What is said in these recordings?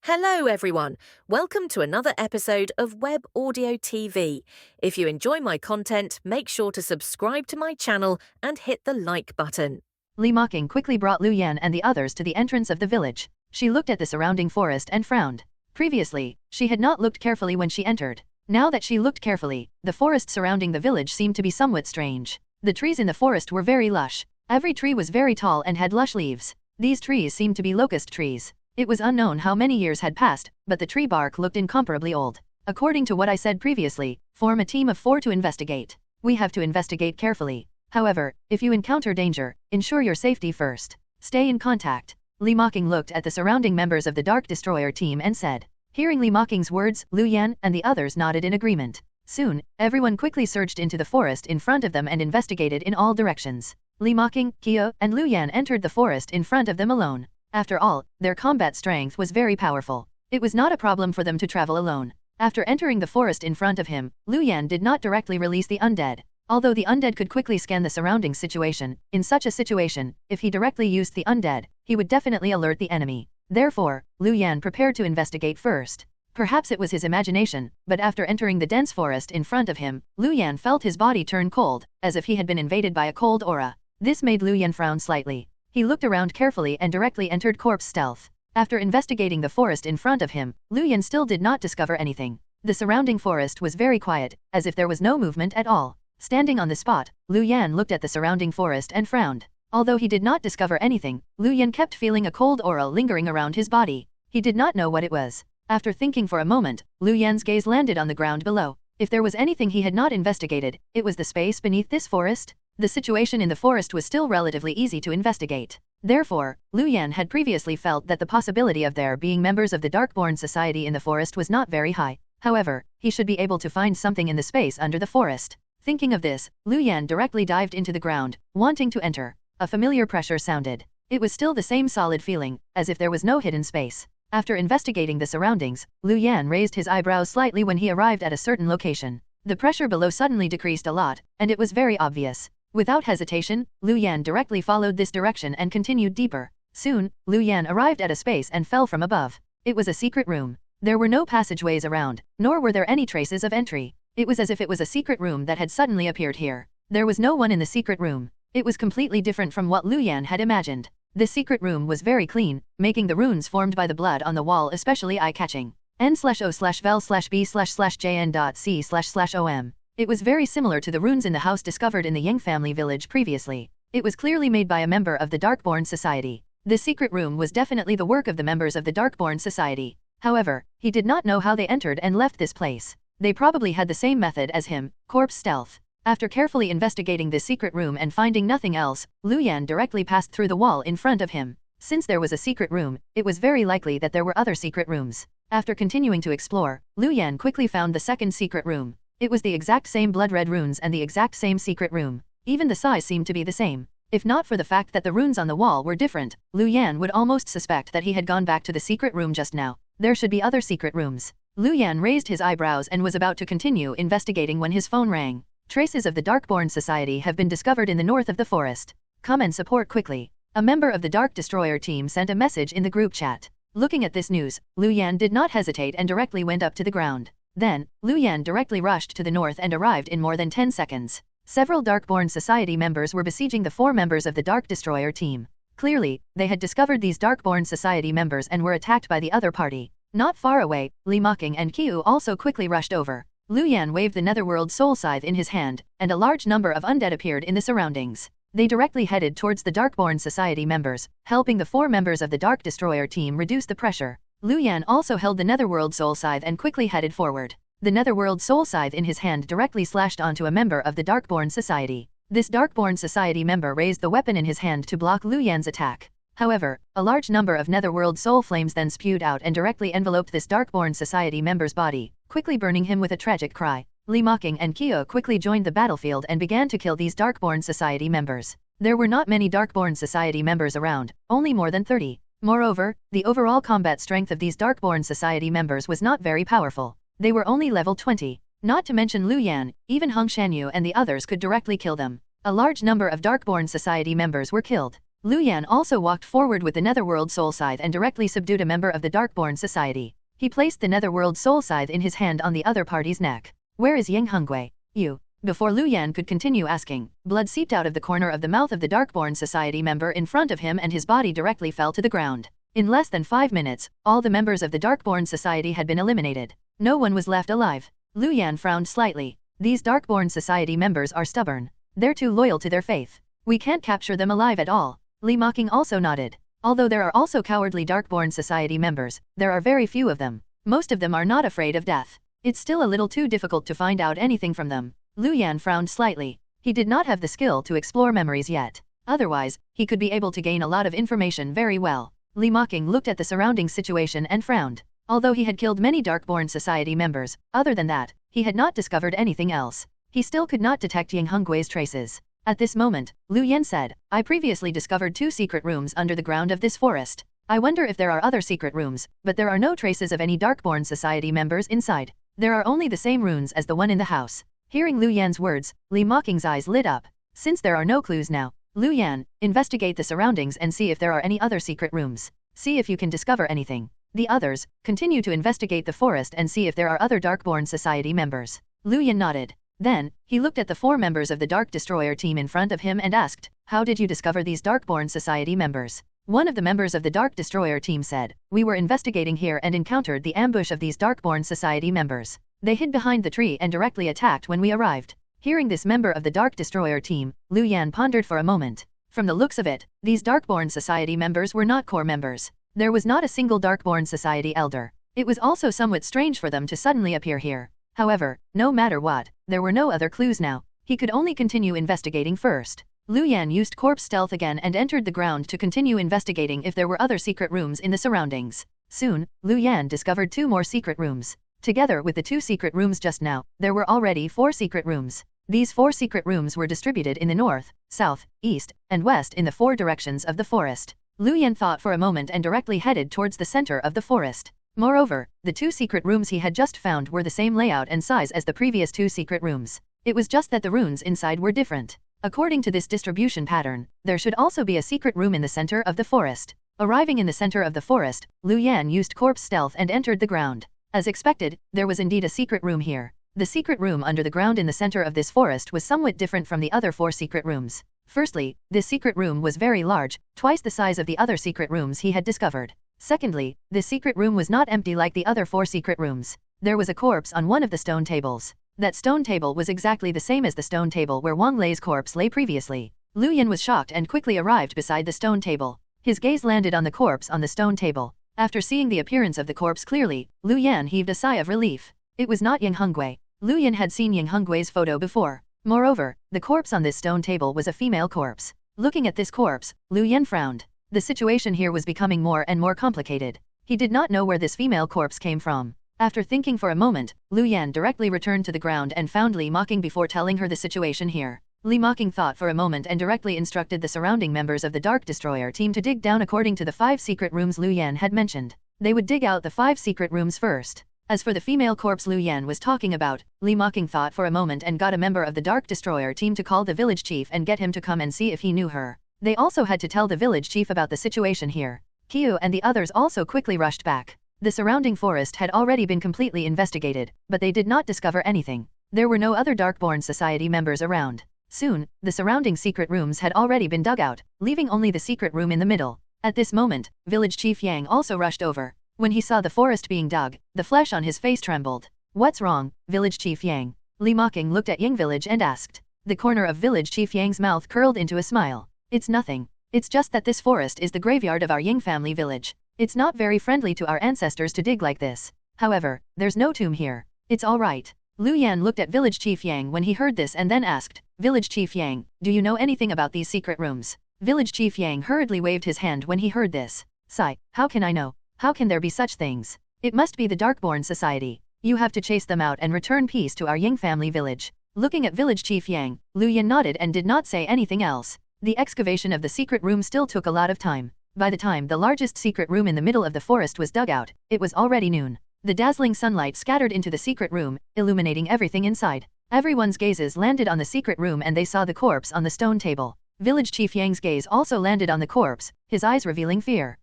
Hello, everyone. Welcome to another episode of Web Audio TV. If you enjoy my content, make sure to subscribe to my channel and hit the like button. Reawakening quickly brought Lu Yan and the others to the entrance of the village. She looked at the surrounding forest and frowned. Previously, she had not looked carefully when she entered. Now that she looked carefully, the forest surrounding the village seemed to be somewhat strange. The trees in the forest were very lush. Every tree was very tall and had lush leaves. These trees seemed to be locust trees. It was unknown how many years had passed, but the tree bark looked incomparably old. According to what I said previously, form a team of 4 to investigate. We have to investigate carefully. However, if you encounter danger, ensure your safety first. Stay in contact. Reawakening looked at the surrounding members of the Dark Destroyer team and said. Hearing Reawakeng's words, Lu Yan and the others nodded in agreement. Soon, everyone quickly surged into the forest in front of them and investigated in all directions. Reawakening, Kyo, and Lu Yan entered the forest in front of them alone. After all, their combat strength was very powerful. It was not a problem for them to travel alone. After entering the forest in front of him, Lu Yan did not directly release the undead. Although the undead could quickly scan the surrounding situation, in such a situation, if he directly used the undead, he would definitely alert the enemy. Therefore, Lu Yan prepared to investigate first. Perhaps it was his imagination, but after entering the dense forest in front of him, Lu Yan felt his body turn cold, as if he had been invaded by a cold aura. This made Lu Yan frown slightly. He looked around carefully and directly entered corpse stealth. After investigating the forest in front of him, Lu Yan still did not discover anything. The surrounding forest was very quiet, as if there was no movement at all. Standing on the spot, Lu Yan looked at the surrounding forest and frowned. Although he did not discover anything, Lu Yan kept feeling a cold aura lingering around his body. He did not know what it was. After thinking for a moment, Lu Yan's gaze landed on the ground below. If there was anything he had not investigated, it was the space beneath this forest. The situation in the forest was still relatively easy to investigate. Therefore, Lu Yan had previously felt that the possibility of there being members of the Darkborn Society in the forest was not very high. However, he should be able to find something in the space under the forest. Thinking of this, Lu Yan directly dived into the ground, wanting to enter. A familiar pressure sounded. It was still the same solid feeling, as if there was no hidden space. After investigating the surroundings, Lu Yan raised his eyebrows slightly when he arrived at a certain location. The pressure below suddenly decreased a lot, and it was very obvious. Without hesitation, Lu Yan directly followed this direction and continued deeper. Soon, Lu Yan arrived at a space and fell from above. It was a secret room. There were no passageways around, nor were there any traces of entry. It was as if it was a secret room that had suddenly appeared here. There was no one in the secret room. It was completely different from what Lu Yan had imagined. The secret room was very clean, making the runes formed by the blood on the wall especially eye-catching. N/O/vel/B/jn.C//OM. It was very similar to the runes in the house discovered in the Yang family village previously. It was clearly made by a member of the Darkborn Society. The secret room was definitely the work of the members of the Darkborn Society. However, he did not know how they entered and left this place. They probably had the same method as him, corpse stealth. After carefully investigating this secret room and finding nothing else, Lu Yan directly passed through the wall in front of him. Since there was a secret room, it was very likely that there were other secret rooms. After continuing to explore, Lu Yan quickly found the second secret room. It was the exact same blood-red runes and the exact same secret room. Even the size seemed to be the same. If not for the fact that the runes on the wall were different, Lu Yan would almost suspect that he had gone back to the secret room just now. There should be other secret rooms. Lu Yan raised his eyebrows and was about to continue investigating when his phone rang. Traces of the Darkborn Society have been discovered in the north of the forest. Come and support quickly. A member of the Dark Destroyer team sent a message in the group chat. Looking at this news, Lu Yan did not hesitate and directly went up to the ground. Then, Lu Yan directly rushed to the north and arrived in more than 10 seconds. Several Darkborn Society members were besieging the 4 members of the Dark Destroyer team. Clearly, they had discovered these Darkborn Society members and were attacked by the other party. Not far away, Reawakening and Kyo also quickly rushed over. Lu Yan waved the Netherworld Soul Scythe in his hand, and a large number of undead appeared in the surroundings. They directly headed towards the Darkborn Society members, helping the 4 members of the Dark Destroyer team reduce the pressure. Lu Yan also held the Netherworld Soul Scythe and quickly headed forward. The Netherworld Soul Scythe in his hand directly slashed onto a member of the Darkborn Society. This Darkborn Society member raised the weapon in his hand to block Lu Yan's attack. However, a large number of Netherworld Soul Flames then spewed out and directly enveloped this Darkborn Society member's body, quickly burning him with a tragic cry. Reawakening and Kyo quickly joined the battlefield and began to kill these Darkborn Society members. There were not many Darkborn Society members around, only more than 30. Moreover, the overall combat strength of these Darkborn Society members was not very powerful. They were only level 20. Not to mention Lu Yan, even Hung Shanyu and the others could directly kill them. A large number of Darkborn Society members were killed. Lu Yan also walked forward with the Netherworld Soul Scythe and directly subdued a member of the Darkborn Society. He placed the Netherworld Soul Scythe in his hand on the other party's neck. Where is Ying Hongwei? You. Before Lu Yan could continue asking, blood seeped out of the corner of the mouth of the Darkborn Society member in front of him and his body directly fell to the ground. In less than 5 minutes, all the members of the Darkborn Society had been eliminated. No one was left alive. Lu Yan frowned slightly. These Darkborn Society members are stubborn. They're too loyal to their faith. We can't capture them alive at all. Li Mocking also nodded. Although there are also cowardly Darkborn Society members, there are very few of them. Most of them are not afraid of death. It's still a little too difficult to find out anything from them. Lu Yan frowned slightly. He did not have the skill to explore memories yet. Otherwise, he could be able to gain a lot of information very well. Li Mocking looked at the surrounding situation and frowned. Although he had killed many Darkborn Society members, other than that, he had not discovered anything else. He still could not detect Ying Hongwei's traces. At this moment, Lu Yan said, I previously discovered 2 secret rooms under the ground of this forest. I wonder if there are other secret rooms, but there are no traces of any Darkborn Society members inside. There are only the same runes as the one in the house. Hearing Lu Yan's words, Li Mocking's eyes lit up. Since there are no clues now, Lu Yan, investigate the surroundings and see if there are any other secret rooms. See if you can discover anything. The others, continue to investigate the forest and see if there are other Darkborn Society members. Lu Yan nodded. Then, he looked at the 4 members of the Dark Destroyer team in front of him and asked, how did you discover these Darkborn Society members? One of the members of the Dark Destroyer team said, we were investigating here and encountered the ambush of these Darkborn Society members. They hid behind the tree and directly attacked when we arrived. Hearing this member of the Dark Destroyer team, Lu Yan pondered for a moment. From the looks of it, these Darkborn Society members were not core members. There was not a single Darkborn Society elder. It was also somewhat strange for them to suddenly appear here. However, no matter what, there were no other clues now. He could only continue investigating first. Lu Yan used corpse stealth again and entered the ground to continue investigating if there were other secret rooms in the surroundings. Soon, Lu Yan discovered 2 more secret rooms. Together with the 2 secret rooms just now, there were already 4 secret rooms. These 4 secret rooms were distributed in the north, south, east, and west in the 4 directions of the forest. Lu Yan thought for a moment and directly headed towards the center of the forest. Moreover, the 2 secret rooms he had just found were the same layout and size as the previous 2 secret rooms. It was just that the runes inside were different. According to this distribution pattern, there should also be a secret room in the center of the forest. Arriving in the center of the forest, Lu Yan used corpse stealth and entered the ground. As expected, there was indeed a secret room here. The secret room under the ground in the center of this forest was somewhat different from the other 4 secret rooms. Firstly, this secret room was very large, twice the size of the other secret rooms he had discovered. Secondly, this secret room was not empty like the other 4 secret rooms. There was a corpse on one of the stone tables. That stone table was exactly the same as the stone table where Wang Lei's corpse lay previously. Lu Yan was shocked and quickly arrived beside the stone table. His gaze landed on the corpse on the stone table. After seeing the appearance of the corpse clearly, Lu Yan heaved a sigh of relief. It was not Ying Hongwei. Lu Yan had seen Ying Hongwei's photo before. Moreover, the corpse on this stone table was a female corpse. Looking at this corpse, Lu Yan frowned. The situation here was becoming more and more complicated. He did not know where this female corpse came from. After thinking for a moment, Lu Yan directly returned to the ground and found Li Mocking before telling her the situation here. Li Mocking thought for a moment and directly instructed the surrounding members of the Dark Destroyer team to dig down according to the 5 secret rooms Lu Yan had mentioned. They would dig out the 5 secret rooms first. As for the female corpse Lu Yan was talking about, Li Mocking thought for a moment and got a member of the Dark Destroyer team to call the village chief and get him to come and see if he knew her. They also had to tell the village chief about the situation here. Qiu and the others also quickly rushed back. The surrounding forest had already been completely investigated, but they did not discover anything. There were no other Darkborn Society members around. Soon, the surrounding secret rooms had already been dug out, leaving only the secret room in the middle. At this moment, Village Chief Yang also rushed over. When he saw the forest being dug, the flesh on his face trembled. What's wrong, Village Chief Yang? Li Mocking looked at Ying Village and asked. The corner of Village Chief Yang's mouth curled into a smile. It's nothing. It's just that this forest is the graveyard of our Ying family village. It's not very friendly to our ancestors to dig like this. However, there's no tomb here. It's all right. Lu Yan looked at Village Chief Yang when he heard this and then asked, Village Chief Yang, do you know anything about these secret rooms? Village Chief Yang hurriedly waved his hand when he heard this. Sigh, how can I know? How can there be such things? It must be the Darkborn Society. You have to chase them out and return peace to our Ying family village. Looking at Village Chief Yang, Lu Yan nodded and did not say anything else. The excavation of the secret room still took a lot of time. By the time the largest secret room in the middle of the forest was dug out, it was already noon. The dazzling sunlight scattered into the secret room, illuminating everything inside. Everyone's gazes landed on the secret room and they saw the corpse on the stone table. Village Chief Yang's gaze also landed on the corpse, his eyes revealing fear.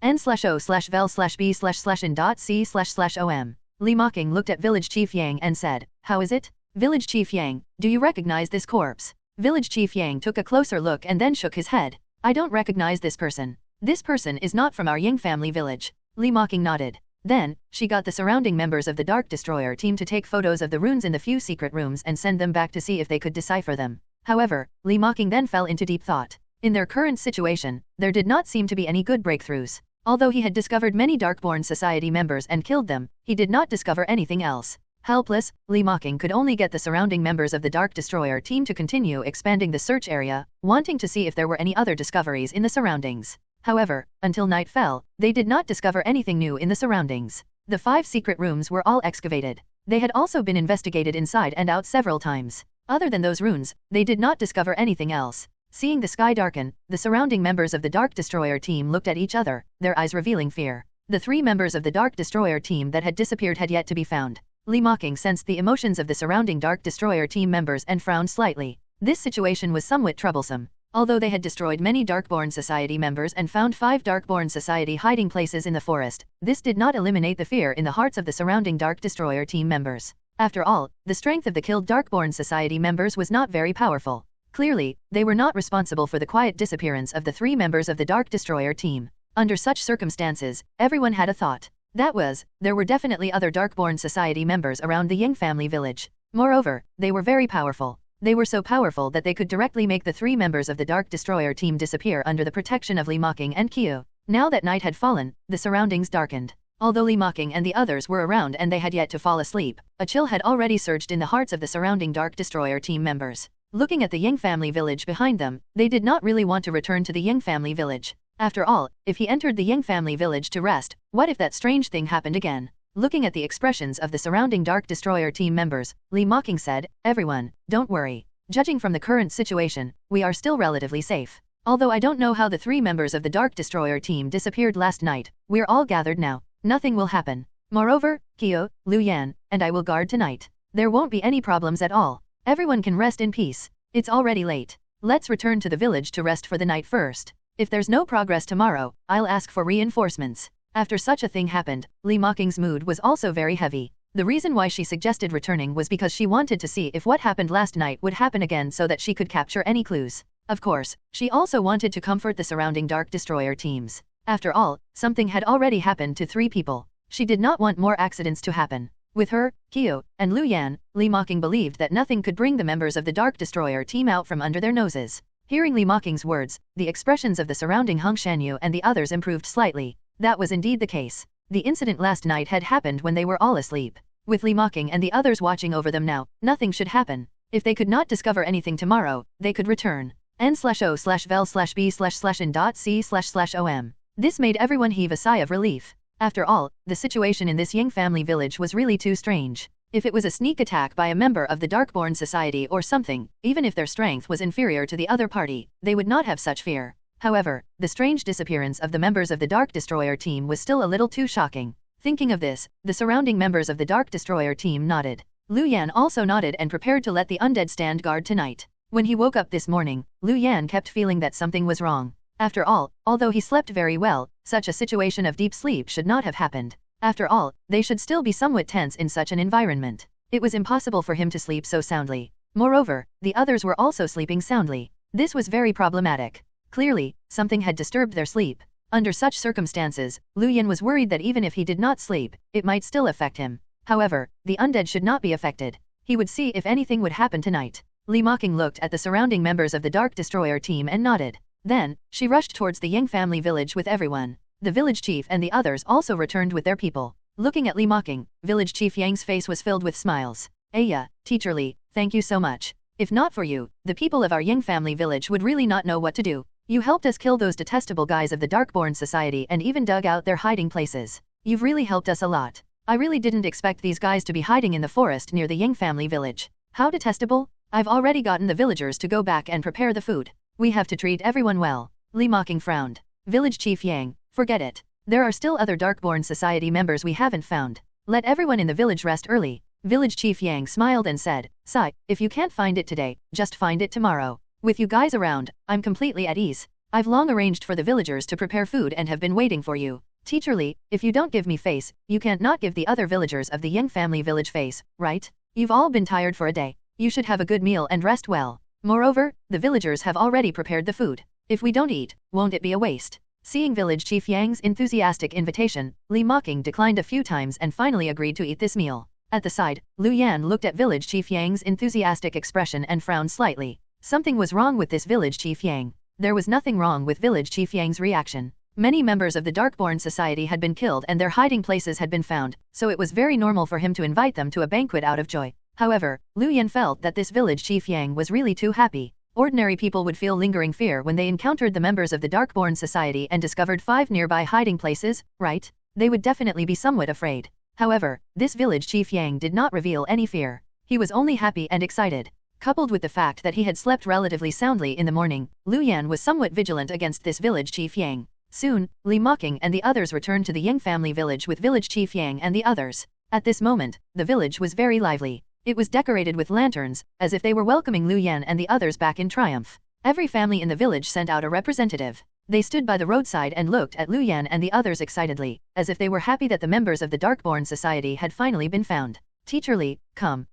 N/O/vel/b/in.c//om. Li Mocking looked at Village Chief Yang and said, "How is it? Village Chief Yang, do you recognize this corpse?" Village Chief Yang took a closer look and then shook his head. "I don't recognize this person. This person is not from our Ying family village." Li Mocking nodded. Then, she got the surrounding members of the Dark Destroyer team to take photos of the runes in the few secret rooms and send them back to see if they could decipher them. However, Li Mocking then fell into deep thought. In their current situation, there did not seem to be any good breakthroughs. Although he had discovered many Darkborn Society members and killed them, he did not discover anything else. Helpless, Li Mocking could only get the surrounding members of the Dark Destroyer team to continue expanding the search area, wanting to see if there were any other discoveries in the surroundings. However, until night fell, they did not discover anything new in the surroundings. The 5 secret rooms were all excavated. They had also been investigated inside and out several times. Other than those runes, they did not discover anything else. Seeing the sky darken, the surrounding members of the Dark Destroyer team looked at each other, their eyes revealing fear. The 3 members of the Dark Destroyer team that had disappeared had yet to be found. Li Mocking sensed the emotions of the surrounding Dark Destroyer team members and frowned slightly. This situation was somewhat troublesome. Although they had destroyed many Darkborn Society members and found 5 Darkborn Society hiding places in the forest, this did not eliminate the fear in the hearts of the surrounding Dark Destroyer team members. After all, the strength of the killed Darkborn Society members was not very powerful. Clearly, they were not responsible for the quiet disappearance of the 3 members of the Dark Destroyer team. Under such circumstances, everyone had a thought. That was, there were definitely other Darkborn Society members around the Ying family village. Moreover, they were very powerful. They were so powerful that they could directly make the 3 members of the Dark Destroyer team disappear under the protection of Li Mocking and Qiu. Now that night had fallen, the surroundings darkened. Although Li Mocking and the others were around and they had yet to fall asleep, a chill had already surged in the hearts of the surrounding Dark Destroyer team members. Looking at the Ying family village behind them, they did not really want to return to the Ying family village. After all, if he entered the Ying family village to rest, what if that strange thing happened again? Looking at the expressions of the surrounding Dark Destroyer team members, Li Mocking said, "Everyone, don't worry. Judging from the current situation, we are still relatively safe. Although I don't know how the 3 members of the Dark Destroyer team disappeared last night, we're all gathered now. Nothing will happen. Moreover, Qiu, Lu Yan, and I will guard tonight. There won't be any problems at all. Everyone can rest in peace. It's already late. Let's return to the village to rest for the night first. If there's no progress tomorrow, I'll ask for reinforcements." After such a thing happened, Li Mocking's mood was also very heavy. The reason why she suggested returning was because she wanted to see if what happened last night would happen again so that she could capture any clues. Of course, she also wanted to comfort the surrounding Dark Destroyer teams. After all, something had already happened to 3 people. She did not want more accidents to happen. With her, Qiu, and Lu Yan, Li Mocking believed that nothing could bring the members of the Dark Destroyer team out from under their noses. Hearing Li Mocking's words, the expressions of the surrounding Hung Shanyu and the others improved slightly. That was indeed the case. The incident last night had happened when they were all asleep. With Li Mocking and the others watching over them now, nothing should happen. If they could not discover anything tomorrow, they could return. N/O/vel/b/in.c//om. This made everyone heave a sigh of relief. After all, the situation in this Ying family village was really too strange. If it was a sneak attack by a member of the Darkborn Society or something, even if their strength was inferior to the other party, they would not have such fear. However, the strange disappearance of the members of the Dark Destroyer team was still a little too shocking. Thinking of this, the surrounding members of the Dark Destroyer team nodded. Lu Yan also nodded and prepared to let the undead stand guard tonight. When he woke up this morning, Lu Yan kept feeling that something was wrong. After all, although he slept very well, such a situation of deep sleep should not have happened. After all, they should still be somewhat tense in such an environment. It was impossible for him to sleep so soundly. Moreover, the others were also sleeping soundly. This was very problematic. Clearly, something had disturbed their sleep. Under such circumstances, Lu Yan was worried that even if he did not sleep, it might still affect him. However, the undead should not be affected. He would see if anything would happen tonight. Li Mocking looked at the surrounding members of the Dark Destroyer team and nodded. Then, she rushed towards the Ying family village with everyone. The village chief and the others also returned with their people. Looking at Li Mocking, village chief Yang's face was filled with smiles. "Aya, Teacher Li, thank you so much. If not for you, the people of our Ying family village would really not know what to do. You helped us kill those detestable guys of the Darkborn Society and even dug out their hiding places. You've really helped us a lot. I really didn't expect these guys to be hiding in the forest near the Ying family village. How detestable? I've already gotten the villagers to go back and prepare the food. We have to treat everyone well." Li Mocking frowned. "Village Chief Yang, forget it. There are still other Darkborn Society members we haven't found. Let everyone in the village rest early." Village Chief Yang smiled and said, "Sai, if you can't find it today, just find it tomorrow. With you guys around, I'm completely at ease. I've long arranged for the villagers to prepare food and have been waiting for you. Teacher Li, if you don't give me face, you can't not give the other villagers of the Yang family village face, right? You've all been tired for a day. You should have a good meal and rest well. Moreover, the villagers have already prepared the food. If we don't eat, won't it be a waste? Seeing Village Chief Yang's enthusiastic invitation, Li Mocking declined a few times and finally agreed to eat this meal. At the side, Lu Yan looked at Village Chief Yang's enthusiastic expression and frowned slightly. Something was wrong with this Village Chief Yang. There was nothing wrong with Village Chief Yang's reaction. Many members of the Darkborn Society had been killed and their hiding places had been found, so it was very normal for him to invite them to a banquet out of joy. However, Lu Yan felt that this Village Chief Yang was really too happy. Ordinary people would feel lingering fear when they encountered the members of the Darkborn Society and discovered 5 nearby hiding places, right? They would definitely be somewhat afraid. However, this Village Chief Yang did not reveal any fear. He was only happy and excited. Coupled with the fact that he had slept relatively soundly in the morning, Lu Yan was somewhat vigilant against this Village Chief Yang. Soon, Li Mocking and the others returned to the Yang family village with Village Chief Yang and the others. At this moment, the village was very lively. It was decorated with lanterns, as if they were welcoming Lu Yan and the others back in triumph. Every family in the village sent out a representative. They stood by the roadside and looked at Lu Yan and the others excitedly, as if they were happy that the members of the Darkborn Society had finally been found. Teacher Li, come.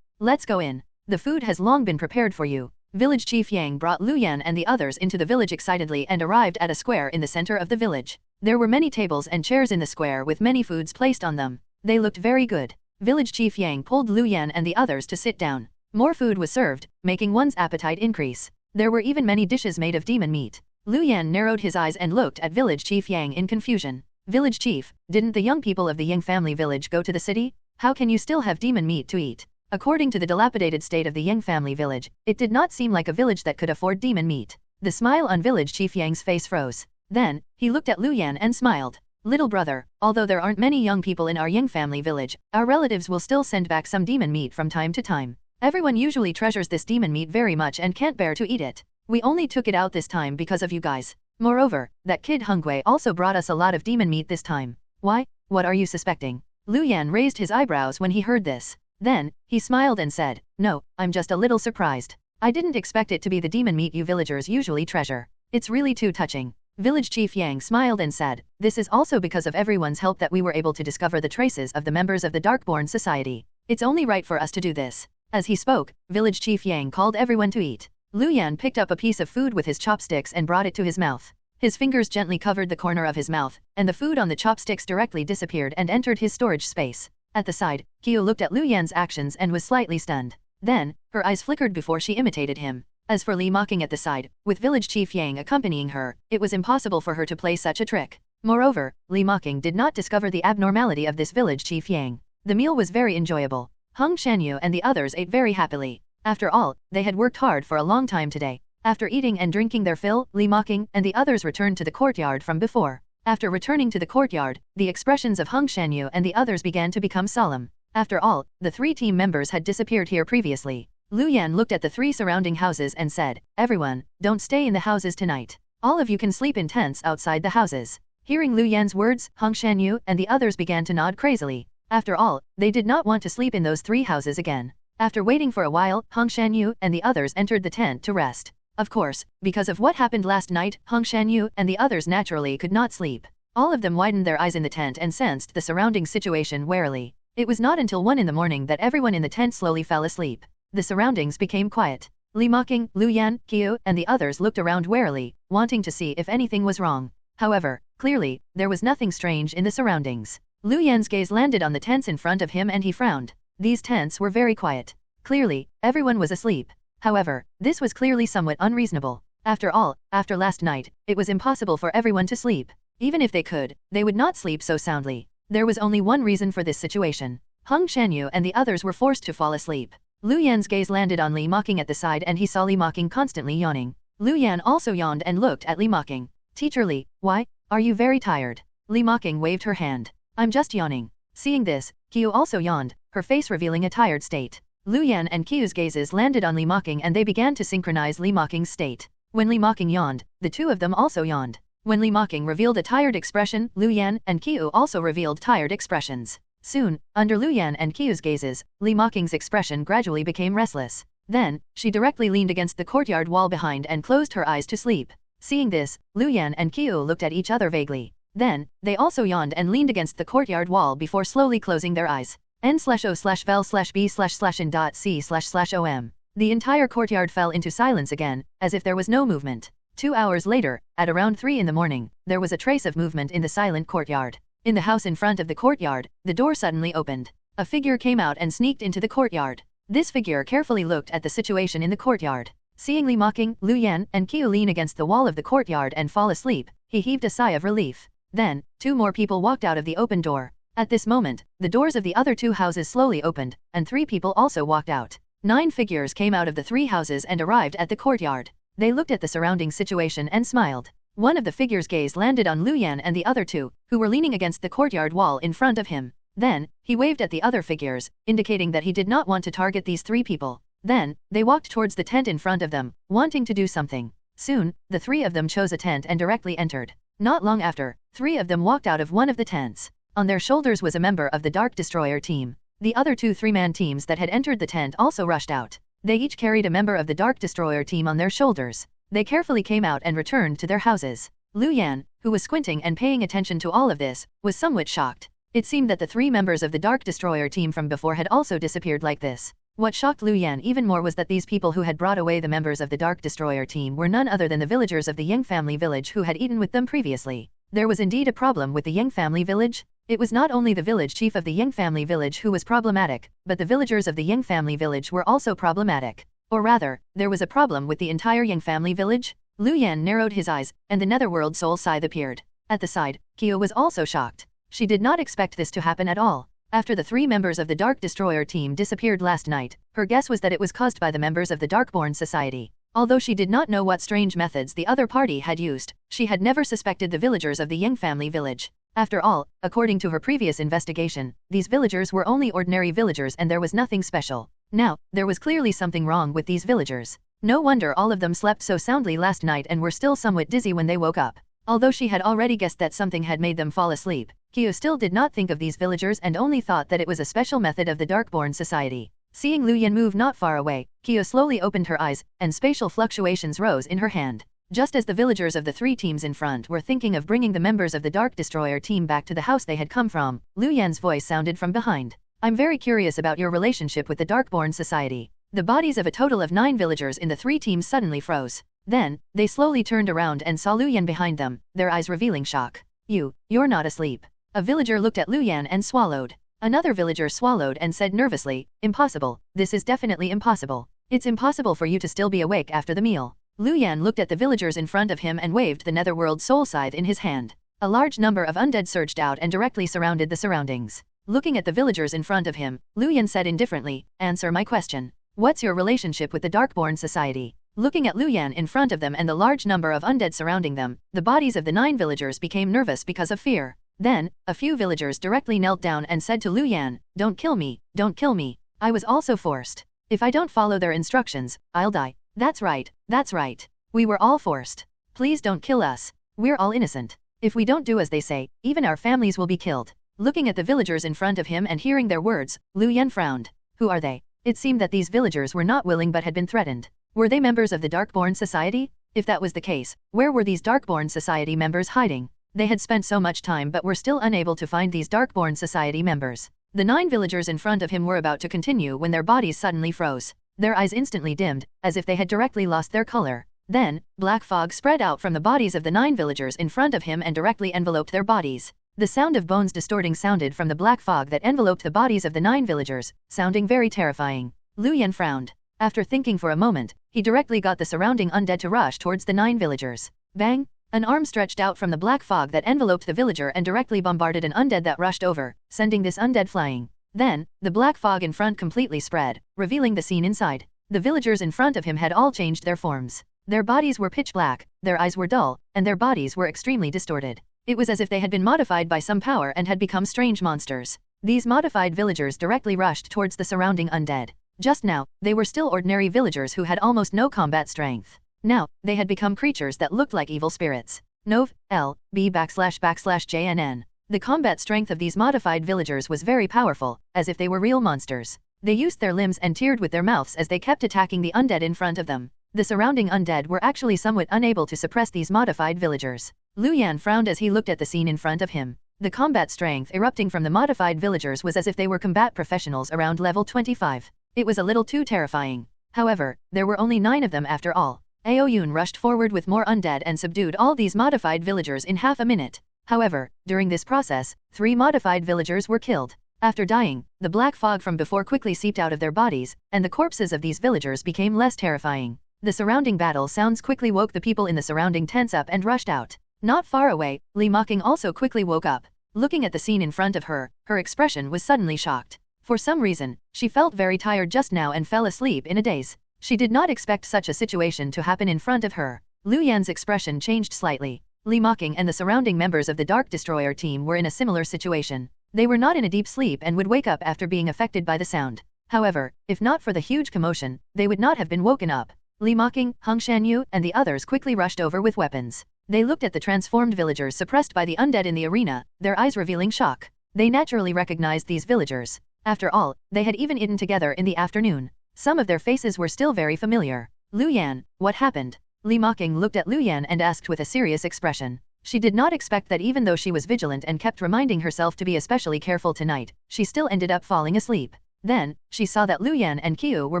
Let's go in. The food has long been prepared for you. Village Chief Yang brought Lu Yan and the others into the village excitedly and arrived at a square in the center of the village. There were many tables and chairs in the square with many foods placed on them. They looked very good. Village Chief Yang pulled Lu Yan and the others to sit down. More food was served, making one's appetite increase. There were even many dishes made of demon meat. Lu Yan narrowed his eyes and looked at Village Chief Yang in confusion. Village Chief, didn't the young people of the Yang family village go to the city? How can you still have demon meat to eat? According to the dilapidated state of the Yang family village, it did not seem like a village that could afford demon meat. The smile on Village Chief Yang's face froze. Then, he looked at Lu Yan and smiled. Little brother, although there aren't many young people in our Yang family village, our relatives will still send back some demon meat from time to time. Everyone usually treasures this demon meat very much and can't bear to eat it. We only took it out this time because of you guys. Moreover, that kid Hungwei also brought us a lot of demon meat this time. Why? What are you suspecting? Lu Yan raised his eyebrows when he heard this. Then, he smiled and said, no, I'm just a little surprised. I didn't expect it to be the demon meat you villagers usually treasure. It's really too touching. Village Chief Yang smiled and said, this is also because of everyone's help that we were able to discover the traces of the members of the Darkborn Society. It's only right for us to do this. As he spoke, Village Chief Yang called everyone to eat. Lu Yan picked up a piece of food with his chopsticks and brought it to his mouth. His fingers gently covered the corner of his mouth, and the food on the chopsticks directly disappeared and entered his storage space. At the side, Qiu looked at Lu Yan's actions and was slightly stunned. Then, her eyes flickered before she imitated him. As for Li Mocking at the side, with Village Chief Yang accompanying her, it was impossible for her to play such a trick. Moreover, Li Mocking did not discover the abnormality of this Village Chief Yang. The meal was very enjoyable. Hung Shanyu and the others ate very happily. After all, they had worked hard for a long time today. After eating and drinking their fill, Li Mocking and the others returned to the courtyard from before. After returning to the courtyard, the expressions of Hung Shanyu and the others began to become solemn. After all, the 3 team members had disappeared here previously. Lu Yan looked at the 3 surrounding houses and said, everyone, don't stay in the houses tonight. All of you can sleep in tents outside the houses. Hearing Lu Yan's words, Hung Shanyu and the others began to nod crazily. After all, they did not want to sleep in those 3 houses again. After waiting for a while, Hung Shanyu and the others entered the tent to rest. Of course, because of what happened last night, Hung Shanyu and the others naturally could not sleep. All of them widened their eyes in the tent and sensed the surrounding situation warily. It was not until 1 in the morning that everyone in the tent slowly fell asleep. The surroundings became quiet. Li Mocking, Lu Yan, Qiu, and the others looked around warily, wanting to see if anything was wrong. However, clearly, there was nothing strange in the surroundings. Lu Yan's gaze landed on the tents in front of him and he frowned. These tents were very quiet. Clearly, everyone was asleep. However, this was clearly somewhat unreasonable. After all, after last night, it was impossible for everyone to sleep. Even if they could, they would not sleep so soundly. There was only one reason for this situation. Hung Shanyu and the others were forced to fall asleep. Lu Yan's gaze landed on Li Mocking at the side and he saw Li Mocking constantly yawning. Lu Yan also yawned and looked at Li Mocking. Teacher Li, why? Are you very tired? Li Mocking waved her hand. I'm just yawning. Seeing this, Qiu also yawned, her face revealing a tired state. Lu Yan and Qiu's gazes landed on Li Mocking and they began to synchronize Li Mocking's state. When Li Mocking yawned, the 2 of them also yawned. When Li Mocking revealed a tired expression, Lu Yan and Qiu also revealed tired expressions. Soon, under Lu Yan and Qiu's gazes, Li Mocking's expression gradually became restless. Then, she directly leaned against the courtyard wall behind and closed her eyes to sleep. Seeing this, Lu Yan and Qiu looked at each other vaguely. Then, they also yawned and leaned against the courtyard wall before slowly closing their eyes. N/O/vel/b/c/om. The entire courtyard fell into silence again, as if there was no movement. 2 hours later, at around 3 in the morning, there was a trace of movement in the silent courtyard. In the house in front of the courtyard, the door suddenly opened. A figure came out and sneaked into the courtyard. This figure carefully looked at the situation in the courtyard. Seeing Li mocking, Lu Yan and Qiu lean against the wall of the courtyard and fall asleep, he heaved a sigh of relief. Then, 2 more people walked out of the open door. At this moment, the doors of the other 2 houses slowly opened, and 3 people also walked out. 9 figures came out of the 3 houses and arrived at the courtyard. They looked at the surrounding situation and smiled. One of the figures' gaze landed on Lu Yan and the other 2, who were leaning against the courtyard wall in front of him. Then, he waved at the other figures, indicating that he did not want to target these 3 people. Then, they walked towards the tent in front of them, wanting to do something. Soon, the 3 of them chose a tent and directly entered. Not long after, 3 of them walked out of one of the tents. On their shoulders was a member of the Dark Destroyer team. The other 2 3-man teams that had entered the tent also rushed out. They each carried a member of the Dark Destroyer team on their shoulders. They carefully came out and returned to their houses. Lu Yan, who was squinting and paying attention to all of this, was somewhat shocked. It seemed that the 3 members of the Dark Destroyer team from before had also disappeared like this. What shocked Lu Yan even more was that these people who had brought away the members of the Dark Destroyer team were none other than the villagers of the Yang family village who had eaten with them previously. There was indeed a problem with the Yang family village. It was not only the village chief of the Yang family village who was problematic, but the villagers of the Yang family village were also problematic. Or rather, there was a problem with the entire Yang family village. Lu Yan narrowed his eyes, and the netherworld soul scythe appeared. At the side, Qiu was also shocked. She did not expect this to happen at all. After the 3 members of the Dark Destroyer team disappeared last night, her guess was that it was caused by the members of the Darkborn Society. Although she did not know what strange methods the other party had used, she had never suspected the villagers of the Yang family village. After all, according to her previous investigation, these villagers were only ordinary villagers and there was nothing special. Now, there was clearly something wrong with these villagers. No wonder all of them slept so soundly last night and were still somewhat dizzy when they woke up. Although she had already guessed that something had made them fall asleep, Qiu still did not think of these villagers and only thought that it was a special method of the Darkborn Society. Seeing Lu Yan move not far away, Qiu slowly opened her eyes, and spatial fluctuations rose in her hand. Just as the villagers of the 3 teams in front were thinking of bringing the members of the Dark Destroyer team back to the house they had come from, Lu Yan's voice sounded from behind. I'm very curious about your relationship with the Darkborn Society. The bodies of a total of 9 villagers in the 3 teams suddenly froze. Then, they slowly turned around and saw Lu Yan behind them, their eyes revealing shock. You're not asleep. A villager looked at Lu Yan and swallowed. Another villager swallowed and said nervously, impossible, this is definitely impossible. It's impossible for you to still be awake after the meal. Lu Yan looked at the villagers in front of him and waved the netherworld soul scythe in his hand. A large number of undead surged out and directly surrounded the surroundings. Looking at the villagers in front of him, Lu Yan said indifferently, answer my question. What's your relationship with the Darkborn Society? Looking at Lu Yan in front of them and the large number of undead surrounding them, the bodies of the 9 villagers became nervous because of fear. Then, a few villagers directly knelt down and said to Lu Yan, don't kill me, don't kill me. I was also forced. If I don't follow their instructions, I'll die. That's right, that's right. We were all forced. Please don't kill us. We're all innocent. If we don't do as they say, even our families will be killed. Looking at the villagers in front of him and hearing their words, Lu Yan frowned. Who are they? It seemed that these villagers were not willing but had been threatened. Were they members of the Darkborn Society? If that was the case, where were these Darkborn Society members hiding? They had spent so much time but were still unable to find these Darkborn Society members. The 9 villagers in front of him were about to continue when their bodies suddenly froze. Their eyes instantly dimmed, as if they had directly lost their color. Then, black fog spread out from the bodies of the 9 villagers in front of him and directly enveloped their bodies. The sound of bones distorting sounded from the black fog that enveloped the bodies of the 9 villagers, sounding very terrifying. Lu Yan frowned. After thinking for a moment, he directly got the surrounding undead to rush towards the 9 villagers. Bang! An arm stretched out from the black fog that enveloped the villager and directly bombarded an undead that rushed over, sending this undead flying. Then, the black fog in front completely spread, revealing the scene inside. The villagers in front of him had all changed their forms. Their bodies were pitch black, their eyes were dull, and their bodies were extremely distorted. It was as if they had been modified by some power and had become strange monsters. These modified villagers directly rushed towards the surrounding undead. Just now, they were still ordinary villagers who had almost no combat strength. Now, they had become creatures that looked like evil spirits. Nov. L. B //JNN. The combat strength of these modified villagers was very powerful, as if they were real monsters. They used their limbs and teared with their mouths as they kept attacking the undead in front of them. The surrounding undead were actually somewhat unable to suppress these modified villagers. Lu Yan frowned as he looked at the scene in front of him. The combat strength erupting from the modified villagers was as if they were combat professionals around level 25. It was a little too terrifying. However, there were only 9 of them after all. Aoyun rushed forward with more undead and subdued all these modified villagers in half a minute. However, during this process, 3 modified villagers were killed. After dying, the black fog from before quickly seeped out of their bodies, and the corpses of these villagers became less terrifying. The surrounding battle sounds quickly woke the people in the surrounding tents up and rushed out. Not far away, Reawakening also quickly woke up. Looking at the scene in front of her, her expression was suddenly shocked. For some reason, she felt very tired just now and fell asleep in a daze. She did not expect such a situation to happen in front of her. Lu Yan's expression changed slightly. Reawakening and the surrounding members of the Dark Destroyer team were in a similar situation. They were not in a deep sleep and would wake up after being affected by the sound. However, if not for the huge commotion, they would not have been woken up. Reawakening, Hung Shanyu, and the others quickly rushed over with weapons. They looked at the transformed villagers suppressed by the undead in the arena, their eyes revealing shock. They naturally recognized these villagers. After all, they had even eaten together in the afternoon. Some of their faces were still very familiar. Lu Yan, what happened? Reawakening looked at Lu Yan and asked with a serious expression. She did not expect that even though she was vigilant and kept reminding herself to be especially careful tonight, she still ended up falling asleep. Then, she saw that Lu Yan and Qiu were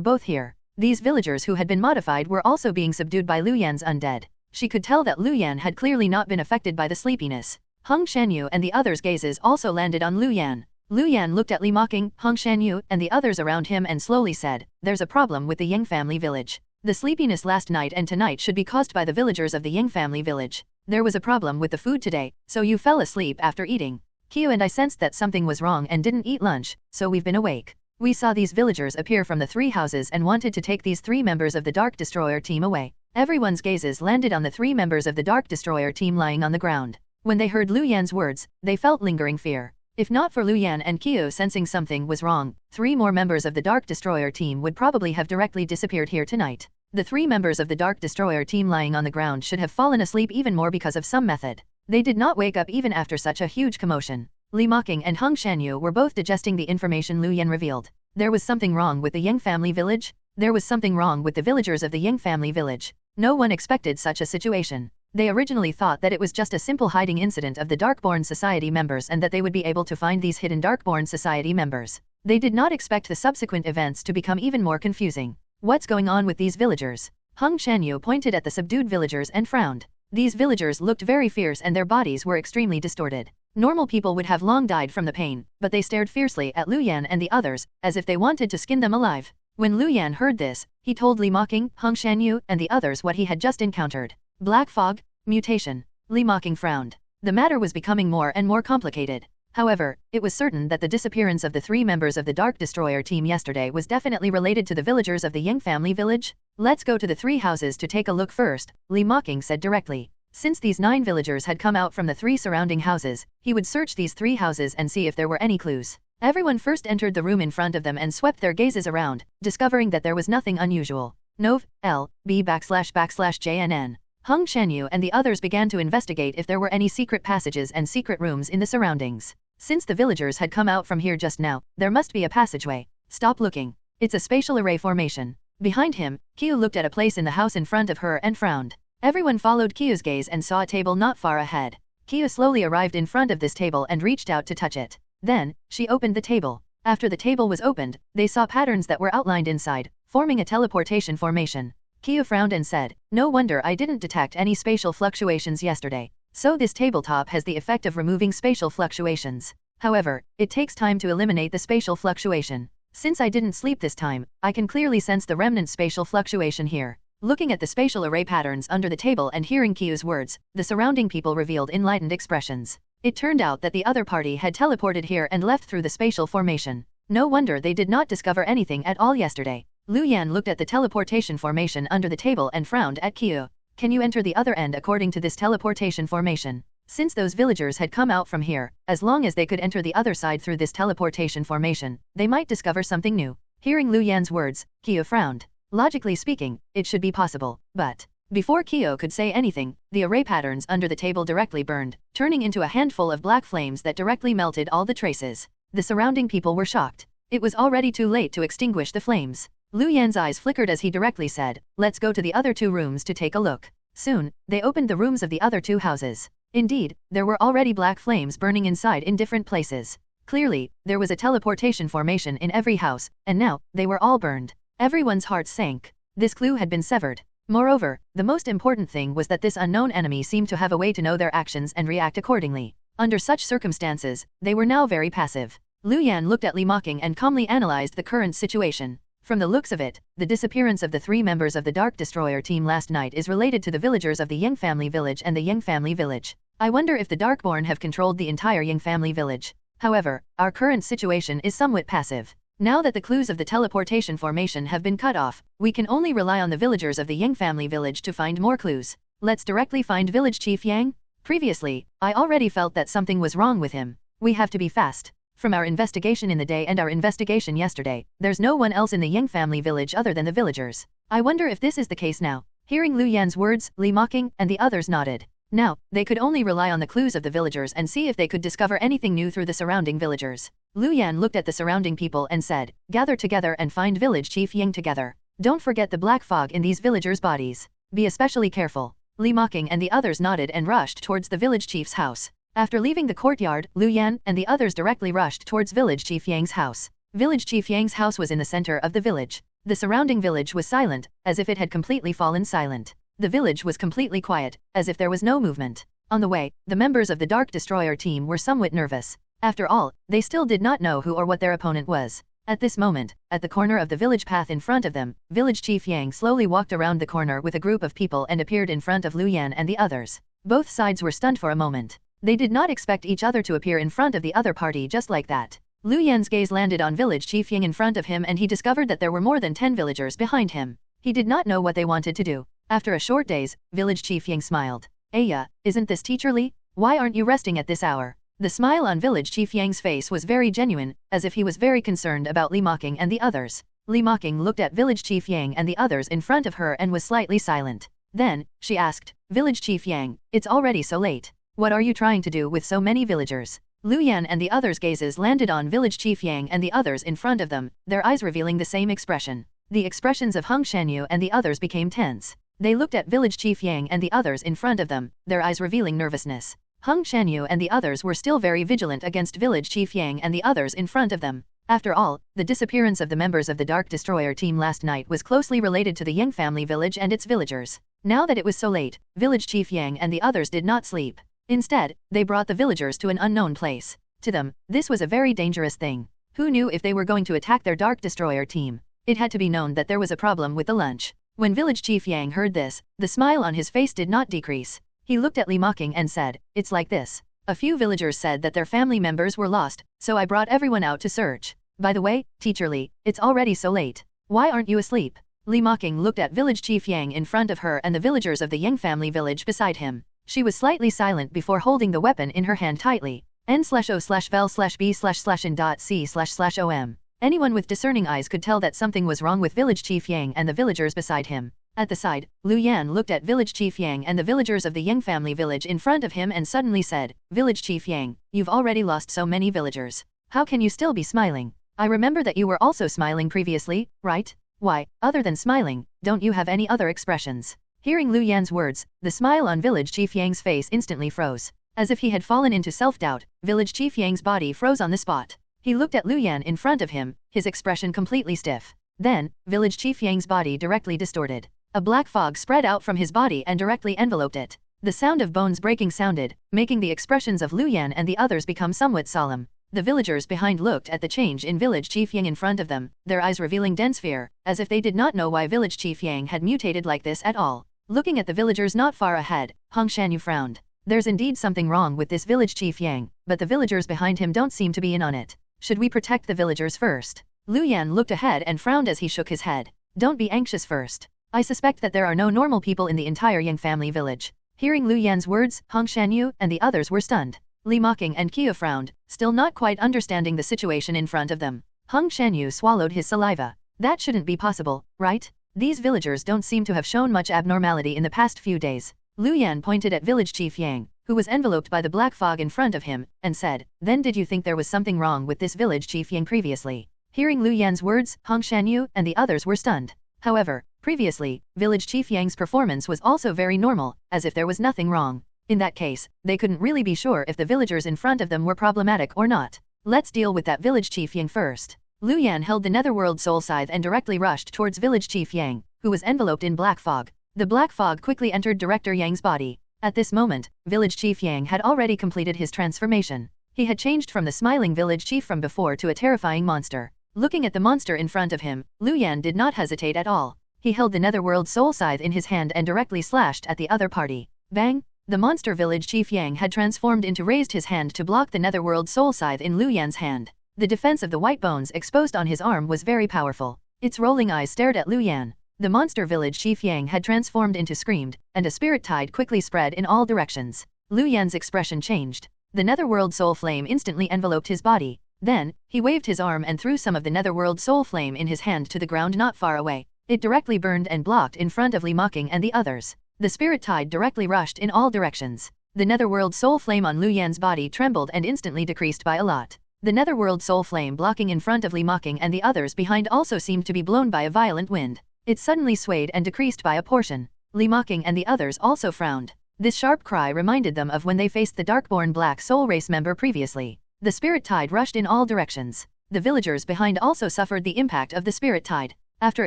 both here. These villagers who had been modified were also being subdued by Lu Yan's undead. She could tell that Lu Yan had clearly not been affected by the sleepiness. Hung Shanyu and the others' gazes also landed on Lu Yan. Lu Yan looked at Reawakening, Hung Shanyu, and the others around him and slowly said, "There's a problem with the Yang family village. The sleepiness last night and tonight should be caused by the villagers of the Yang family village. There was a problem with the food today, so you fell asleep after eating. Qiu and I sensed that something was wrong and didn't eat lunch, so we've been awake. We saw these villagers appear from the 3 houses and wanted to take these 3 members of the Dark Destroyer team away." Everyone's gazes landed on the 3 members of the Dark Destroyer team lying on the ground. When they heard Lu Yan's words, they felt lingering fear. If not for Lu Yan and Qiu sensing something was wrong, 3 more members of the Dark Destroyer team would probably have directly disappeared here tonight. The 3 members of the Dark Destroyer team lying on the ground should have fallen asleep even more because of some method. They did not wake up even after such a huge commotion. Reawakening and Hung Shanyu were both digesting the information Lu Yan revealed. There was something wrong with the Yang family village? There was something wrong with the villagers of the Yang family village. No one expected such a situation. They originally thought that it was just a simple hiding incident of the Darkborn Society members and that they would be able to find these hidden Darkborn Society members. They did not expect the subsequent events to become even more confusing. What's going on with these villagers? Hung Shanyu pointed at the subdued villagers and frowned. These villagers looked very fierce and their bodies were extremely distorted. Normal people would have long died from the pain, but they stared fiercely at Lu Yan and the others, as if they wanted to skin them alive. When Lu Yan heard this, he told Reawakening, Hung Shanyu, and the others what he had just encountered. Black fog? Mutation. Reawakening frowned. The matter was becoming more and more complicated. However, it was certain that the disappearance of the 3 members of the Dark Destroyer team yesterday was definitely related to the villagers of the Yang family village. "Let's go to the 3 houses to take a look first," Reawakening said directly. Since these 9 villagers had come out from the 3 surrounding houses, he would search these 3 houses and see if there were any clues. Everyone first entered the room in front of them and swept their gazes around, discovering that there was nothing unusual. Nov. L. B //JNN. Hung Shanyu and the others began to investigate if there were any secret passages and secret rooms in the surroundings. Since the villagers had come out from here just now, there must be a passageway. Stop looking. It's a spatial array formation. Behind him, Qiu looked at a place in the house in front of her and frowned. Everyone followed Qiu's gaze and saw a table not far ahead. Qiu slowly arrived in front of this table and reached out to touch it. Then, she opened the table. After the table was opened, they saw patterns that were outlined inside, forming a teleportation formation. Qiu frowned and said, "No wonder I didn't detect any spatial fluctuations yesterday. So this tabletop has the effect of removing spatial fluctuations. However, it takes time to eliminate the spatial fluctuation. Since I didn't sleep this time, I can clearly sense the remnant spatial fluctuation here." Looking at the spatial array patterns under the table and hearing Qiu's words, the surrounding people revealed enlightened expressions. It turned out that the other party had teleported here and left through the spatial formation. No wonder they did not discover anything at all yesterday. Lu Yan looked at the teleportation formation under the table and frowned at Qiu. "Can you enter the other end according to this teleportation formation?" Since those villagers had come out from here, as long as they could enter the other side through this teleportation formation, they might discover something new. Hearing Lu Yan's words, Qiu frowned. Logically speaking, it should be possible, but before Qiu could say anything, the array patterns under the table directly burned, turning into a handful of black flames that directly melted all the traces. The surrounding people were shocked. It was already too late to extinguish the flames. Lu Yan's eyes flickered as he directly said, "Let's go to the other 2 rooms to take a look." Soon, they opened the rooms of the other 2 houses. Indeed, there were already black flames burning inside in different places. Clearly, there was a teleportation formation in every house, and now, they were all burned. Everyone's hearts sank. This clue had been severed. Moreover, the most important thing was that this unknown enemy seemed to have a way to know their actions and react accordingly. Under such circumstances, they were now very passive. Lu Yan looked at Li Mocking and calmly analyzed the current situation. From the looks of it, the disappearance of the 3 members of the Dark Destroyer team last night is related to the villagers of the Yang family village and the Yang family village. I wonder if the Darkborn have controlled the entire Yang family village. However, our current situation is somewhat passive. Now that the clues of the teleportation formation have been cut off, we can only rely on the villagers of the Yang family village to find more clues. Let's directly find Village Chief Yang? Previously, I already felt that something was wrong with him. We have to be fast. From our investigation in the day and our investigation yesterday, there's no one else in the Yang family village other than the villagers. I wonder if this is the case now. Hearing Lu Yan's words, Li Mocking and the others nodded. Now, they could only rely on the clues of the villagers and see if they could discover anything new through the surrounding villagers. Lu Yan looked at the surrounding people and said, "Gather together and find Village Chief Yang together. Don't forget the black fog in these villagers' bodies. Be especially careful." Li Mocking and the others nodded and rushed towards the village chief's house. After leaving the courtyard, Lu Yan and the others directly rushed towards Village Chief Yang's house. Village Chief Yang's house was in the center of the village. The surrounding village was silent, as if it had completely fallen silent. The village was completely quiet, as if there was no movement. On the way, the members of the Dark Destroyer team were somewhat nervous. After all, they still did not know who or what their opponent was. At this moment, at the corner of the village path in front of them, Village Chief Yang slowly walked around the corner with a group of people and appeared in front of Lu Yan and the others. Both sides were stunned for a moment. They did not expect each other to appear in front of the other party just like that. Lu Yan's gaze landed on Village Chief Yang in front of him and he discovered that there were more than 10 villagers behind him. He did not know what they wanted to do. After a short daze, Village Chief Yang smiled. "Aya, isn't this Teacher Li? Why aren't you resting at this hour?" The smile on Village Chief Yang's face was very genuine, as if he was very concerned about Li Mocking and the others. Li Mocking looked at Village Chief Yang and the others in front of her and was slightly silent. Then, she asked, "Village Chief Yang, it's already so late. What are you trying to do with so many villagers?" Lu Yan and the others' gazes landed on Village Chief Yang and the others in front of them, their eyes revealing the same expression. The expressions of Hung Shanyu and the others became tense. They looked at Village Chief Yang and the others in front of them, their eyes revealing nervousness. Hung Shanyu and the others were still very vigilant against Village Chief Yang and the others in front of them. After all, the disappearance of the members of the Dark Destroyer team last night was closely related to the Yang family village and its villagers. Now that it was so late, Village Chief Yang and the others did not sleep. Instead, they brought the villagers to an unknown place. To them, this was a very dangerous thing. Who knew if they were going to attack their Dark Destroyer team? It had to be known that there was a problem with the lunch. When Village Chief Yang heard this, the smile on his face did not decrease. He looked at Li Mocking and said, "It's like this. A few villagers said that their family members were lost, so I brought everyone out to search. By the way, Teacher Li, it's already so late. Why aren't you asleep?" Li Mocking looked at Village Chief Yang in front of her and the villagers of the Yang family village beside him. She was slightly silent before holding the weapon in her hand tightly. N/O/vel/b/in.c//om. Anyone with discerning eyes could tell that something was wrong with Village Chief Yang and the villagers beside him. At the side, Lu Yan looked at Village Chief Yang and the villagers of the Yang family village in front of him and suddenly said, "Village Chief Yang, you've already lost so many villagers. How can you still be smiling? I remember that you were also smiling previously, right? Why, other than smiling, don't you have any other expressions?" Hearing Lu Yan's words, the smile on Village Chief Yang's face instantly froze. As if he had fallen into self-doubt, Village Chief Yang's body froze on the spot. He looked at Lu Yan in front of him, his expression completely stiff. Then, Village Chief Yang's body directly distorted. A black fog spread out from his body and directly enveloped it. The sound of bones breaking sounded, making the expressions of Lu Yan and the others become somewhat solemn. The villagers behind looked at the change in Village Chief Yang in front of them, their eyes revealing dense fear, as if they did not know why Village Chief Yang had mutated like this at all. Looking at the villagers not far ahead, Hung Shanyu frowned. There's indeed something wrong with this Village Chief Yang, but the villagers behind him don't seem to be in on it. Should we protect the villagers first? Lu Yan looked ahead and frowned as he shook his head. Don't be anxious first. I suspect that there are no normal people in the entire Yang family village. Hearing Lu Yan's words, Hung Shanyu and the others were stunned. Li Mocking and Kia frowned, still not quite understanding the situation in front of them. Hung Shanyu swallowed his saliva. That shouldn't be possible, right? These villagers don't seem to have shown much abnormality in the past few days. Lu Yan pointed at Village Chief Yang, who was enveloped by the black fog in front of him, and said, "Then did you think there was something wrong with this Village Chief Yang previously?" Hearing Lu Yan's words, Hong Shanyu and the others were stunned. However, previously, Village Chief Yang's performance was also very normal, as if there was nothing wrong. In that case, they couldn't really be sure if the villagers in front of them were problematic or not. Let's deal with that Village Chief Yang first. Lu Yan held the Netherworld Soul Scythe and directly rushed towards Village Chief Yang, who was enveloped in black fog. The black fog quickly entered Director Yang's body. At this moment, Village Chief Yang had already completed his transformation. He had changed from the smiling village chief from before to a terrifying monster. Looking at the monster in front of him, Lu Yan did not hesitate at all. He held the Netherworld Soul Scythe in his hand and directly slashed at the other party. Bang! The monster village chief Yang had transformed into raised his hand to block the Netherworld Soul Scythe in Lu Yan's hand. The defense of the white bones exposed on his arm was very powerful. Its rolling eyes stared at Lu Yan. The monster village chief Yang had transformed into screamed, and a spirit tide quickly spread in all directions. Lu Yan's expression changed. The Netherworld Soul Flame instantly enveloped his body. Then, he waved his arm and threw some of the Netherworld Soul Flame in his hand to the ground not far away. It directly burned and blocked in front of Reawakening and the others. The spirit tide directly rushed in all directions. The Netherworld Soul Flame on Lu Yan's body trembled and instantly decreased by a lot. The Netherworld Soul Flame blocking in front of Reawakening and the others behind also seemed to be blown by a violent wind. It suddenly swayed and decreased by a portion. Reawakening and the others also frowned. This sharp cry reminded them of when they faced the Darkborn Black Soul Race member previously. The spirit tide rushed in all directions. The villagers behind also suffered the impact of the spirit tide. After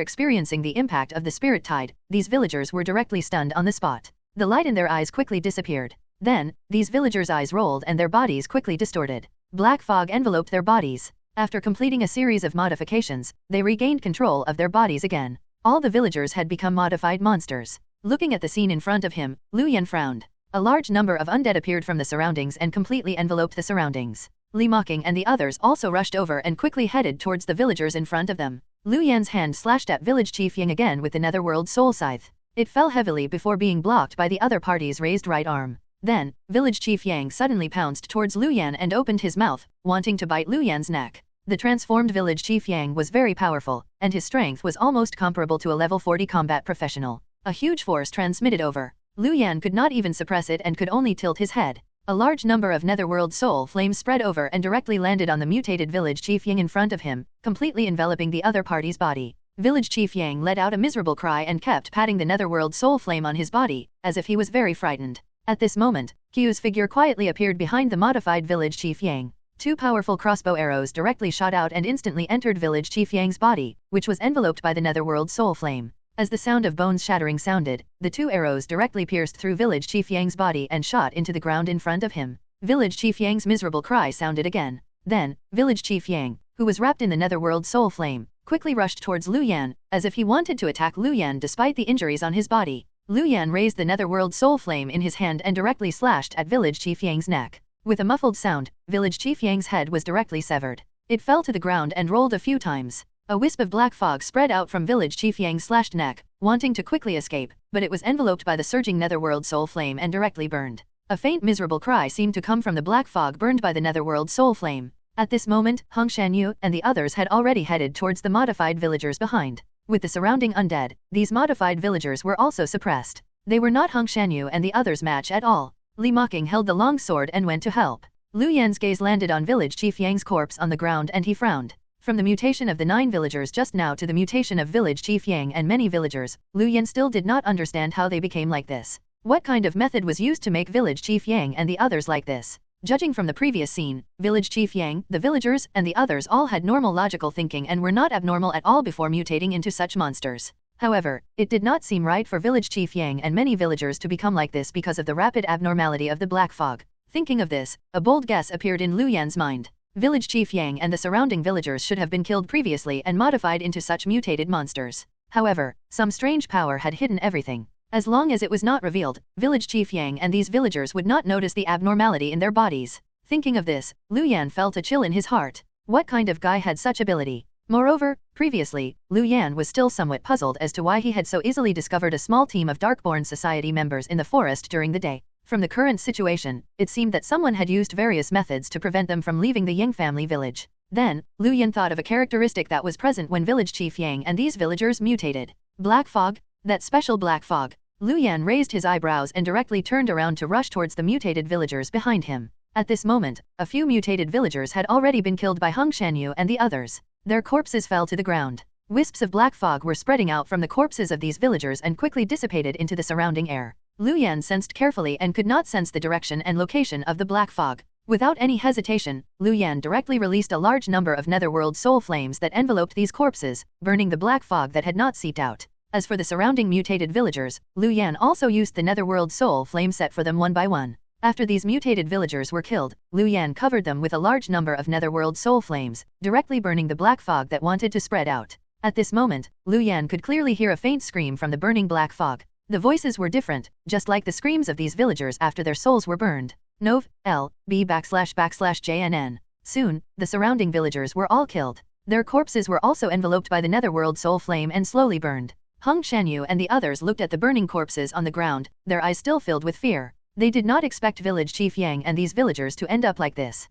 experiencing the impact of the spirit tide, these villagers were directly stunned on the spot. The light in their eyes quickly disappeared. Then, these villagers' eyes rolled and their bodies quickly distorted. Black fog enveloped their bodies. After completing a series of modifications, they regained control of their bodies again. All the villagers had become modified monsters. Looking at the scene in front of him, Lu Yan frowned. A large number of undead appeared from the surroundings and completely enveloped the surroundings. Reawakening and the others also rushed over and quickly headed towards the villagers in front of them. Lu Yan's hand slashed at Village Chief Yang again with the Netherworld Soul Scythe. It fell heavily before being blocked by the other party's raised right arm. Then, Village Chief Yang suddenly pounced towards Lu Yan and opened his mouth, wanting to bite Lu Yan's neck. The transformed Village Chief Yang was very powerful, and his strength was almost comparable to a level 40 combat professional. A huge force transmitted over. Lu Yan could not even suppress it and could only tilt his head. A large number of Netherworld Soul Flames spread over and directly landed on the mutated Village Chief Yang in front of him, completely enveloping the other party's body. Village Chief Yang let out a miserable cry and kept patting the Netherworld Soul Flame on his body, as if he was very frightened. At this moment, Kyu's figure quietly appeared behind the modified Village Chief Yang. Two powerful crossbow arrows directly shot out and instantly entered Village Chief Yang's body, which was enveloped by the Netherworld Soul Flame. As the sound of bones shattering sounded, the two arrows directly pierced through Village Chief Yang's body and shot into the ground in front of him. Village Chief Yang's miserable cry sounded again. Then, Village Chief Yang, who was wrapped in the Netherworld Soul Flame, quickly rushed towards Lu Yan, as if he wanted to attack Lu Yan despite the injuries on his body. Lu Yan raised the Netherworld Soul Flame in his hand and directly slashed at Village Chief Yang's neck. With a muffled sound, Village Chief Yang's head was directly severed. It fell to the ground and rolled a few times. A wisp of black fog spread out from Village Chief Yang's slashed neck, wanting to quickly escape, but it was enveloped by the surging Netherworld Soul Flame and directly burned. A faint miserable cry seemed to come from the black fog burned by the Netherworld Soul Flame. At this moment, Hong Shanyu and the others had already headed towards the modified villagers behind. With the surrounding undead, these modified villagers were also suppressed. They were not Hong Shanyu and the others' match at all. Reawakening held the long sword and went to help. Lu Yan's gaze landed on Village Chief Yang's corpse on the ground and he frowned. From the mutation of the 9 villagers just now to the mutation of Village Chief Yang and many villagers, Lu Yan still did not understand how they became like this. What kind of method was used to make Village Chief Yang and the others like this? Judging from the previous scene, Village Chief Yang, the villagers, and the others all had normal logical thinking and were not abnormal at all before mutating into such monsters. However, it did not seem right for Village Chief Yang and many villagers to become like this because of the rapid abnormality of the black fog. Thinking of this, a bold guess appeared in Lu Yan's mind. Village Chief Yang and the surrounding villagers should have been killed previously and modified into such mutated monsters. However, some strange power had hidden everything. As long as it was not revealed, Village Chief Yang and these villagers would not notice the abnormality in their bodies. Thinking of this, Lu Yan felt a chill in his heart. What kind of guy had such ability? Moreover, previously, Lu Yan was still somewhat puzzled as to why he had so easily discovered a small team of Darkborn Society members in the forest during the day. From the current situation, it seemed that someone had used various methods to prevent them from leaving the Yang family village. Then, Lu Yan thought of a characteristic that was present when Village Chief Yang and these villagers mutated. Black fog? That special black fog. Lu Yan raised his eyebrows and directly turned around to rush towards the mutated villagers behind him. At this moment, a few mutated villagers had already been killed by Hong Shanyu and the others. Their corpses fell to the ground. Wisps of black fog were spreading out from the corpses of these villagers and quickly dissipated into the surrounding air. Lu Yan sensed carefully and could not sense the direction and location of the black fog. Without any hesitation, Lu Yan directly released a large number of netherworld soul flames that enveloped these corpses, burning the black fog that had not seeped out. As for the surrounding mutated villagers, Lu Yan also used the netherworld soul flame set for them one by one. After these mutated villagers were killed, Lu Yan covered them with a large number of netherworld soul flames, directly burning the black fog that wanted to spread out. At this moment, Lu Yan could clearly hear a faint scream from the burning black fog. The voices were different, just like the screams of these villagers after their souls were burned. Nov. L. B /JNN. Soon, the surrounding villagers were all killed. Their corpses were also enveloped by the netherworld soul flame and slowly burned. Hung Shanyu and the others looked at the burning corpses on the ground, their eyes still filled with fear. They did not expect village chief Yang and these villagers to end up like this.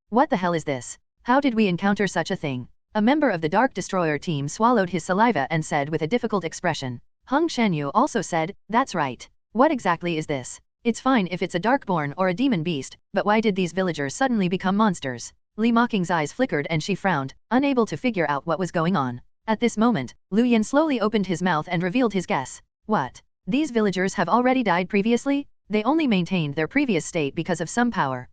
What the hell is this? How did we encounter such a thing? A member of the Dark Destroyer team swallowed his saliva and said with a difficult expression. Hung Shanyu also said, "That's right. What exactly is this? It's fine if it's a Darkborn or a demon beast, but why did these villagers suddenly become monsters?" Li Mocking's eyes flickered and she frowned, unable to figure out what was going on. At this moment, Lu Yan slowly opened his mouth and revealed his guess. What? These villagers have already died previously? They only maintained their previous state because of some power.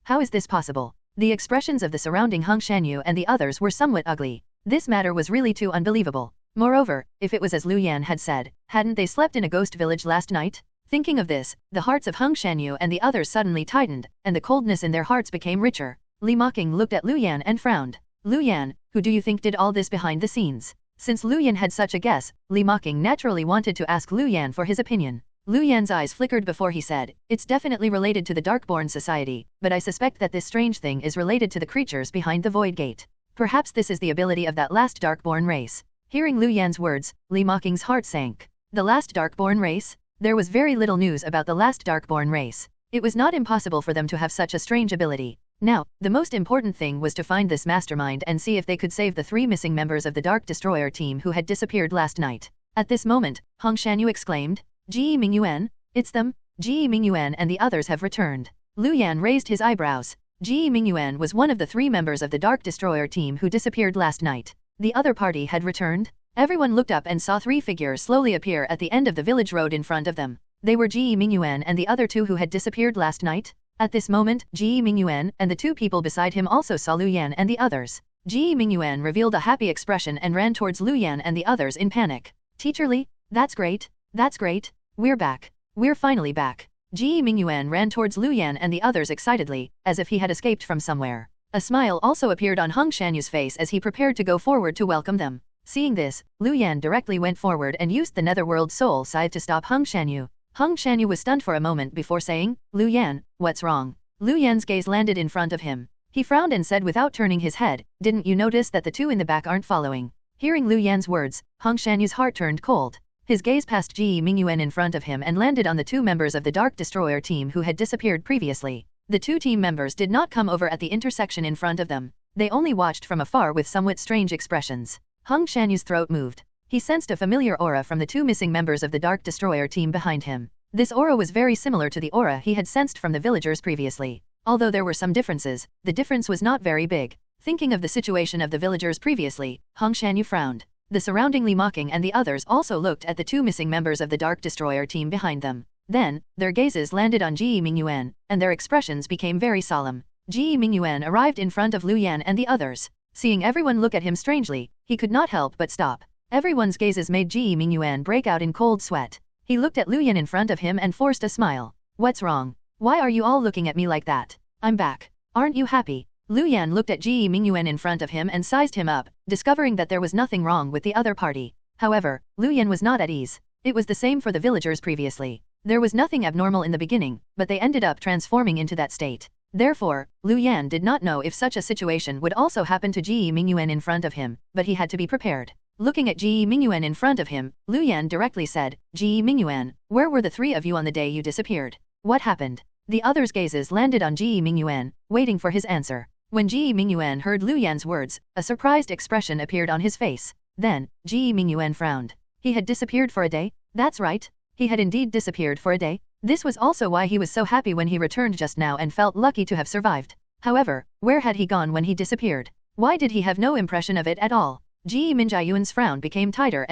How is this possible? The expressions of the surrounding Hung Shanyu and the others were somewhat ugly. This matter was really too unbelievable. Moreover, if it was as Lu Yan had said, hadn't they slept in a ghost village last night? Thinking of this, the hearts of Hung Shanyu and the others suddenly tightened, and the coldness in their hearts became richer. Li Mocking looked at Lu Yan and frowned. Lu Yan, who do you think did all this behind the scenes? Since Lu Yan had such a guess, Li Mocking naturally wanted to ask Lu Yan for his opinion. Lu Yan's eyes flickered before he said, "It's definitely related to the Darkborn society, but I suspect that this strange thing is related to the creatures behind the Void Gate. Perhaps this is the ability of that last Darkborn race." Hearing Lu Yan's words, Li Mocking's heart sank. The last Darkborn race? There was very little news about the last Darkborn race. It was not impossible for them to have such a strange ability. Now, the most important thing was to find this mastermind and see if they could save the 3 missing members of the Dark Destroyer team who had disappeared last night. At this moment, Hung Shanyu exclaimed, "Ji Mingyuan, it's them, Ji Mingyuan and the others have returned." Lu Yan raised his eyebrows. Ji Mingyuan was one of the 3 members of the Dark Destroyer team who disappeared last night. The other party had returned? Everyone looked up and saw 3 figures slowly appear at the end of the village road in front of them. They were Ji Mingyuan and the other 2 who had disappeared last night? At this moment, Ji Mingyuan and the 2 people beside him also saw Lu Yan and the others. Ji Mingyuan revealed a happy expression and ran towards Lu Yan and the others in panic. "Teacher Li, that's great. That's great. We're back. We're finally back." Ji Mingyuan ran towards Lu Yan and the others excitedly, as if he had escaped from somewhere. A smile also appeared on Hung Shanyu's face as he prepared to go forward to welcome them. Seeing this, Lu Yan directly went forward and used the Netherworld Soul Scythe to stop Hung Shanyu. Hung Shanyu was stunned for a moment before saying, "Lu Yan, what's wrong?" Lu Yan's gaze landed in front of him. He frowned and said without turning his head, "Didn't you notice that the 2 in the back aren't following?" Hearing Lu Yan's words, Hung Shanyu's heart turned cold. His gaze passed Ji Mingyuan in front of him and landed on the 2 members of the Dark Destroyer team who had disappeared previously. The 2 team members did not come over at the intersection in front of them. They only watched from afar with somewhat strange expressions. Hung Shanyu's throat moved. He sensed a familiar aura from the 2 missing members of the Dark Destroyer team behind him. This aura was very similar to the aura he had sensed from the villagers previously. Although there were some differences, the difference was not very big. Thinking of the situation of the villagers previously, Hung Shanyu frowned. The surrounding Li Mocking and the others also looked at the 2 missing members of the Dark Destroyer team behind them. Then, their gazes landed on Ji Mingyuan, and their expressions became very solemn. Ji Mingyuan arrived in front of Lu Yan and the others. Seeing everyone look at him strangely, he could not help but stop. Everyone's gazes made Ji Mingyuan break out in cold sweat. He looked at Lu Yan in front of him and forced a smile. "What's wrong? Why are you all looking at me like that? I'm back. Aren't you happy?" Lu Yan looked at Ji Mingyuan in front of him and sized him up, discovering that there was nothing wrong with the other party. However, Lu Yan was not at ease. It was the same for the villagers previously. There was nothing abnormal in the beginning, but they ended up transforming into that state. Therefore, Lu Yan did not know if such a situation would also happen to Ji Mingyuan in front of him, but he had to be prepared. Looking at Ji Mingyuan in front of him, Lu Yan directly said, "Ji Mingyuan, where were the 3 of you on the day you disappeared? What happened?" The others' gazes landed on Ji Mingyuan, waiting for his answer. When Ji Mingyuan heard Lu Yan's words, a surprised expression appeared on his face. Then, Ji Mingyuan frowned. He had disappeared for a day? That's right. He had indeed disappeared for a day. This was also why he was so happy when he returned just now and felt lucky to have survived. However, where had he gone when he disappeared? Why did he have no impression of it at all? Ji Minjayuan's frown became tighter,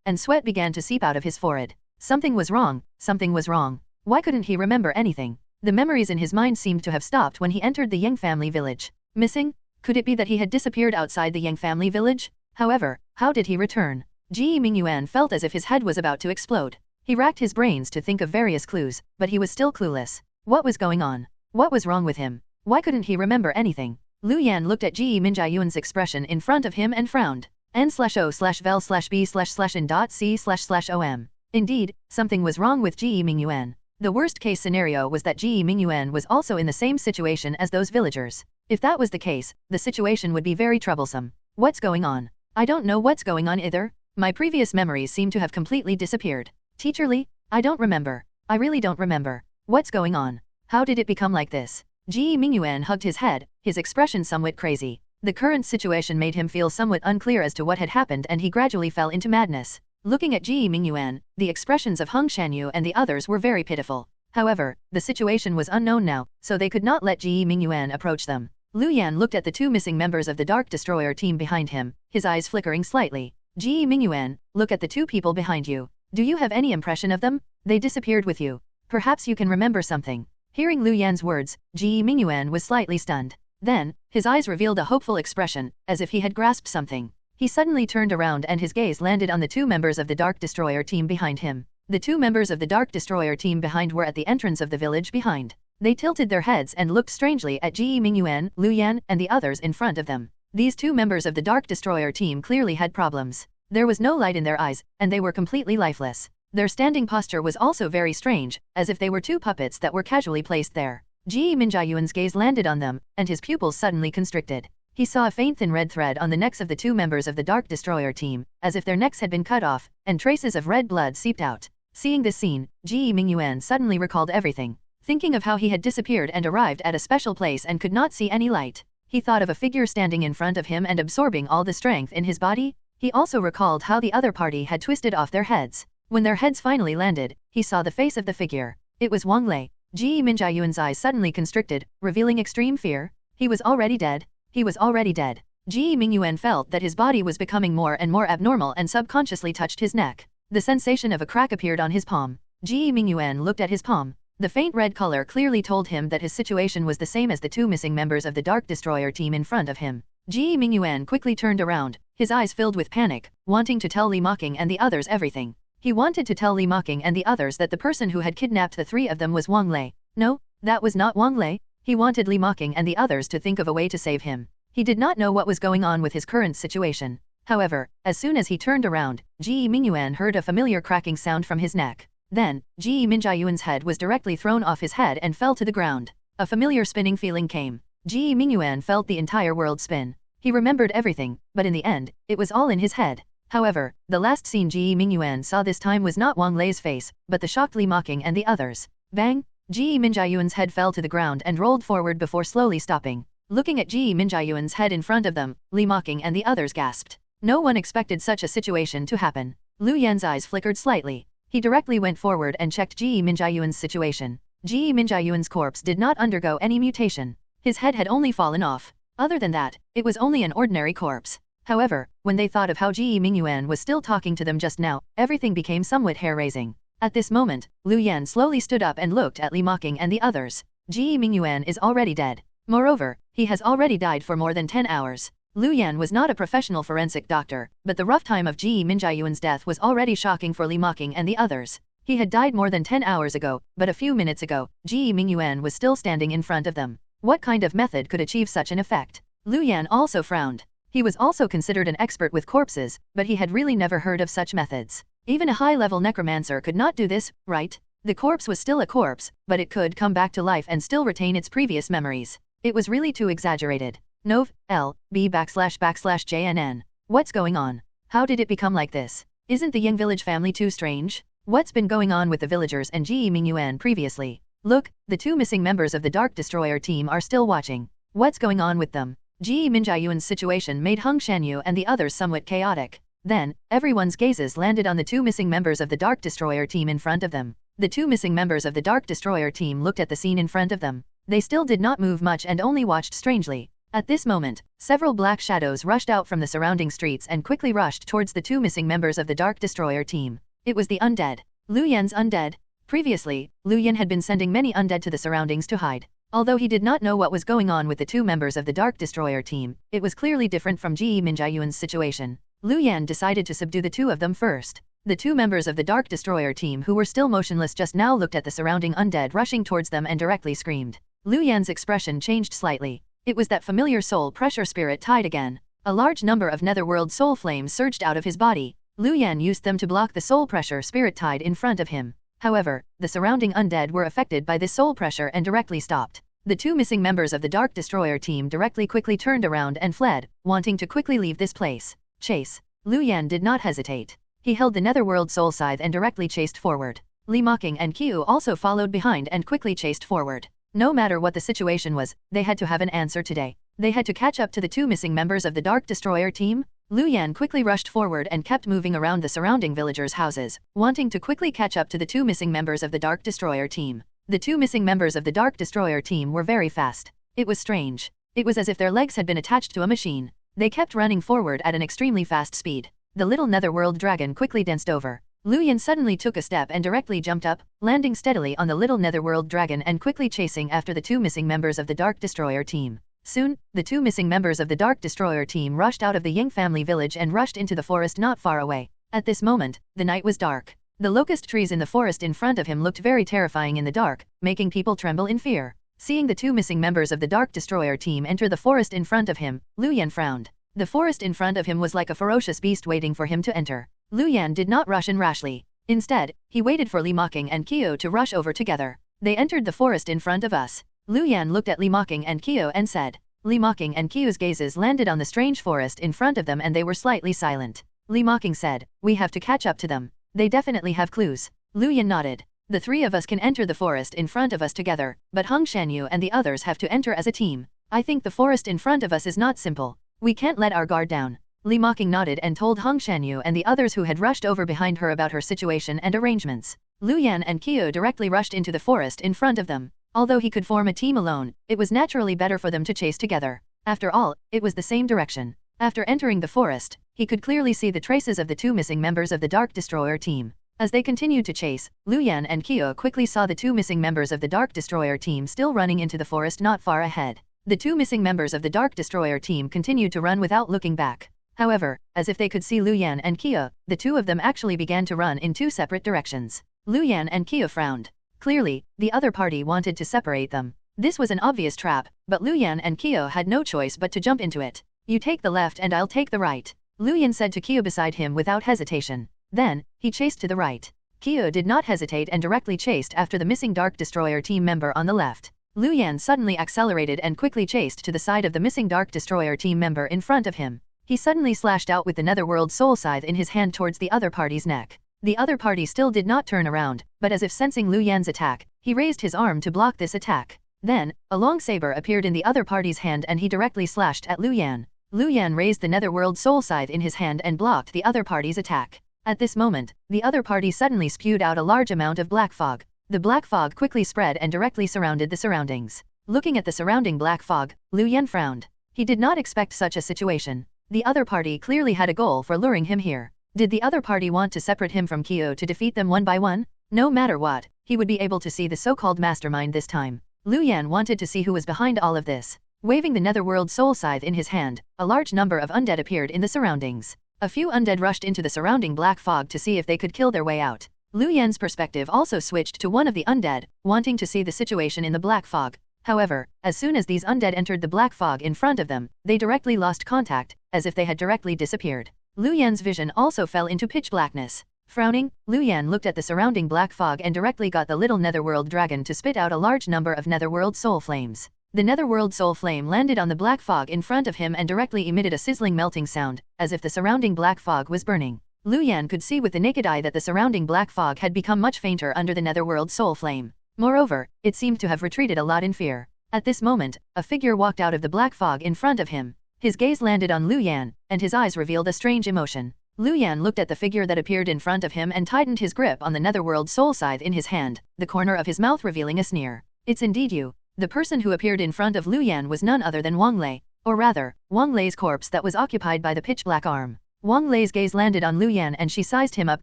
and sweat began to seep out of his forehead. Something was wrong, something was wrong. Why couldn't he remember anything? The memories in his mind seemed to have stopped when he entered the Yang family village. Missing? Could it be that he had disappeared outside the Yang family village? However, how did he return? Ji Mingyuan felt as if his head was about to explode. He racked his brains to think of various clues, but he was still clueless. What was going on? What was wrong with him? Why couldn't he remember anything? Lu Yan looked at Ji Minjayuan's expression in front of him and frowned. N/O/vel/b/in.c//om. Indeed, something was wrong with Ji Mingyuan. The worst case scenario was that Ji Mingyuan was also in the same situation as those villagers. If that was the case, the situation would be very troublesome. What's going on? I don't know what's going on either. My previous memories seem to have completely disappeared. Teacher Li, I don't remember. I really don't remember. What's going on? How did it become like this? Ji Mingyuan hugged his head, his expression somewhat crazy. The current situation made him feel somewhat unclear as to what had happened, and he gradually fell into madness. Looking at Ji Mingyuan, the expressions of Hung Shanyu and the others were very pitiful. However, the situation was unknown now, so they could not let Ji Mingyuan approach them. Lu Yan looked at the two missing members of the Dark Destroyer team behind him, his eyes flickering slightly. Ji Mingyuan, look at the two people behind you. Do you have any impression of them? They disappeared with you. Perhaps you can remember something. Hearing Lu Yan's words, Ji Mingyuan was slightly stunned. Then, his eyes revealed a hopeful expression, as if he had grasped something. He suddenly turned around and his gaze landed on the two members of the Dark Destroyer team behind him. The two members of the Dark Destroyer team behind were at the entrance of the village behind. They tilted their heads and looked strangely at Ji Mingyuan, Lu Yan, and the others in front of them. These two members of the Dark Destroyer team clearly had problems. There was no light in their eyes, and they were completely lifeless. Their standing posture was also very strange, as if they were two puppets that were casually placed there. Ji Minjayuan's gaze landed on them, and his pupils suddenly constricted. He saw a faint thin red thread on the necks of the two members of the Dark Destroyer team, as if their necks had been cut off, and traces of red blood seeped out. Seeing this scene, Ji Mingyuan suddenly recalled everything. Thinking of how he had disappeared and arrived at a special place and could not see any light. He thought of a figure standing in front of him and absorbing all the strength in his body. He also recalled how the other party had twisted off their heads. When their heads finally landed, he saw the face of the figure. It was Wang Lei. Ji Minjayuan's eyes suddenly constricted, revealing extreme fear. He was already dead. He was already dead. Ji Mingyuan felt that his body was becoming more and more abnormal and subconsciously touched his neck. The sensation of a crack appeared on his palm. Ji Mingyuan looked at his palm. The faint red color clearly told him that his situation was the same as the two missing members of the Dark Destroyer team in front of him. Ji Mingyuan quickly turned around, his eyes filled with panic, wanting to tell Li Mocking and the others everything. He wanted to tell Li Mocking and the others that the person who had kidnapped the three of them was Wang Lei. No, that was not Wang Lei. He wanted Li Mocking and the others to think of a way to save him. He did not know what was going on with his current situation. However, as soon as he turned around, Ji Mingyuan heard a familiar cracking sound from his neck. Then, Ji Minjayuan's head was directly thrown off his head and fell to the ground. A familiar spinning feeling came. Ji Mingyuan felt the entire world spin. He remembered everything, but in the end, it was all in his head. However, the last scene Ji Mingyuan saw this time was not Wang Lei's face, but the shocked Li Mocking and the others. Bang! Ji Minjayuan's head fell to the ground and rolled forward before slowly stopping. Looking at Ji Minjayuan's head in front of them, Li Mocking and the others gasped. No one expected such a situation to happen. Lu Yan's eyes flickered slightly. He directly went forward and checked Ji Minjayuan's situation. Ji Minjayuan's corpse did not undergo any mutation. His head had only fallen off. Other than that, it was only an ordinary corpse. However, when they thought of how Ji Mingyuan was still talking to them just now, everything became somewhat hair-raising. At this moment, Lu Yan slowly stood up and looked at Li Mocking and the others. Ji Mingyuan is already dead. Moreover, he has already died for more than 10 hours. Lu Yan was not a professional forensic doctor, but the rough time of Ji Minjayuan's death was already shocking for Li Mocking and the others. He had died more than 10 hours ago, but a few minutes ago, Ji Mingyuan was still standing in front of them. What kind of method could achieve such an effect? Lu Yan also frowned. He was also considered an expert with corpses, but he had really never heard of such methods. Even a high-level necromancer could not do this, right? The corpse was still a corpse, but it could come back to life and still retain its previous memories. It was really too exaggerated. Nov. L. B/JNN. What's going on? How did it become like this? Isn't the Yang village family too strange? What's been going on with the villagers and Ji Mingyuan previously? Look, the two missing members of the Dark Destroyer team are still watching. What's going on with them? Ji Minjayuan's situation made Hung Shanyu and the others somewhat chaotic. Then, everyone's gazes landed on the two missing members of the Dark Destroyer team in front of them. The two missing members of the Dark Destroyer team looked at the scene in front of them. They still did not move much and only watched strangely. At this moment, several black shadows rushed out from the surrounding streets and quickly rushed towards the 2 missing members of the Dark Destroyer team. It was the undead. Lu Yan's undead. Previously, Lu Yan had been sending many undead to the surroundings to hide. Although he did not know what was going on with the 2 members of the Dark Destroyer team, it was clearly different from Ge Minjayuan's situation. Lu Yan decided to subdue the 2 of them first. The 2 members of the Dark Destroyer team who were still motionless just now looked at the surrounding undead rushing towards them and directly screamed. Lu Yan's expression changed slightly. It was that familiar soul pressure spirit tide again. A large number of netherworld soul flames surged out of his body. Lu Yan used them to block the soul pressure spirit tide in front of him. However, the surrounding undead were affected by this soul pressure and directly stopped. The 2 missing members of the Dark Destroyer team quickly turned around and fled, wanting to quickly leave this place. Chase. Lu Yan did not hesitate. He held the netherworld soul scythe and directly chased forward. Reawakening and Qiu also followed behind and quickly chased forward. No matter what the situation was, they had to have an answer today. They had to catch up to the 2 missing members of the Dark Destroyer team. Lu Yan quickly rushed forward and kept moving around the surrounding villagers' houses, wanting to quickly catch up to the 2 missing members of the Dark Destroyer team. The 2 missing members of the Dark Destroyer team were very fast. It was strange. It was as if their legs had been attached to a machine. They kept running forward at an extremely fast speed. The little netherworld dragon quickly danced over. Lu Yan suddenly took a step and directly jumped up, landing steadily on the little netherworld dragon and quickly chasing after the 2 missing members of the Dark Destroyer team. Soon, the 2 missing members of the Dark Destroyer team rushed out of the Ying family village and rushed into the forest not far away. At this moment, the night was dark. The locust trees in the forest in front of him looked very terrifying in the dark, making people tremble in fear. Seeing the 2 missing members of the Dark Destroyer team enter the forest in front of him, Lu Yan frowned. The forest in front of him was like a ferocious beast waiting for him to enter. Lu Yan did not rush in rashly. Instead, he waited for Reawakening and Qiu to rush over together. They entered the forest in front of us. Lu Yan looked at Reawakening and Qiu and said. Reawakening and Qiu's gazes landed on the strange forest in front of them and they were slightly silent. Reawakening said, "We have to catch up to them. They definitely have clues." Lu Yan nodded. "The 3 of us can enter the forest in front of us together, but Hong Shanyu and the others have to enter as a team. I think the forest in front of us is not simple. We can't let our guard down." Reawakening nodded and told Hong Shanyu and the others who had rushed over behind her about her situation and arrangements. Lu Yan and Qiu directly rushed into the forest in front of them. Although he could form a team alone, it was naturally better for them to chase together. After all, it was the same direction. After entering the forest, he could clearly see the traces of the 2 missing members of the Dark Destroyer team. As they continued to chase, Lu Yan and Qiu quickly saw the 2 missing members of the Dark Destroyer team still running into the forest not far ahead. The 2 missing members of the Dark Destroyer team continued to run without looking back. However, as if they could see Lu Yan and Qiu, the 2 of them actually began to run in 2 separate directions. Lu Yan and Qiu frowned. Clearly, the other party wanted to separate them. This was an obvious trap, but Lu Yan and Qiu had no choice but to jump into it. "You take the left and I'll take the right," Lu Yan said to Qiu beside him without hesitation. Then, he chased to the right. Qiu did not hesitate and directly chased after the missing Dark Destroyer team member on the left. Lu Yan suddenly accelerated and quickly chased to the side of the missing Dark Destroyer team member in front of him. He suddenly slashed out with the Netherworld Soul Scythe in his hand towards the other party's neck. The other party still did not turn around, but as if sensing Lu Yan's attack, he raised his arm to block this attack. Then, a long saber appeared in the other party's hand and he directly slashed at Lu Yan. Lu Yan raised the Netherworld Soul Scythe in his hand and blocked the other party's attack. At this moment, the other party suddenly spewed out a large amount of black fog. The black fog quickly spread and directly surrounded the surroundings. Looking at the surrounding black fog, Lu Yan frowned. He did not expect such a situation. The other party clearly had a goal for luring him here. Did the other party want to separate him from Qiu to defeat them one by one? No matter what, he would be able to see the so-called mastermind this time. Lu Yan wanted to see who was behind all of this. Waving the Netherworld Soul Scythe in his hand, a large number of undead appeared in the surroundings. A few undead rushed into the surrounding black fog to see if they could kill their way out. Lu Yan's perspective also switched to one of the undead, wanting to see the situation in the black fog. However, as soon as these undead entered the black fog in front of them, they directly lost contact, as if they had directly disappeared. Lu Yan's vision also fell into pitch blackness. Frowning, Lu Yan looked at the surrounding black fog and directly got the little Netherworld dragon to spit out a large number of Netherworld soul flames. The Netherworld soul flame landed on the black fog in front of him and directly emitted a sizzling melting sound, as if the surrounding black fog was burning. Lu Yan could see with the naked eye that the surrounding black fog had become much fainter under the Netherworld soul flame. Moreover, it seemed to have retreated a lot in fear. At this moment, a figure walked out of the black fog in front of him. His gaze landed on Lu Yan, and his eyes revealed a strange emotion. Lu Yan looked at the figure that appeared in front of him and tightened his grip on the Netherworld Soul Scythe in his hand, the corner of his mouth revealing a sneer. "It's indeed you." The person who appeared in front of Lu Yan was none other than Wang Lei. Or rather, Wang Lei's corpse that was occupied by the pitch-black arm. Wang Lei's gaze landed on Lu Yan and she sized him up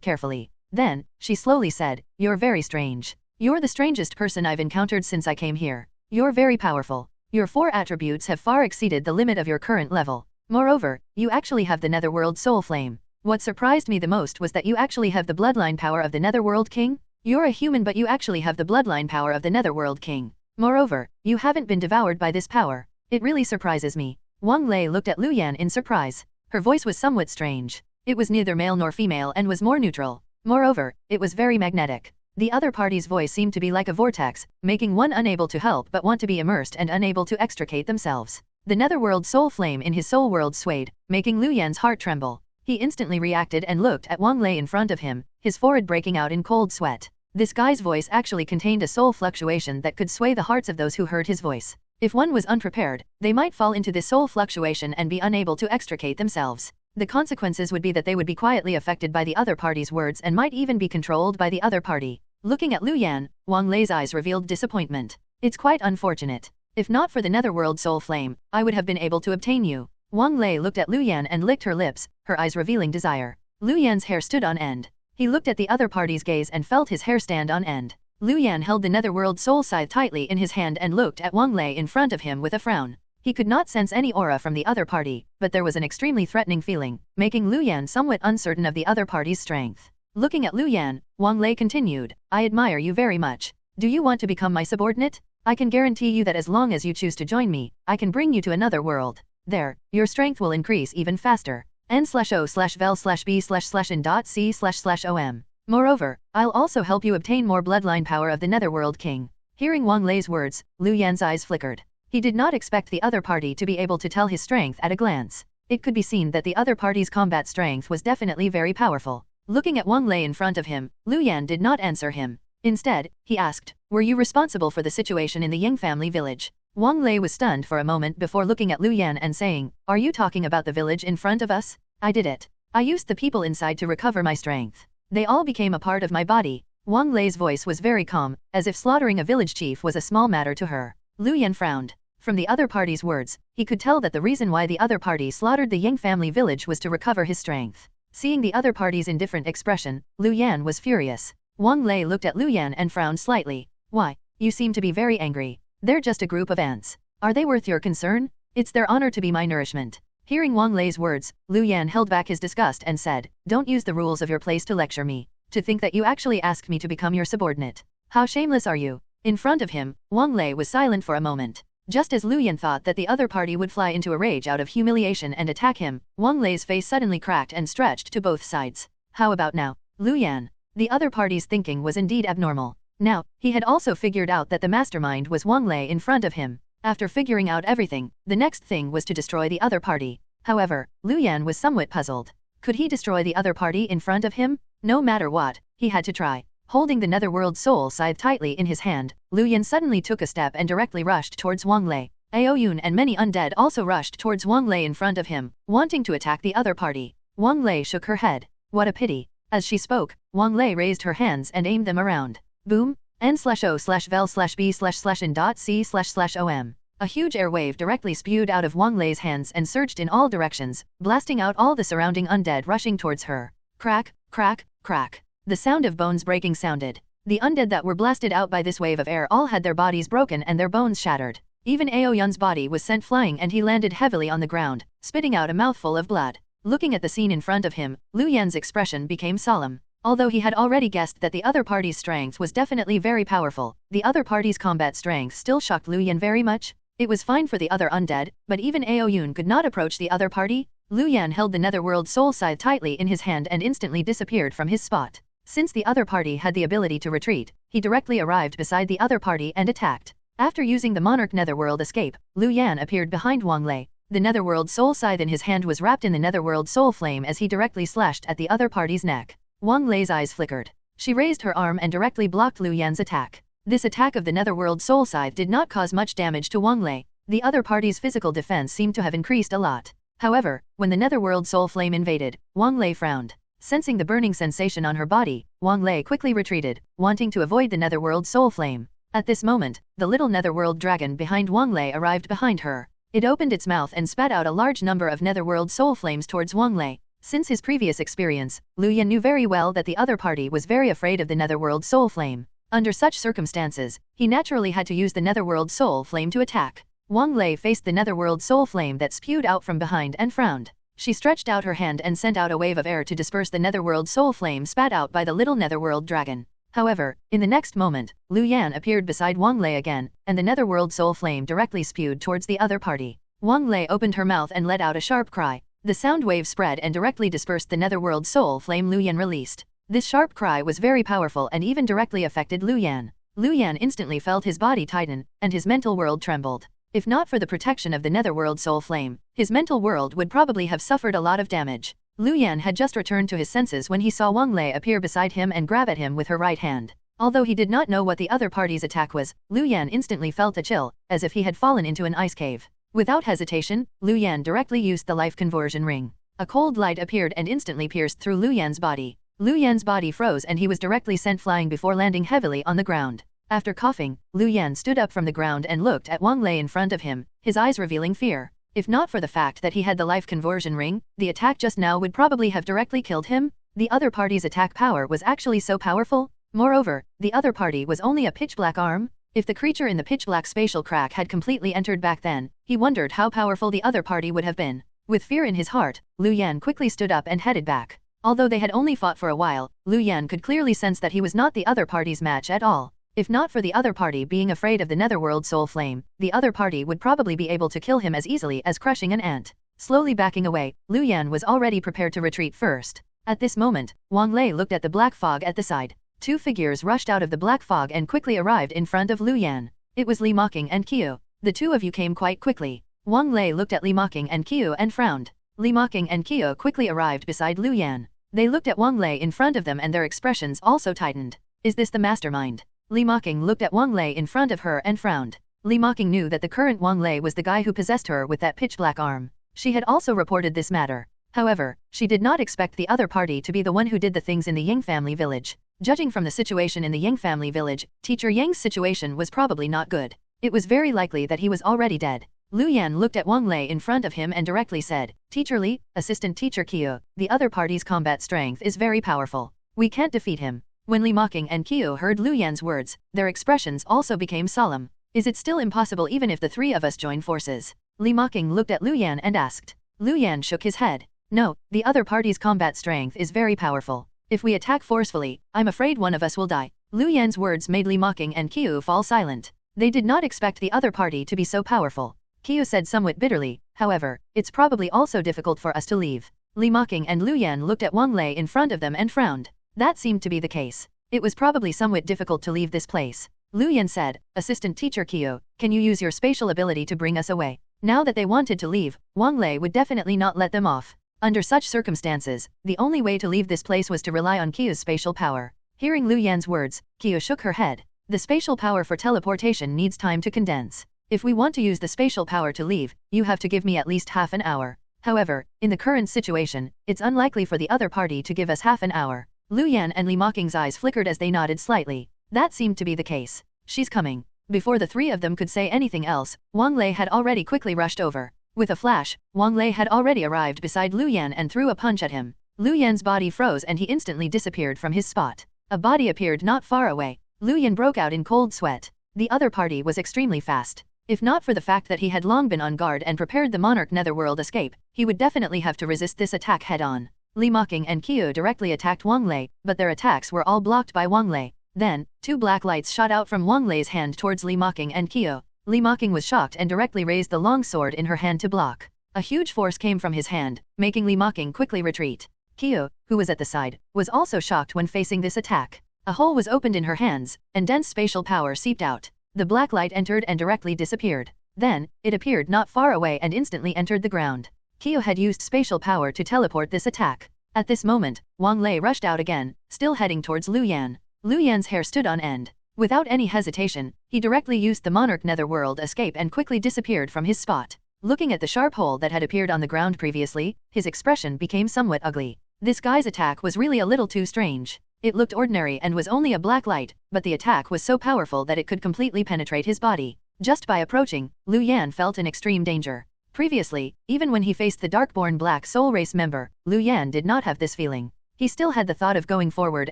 carefully. Then, she slowly said, "You're very strange. You're the strangest person I've encountered since I came here. You're very powerful. Your 4 attributes have far exceeded the limit of your current level. Moreover, you actually have the Netherworld Soul Flame. What surprised me the most was that you actually have the bloodline power of the Netherworld King. You're a human but you actually have the bloodline power of the Netherworld King. Moreover, you haven't been devoured by this power. It really surprises me." Wang Lei looked at Lu Yan in surprise. Her voice was somewhat strange. It was neither male nor female and was more neutral. Moreover, it was very magnetic. The other party's voice seemed to be like a vortex, making one unable to help but want to be immersed and unable to extricate themselves. The Netherworld Soul Flame in his soul world swayed, making Lu Yan's heart tremble. He instantly reacted and looked at Wang Lei in front of him, his forehead breaking out in cold sweat. This guy's voice actually contained a soul fluctuation that could sway the hearts of those who heard his voice. If one was unprepared, they might fall into this soul fluctuation and be unable to extricate themselves. The consequences would be that they would be quietly affected by the other party's words and might even be controlled by the other party. Looking at Lu Yan, Wang Lei's eyes revealed disappointment. "It's quite unfortunate. If not for the Netherworld Soul Flame, I would have been able to obtain you." Wang Lei looked at Lu Yan and licked her lips, her eyes revealing desire. Lu Yan's hair stood on end. He looked at the other party's gaze and felt his hair stand on end. Lu Yan held the Netherworld Soul Scythe tightly in his hand and looked at Wang Lei in front of him with a frown. He could not sense any aura from the other party, but there was an extremely threatening feeling, making Lu Yan somewhat uncertain of the other party's strength. Looking at Lu Yan, Wang Lei continued, "I admire you very much. Do you want to become my subordinate? I can guarantee you that as long as you choose to join me, I can bring you to another world. There, your strength will increase even faster. n/o/vel/b/in.c//om. Moreover, I'll also help you obtain more bloodline power of the Netherworld King." Hearing Wang Lei's words, Lu Yan's eyes flickered. He did not expect the other party to be able to tell his strength at a glance. It could be seen that the other party's combat strength was definitely very powerful. Looking at Wang Lei in front of him, Lu Yan did not answer him. Instead, he asked, "Were you responsible for the situation in the Ying family village?" Wang Lei was stunned for a moment before looking at Lu Yan and saying, "Are you talking about the village in front of us? I did it. I used the people inside to recover my strength. They all became a part of my body." Wang Lei's voice was very calm, as if slaughtering a village chief was a small matter to her. Lu Yan frowned. From the other party's words, he could tell that the reason why the other party slaughtered the Ying family village was to recover his strength. Seeing the other party's indifferent expression, Lu Yan was furious. Wang Lei looked at Lu Yan and frowned slightly. "Why? You seem to be very angry. They're just a group of ants. Are they worth your concern? It's their honor to be my nourishment." Hearing Wang Lei's words, Lu Yan held back his disgust and said, "Don't use the rules of your place to lecture me. To think that you actually asked me to become your subordinate. How shameless are you?" In front of him, Wang Lei was silent for a moment. Just as Lu Yan thought that the other party would fly into a rage out of humiliation and attack him, Wang Lei's face suddenly cracked and stretched to both sides. "How about now, Lu Yan?" The other party's thinking was indeed abnormal. Now, he had also figured out that the mastermind was Wang Lei in front of him. After figuring out everything, the next thing was to destroy the other party. However, Lu Yan was somewhat puzzled. Could he destroy the other party in front of him? No matter what, he had to try. Holding the Netherworld Soul Scythe tightly in his hand, Lu Yan suddenly took a step and directly rushed towards Wang Lei. Aoyun and many undead also rushed towards Wang Lei in front of him, wanting to attack the other party. Wang Lei shook her head. What a pity. As she spoke, Wang Lei raised her hands and aimed them around. Boom! n/o/vel/b/in.c//om. A huge air wave directly spewed out of Wang Lei's hands and surged in all directions, blasting out all the surrounding undead rushing towards her. Crack, crack, crack. The sound of bones breaking sounded. The undead that were blasted out by this wave of air all had their bodies broken and their bones shattered. Even Aoyun's body was sent flying and he landed heavily on the ground, spitting out a mouthful of blood. Looking at the scene in front of him, Lu Yan's expression became solemn. Although he had already guessed that the other party's strength was definitely very powerful, the other party's combat strength still shocked Lu Yan very much. It was fine for the other undead, but even Aoyun could not approach the other party. Lu Yan held the Netherworld Soul Scythe tightly in his hand and instantly disappeared from his spot. Since the other party had the ability to retreat, he directly arrived beside the other party and attacked. After using the Monarch Netherworld escape, Lu Yan appeared behind Wang Lei. The Netherworld Soul Scythe in his hand was wrapped in the Netherworld Soul Flame as he directly slashed at the other party's neck. Wang Lei's eyes flickered. She raised her arm and directly blocked Lu Yan's attack. This attack of the Netherworld Soul Scythe did not cause much damage to Wang Lei. The other party's physical defense seemed to have increased a lot. However, when the Netherworld Soul Flame invaded, Wang Lei frowned. Sensing the burning sensation on her body, Wang Lei quickly retreated, wanting to avoid the Netherworld Soul Flame. At this moment, the little Netherworld dragon behind Wang Lei arrived behind her. It opened its mouth and spat out a large number of netherworld soul flames towards Wang Lei. Since his previous experience, Lu Yan knew very well that the other party was very afraid of the netherworld soul flame. Under such circumstances, he naturally had to use the netherworld soul flame to attack. Wang Lei faced the netherworld soul flame that spewed out from behind and frowned. She stretched out her hand and sent out a wave of air to disperse the netherworld soul flame spat out by the little netherworld dragon. However, in the next moment, Lu Yan appeared beside Wang Lei again, and the netherworld soul flame directly spewed towards the other party. Wang Lei opened her mouth and let out a sharp cry. The sound wave spread and directly dispersed the netherworld soul flame Lu Yan released. This sharp cry was very powerful and even directly affected Lu Yan. Lu Yan instantly felt his body tighten, and his mental world trembled. If not for the protection of the netherworld soul flame, his mental world would probably have suffered a lot of damage. Lu Yan had just returned to his senses when he saw Wang Lei appear beside him and grab at him with her right hand. Although he did not know what the other party's attack was, Lu Yan instantly felt a chill, as if he had fallen into an ice cave. Without hesitation, Lu Yan directly used the life conversion ring. A cold light appeared and instantly pierced through Lu Yan's body. Lu Yan's body froze and he was directly sent flying before landing heavily on the ground. After coughing, Lu Yan stood up from the ground and looked at Wang Lei in front of him, his eyes revealing fear. If not for the fact that he had the life conversion ring, the attack just now would probably have directly killed him. The other party's attack power was actually so powerful. Moreover, the other party was only a pitch-black arm. If the creature in the pitch-black spatial crack had completely entered back then, he wondered how powerful the other party would have been. With fear in his heart, Lu Yan quickly stood up and headed back. Although they had only fought for a while, Lu Yan could clearly sense that he was not the other party's match at all. If not for the other party being afraid of the netherworld soul flame, the other party would probably be able to kill him as easily as crushing an ant. Slowly backing away, Lu Yan was already prepared to retreat first. At this moment, Wang Lei looked at the black fog at the side. Two figures rushed out of the black fog and quickly arrived in front of Lu Yan. It was Li Mocking and Qiu. The two of you came quite quickly. Wang Lei looked at Li Mocking and Qiu and frowned. Li Mocking and Qiu quickly arrived beside Lu Yan. They looked at Wang Lei in front of them and their expressions also tightened. Is this the mastermind? Li Mocking looked at Wang Lei in front of her and frowned. Li Mocking knew that the current Wang Lei was the guy who possessed her with that pitch-black arm. She had also reported this matter. However, she did not expect the other party to be the one who did the things in the Ying family village. Judging from the situation in the Ying family village, Teacher Yang's situation was probably not good. It was very likely that he was already dead. Lu Yan looked at Wang Lei in front of him and directly said, Teacher Li, Assistant Teacher Qiu, the other party's combat strength is very powerful. We can't defeat him. When Li Mocking and Qiu heard Lu Yan's words, their expressions also became solemn. Is it still impossible even if the three of us join forces? Li Mocking looked at Lu Yan and asked. Lu Yan shook his head. No, the other party's combat strength is very powerful. If we attack forcefully, I'm afraid one of us will die. Lu Yan's words made Li Mocking and Qiu fall silent. They did not expect the other party to be so powerful. Qiu said somewhat bitterly, however, it's probably also difficult for us to leave. Li Mocking and Lu Yan looked at Wang Lei in front of them and frowned. That seemed to be the case. It was probably somewhat difficult to leave this place. Lu Yan said, Assistant Teacher Qiu, can you use your spatial ability to bring us away? Now that they wanted to leave, Wang Lei would definitely not let them off. Under such circumstances, the only way to leave this place was to rely on Qiu's spatial power. Hearing Lu Yan's words, Qiu shook her head. The spatial power for teleportation needs time to condense. If we want to use the spatial power to leave, you have to give me at least half an hour. However, in the current situation, it's unlikely for the other party to give us half an hour. Lu Yan and Li Mocking's eyes flickered as they nodded slightly. That seemed to be the case. She's coming. Before the three of them could say anything else, Wang Lei had already quickly rushed over. With a flash, Wang Lei had already arrived beside Lu Yan and threw a punch at him. Lu Yan's body froze and he instantly disappeared from his spot. A body appeared not far away. Lu Yan broke out in cold sweat. The other party was extremely fast. If not for the fact that he had long been on guard and prepared the Monarch Netherworld escape, he would definitely have to resist this attack head-on. Li Mocking and Qiu directly attacked Wang Lei, but their attacks were all blocked by Wang Lei. Then, two black lights shot out from Wang Lei's hand towards Li Mocking and Qiu. Li Mocking was shocked and directly raised the long sword in her hand to block. A huge force came from his hand, making Li Mocking quickly retreat. Qiu, who was at the side, was also shocked when facing this attack. A hole was opened in her hands, and dense spatial power seeped out. The black light entered and directly disappeared. Then, it appeared not far away and instantly entered the ground. Qiu had used spatial power to teleport this attack. At this moment, Wang Lei rushed out again, still heading towards Lu Yan. Lu Yan's hair stood on end. Without any hesitation, he directly used the Monarch Netherworld escape and quickly disappeared from his spot. Looking at the sharp hole that had appeared on the ground previously, his expression became somewhat ugly. This guy's attack was really a little too strange. It looked ordinary and was only a black light, but the attack was so powerful that it could completely penetrate his body. Just by approaching, Lu Yan felt in extreme danger. Previously, even when he faced the Darkborn Black Soul Race member, Lu Yan did not have this feeling. He still had the thought of going forward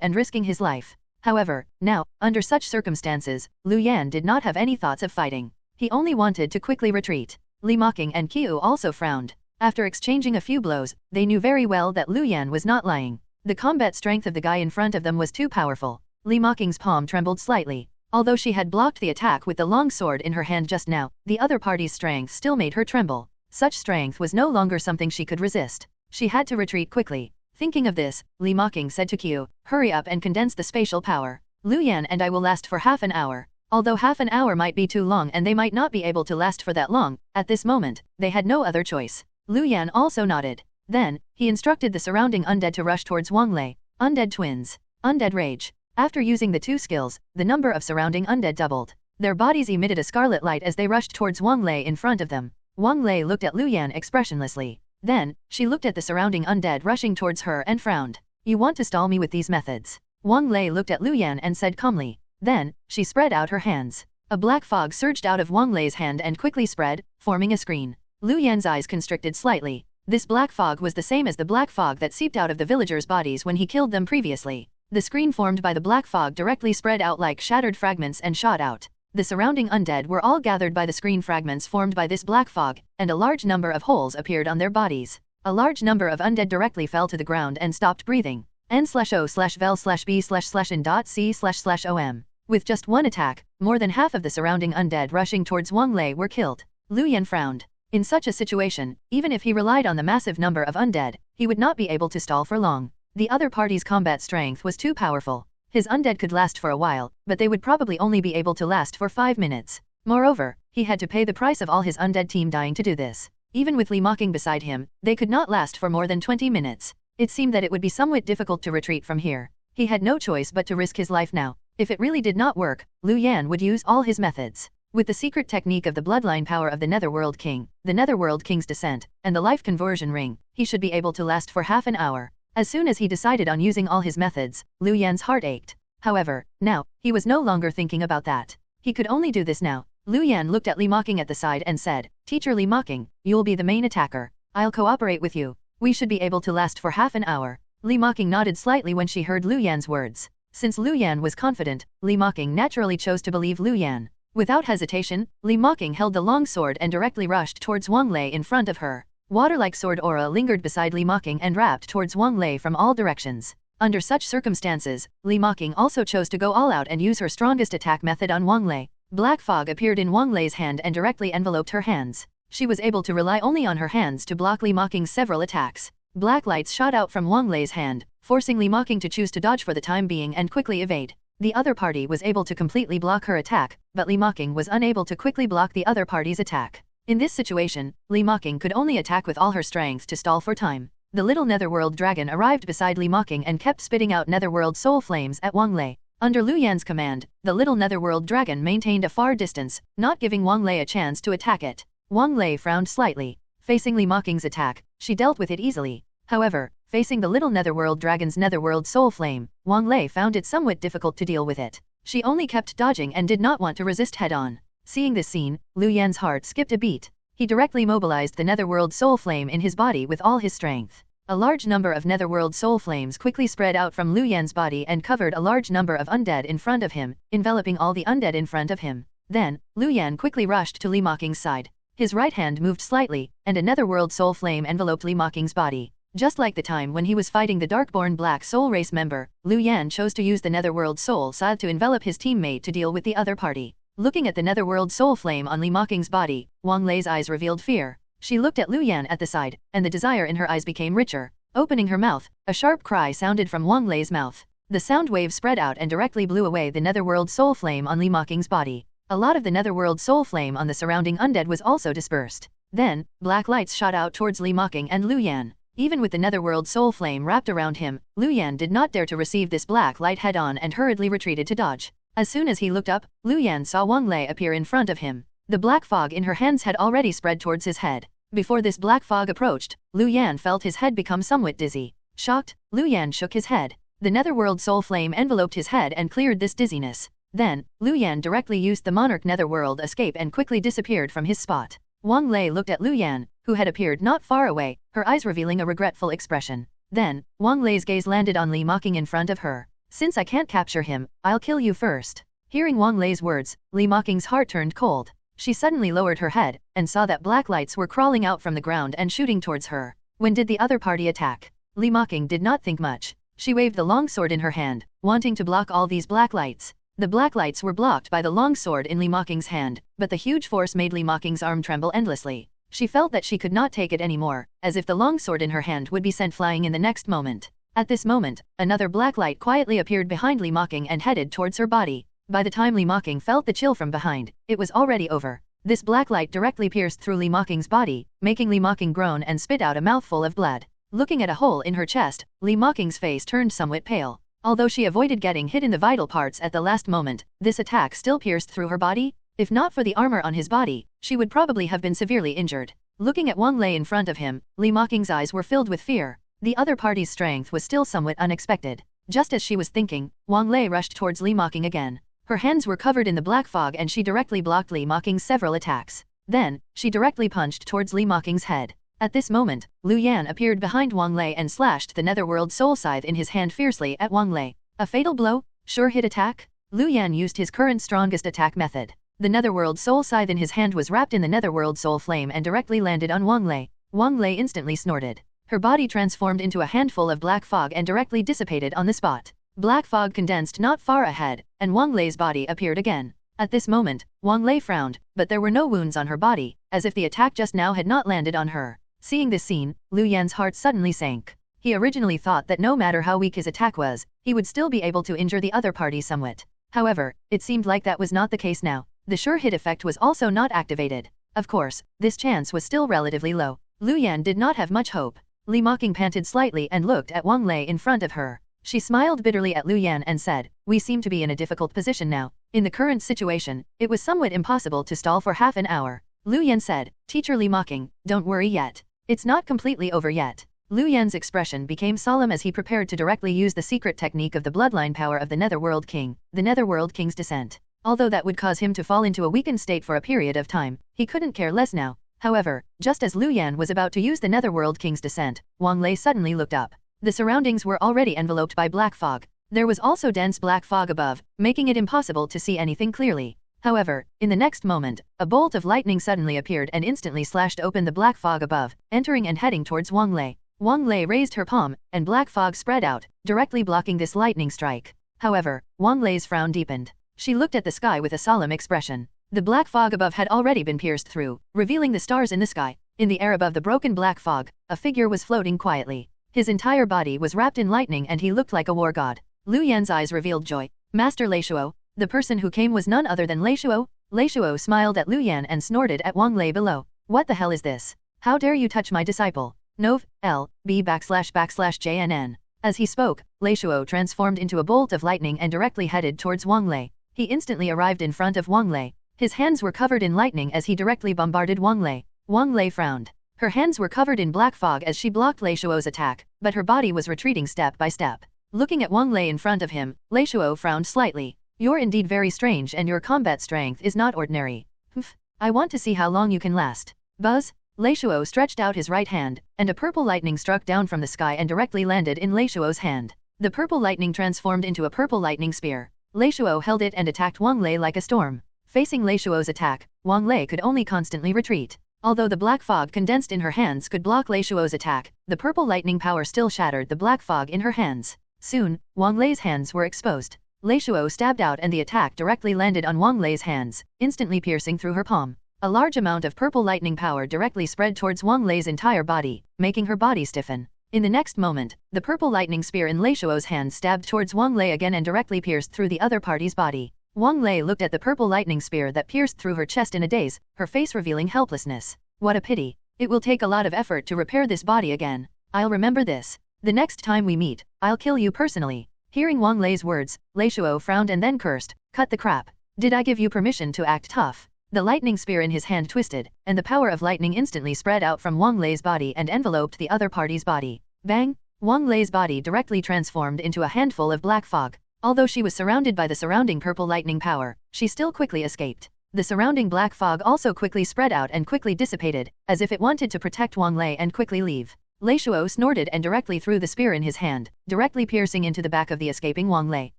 and risking his life. However, now, under such circumstances, Lu Yan did not have any thoughts of fighting. He only wanted to quickly retreat. Li Mocking and Qiu also frowned. After exchanging a few blows, they knew very well that Lu Yan was not lying. The combat strength of the guy in front of them was too powerful. Li Mocking's palm trembled slightly. Although she had blocked the attack with the long sword in her hand just now, the other party's strength still made her tremble. Such strength was no longer something she could resist. She had to retreat quickly. Thinking of this, Li Mocking said to Qiu, "Hurry up and condense the spatial power. Lu Yan and I will last for half an hour." Although half an hour might be too long and they might not be able to last for that long, at this moment, they had no other choice. Lu Yan also nodded. Then, he instructed the surrounding undead to rush towards Wang Lei. Undead twins. Undead rage. After using the two skills, the number of surrounding undead doubled. Their bodies emitted a scarlet light as they rushed towards Wang Lei in front of them. Wang Lei looked at Lu Yan expressionlessly. Then, she looked at the surrounding undead rushing towards her and frowned. "You want to stall me with these methods?" Wang Lei looked at Lu Yan and said calmly. Then, she spread out her hands. A black fog surged out of Wang Lei's hand and quickly spread, forming a screen. Lu Yan's eyes constricted slightly. This black fog was the same as the black fog that seeped out of the villagers' bodies when he killed them previously. The screen formed by the black fog directly spread out like shattered fragments and shot out. The surrounding undead were all gathered by the screen fragments formed by this black fog, and a large number of holes appeared on their bodies. A large number of undead directly fell to the ground and stopped breathing. n/o/vel/b/in.c//om. With just one attack, more than half of the surrounding undead rushing towards Wang Lei were killed. Lu Yan frowned. In such a situation, even if he relied on the massive number of undead, he would not be able to stall for long. The other party's combat strength was too powerful. His undead could last for a while, but they would probably only be able to last for 5 minutes. Moreover, he had to pay the price of all his undead team dying to do this. Even with Li Mocking beside him, they could not last for more than 20 minutes. It seemed that it would be somewhat difficult to retreat from here. He had no choice but to risk his life now. If it really did not work, Lu Yan would use all his methods. With the secret technique of the bloodline power of the Netherworld King, the Netherworld King's descent, and the life conversion ring, he should be able to last for half an hour. As soon as he decided on using all his methods, Lu Yan's heart ached. However, now, he was no longer thinking about that. He could only do this now. Lu Yan looked at Li Mocking at the side and said, "Teacher Li Mocking, you'll be the main attacker. I'll cooperate with you. We should be able to last for half an hour." Li Mocking nodded slightly when she heard Lu Yan's words. Since Lu Yan was confident, Li Mocking naturally chose to believe Lu Yan. Without hesitation, Li Mocking held the long sword and directly rushed towards Wang Lei in front of her. Water-like sword aura lingered beside Li Mocking and wrapped towards Wang Lei from all directions. Under such circumstances, Li Mocking also chose to go all out and use her strongest attack method on Wang Lei. Black fog appeared in Wang Lei's hand and directly enveloped her hands. She was able to rely only on her hands to block Li Mocking's several attacks. Black lights shot out from Wang Lei's hand, forcing Li Mocking to choose to dodge for the time being and quickly evade. The other party was able to completely block her attack, but Li Mocking was unable to quickly block the other party's attack. In this situation, Li Mocking could only attack with all her strength to stall for time. The little Netherworld dragon arrived beside Li Mocking and kept spitting out Netherworld soul flames at Wang Lei. Under Lu Yan's command, the little Netherworld dragon maintained a far distance, not giving Wang Lei a chance to attack it. Wang Lei frowned slightly. Facing Li Mocking's attack, she dealt with it easily. However, facing the little Netherworld dragon's Netherworld soul flame, Wang Lei found it somewhat difficult to deal with it. She only kept dodging and did not want to resist head-on. Seeing this scene, Lu Yan's heart skipped a beat. He directly mobilized the Netherworld soul flame in his body with all his strength. A large number of Netherworld soul flames quickly spread out from Lu Yan's body and covered a large number of undead in front of him, enveloping all the undead in front of him. Then, Lu Yan quickly rushed to Li Mocking's side. His right hand moved slightly, and a Netherworld soul flame enveloped Li Mocking's body. Just like the time when he was fighting the Darkborn Black Soul Race member, Lu Yan chose to use the Netherworld Soul Scythe to envelop his teammate to deal with the other party. Looking at the Netherworld Soul Flame on Li Mocking's body, Wang Lei's eyes revealed fear. She looked at Lu Yan at the side, and the desire in her eyes became richer. Opening her mouth, a sharp cry sounded from Wang Lei's mouth. The sound wave spread out and directly blew away the Netherworld Soul Flame on Li Mocking's body. A lot of the Netherworld Soul Flame on the surrounding undead was also dispersed. Then, black lights shot out towards Li Mocking and Lu Yan. Even with the Netherworld Soul Flame wrapped around him, Lu Yan did not dare to receive this black light head-on and hurriedly retreated to dodge. As soon as he looked up, Lu Yan saw Wang Lei appear in front of him. The black fog in her hands had already spread towards his head. Before this black fog approached, Lu Yan felt his head become somewhat dizzy. Shocked, Lu Yan shook his head. The Netherworld Soul Flame enveloped his head and cleared this dizziness. Then, Lu Yan directly used the Monarch Netherworld escape and quickly disappeared from his spot. Wang Lei looked at Lu Yan, who had appeared not far away, her eyes revealing a regretful expression. Then, Wang Lei's gaze landed on Li Mocking in front of her. Since I can't capture him, I'll kill you first. Hearing Wang Lei's words, Li Mocking's heart turned cold. She suddenly lowered her head, and saw that black lights were crawling out from the ground and shooting towards her. When did the other party attack? Li Mocking did not think much. She waved the long sword in her hand, wanting to block all these black lights. The black lights were blocked by the long sword in Li Mocking's hand, but the huge force made Li Mocking's arm tremble endlessly. She felt that she could not take it anymore, as if the long sword in her hand would be sent flying in the next moment. At this moment, another black light quietly appeared behind Li Mocking and headed towards her body. By the time Li Mocking felt the chill from behind, it was already over. This black light directly pierced through Li Mocking's body, making Li Mocking groan and spit out a mouthful of blood. Looking at a hole in her chest, Li Mocking's face turned somewhat pale. Although she avoided getting hit in the vital parts at the last moment, this attack still pierced through her body. If not for the armor on his body, she would probably have been severely injured. Looking at Wang Lei in front of him, Li Mocking's eyes were filled with fear. The other party's strength was still somewhat unexpected. Just as she was thinking, Wang Lei rushed towards Li Mocking again. Her hands were covered in the black fog and she directly blocked Li Mocking's several attacks. Then, she directly punched towards Li Mocking's head. At this moment, Lu Yan appeared behind Wang Lei and slashed the Netherworld Soul Scythe in his hand fiercely at Wang Lei. A fatal blow? Sure hit attack? Lu Yan used his current strongest attack method. The Netherworld Soul Scythe in his hand was wrapped in the Netherworld Soul Flame and directly landed on Wang Lei. Wang Lei instantly snorted. Her body transformed into a handful of black fog and directly dissipated on the spot. Black fog condensed not far ahead, and Wang Lei's body appeared again. At this moment, Wang Lei frowned, but there were no wounds on her body, as if the attack just now had not landed on her. Seeing this scene, Lu Yan's heart suddenly sank. He originally thought that no matter how weak his attack was, he would still be able to injure the other party somewhat. However, it seemed like that was not the case now. The sure hit effect was also not activated. Of course, this chance was still relatively low. Lu Yan did not have much hope. Li Mocking panted slightly and looked at Wang Lei in front of her. She smiled bitterly at Lu Yan and said, "We seem to be in a difficult position now. In the current situation, it was somewhat impossible to stall for half an hour." Lu Yan said, "Teacher Li Mocking, don't worry yet. It's not completely over yet." Lu Yan's expression became solemn as he prepared to directly use the secret technique of the bloodline power of the Netherworld King, the Netherworld King's descent. Although that would cause him to fall into a weakened state for a period of time, he couldn't care less now. However, just as Lu Yan was about to use the Netherworld King's descent, Wang Lei suddenly looked up. The surroundings were already enveloped by black fog. There was also dense black fog above, making it impossible to see anything clearly. However, in the next moment, a bolt of lightning suddenly appeared and instantly slashed open the black fog above, entering and heading towards Wang Lei. Wang Lei raised her palm, and black fog spread out, directly blocking this lightning strike. However, Wang Lei's frown deepened. She looked at the sky with a solemn expression. The black fog above had already been pierced through, revealing the stars in the sky. In the air above the broken black fog, a figure was floating quietly. His entire body was wrapped in lightning and he looked like a war god. Lu Yan's eyes revealed joy. "Master Leishuo." The person who came was none other than Leishuo. Leishuo smiled at Lu Yan and snorted at Wang Lei below. "What the hell is this? How dare you touch my disciple? Nov. L. B //JNN. As he spoke, Leishuo transformed into a bolt of lightning and directly headed towards Wang Lei. He instantly arrived in front of Wang Lei. His hands were covered in lightning as he directly bombarded Wang Lei. Wang Lei frowned. Her hands were covered in black fog as she blocked Leishuo's attack, but her body was retreating step by step. Looking at Wang Lei in front of him, Leishuo frowned slightly. "You're indeed very strange and your combat strength is not ordinary. Humph. I want to see how long you can last." Buzz! Leishuo stretched out his right hand, and a purple lightning struck down from the sky and directly landed in Leishuo's hand. The purple lightning transformed into a purple lightning spear. Leishuo held it and attacked Wang Lei like a storm. Facing Leishuo's attack, Wang Lei could only constantly retreat. Although the black fog condensed in her hands could block Leishuo's attack, the purple lightning power still shattered the black fog in her hands. Soon, Wang Lei's hands were exposed. Leishuo stabbed out and the attack directly landed on Wang Lei's hands, instantly piercing through her palm. A large amount of purple lightning power directly spread towards Wang Lei's entire body, making her body stiffen. In the next moment, the purple lightning spear in Leishuo's hand stabbed towards Wang Lei again and directly pierced through the other party's body. Wang Lei looked at the purple lightning spear that pierced through her chest in a daze, her face revealing helplessness. "What a pity. It will take a lot of effort to repair this body again. I'll remember this. The next time we meet, I'll kill you personally." Hearing Wang Lei's words, Leishuo frowned and then cursed, "Cut the crap. Did I give you permission to act tough?" The lightning spear in his hand twisted, and the power of lightning instantly spread out from Wang Lei's body and enveloped the other party's body. Bang! Wang Lei's body directly transformed into a handful of black fog. Although she was surrounded by the surrounding purple lightning power, she still quickly escaped. The surrounding black fog also quickly spread out and quickly dissipated, as if it wanted to protect Wang Lei and quickly leave. Lei Shuo snorted and directly threw the spear in his hand, directly piercing into the back of the escaping Wang Lei.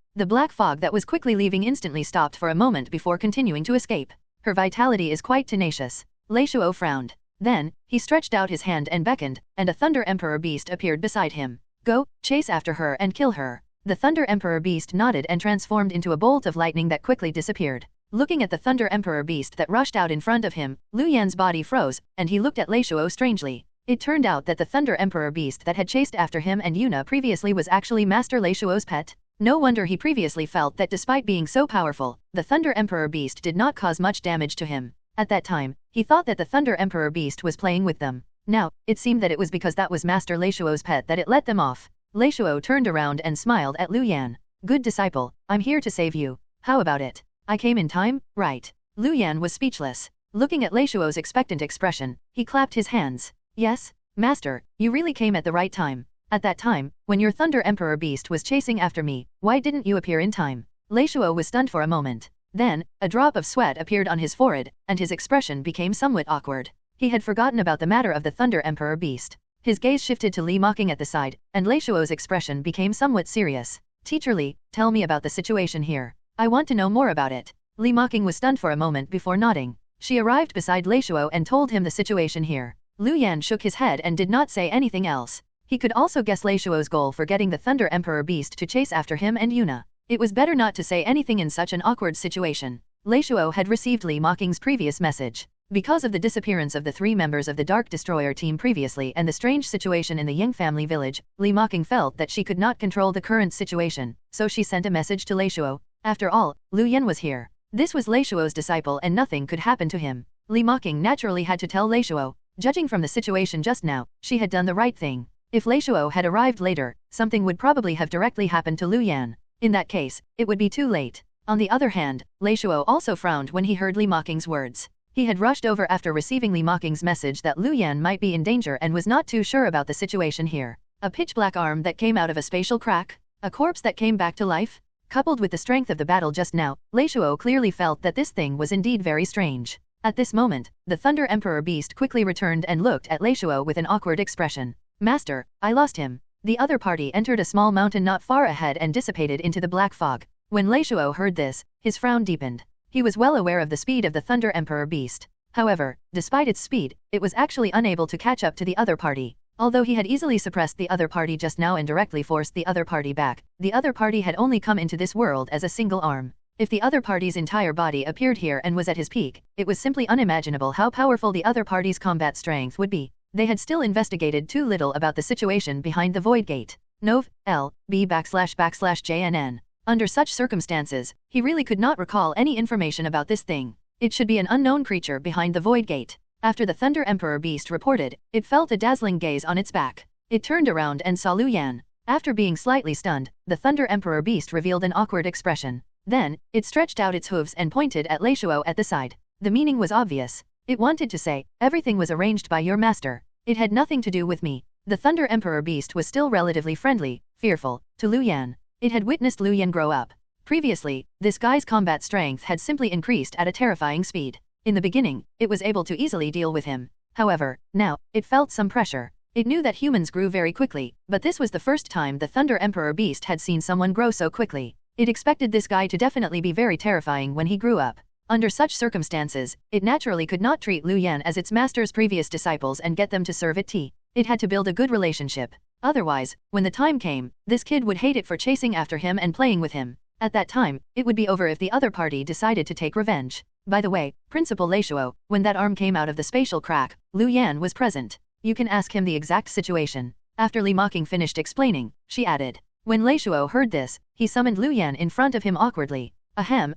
The black fog that was quickly leaving instantly stopped for a moment before continuing to escape. Her vitality is quite tenacious. Lei Shuo frowned. Then, he stretched out his hand and beckoned, and a Thunder Emperor beast appeared beside him. Go, chase after her and kill her. The Thunder Emperor beast nodded and transformed into a bolt of lightning that quickly disappeared. Looking at the Thunder Emperor beast that rushed out in front of him, Lu Yan's body froze, and he looked at Lei Shuo strangely. It turned out that the Thunder Emperor beast that had chased after him and Yuna previously was actually Master Lei Shuo's pet. No wonder he previously felt that despite being so powerful, the Thunder Emperor beast did not cause much damage to him. At that time, he thought that the Thunder Emperor beast was playing with them. Now, it seemed that it was because that was Master Lei Shuo's pet that it let them off. Lei Shuo turned around and smiled at Lu Yan. Good disciple, I'm here to save you. How about it? I came in time, right? Lu Yan was speechless. Looking at Lei Shuo's expectant expression, he clapped his hands. Yes, Master, you really came at the right time. At that time, when your Thunder Emperor beast was chasing after me, why didn't you appear in time? Lei Shuo was stunned for a moment. Then, a drop of sweat appeared on his forehead, and his expression became somewhat awkward. He had forgotten about the matter of the Thunder Emperor beast. His gaze shifted to Li Mocking at the side, and Lei Shuo's expression became somewhat serious. Teacher Li, tell me about the situation here. I want to know more about it. Li Mocking was stunned for a moment before nodding. She arrived beside Lei Shuo and told him the situation here. Lu Yan shook his head and did not say anything else. He could also guess Lei Shuo's goal for getting the Thunder Emperor beast to chase after him and Yuna. It was better not to say anything in such an awkward situation. Lei Shuo had received Li Mocking's previous message. Because of the disappearance of the 3 members of the Dark Destroyer team previously and the strange situation in the Ying family village, Li Mocking felt that she could not control the current situation, so she sent a message to Lei Shuo. After all, Lu Yan was here. This was Lei Shuo's disciple and nothing could happen to him. Li Mocking naturally had to tell Lei Shuo. Judging from the situation just now, she had done the right thing. If Lei Shuo had arrived later, something would probably have directly happened to Lu Yan. In that case, it would be too late. On the other hand, Lei Shuo also frowned when he heard Li Mocking's words. He had rushed over after receiving Li Mocking's message that Lu Yan might be in danger and was not too sure about the situation here. A pitch-black arm that came out of a spatial crack? A corpse that came back to life? Coupled with the strength of the battle just now, Lei Shuo clearly felt that this thing was indeed very strange. At this moment, the Thunder Emperor beast quickly returned and looked at Lei Shuo with an awkward expression. Master, I lost him. The other party entered a small mountain not far ahead and dissipated into the black fog. When Lei Shuo heard this, his frown deepened. He was well aware of the speed of the Thunder Emperor beast. However, despite its speed, it was actually unable to catch up to the other party. Although he had easily suppressed the other party just now and directly forced the other party back, the other party had only come into this world as a single arm. If the other party's entire body appeared here and was at his peak, it was simply unimaginable how powerful the other party's combat strength would be. They had still investigated too little about the situation behind the Void Gate. Nov. L. B /JNN. Under such circumstances, he really could not recall any information about this thing. It should be an unknown creature behind the Void Gate. After the Thunder Emperor beast reported, it felt a dazzling gaze on its back. It turned around and saw Lu Yan. After being slightly stunned, the Thunder Emperor beast revealed an awkward expression. Then, it stretched out its hooves and pointed at Lei Shuo at the side. The meaning was obvious. It wanted to say, everything was arranged by your master. It had nothing to do with me. The Thunder Emperor beast was still relatively friendly, fearful, to Lu Yan. It had witnessed Lu Yan grow up. Previously, this guy's combat strength had simply increased at a terrifying speed. In the beginning, it was able to easily deal with him. However, now, it felt some pressure. It knew that humans grew very quickly, but this was the first time the Thunder Emperor beast had seen someone grow so quickly. It expected this guy to definitely be very terrifying when he grew up. Under such circumstances, it naturally could not treat Lu Yan as its master's previous disciples and get them to serve it tea. It had to build a good relationship. Otherwise, when the time came, this kid would hate it for chasing after him and playing with him. At that time, it would be over if the other party decided to take revenge. By the way, Principal Lei Shuo, when that arm came out of the spatial crack, Lu Yan was present. You can ask him the exact situation. After Li Mocking finished explaining, she added. When Lei Shuo heard this, he summoned Lu Yan in front of him awkwardly. Ahem,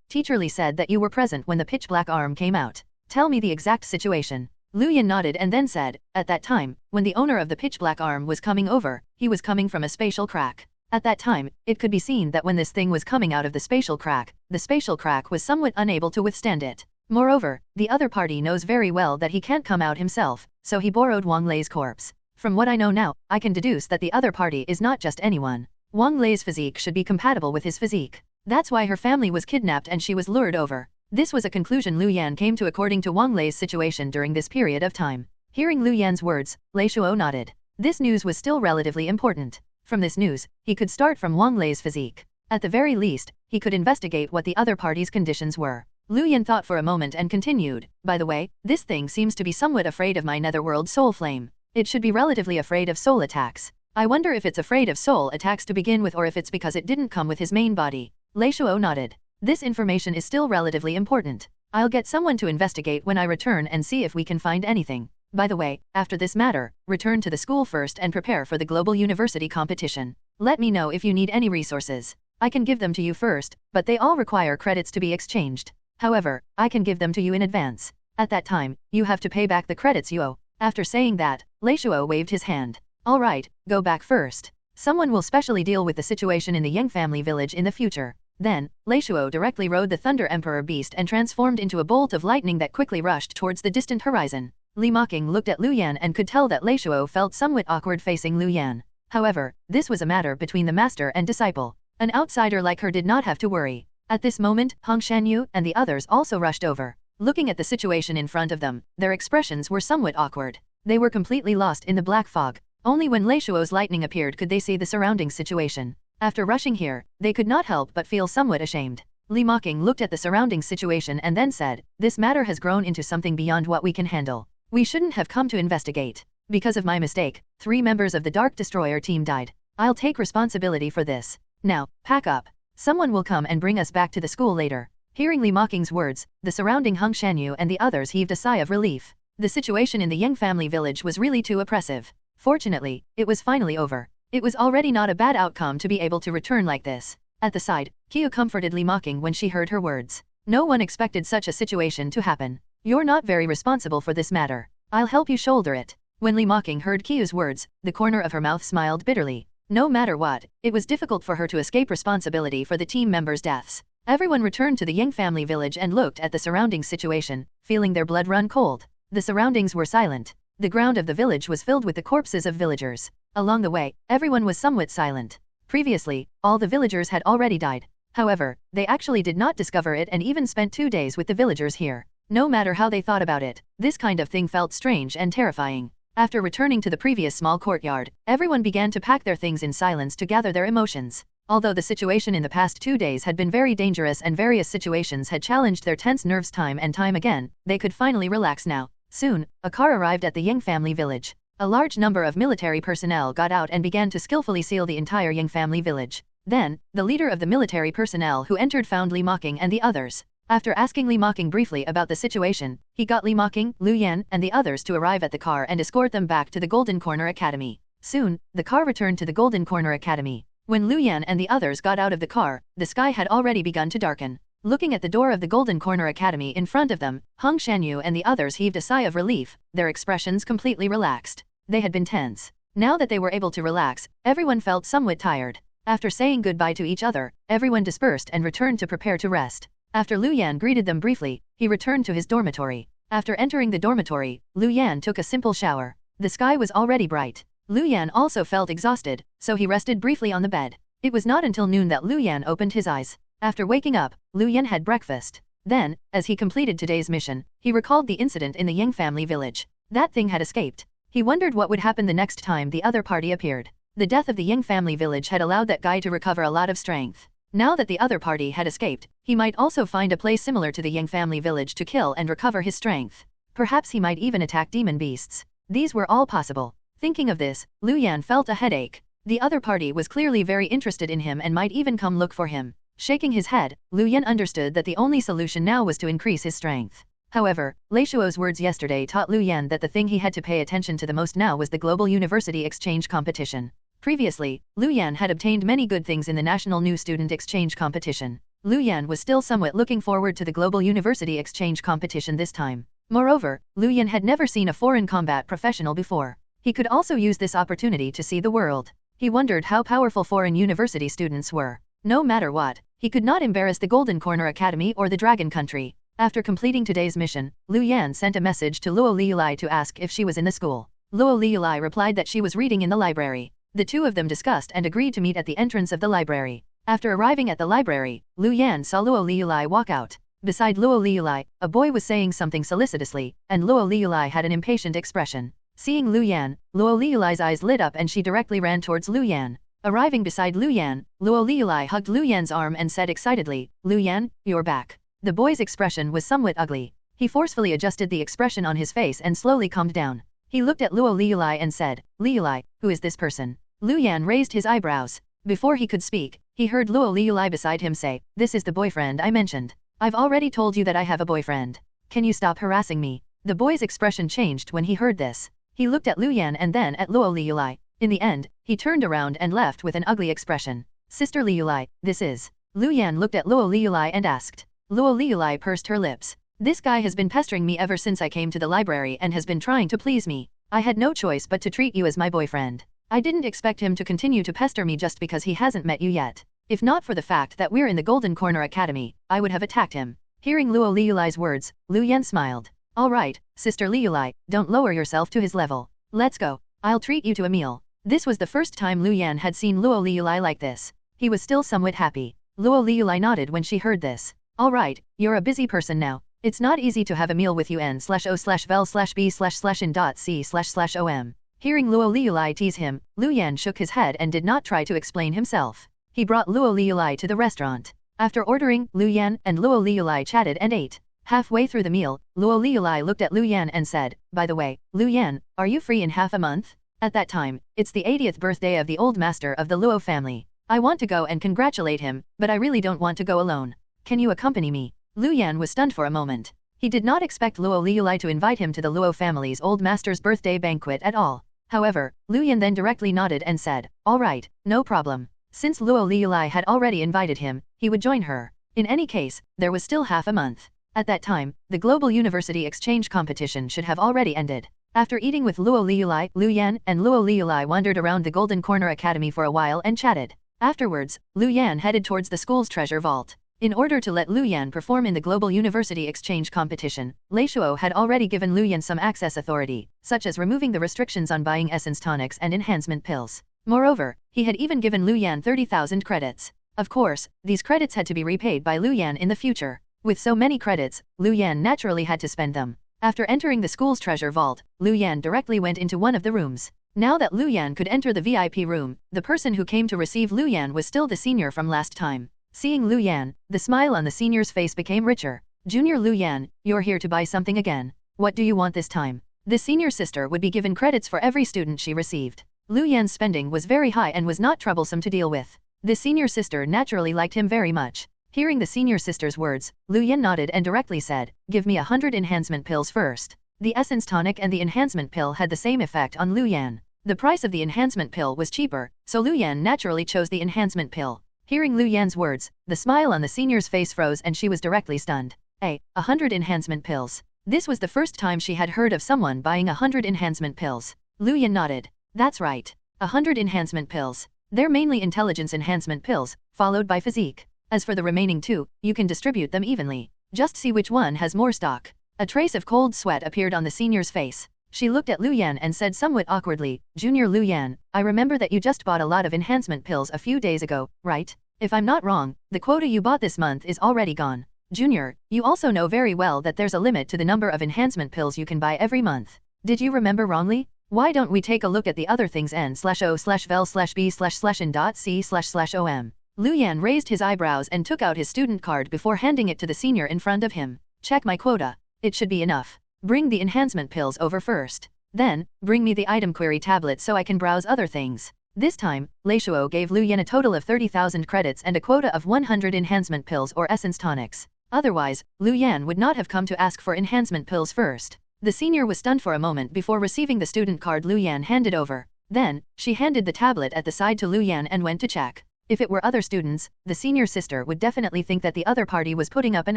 Teacher Li said that you were present when the pitch-black arm came out. Tell me the exact situation. Lu Yan nodded and then said, at that time, when the owner of the pitch-black arm was coming over, he was coming from a spatial crack. At that time, it could be seen that when this thing was coming out of the spatial crack was somewhat unable to withstand it. Moreover, the other party knows very well that he can't come out himself, so he borrowed Wang Lei's corpse. From what I know now, I can deduce that the other party is not just anyone. Wang Lei's physique should be compatible with his physique. That's why her family was kidnapped and she was lured over. This was a conclusion Lu Yan came to according to Wang Lei's situation during this period of time. Hearing Lu Yan's words, Lei Shuo nodded. This news was still relatively important. From this news, he could start from Wang Lei's physique. At the very least, he could investigate what the other party's conditions were. Lu Yan thought for a moment and continued, by the way, this thing seems to be somewhat afraid of my netherworld soul flame. It should be relatively afraid of soul attacks. I wonder if it's afraid of soul attacks to begin with or if it's because it didn't come with his main body. Lei Shuo nodded. This information is still relatively important. I'll get someone to investigate when I return and see if we can find anything. By the way, after this matter, return to the school first and prepare for the global university competition. Let me know if you need any resources. I can give them to you first, but they all require credits to be exchanged. However, I can give them to you in advance. At that time, you have to pay back the credits you owe. After saying that, Lei Shuo waved his hand. All right, go back first. Someone will specially deal with the situation in the Yang family village in the future. Then, Lei Shuo directly rode the Thunder Emperor beast and transformed into a bolt of lightning that quickly rushed towards the distant horizon. Li Mocking looked at Lu Yan and could tell that Lei Shuo felt somewhat awkward facing Lu Yan. However, this was a matter between the master and disciple. An outsider like her did not have to worry. At this moment, Hong Shanyu and the others also rushed over. Looking at the situation in front of them, their expressions were somewhat awkward. They were completely lost in the black fog. Only when Lei Shuo's lightning appeared could they see the surrounding situation. After rushing here, they could not help but feel somewhat ashamed. Li Mocking looked at the surrounding situation and then said, "This matter has grown into something beyond what we can handle. We shouldn't have come to investigate. Because of my mistake, 3 members of the Dark Destroyer team died. I'll take responsibility for this. Now, pack up. Someone will come and bring us back to the school later." Hearing Li Mocking's words, the surrounding Hong Shanyu and the others heaved a sigh of relief. The situation in the Yang family village was really too oppressive. Fortunately, it was finally over. It was already not a bad outcome to be able to return like this. At the side, Qiu comforted Li Mocking when she heard her words. No one expected such a situation to happen. You're not very responsible for this matter. I'll help you shoulder it. When Li Mocking heard Qiu's words, the corner of her mouth smiled bitterly. No matter what, it was difficult for her to escape responsibility for the team members' deaths. Everyone returned to the Yang family village and looked at the surrounding situation, feeling their blood run cold. The surroundings were silent. The ground of the village was filled with the corpses of villagers. Along the way, everyone was somewhat silent. Previously, all the villagers had already died. However, they actually did not discover it and even spent 2 days with the villagers here. No matter how they thought about it, this kind of thing felt strange and terrifying. After returning to the previous small courtyard, everyone began to pack their things in silence to gather their emotions. Although the situation in the past 2 days had been very dangerous and various situations had challenged their tense nerves time and time again, they could finally relax now. Soon, a car arrived at the Yang family village. A large number of military personnel got out and began to skillfully seal the entire Yang family village. Then, the leader of the military personnel who entered found Li Mocking and the others. After asking Li Mocking briefly about the situation, he got Li Mocking, Lu Yan, and the others to arrive at the car and escort them back to the Golden Corner Academy. Soon, the car returned to the Golden Corner Academy. When Lu Yan and the others got out of the car, the sky had already begun to darken. Looking at the door of the Golden Corner Academy in front of them, Hong Shanyu and the others heaved a sigh of relief, their expressions completely relaxed. They had been tense. Now that they were able to relax, everyone felt somewhat tired. After saying goodbye to each other, everyone dispersed and returned to prepare to rest. After Lu Yan greeted them briefly, he returned to his dormitory. After entering the dormitory, Lu Yan took a simple shower. The sky was already bright. Lu Yan also felt exhausted, so he rested briefly on the bed. It was not until noon that Lu Yan opened his eyes. After waking up, Lu Yan had breakfast. Then, as he completed today's mission, he recalled the incident in the Yang family village. That thing had escaped. He wondered what would happen the next time the other party appeared. The death of the Yang family village had allowed that guy to recover a lot of strength. Now that the other party had escaped, he might also find a place similar to the Yang family village to kill and recover his strength. Perhaps he might even attack demon beasts. These were all possible. Thinking of this, Lu Yan felt a headache. The other party was clearly very interested in him and might even come look for him. Shaking his head, Lu Yan understood that the only solution now was to increase his strength. However, Lei Shuo's words yesterday taught Lu Yan that the thing he had to pay attention to the most now was the global university exchange competition. Previously, Lu Yan had obtained many good things in the National New Student Exchange Competition. Lu Yan was still somewhat looking forward to the Global University Exchange Competition this time. Moreover, Lu Yan had never seen a foreign combat professional before. He could also use this opportunity to see the world. He wondered how powerful foreign university students were. No matter what, he could not embarrass the Golden Corner Academy or the Dragon Country. After completing today's mission, Lu Yan sent a message to Luo Liulai to ask if she was in the school. Luo Liulai replied that she was reading in the library. The two of them discussed and agreed to meet at the entrance of the library. After arriving at the library, Lu Yan saw Luo Liulai walk out. Beside Luo Liulai, a boy was saying something solicitously, and Luo Liulai had an impatient expression. Seeing Lu Yan, Luo Liulai's eyes lit up and she directly ran towards Lu Yan. Arriving beside Lu Yan, Luo Liulai hugged Lu Yan's arm and said excitedly, "Lu Yan, you're back." The boy's expression was somewhat ugly. He forcefully adjusted the expression on his face and slowly calmed down. He looked at Luo Liulai and said, "Liulai, who is this person?" Lu Yan raised his eyebrows. Before he could speak, he heard Luo Liulai beside him say, "This is the boyfriend I mentioned. I've already told you that I have a boyfriend. Can you stop harassing me?" The boy's expression changed when he heard this. He looked at Lu Yan and then at Luo Liulai. In the end, he turned around and left with an ugly expression. "Sister Liulai, this is..." Lu Yan looked at Luo Liulai and asked. Luo Liulai pursed her lips. "This guy has been pestering me ever since I came to the library and has been trying to please me. I had no choice but to treat you as my boyfriend. I didn't expect him to continue to pester me just because he hasn't met you yet. If not for the fact that we're in the Golden Corner Academy, I would have attacked him." Hearing Luo Liulai's words, Lu Yan smiled. "All right, Sister Liulai, don't lower yourself to his level. Let's go. I'll treat you to a meal." This was the first time Lu Yan had seen Luo Liulai like this. He was still somewhat happy. Luo Liulai nodded when she heard this. "All right, you're a busy person now. It's not easy to have a meal with you n/o/vel/b/c/c/om." Hearing Luo Liulai tease him, Lu Yan shook his head and did not try to explain himself. He brought Luo Liulai to the restaurant. After ordering, Lu Yan and Luo Liulai chatted and ate. Halfway through the meal, Luo Liulai looked at Lu Yan and said, "By the way, Lu Yan, are you free in half a month? At that time, it's the 80th birthday of the old master of the Luo family. I want to go and congratulate him, but I really don't want to go alone. Can you accompany me?" Lu Yan was stunned for a moment. He did not expect Luo Liulai to invite him to the Luo family's old master's birthday banquet at all. However, Lu Yan then directly nodded and said, "All right, no problem." Since Luo Liulai had already invited him, he would join her. In any case, there was still half a month. At that time, the Global University Exchange competition should have already ended. After eating with Luo Liulai, Lu Yan and Luo Liulai wandered around the Golden Corner Academy for a while and chatted. Afterwards, Lu Yan headed towards the school's treasure vault. In order to let Lu Yan perform in the Global University Exchange competition, Leishuo had already given Lu Yan some access authority, such as removing the restrictions on buying essence tonics and enhancement pills. Moreover, he had even given Lu Yan 30,000 credits. Of course, these credits had to be repaid by Lu Yan in the future. With so many credits, Lu Yan naturally had to spend them. After entering the school's treasure vault, Lu Yan directly went into one of the rooms. Now that Lu Yan could enter the VIP room, the person who came to receive Lu Yan was still the senior from last time. Seeing Lu Yan, the smile on the senior's face became richer. "Junior Lu Yan, you're here to buy something again. What do you want this time?" The senior sister would be given credits for every student she received. Lu Yan's spending was very high and was not troublesome to deal with. The senior sister naturally liked him very much. Hearing the senior sister's words, Lu Yan nodded and directly said, "Give me 100 enhancement pills first." The essence tonic and the enhancement pill had the same effect on Lu Yan. The price of the enhancement pill was cheaper, so Lu Yan naturally chose the enhancement pill. Hearing Lu Yan's words, the smile on the senior's face froze and she was directly stunned. 100 enhancement pills. This was the first time she had heard of someone buying 100 enhancement pills. Lu Yan nodded. "That's right. 100 enhancement pills. They're mainly intelligence enhancement pills, followed by physique. As for the remaining two, you can distribute them evenly. Just see which one has more stock." A trace of cold sweat appeared on the senior's face. She looked at Lu Yan and said somewhat awkwardly, "Junior Lu Yan, I remember that you just bought a lot of enhancement pills a few days ago, right? If I'm not wrong, the quota you bought this month is already gone. Junior, you also know very well that there's a limit to the number of enhancement pills you can buy every month. Did you remember wrongly? Why don't we take a look at the other things n/o/vel/b/n.c//om?" Lu Yan raised his eyebrows and took out his student card before handing it to the senior in front of him. "Check my quota. It should be enough. Bring the enhancement pills over first. Then, bring me the item query tablet so I can browse other things." This time, Leishuo gave Lu Yan a total of 30,000 credits and a quota of 100 enhancement pills or essence tonics. Otherwise, Lu Yan would not have come to ask for enhancement pills first. The senior was stunned for a moment before receiving the student card Lu Yan handed over. Then, she handed the tablet at the side to Lu Yan and went to check. If it were other students, the senior sister would definitely think that the other party was putting up an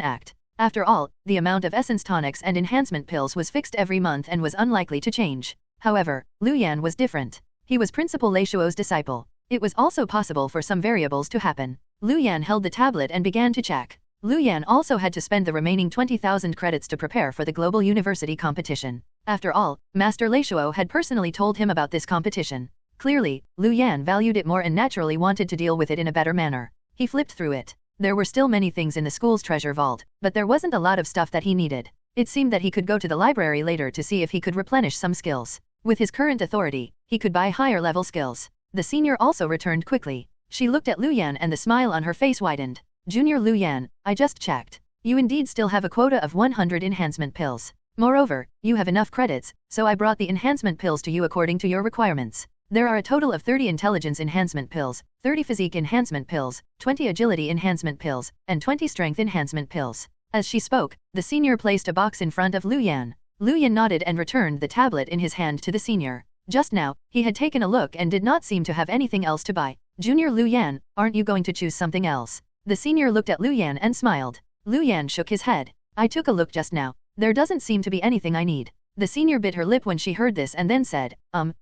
act. After all, the amount of essence tonics and enhancement pills was fixed every month and was unlikely to change. However, Lu Yan was different. He was Principal Leishuo's disciple. It was also possible for some variables to happen. Lu Yan held the tablet and began to check. Lu Yan also had to spend the remaining 20,000 credits to prepare for the Global University competition. After all, Master Leishuo had personally told him about this competition. Clearly, Lu Yan valued it more and naturally wanted to deal with it in a better manner. He flipped through it. There were still many things in the school's treasure vault, but there wasn't a lot of stuff that he needed. It seemed that he could go to the library later to see if he could replenish some skills. With his current authority, he could buy higher level skills. The senior also returned quickly. She looked at Lu Yan and the smile on her face widened. Junior Lu Yan, I just checked. You indeed still have a quota of 100 enhancement pills. Moreover, you have enough credits, so I brought the enhancement pills to you according to your requirements. There are a total of 30 intelligence enhancement pills, 30 physique enhancement pills, 20 agility enhancement pills, and 20 strength enhancement pills. As she spoke, the senior placed a box in front of Lu Yan. Lu Yan nodded and returned the tablet in his hand to the senior. Just now, he had taken a look and did not seem to have anything else to buy. Junior Lu Yan, aren't you going to choose something else? The senior looked at Lu Yan and smiled. Lu Yan shook his head. I took a look just now. There doesn't seem to be anything I need. The senior bit her lip when she heard this and then said,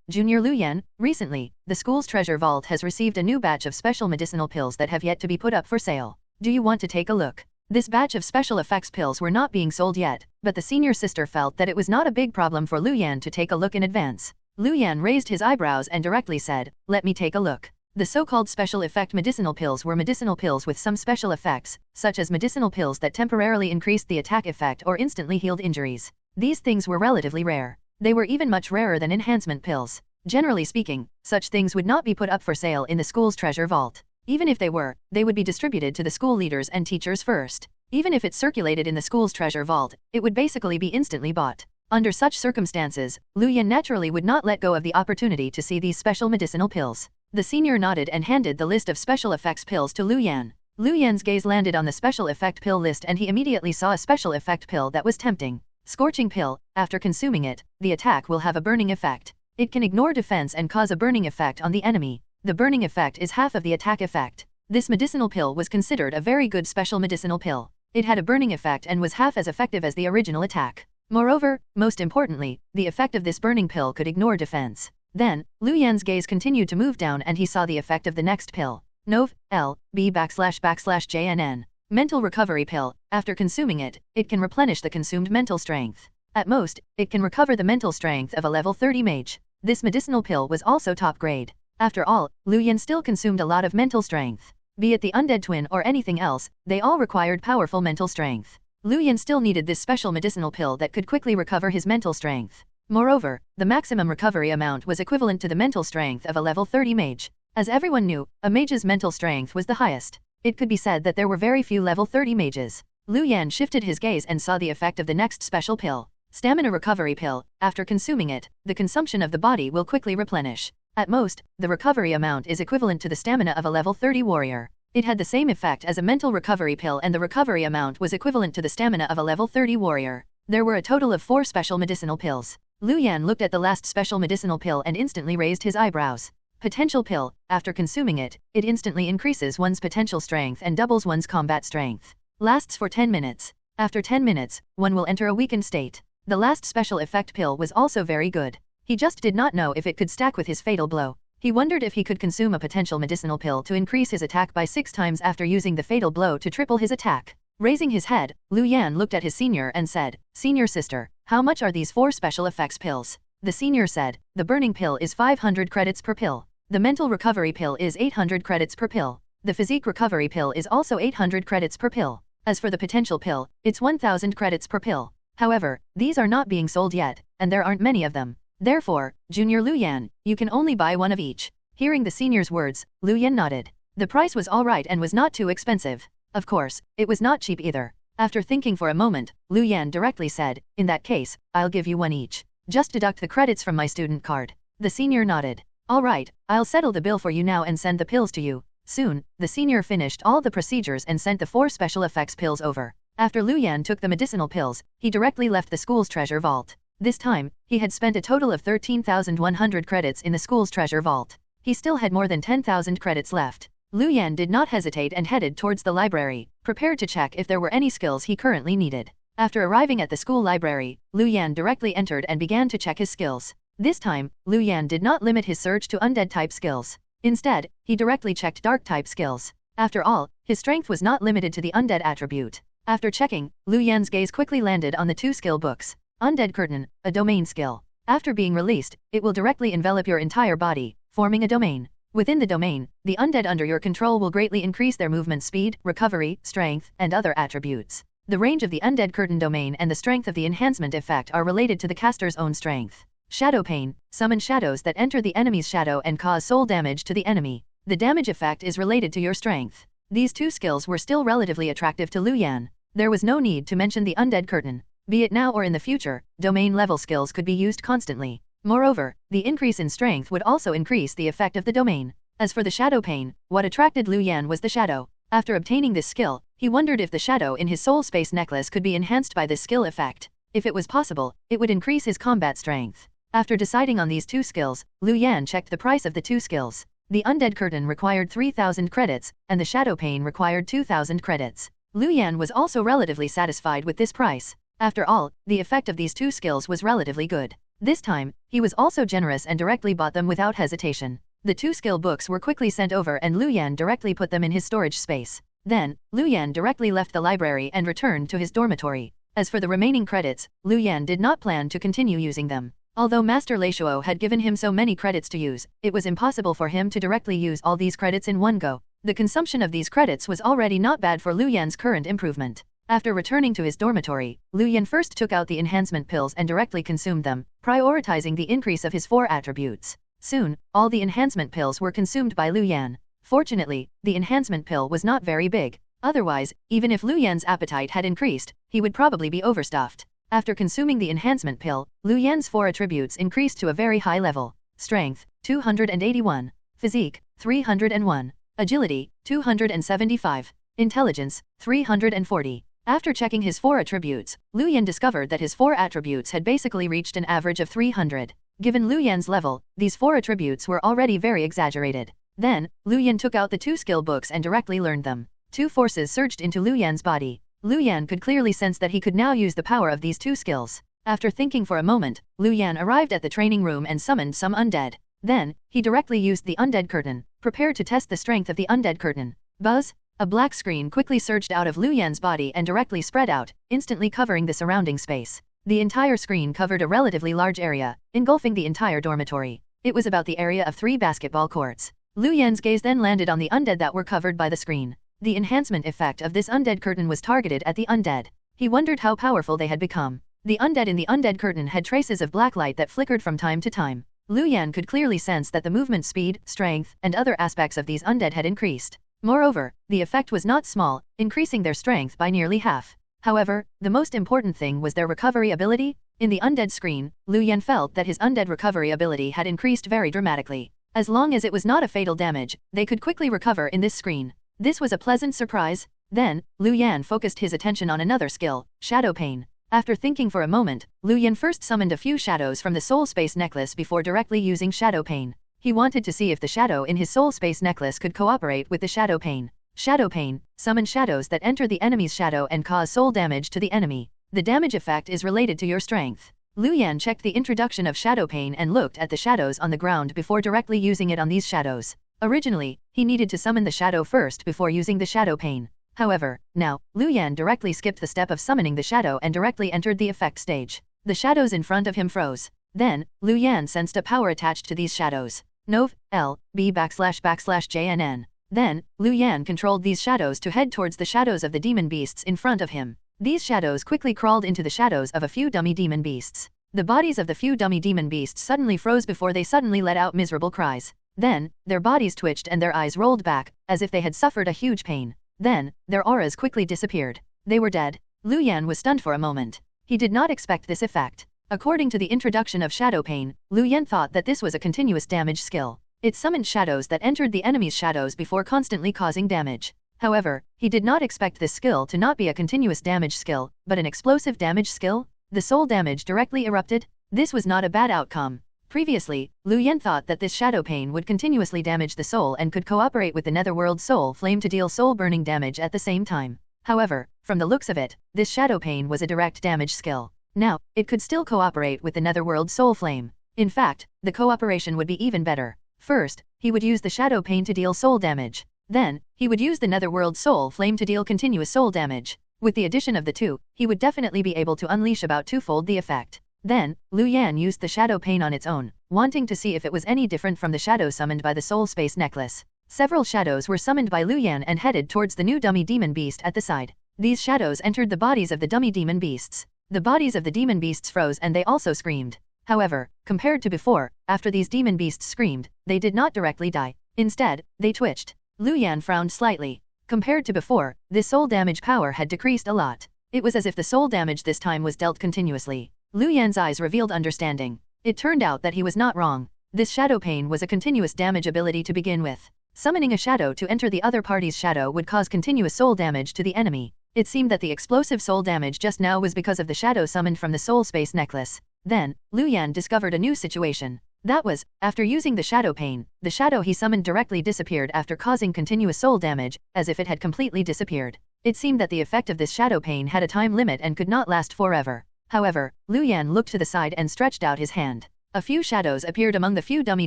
Junior Lu Yan, recently, the school's treasure vault has received a new batch of special medicinal pills that have yet to be put up for sale. Do you want to take a look? This batch of special effects pills were not being sold yet, but the senior sister felt that it was not a big problem for Lu Yan to take a look in advance. Lu Yan raised his eyebrows and directly said, let me take a look. The so-called special effect medicinal pills were medicinal pills with some special effects, such as medicinal pills that temporarily increased the attack effect or instantly healed injuries. These things were relatively rare. They were even much rarer than enhancement pills. Generally speaking, such things would not be put up for sale in the school's treasure vault. Even if they were, they would be distributed to the school leaders and teachers first. Even if it circulated in the school's treasure vault, it would basically be instantly bought. Under such circumstances, Lu Yan naturally would not let go of the opportunity to see these special medicinal pills. The senior nodded and handed the list of special effects pills to Lu Yan. Lu Yan's gaze landed on the special effect pill list and he immediately saw a special effect pill that was tempting. Scorching pill, after consuming it, the attack will have a burning effect. It can ignore defense and cause a burning effect on the enemy. The burning effect is half of the attack effect. This medicinal pill was considered a very good special medicinal pill. It had a burning effect and was half as effective as the original attack. Moreover, most importantly, the effect of this burning pill could ignore defense. Then, Lu Yan's gaze continued to move down and he saw the effect of the next pill. Nov. L. B/JNN. Mental recovery pill. After consuming it, it can replenish the consumed mental strength. At most, it can recover the mental strength of a level 30 mage. This medicinal pill was also top grade. After all, Lu Yan still consumed a lot of mental strength. Be it the undead twin or anything else, they all required powerful mental strength. Lu Yan still needed this special medicinal pill that could quickly recover his mental strength. Moreover, the maximum recovery amount was equivalent to the mental strength of a level 30 mage. As everyone knew, a mage's mental strength was the highest. It could be said that there were very few level 30 mages. Lu Yan shifted his gaze and saw the effect of the next special pill. Stamina recovery pill. After consuming it, the consumption of the body will quickly replenish. At most, the recovery amount is equivalent to the stamina of a level 30 warrior. It had the same effect as a mental recovery pill and the recovery amount was equivalent to the stamina of a level 30 warrior. There were a total of 4 special medicinal pills. Lu Yan looked at the last special medicinal pill and instantly raised his eyebrows. Potential pill. After consuming it, it instantly increases one's potential strength and doubles one's combat strength. Lasts for 10 minutes. After 10 minutes, one will enter a weakened state. The last special effect pill was also very good. He just did not know if it could stack with his fatal blow. He wondered if he could consume a potential medicinal pill to increase his attack by 6 times after using the fatal blow to triple his attack. Raising his head, Lu Yan looked at his senior and said, Senior sister, how much are these 4 special effects pills? The senior said, the burning pill is 500 credits per pill. The mental recovery pill is 800 credits per pill. The physique recovery pill is also 800 credits per pill. As for the potential pill, it's 1000 credits per pill. However, these are not being sold yet, and there aren't many of them. Therefore, Junior Lu Yan, you can only buy one of each. Hearing the senior's words, Lu Yan nodded. The price was alright and was not too expensive. Of course, it was not cheap either. After thinking for a moment, Lu Yan directly said, in that case, I'll give you one each. Just deduct the credits from my student card. The senior nodded. Alright, I'll settle the bill for you now and send the pills to you. Soon, the senior finished all the procedures and sent the 4 special effects pills over. After Lu Yan took the medicinal pills, he directly left the school's treasure vault. This time, he had spent a total of 13,100 credits in the school's treasure vault. He still had more than 10,000 credits left. Lu Yan did not hesitate and headed towards the library, prepared to check if there were any skills he currently needed. After arriving at the school library, Lu Yan directly entered and began to check his skills. This time, Lu Yan did not limit his search to undead-type skills. Instead, he directly checked dark-type skills. After all, his strength was not limited to the undead attribute. After checking, Lu Yan's gaze quickly landed on the 2 skill books. Undead Curtain, a domain skill. After being released, it will directly envelop your entire body, forming a domain. Within the domain, the undead under your control will greatly increase their movement speed, recovery, strength, and other attributes. The range of the undead curtain domain and the strength of the enhancement effect are related to the caster's own strength. Shadow Pain, summon shadows that enter the enemy's shadow and cause soul damage to the enemy. The damage effect is related to your strength. These two skills were still relatively attractive to Lu Yan. There was no need to mention the undead curtain. Be it now or in the future, domain level skills could be used constantly. Moreover, the increase in strength would also increase the effect of the domain. As for the Shadow Pain, what attracted Lu Yan was the shadow. After obtaining this skill, he wondered if the shadow in his soul space necklace could be enhanced by this skill effect. If it was possible, it would increase his combat strength. After deciding on these two skills, Lu Yan checked the price of the two skills. The Undead Curtain required 3,000 credits, and the Shadow Pain required 2,000 credits. Lu Yan was also relatively satisfied with this price. After all, the effect of these two skills was relatively good. This time, he was also generous and directly bought them without hesitation. The two skill books were quickly sent over and Lu Yan directly put them in his storage space. Then, Lu Yan directly left the library and returned to his dormitory. As for the remaining credits, Lu Yan did not plan to continue using them. Although Master Leishuo had given him so many credits to use, it was impossible for him to directly use all these credits in one go. The consumption of these credits was already not bad for Lu Yan's current improvement. After returning to his dormitory, Lu Yan first took out the enhancement pills and directly consumed them, prioritizing the increase of his 4 attributes. Soon, all the enhancement pills were consumed by Lu Yan. Fortunately, the enhancement pill was not very big. Otherwise, even if Lu Yan's appetite had increased, he would probably be overstuffed. After consuming the enhancement pill, Lu Yan's 4 attributes increased to a very high level. Strength, 281. Physique, 301. Agility, 275. Intelligence, 340. After checking his 4 attributes, Lu Yan discovered that his 4 attributes had basically reached an average of 300. Given Lu Yan's level, these 4 attributes were already very exaggerated. Then, Lu Yan took out the 2 skill books and directly learned them. 2 forces surged into Lu Yan's body. Lu Yan could clearly sense that he could now use the power of these 2 skills. After thinking for a moment, Lu Yan arrived at the training room and summoned some undead. Then, he directly used the undead curtain, prepared to test the strength of the undead curtain. Buzz! A black screen quickly surged out of Lu Yan's body and directly spread out, instantly covering the surrounding space. The entire screen covered a relatively large area, engulfing the entire dormitory. It was about the area of 3 basketball courts. Lu Yan's gaze then landed on the undead that were covered by the screen. The enhancement effect of this undead curtain was targeted at the undead. He wondered how powerful they had become. The undead in the undead curtain had traces of black light that flickered from time to time. Lu Yan could clearly sense that the movement speed, strength, and other aspects of these undead had increased. Moreover, the effect was not small, increasing their strength by nearly half. However, the most important thing was their recovery ability. In the undead screen, Lu Yan felt that his undead recovery ability had increased very dramatically. As long as it was not a fatal damage, they could quickly recover in this screen. This was a pleasant surprise. Then, Lu Yan focused his attention on another skill, Shadow Pain. After thinking for a moment, Lu Yan first summoned a few shadows from the Soul Space Necklace before directly using Shadow Pain. He wanted to see if the shadow in his Soul Space Necklace could cooperate with the Shadow Pain. Shadow Pain, summon shadows that enter the enemy's shadow and cause soul damage to the enemy. The damage effect is related to your strength. Lu Yan checked the introduction of Shadow Pain and looked at the shadows on the ground before directly using it on these shadows. Originally, he needed to summon the shadow first before using the Shadow Pain. However, now, Lu Yan directly skipped the step of summoning the shadow and directly entered the effect stage. The shadows in front of him froze. Then, Lu Yan sensed a power attached to these shadows. Nov, L, B /JNN. Then, Lu Yan controlled these shadows to head towards the shadows of the demon beasts in front of him. These shadows quickly crawled into the shadows of a few dummy demon beasts. The bodies of the few dummy demon beasts suddenly froze before they suddenly let out miserable cries. Then, their bodies twitched and their eyes rolled back, as if they had suffered a huge pain. Then, their auras quickly disappeared. They were dead. Lu Yan was stunned for a moment. He did not expect this effect. According to the introduction of Shadow Pain, Lu Yan thought that this was a continuous damage skill. It summoned shadows that entered the enemy's shadows before constantly causing damage. However, he did not expect this skill to not be a continuous damage skill, but an explosive damage skill. The soul damage directly erupted. This was not a bad outcome. Previously, Lu Yan thought that this Shadow Pain would continuously damage the soul and could cooperate with the Netherworld Soul Flame to deal soul-burning damage at the same time. However, from the looks of it, this Shadow Pain was a direct damage skill. Now, it could still cooperate with the Netherworld Soul Flame. In fact, the cooperation would be even better. First, he would use the Shadow Pain to deal soul damage. Then, he would use the Netherworld Soul Flame to deal continuous soul damage. With the addition of the two, he would definitely be able to unleash about 2-fold the effect. Then, Lu Yan used the shadow pane on its own, wanting to see if it was any different from the shadow summoned by the soul space necklace. Several shadows were summoned by Lu Yan and headed towards the new dummy demon beast at the side. These shadows entered the bodies of the dummy demon beasts. The bodies of the demon beasts froze and they also screamed. However, compared to before, after these demon beasts screamed, they did not directly die. Instead, they twitched. Lu Yan frowned slightly. Compared to before, this soul damage power had decreased a lot. It was as if the soul damage this time was dealt continuously. Lu Yan's eyes revealed understanding. It turned out that he was not wrong. This shadow pane was a continuous damage ability to begin with. Summoning a shadow to enter the other party's shadow would cause continuous soul damage to the enemy. It seemed that the explosive soul damage just now was because of the shadow summoned from the soul space necklace. Then, Lu Yan discovered a new situation. That was, after using the shadow pane, the shadow he summoned directly disappeared after causing continuous soul damage, as if it had completely disappeared. It seemed that the effect of this shadow pane had a time limit and could not last forever. However, Lu Yan looked to the side and stretched out his hand. A few shadows appeared among the few dummy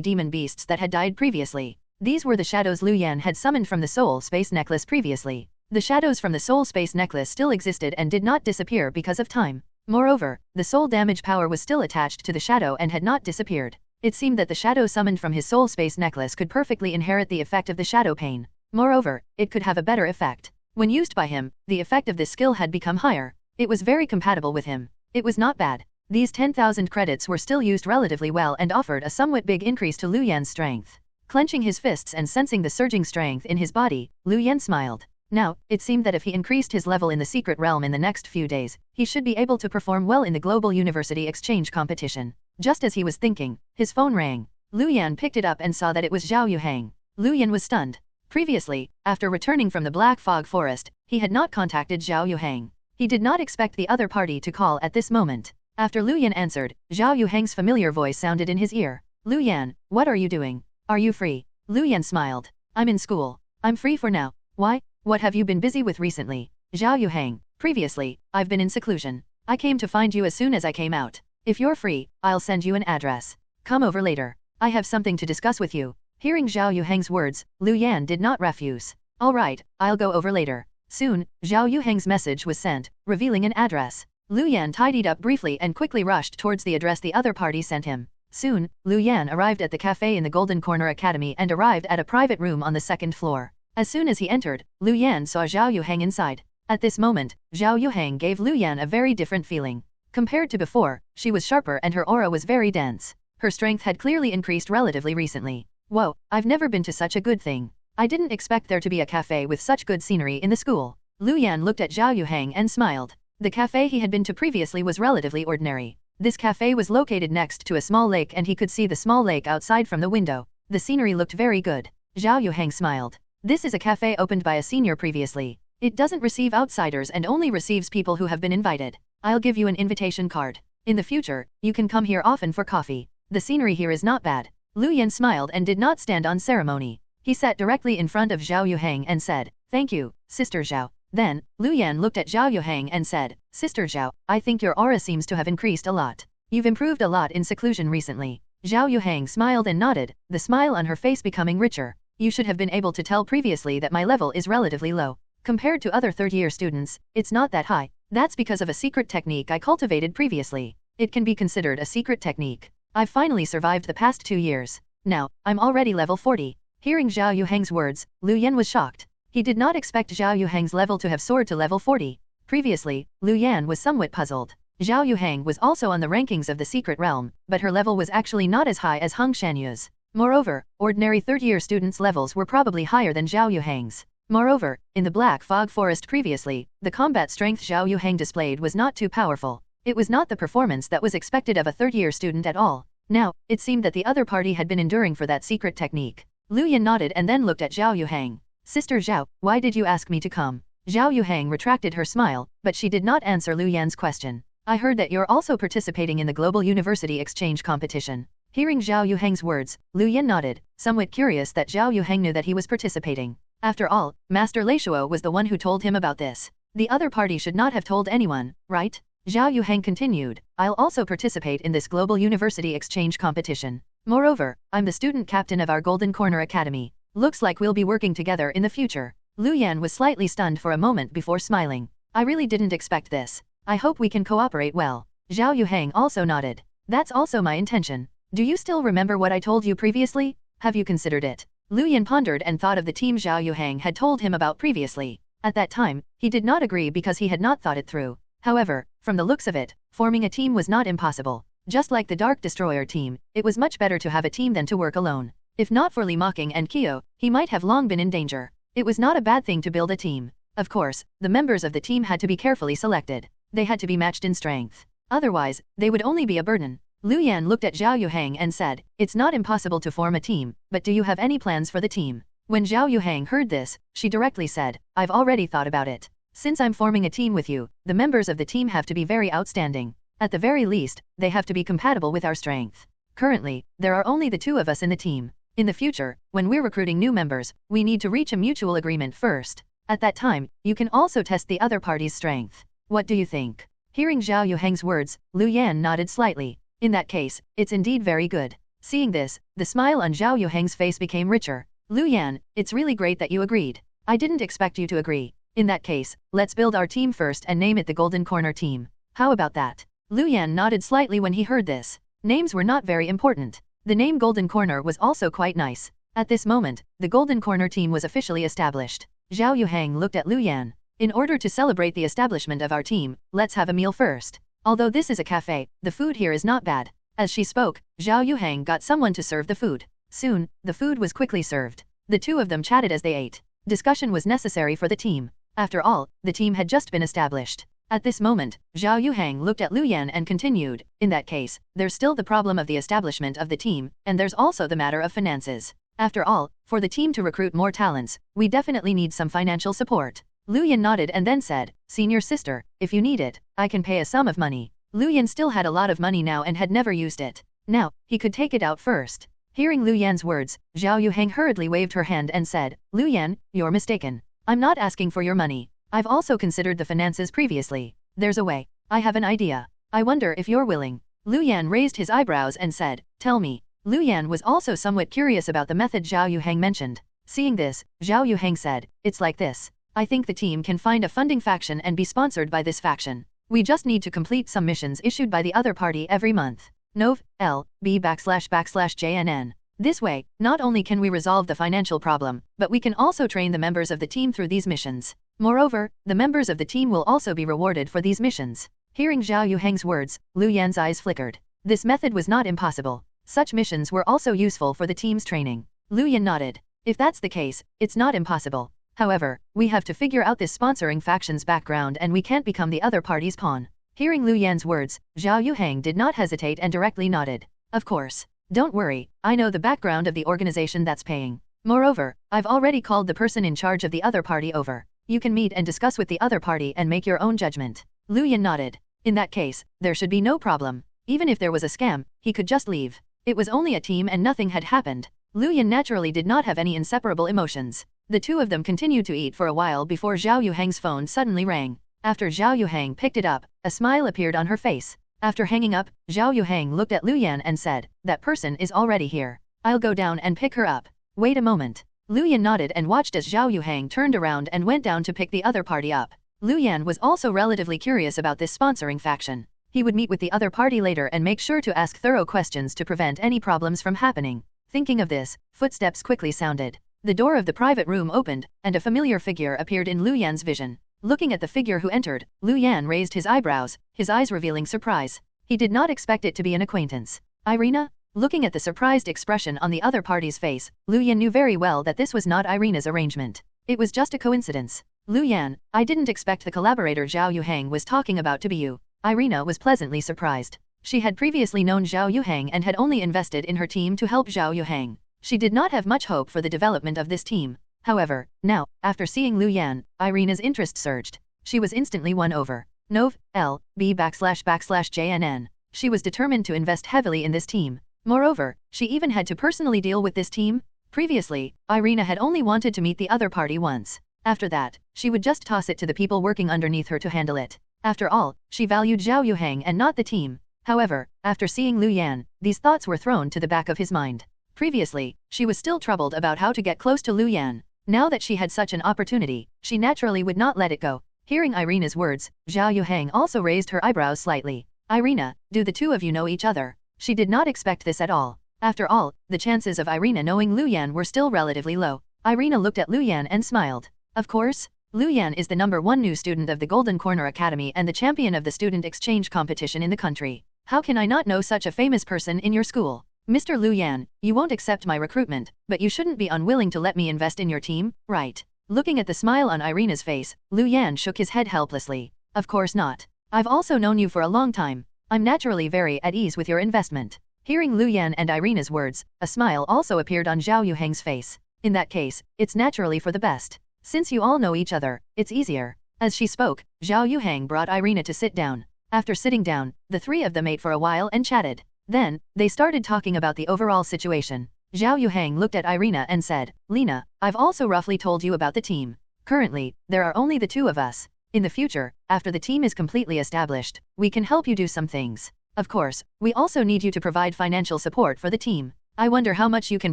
demon beasts that had died previously. These were the shadows Lu Yan had summoned from the soul space necklace previously. The shadows from the soul space necklace still existed and did not disappear because of time. Moreover, the soul damage power was still attached to the shadow and had not disappeared. It seemed that the shadow summoned from his soul space necklace could perfectly inherit the effect of the shadow pane. Moreover, it could have a better effect. When used by him, the effect of this skill had become higher. It was very compatible with him. It was not bad. These 10,000 credits were still used relatively well and offered a somewhat big increase to Lu Yan's strength. Clenching his fists and sensing the surging strength in his body, Lu Yan smiled. Now, it seemed that if he increased his level in the secret realm in the next few days, he should be able to perform well in the global university exchange competition. Just as he was thinking, his phone rang. Lu Yan picked it up and saw that it was Zhao Yuhang. Lu Yan was stunned. Previously, after returning from the Black Fog Forest, he had not contacted Zhao Yuhang. He did not expect the other party to call at this moment. After Lu Yan answered, Zhao Yuhang's familiar voice sounded in his ear. Lu Yan, what are you doing? Are you free? Lu Yan smiled. I'm in school. I'm free for now. Why? What have you been busy with recently? Zhao Yuhang, previously, I've been in seclusion. I came to find you as soon as I came out. If you're free, I'll send you an address. Come over later. I have something to discuss with you. Hearing Zhao Yuhang's words, Lu Yan did not refuse. All right, I'll go over later. Soon, Zhao Yuhang's message was sent, revealing an address. Lu Yan tidied up briefly and quickly rushed towards the address the other party sent him. Soon, Lu Yan arrived at the cafe in the Golden Corner Academy and arrived at a private room on the second floor. As soon as he entered, Lu Yan saw Zhao Yuhang inside. At this moment, Zhao Yuhang gave Lu Yan a very different feeling. Compared to before, she was sharper and her aura was very dense. Her strength had clearly increased relatively recently. Whoa, I've never been to such a good thing. I didn't expect there to be a cafe with such good scenery in the school. Lu Yan looked at Zhao Yuhang and smiled. The cafe he had been to previously was relatively ordinary. This cafe was located next to a small lake and he could see the small lake outside from the window. The scenery looked very good. Zhao Yuhang smiled. This is a cafe opened by a senior previously. It doesn't receive outsiders and only receives people who have been invited. I'll give you an invitation card. In the future, you can come here often for coffee. The scenery here is not bad. Lu Yan smiled and did not stand on ceremony. He sat directly in front of Zhao Yuhang and said, "Thank you, Sister Zhao." Then, Lu Yan looked at Zhao Yuhang and said, "Sister Zhao, I think your aura seems to have increased a lot. You've improved a lot in seclusion recently." Zhao Yuhang smiled and nodded, the smile on her face becoming richer. "You should have been able to tell previously that my level is relatively low. Compared to other third-year students, it's not that high. That's because of a secret technique I cultivated previously. It can be considered a secret technique. I've finally survived the past 2 years. Now, I'm already level 40. Hearing Zhao Yuhang's words, Lu Yan was shocked. He did not expect Zhao Yuhang's level to have soared to level 40. Previously, Lu Yan was somewhat puzzled. Zhao Yuhang was also on the rankings of the secret realm, but her level was actually not as high as Hung Shanyu's. Moreover, ordinary third-year students' levels were probably higher than Zhao Yuhang's. Moreover, in the Black Fog Forest previously, the combat strength Zhao Yuhang displayed was not too powerful. It was not the performance that was expected of a third-year student at all. Now, it seemed that the other party had been enduring for that secret technique. Lu Yan nodded and then looked at Zhao Yuhang. "Sister Zhao, why did you ask me to come?" Zhao Yuhang retracted her smile, but she did not answer Lu Yan's question. "I heard that you're also participating in the Global University Exchange competition." Hearing Zhao Yuhang's words, Lu Yan nodded, somewhat curious that Zhao Yuhang knew that he was participating. After all, Master Leishuo was the one who told him about this. The other party should not have told anyone, right? Zhao Yuhang continued, "I'll also participate in this Global University Exchange competition. Moreover, I'm the student captain of our Golden Corner Academy. Looks like we'll be working together in the future." Lu Yan was slightly stunned for a moment before smiling. "I really didn't expect this. I hope we can cooperate well." Zhao Yuhang also nodded. That's also my intention. Do you still remember what I told you previously? Have you considered it? Lu Yan pondered and thought of the team Zhao Yuhang had told him about previously. At that time, he did not agree because he had not thought it through. However, from the looks of it, forming a team was not impossible. Just like the Dark Destroyer team, it was much better to have a team than to work alone. If not for Li Mocking and Kyo, he might have long been in danger. It was not a bad thing to build a team. Of course, the members of the team had to be carefully selected. They had to be matched in strength. Otherwise, they would only be a burden. Lu Yan looked at Zhao Yuhang and said, "It's not impossible to form a team, but do you have any plans for the team?" When Zhao Yuhang heard this, she directly said, "I've already thought about it. Since I'm forming a team with you, the members of the team have to be very outstanding. At the very least, they have to be compatible with our strength. Currently, there are only the two of us in the team. In the future, when we're recruiting new members, we need to reach a mutual agreement first. At that time, you can also test the other party's strength. What do you think?" Hearing Zhao Yuhang's words, Lu Yan nodded slightly. In that case, it's indeed very good. Seeing this, the smile on Zhao Yuhang's face became richer. Lu Yan, it's really great that you agreed. I didn't expect you to agree. In that case, let's build our team first and name it the Golden Corner Team. How about that? Lu Yan nodded slightly when he heard this. Names were not very important. The name Golden Corner was also quite nice. At this moment, the Golden Corner Team was officially established. Zhao Yuhang looked at Lu Yan. In order to celebrate the establishment of our team, let's have a meal first. Although this is a cafe, the food here is not bad. As she spoke, Zhao Yuhang got someone to serve the food. Soon, the food was quickly served. The two of them chatted as they ate. Discussion was necessary for the team. After all, the team had just been established. At this moment, Zhao Yuhang looked at Lu Yan and continued, "In that case, there's still the problem of the establishment of the team, and there's also the matter of finances. After all, for the team to recruit more talents, we definitely need some financial support." Lu Yan nodded and then said, "Senior sister, if you need it, I can pay a sum of money." Lu Yan still had a lot of money now and had never used it. Now, he could take it out first. Hearing Lu Yan's words, Zhao Yuhang hurriedly waved her hand and said, "Lu Yan, you're mistaken. I'm not asking for your money. I've also considered the finances previously. There's a way. I have an idea. I wonder if you're willing." Lu Yan raised his eyebrows and said, "Tell me." Lu Yan was also somewhat curious about the method Zhao Yuhang mentioned. Seeing this, Zhao Yuhang said, "It's like this. I think the team can find a funding faction and be sponsored by this faction. We just need to complete some missions issued by the other party every month. Nov. L. B //JNN. This way, not only can we resolve the financial problem, but we can also train the members of the team through these missions. Moreover, the members of the team will also be rewarded for these missions." Hearing Zhao Yuhang's words, Lu Yan's eyes flickered. This method was not impossible. Such missions were also useful for the team's training. Lu Yan nodded. "If that's the case, it's not impossible. However, we have to figure out this sponsoring faction's background and we can't become the other party's pawn." Hearing Lu Yan's words, Zhao Yuhang did not hesitate and directly nodded. "Of course. Don't worry, I know the background of the organization that's paying. Moreover, I've already called the person in charge of the other party over. You can meet and discuss with the other party and make your own judgment." Lu Yan nodded. In that case, there should be no problem. Even if there was a scam, he could just leave. It was only a team and nothing had happened. Lu Yan naturally did not have any inseparable emotions. The two of them continued to eat for a while before Zhao Yuhang's phone suddenly rang. After Zhao Yuhang picked it up, a smile appeared on her face. After hanging up, Zhao Yuhang looked at Lu Yan and said, "That person is already here. I'll go down and pick her up." "Wait a moment." Lu Yan nodded and watched as Zhao Yuhang turned around and went down to pick the other party up. Lu Yan was also relatively curious about this sponsoring faction. He would meet with the other party later and make sure to ask thorough questions to prevent any problems from happening. Thinking of this, footsteps quickly sounded. The door of the private room opened, and a familiar figure appeared in Lu Yan's vision. Looking at the figure who entered, Lu Yan raised his eyebrows, his eyes revealing surprise. He did not expect it to be an acquaintance. "Irina?" Looking at the surprised expression on the other party's face, Lu Yan knew very well that this was not Irina's arrangement. It was just a coincidence. "Lu Yan, I didn't expect the collaborator Zhao Yuhang was talking about to be you." Irina was pleasantly surprised. She had previously known Zhao Yuhang and had only invested in her team to help Zhao Yuhang. She did not have much hope for the development of this team. However, now, after seeing Lu Yan, Irina's interest surged. She was instantly won over. Nov. L. B //JNN. She was determined to invest heavily in this team. Moreover, she even had to personally deal with this team. Previously, Irina had only wanted to meet the other party once. After that, she would just toss it to the people working underneath her to handle it. After all, she valued Zhao Yuhang and not the team. However, after seeing Lu Yan, these thoughts were thrown to the back of his mind. Previously, she was still troubled about how to get close to Lu Yan. Now that she had such an opportunity, she naturally would not let it go. Hearing Irina's words, Zhao Yuhang also raised her eyebrows slightly. Irina, do the two of you know each other? She did not expect this at all. After all, the chances of Irina knowing Lu Yan were still relatively low. Irina looked at Lu Yan and smiled. Of course. Lu Yan is the #1 new student of the Golden Corner Academy and the champion of the student exchange competition in the country. How can I not know such a famous person in your school? Mr. Lu Yan, you won't accept my recruitment, but you shouldn't be unwilling to let me invest in your team, right? Looking at the smile on Irina's face, Lu Yan shook his head helplessly. Of course not. I've also known you for a long time. I'm naturally very at ease with your investment. Hearing Lu Yan and Irina's words, a smile also appeared on Zhao Yuheng's face. In that case, it's naturally for the best. Since you all know each other, it's easier. As she spoke, Zhao Yuheng brought Irina to sit down. After sitting down, the three of them ate for a while and chatted. Then, they started talking about the overall situation. Zhao Yuheng looked at Irina and said, Lena, I've also roughly told you about the team. Currently, there are only the two of us. In the future, after the team is completely established, we can help you do some things. Of course, we also need you to provide financial support for the team. I wonder how much you can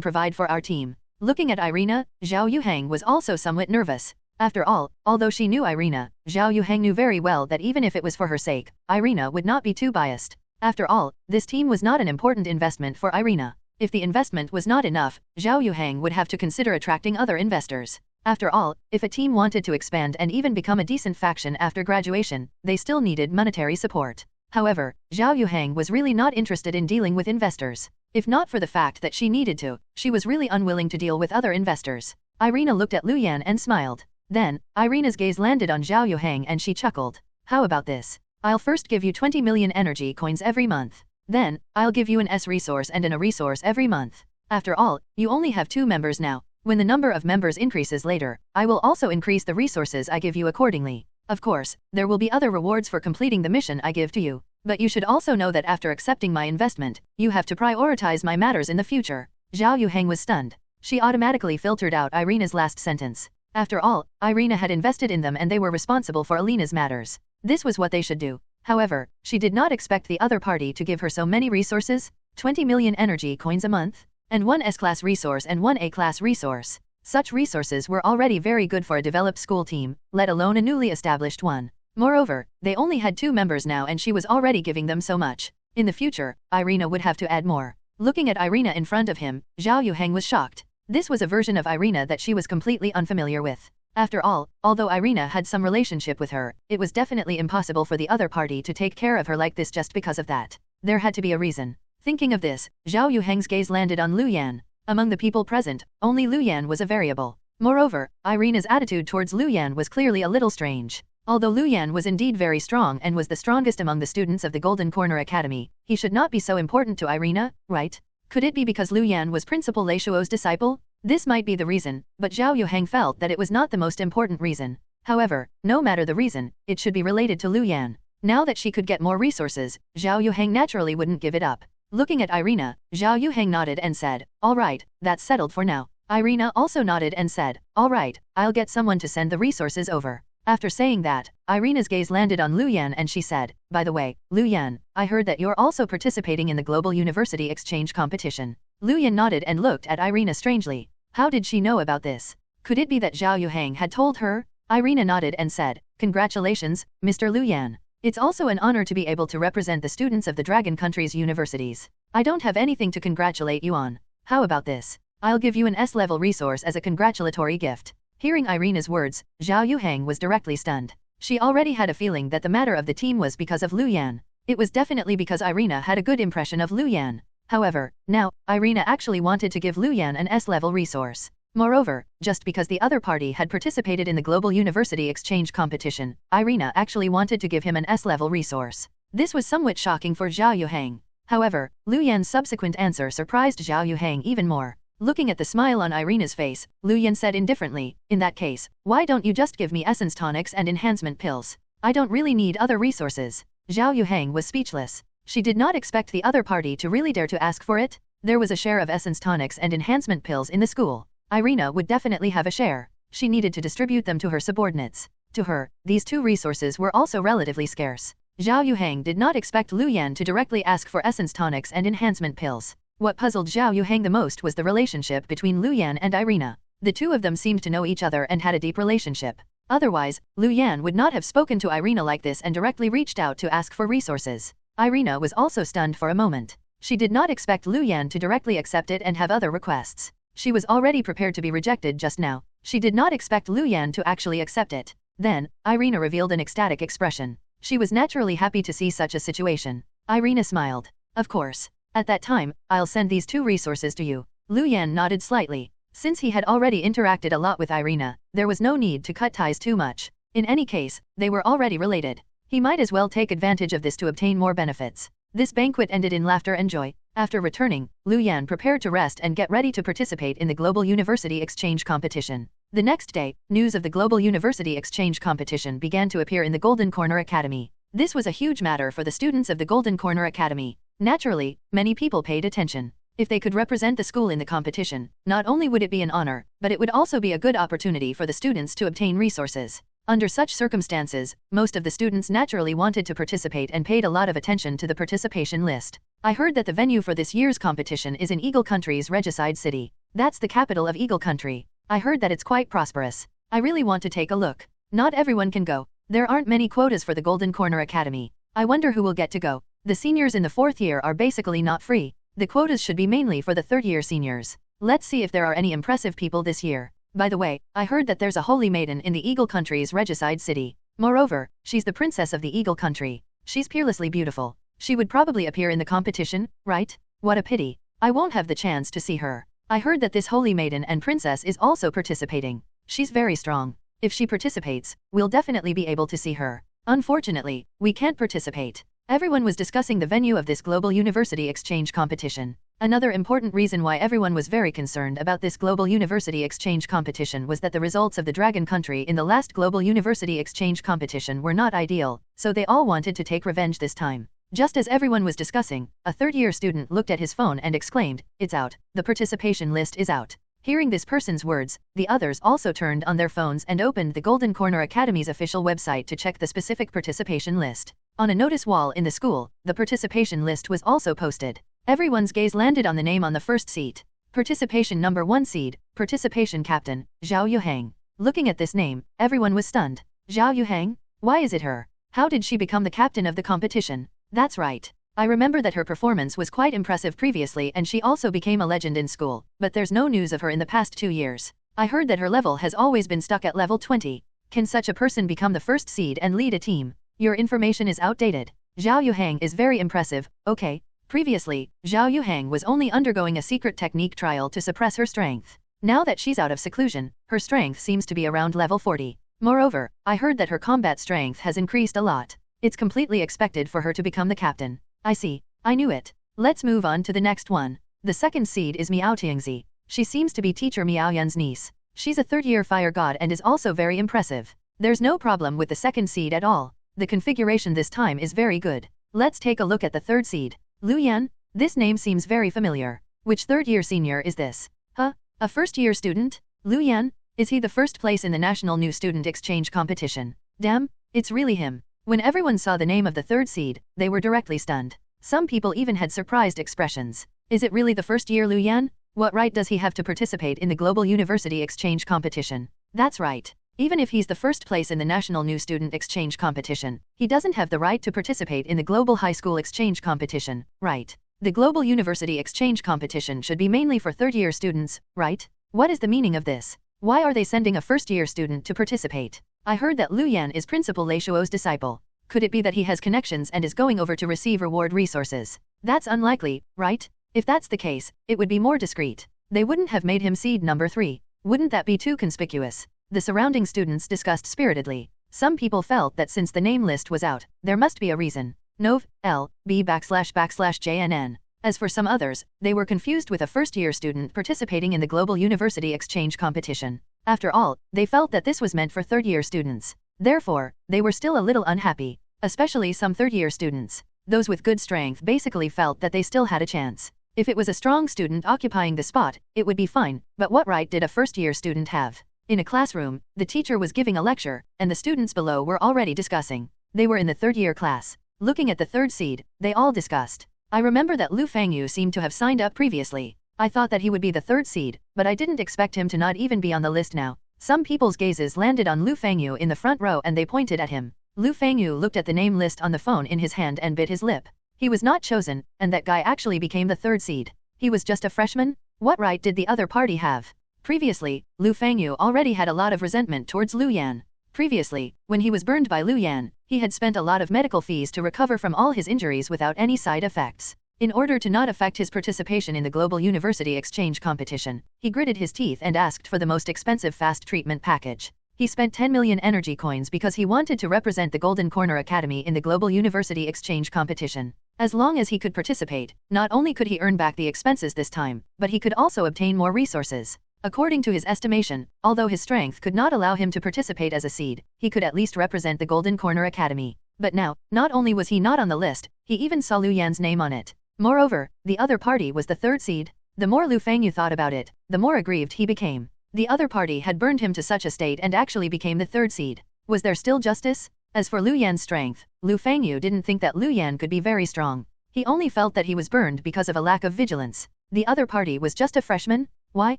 provide for our team. Looking at Irina, Zhao Yuheng was also somewhat nervous. After all, although she knew Irina, Zhao Yuheng knew very well that even if it was for her sake, Irina would not be too biased. After all, this team was not an important investment for Irina. If the investment was not enough, Zhao Yuheng would have to consider attracting other investors. After all, if a team wanted to expand and even become a decent faction after graduation, they still needed monetary support. However, Zhao Yuheng was really not interested in dealing with investors. If not for the fact that she needed to, she was really unwilling to deal with other investors. Irina looked at Lu Yan and smiled. Then, Irina's gaze landed on Zhao Yuheng and she chuckled. How about this? I'll first give you 20 million energy coins every month. Then, I'll give you an S resource and an A resource every month. After all, you only have 2 members now. When the number of members increases later, I will also increase the resources I give you accordingly. Of course, there will be other rewards for completing the mission I give to you. But you should also know that after accepting my investment, you have to prioritize my matters in the future. Zhao Yuheng was stunned. She automatically filtered out Irina's last sentence. After all, Irina had invested in them and they were responsible for Alina's matters. This was what they should do. However, she did not expect the other party to give her so many resources, 20 million energy coins a month, and 1 S-class resource and 1 A-class resource. Such resources were already very good for a developed school team, let alone a newly established one. Moreover, they only had 2 members now and she was already giving them so much. In the future, Irina would have to add more. Looking at Irina in front of him, Zhao Yuheng was shocked. This was a version of Irina that she was completely unfamiliar with. After all, although Irina had some relationship with her, it was definitely impossible for the other party to take care of her like this just because of that. There had to be a reason. Thinking of this, Zhao Yuheng's gaze landed on Lu Yan. Among the people present, only Lu Yan was a variable. Moreover, Irina's attitude towards Lu Yan was clearly a little strange. Although Lu Yan was indeed very strong and was the strongest among the students of the Golden Corner Academy, he should not be so important to Irina, right? Could it be because Lu Yan was Principal Lei Shuo's disciple? This might be the reason, but Zhao Yuheng felt that it was not the most important reason. However, no matter the reason, it should be related to Lu Yan. Now that she could get more resources, Zhao Yuheng naturally wouldn't give it up. Looking at Irina, Zhao Yuheng nodded and said, all right, that's settled for now. Irina also nodded and said, all right, I'll get someone to send the resources over. After saying that, Irina's gaze landed on Lu Yan and she said, by the way, Lu Yan, I heard that you're also participating in the Global University Exchange competition. Lu Yan nodded and looked at Irina strangely. How did she know about this? Could it be that Zhao Yuheng had told her? Irina nodded and said, congratulations, Mr. Lu Yan. It's also an honor to be able to represent the students of the Dragon Country's universities. I don't have anything to congratulate you on. How about this? I'll give you an S-level resource as a congratulatory gift. Hearing Irina's words, Zhao Yuheng was directly stunned. She already had a feeling that the matter of the team was because of Lu Yan. It was definitely because Irina had a good impression of Lu Yan. However, now, Irina actually wanted to give Lu Yan an S-level resource. Moreover, just because the other party had participated in the Global University Exchange competition, Irina actually wanted to give him an S-level resource. This was somewhat shocking for Zhao Yuheng. However, Lu Yan's subsequent answer surprised Zhao Yuheng even more. Looking at the smile on Irina's face, Lu Yan said indifferently, in that case, why don't you just give me essence tonics and enhancement pills? I don't really need other resources. Zhao Yuheng was speechless. She did not expect the other party to really dare to ask for it. There was a share of essence tonics and enhancement pills in the school. Irina would definitely have a share. She needed to distribute them to her subordinates. To her, these 2 resources were also relatively scarce. Zhao Yuheng did not expect Lu Yan to directly ask for essence tonics and enhancement pills. What puzzled Zhao Yuheng the most was the relationship between Lu Yan and Irina. The 2 of them seemed to know each other and had a deep relationship. Otherwise, Lu Yan would not have spoken to Irina like this and directly reached out to ask for resources. Irina was also stunned for a moment. She did not expect Lu Yan to directly accept it and have other requests. She was already prepared to be rejected just now. She did not expect Lu Yan to actually accept it. Then, Irina revealed an ecstatic expression. She was naturally happy to see such a situation. Irina smiled. Of course. At that time, I'll send these 2 resources to you. Lu Yan nodded slightly. Since he had already interacted a lot with Irina, there was no need to cut ties too much. In any case, they were already related. He might as well take advantage of this to obtain more benefits. This banquet ended in laughter and joy. After returning, Lu Yan prepared to rest and get ready to participate in the Global University Exchange Competition. The next day, news of the Global University Exchange Competition began to appear in the Golden Corner Academy. This was a huge matter for the students of the Golden Corner Academy. Naturally, many people paid attention. If they could represent the school in the competition, not only would it be an honor, but it would also be a good opportunity for the students to obtain resources. Under such circumstances, most of the students naturally wanted to participate and paid a lot of attention to the participation list. I heard that the venue for this year's competition is in Eagle Country's Regicide City. That's the capital of Eagle Country. I heard that it's quite prosperous. I really want to take a look. Not everyone can go. There aren't many quotas for the Golden Corner Academy. I wonder who will get to go. The seniors in the 4th year are basically not free. The quotas should be mainly for the 3rd year seniors. Let's see if there are any impressive people this year. By the way, I heard that there's a holy maiden in the Eagle Country's Regicide City. Moreover, she's the princess of the Eagle Country. She's peerlessly beautiful. She would probably appear in the competition, right? What a pity. I won't have the chance to see her. I heard that this holy maiden and princess is also participating. She's very strong. If she participates, we'll definitely be able to see her. Unfortunately, we can't participate. Everyone was discussing the venue of this Global University Exchange Competition. Another important reason why everyone was very concerned about this Global University Exchange Competition was that the results of the Dragon Country in the last Global University Exchange Competition were not ideal, so they all wanted to take revenge this time. Just as everyone was discussing, a 3rd-year student looked at his phone and exclaimed, "It's out. The participation list is out." Hearing this person's words, the others also turned on their phones and opened the Golden Corner Academy's official website to check the specific participation list. On a notice wall in the school, the participation list was also posted. Everyone's gaze landed on the name on the first seat. Participation number 1 seed, participation captain, Zhao Yuhang. Looking at this name, everyone was stunned. Zhao Yuhang? Why is it her? How did she become the captain of the competition? That's right. I remember that her performance was quite impressive previously and she also became a legend in school, but there's no news of her in the past 2 years. I heard that her level has always been stuck at level 20. Can such a person become the first seed and lead a team? Your information is outdated. Zhao Yuhang is very impressive, okay. Previously, Zhao Yuhang was only undergoing a secret technique trial to suppress her strength. Now that she's out of seclusion, her strength seems to be around level 40. Moreover, I heard that her combat strength has increased a lot. It's completely expected for her to become the captain. I see. I knew it. Let's move on to the next one. The 2nd seed is Miao Tiangzi. She seems to be teacher Miao Yan's niece. She's a 3rd-year fire god and is also very impressive. There's no problem with the 2nd seed at all. The configuration this time is very good. Let's take a look at the 3rd seed. Lu Yan? This name seems very familiar. Which 3rd-year senior is this? Huh? A 1st-year student? Lu Yan? Is he the 1st place in the National New Student Exchange Competition? Damn, it's really him. When everyone saw the name of the 3rd seed, they were directly stunned. Some people even had surprised expressions. Is it really the 1st-year Lu Yan? What right does he have to participate in the Global University Exchange Competition? That's right. Even if he's the 1st place in the National New Student Exchange Competition, he doesn't have the right to participate in the Global High School Exchange Competition, right? The Global University Exchange Competition should be mainly for 3rd-year students, right? What is the meaning of this? Why are they sending a 1st-year student to participate? I heard that Lu Yan is Principal Lei Shuo's disciple. Could it be that he has connections and is going over to receive reward resources? That's unlikely, right? If that's the case, it would be more discreet. They wouldn't have made him seed number 3. Wouldn't that be too conspicuous? The surrounding students discussed spiritedly. Some people felt that since the name list was out, there must be a reason. Nov, L, B /JNN. As for some others, they were confused with a 1st-year student participating in the Global University Exchange Competition. After all, they felt that this was meant for 3rd-year students. Therefore, they were still a little unhappy. Especially some 3rd-year students. Those with good strength basically felt that they still had a chance. If it was a strong student occupying the spot, it would be fine, but what right did a 1st-year student have? In a classroom, the teacher was giving a lecture, and the students below were already discussing. They were in the 3rd-year class. Looking at the 3rd seed, they all discussed. I remember that Lu Fangyu seemed to have signed up previously. I thought that he would be the 3rd seed, but I didn't expect him to not even be on the list now. Some people's gazes landed on Lu Fangyu in the front row and they pointed at him. Lu Fangyu looked at the name list on the phone in his hand and bit his lip. He was not chosen, and that guy actually became the third seed. He was just a freshman? What right did the other party have? Previously, Lu Fangyu already had a lot of resentment towards Lu Yan. Previously, when he was burned by Lu Yan, he had spent a lot of medical fees to recover from all his injuries without any side effects. In order to not affect his participation in the global university exchange competition, he gritted his teeth and asked for the most expensive fast treatment package. He spent 10 million energy coins because he wanted to represent the Golden Corner Academy in the global university exchange competition. As long as he could participate, not only could he earn back the expenses this time, but he could also obtain more resources. According to his estimation, although his strength could not allow him to participate as a seed, he could at least represent the Golden Corner Academy. But now, not only was he not on the list, he even saw Lu Yan's name on it. Moreover, the other party was the third seed. The more Lu Fangyu thought about it, the more aggrieved he became. The other party had burned him to such a state and actually became the third seed. Was there still justice? As for Lu Yan's strength, Lu Fangyu didn't think that Lu Yan could be very strong. He only felt that he was burned because of a lack of vigilance. The other party was just a freshman? Why?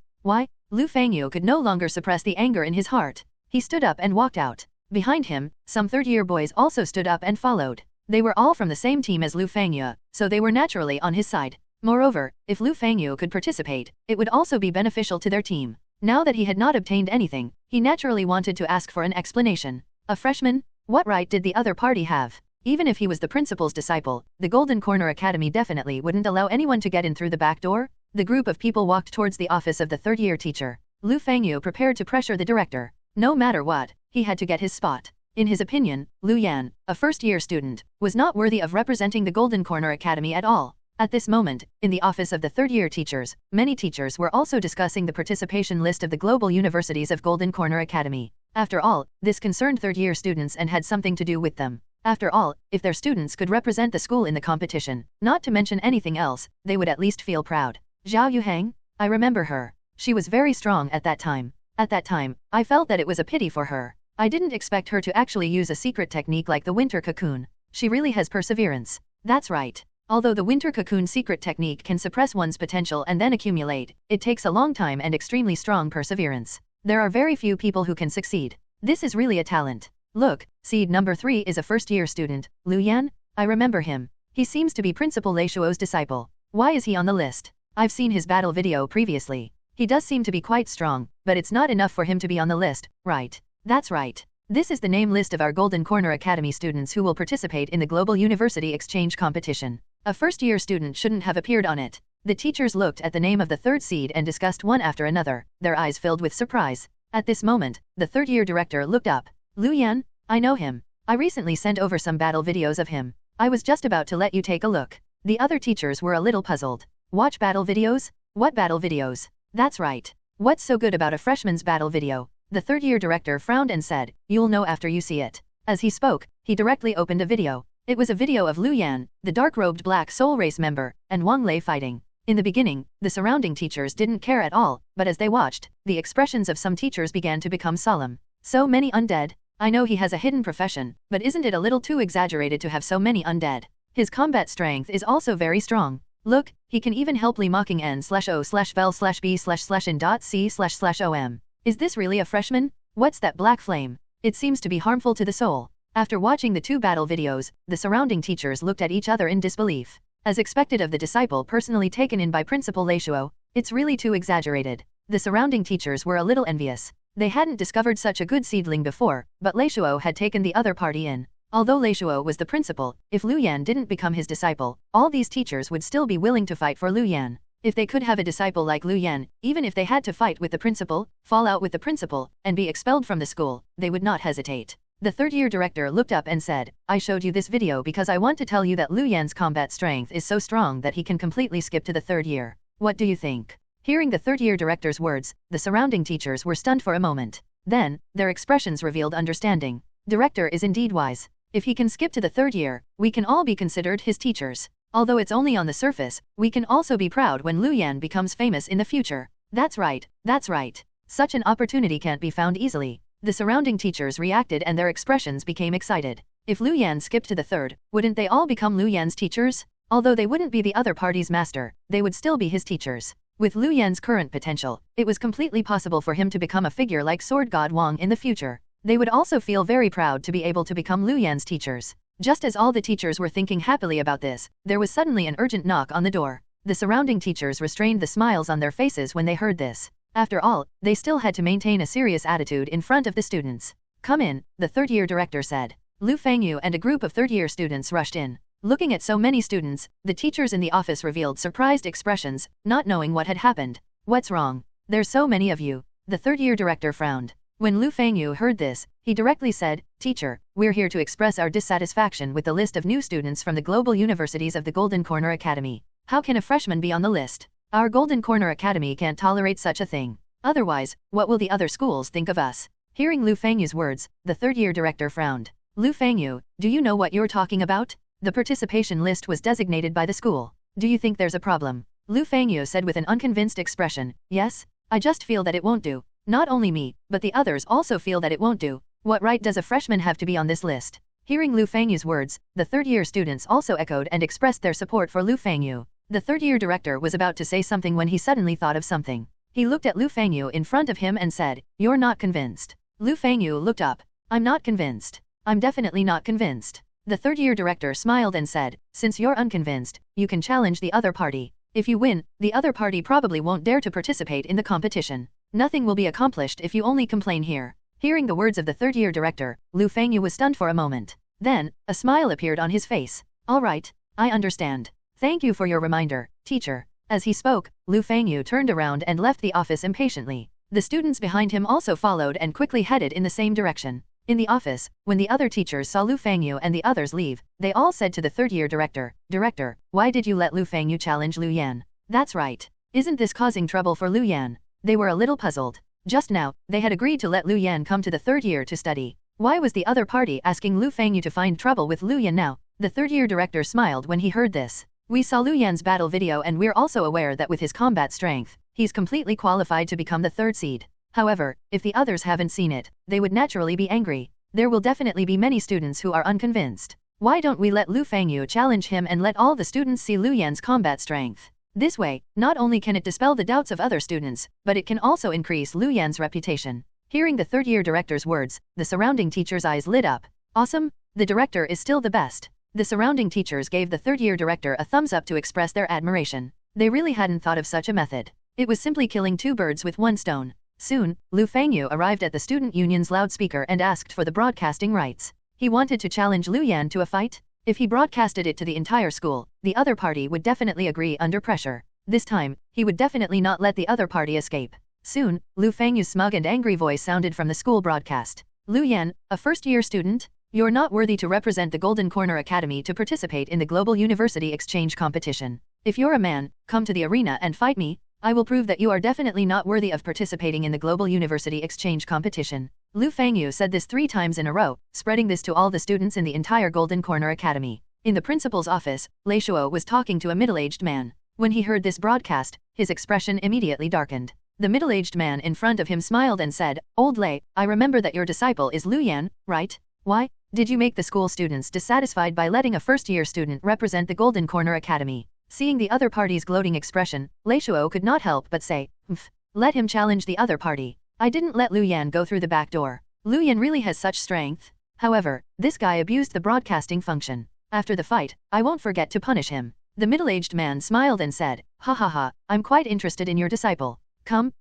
Lu Fangyu could no longer suppress the anger in his heart. He stood up and walked out. Behind him, some third-year boys also stood up and followed. They were all from the same team as Lu Fangyu, so they were naturally on his side. Moreover, if Lu Fangyu could participate, it would also be beneficial to their team. Now that he had not obtained anything, he naturally wanted to ask for an explanation. A freshman? What right did the other party have? Even if he was the principal's disciple, the Golden Corner Academy definitely wouldn't allow anyone to get in through the back door. The group of people walked towards the office of the third-year teacher. Lu Fangyu prepared to pressure the director. No matter what, he had to get his spot. In his opinion, Lu Yan, a first-year student, was not worthy of representing the Golden Corner Academy at all. At this moment, in the office of the third-year teachers, many teachers were also discussing the participation list of the global universities of Golden Corner Academy. After all, this concerned third-year students and had something to do with them. After all, if their students could represent the school in the competition, not to mention anything else, they would at least feel proud. Zhao Yuhang? I remember her. She was very strong at that time. At that time, I felt that it was a pity for her. I didn't expect her to actually use a secret technique like the winter cocoon. She really has perseverance. That's right. Although the winter cocoon secret technique can suppress one's potential and then accumulate, it takes a long time and extremely strong perseverance. There are very few people who can succeed. This is really a talent. Look, seed number 3 is a first-year student, Lu Yan? I remember him. He seems to be Principal Lei Shuo's disciple. Why is he on the list? I've seen his battle video previously. He does seem to be quite strong, but it's not enough for him to be on the list, right? That's right. This is the name list of our Golden Corner Academy students who will participate in the Global University Exchange competition. A first-year student shouldn't have appeared on it. The teachers looked at the name of the third seed and discussed one after another, their eyes filled with surprise. At this moment, the third-year director looked up. Lu Yan? I know him. I recently sent over some battle videos of him. I was just about to let you take a look. The other teachers were a little puzzled. Watch battle videos? What battle videos? That's right. What's so good about a freshman's battle video? The third-year director frowned and said, you'll know after you see it. As he spoke, he directly opened a video. It was a video of Lu Yan, the dark-robed Black Soul Race member, and Wang Lei fighting. In the beginning, the surrounding teachers didn't care at all, but as they watched, the expressions of some teachers began to become solemn. So many undead? I know he has a hidden profession, but isn't it a little too exaggerated to have so many undead? His combat strength is also very strong. Look, he can even help Li mocking n/o/vel/b/in.c//om. Is this really a freshman? What's that black flame? It seems to be harmful to the soul. After watching the two battle videos, the surrounding teachers looked at each other in disbelief. As expected of the disciple personally taken in by Principal Lei Shuo, it's really too exaggerated. The surrounding teachers were a little envious. They hadn't discovered such a good seedling before, but Lei Shuo had taken the other party in. Although Lei Shuo was the principal, if Lu Yan didn't become his disciple, all these teachers would still be willing to fight for Lu Yan. If they could have a disciple like Lu Yan, even if they had to fight with the principal, fall out with the principal, and be expelled from the school, they would not hesitate. The third-year director looked up and said, I showed you this video because I want to tell you that Lu Yan's combat strength is so strong that he can completely skip to the third year. What do you think? Hearing the third-year director's words, the surrounding teachers were stunned for a moment. Then, their expressions revealed understanding. Director is indeed wise. If he can skip to the third year, we can all be considered his teachers. Although it's only on the surface, we can also be proud when Lu Yan becomes famous in the future. That's right, that's right. Such an opportunity can't be found easily. The surrounding teachers reacted and their expressions became excited. If Lu Yan skipped to the third, wouldn't they all become Lu Yan's teachers? Although they wouldn't be the other party's master, they would still be his teachers. With Lu Yan's current potential, it was completely possible for him to become a figure like Sword God Wang in the future. They would also feel very proud to be able to become Lu Yan's teachers. Just as all the teachers were thinking happily about this, there was suddenly an urgent knock on the door. The surrounding teachers restrained the smiles on their faces when they heard this. After all, they still had to maintain a serious attitude in front of the students. "Come in," the third-year director said. Lu Fengyu and a group of third-year students rushed in. Looking at so many students, the teachers in the office revealed surprised expressions, not knowing what had happened. "What's wrong? There's so many of you." The third-year director frowned. When Lu Fengyu heard this, he directly said, "Teacher, we're here to express our dissatisfaction with the list of new students from the global universities of the Golden Corner Academy. How can a freshman be on the list? Our Golden Corner Academy can't tolerate such a thing. Otherwise, what will the other schools think of us?" Hearing Lu Fengyu's words, the third-year director frowned. "Lu Fengyu, do you know what you're talking about? The participation list was designated by the school. Do you think there's a problem?" Lu Fengyu said with an unconvinced expression. "Yes, I just feel that it won't do. Not only me, but the others also feel that it won't do. What right does a freshman have to be on this list?" Hearing Lu Fengyu's words, the third-year students also echoed and expressed their support for Lu Fengyu. The third-year director was about to say something when he suddenly thought of something. He looked at Lu Fengyu in front of him and said, "You're not convinced." Lu Fengyu looked up. "I'm not convinced. I'm definitely not convinced." The third-year director smiled and said, "Since you're unconvinced, you can challenge the other party. If you win, the other party probably won't dare to participate in the competition. Nothing will be accomplished if you only complain here." Hearing the words of the third-year director, Lu Fengyu was stunned for a moment. Then, a smile appeared on his face. "All right, I understand. Thank you for your reminder, teacher." As he spoke, Lu Fengyu turned around and left the office impatiently. The students behind him also followed and quickly headed in the same direction. In the office, when the other teachers saw Lu Fengyu and the others leave, they all said to the third-year director, "Director, why did you let Lu Fengyu challenge Lu Yan?" "That's right. Isn't this causing trouble for Lu Yan?" They were a little puzzled. Just now, they had agreed to let Lu Yan come to the third year to study. Why was the other party asking Lu Fengyu to find trouble with Lu Yan now? The third-year director smiled when he heard this. "We saw Lu Yan's battle video and we're also aware that with his combat strength, he's completely qualified to become the third seed. However, if the others haven't seen it, they would naturally be angry. There will definitely be many students who are unconvinced. Why don't we let Lu Fengyu challenge him and let all the students see Lu Yan's combat strength? This way, not only can it dispel the doubts of other students, but it can also increase Lu Yan's reputation." Hearing the third-year director's words, the surrounding teachers' eyes lit up. "Awesome, the director is still the best." The surrounding teachers gave the third-year director a thumbs up to express their admiration. They really hadn't thought of such a method. It was simply killing two birds with one stone. Soon, Lu Fengyu arrived at the student union's loudspeaker and asked for the broadcasting rights. He wanted to challenge Lu Yan to a fight. If he broadcasted it to the entire school, the other party would definitely agree under pressure. This time, he would definitely not let the other party escape. Soon, Lu Fengyu's smug and angry voice sounded from the school broadcast. "Lu Yan, a first-year student? You're not worthy to represent the Golden Corner Academy to participate in the Global University Exchange Competition. If you're a man, come to the arena and fight me. I will prove that you are definitely not worthy of participating in the Global University Exchange Competition." Lu Fengyu said this 3 times in a row, spreading this to all the students in the entire Golden Corner Academy. In the principal's office, Lei Shuo was talking to a middle-aged man. When he heard this broadcast, his expression immediately darkened. The middle-aged man in front of him smiled and said, "Old Lei, I remember that your disciple is Lu Yan, right? Why did you make the school students dissatisfied by letting a first-year student represent the Golden Corner Academy?" Seeing the other party's gloating expression, Lei Shuo could not help but say, "Mph, let him challenge the other party. I didn't let Lu Yan go through the back door. Lu Yan really has such strength. However, this guy abused the broadcasting function. After the fight, I won't forget to punish him." The middle-aged man smiled and said, "Ha ha ha, I'm quite interested in your disciple. Come.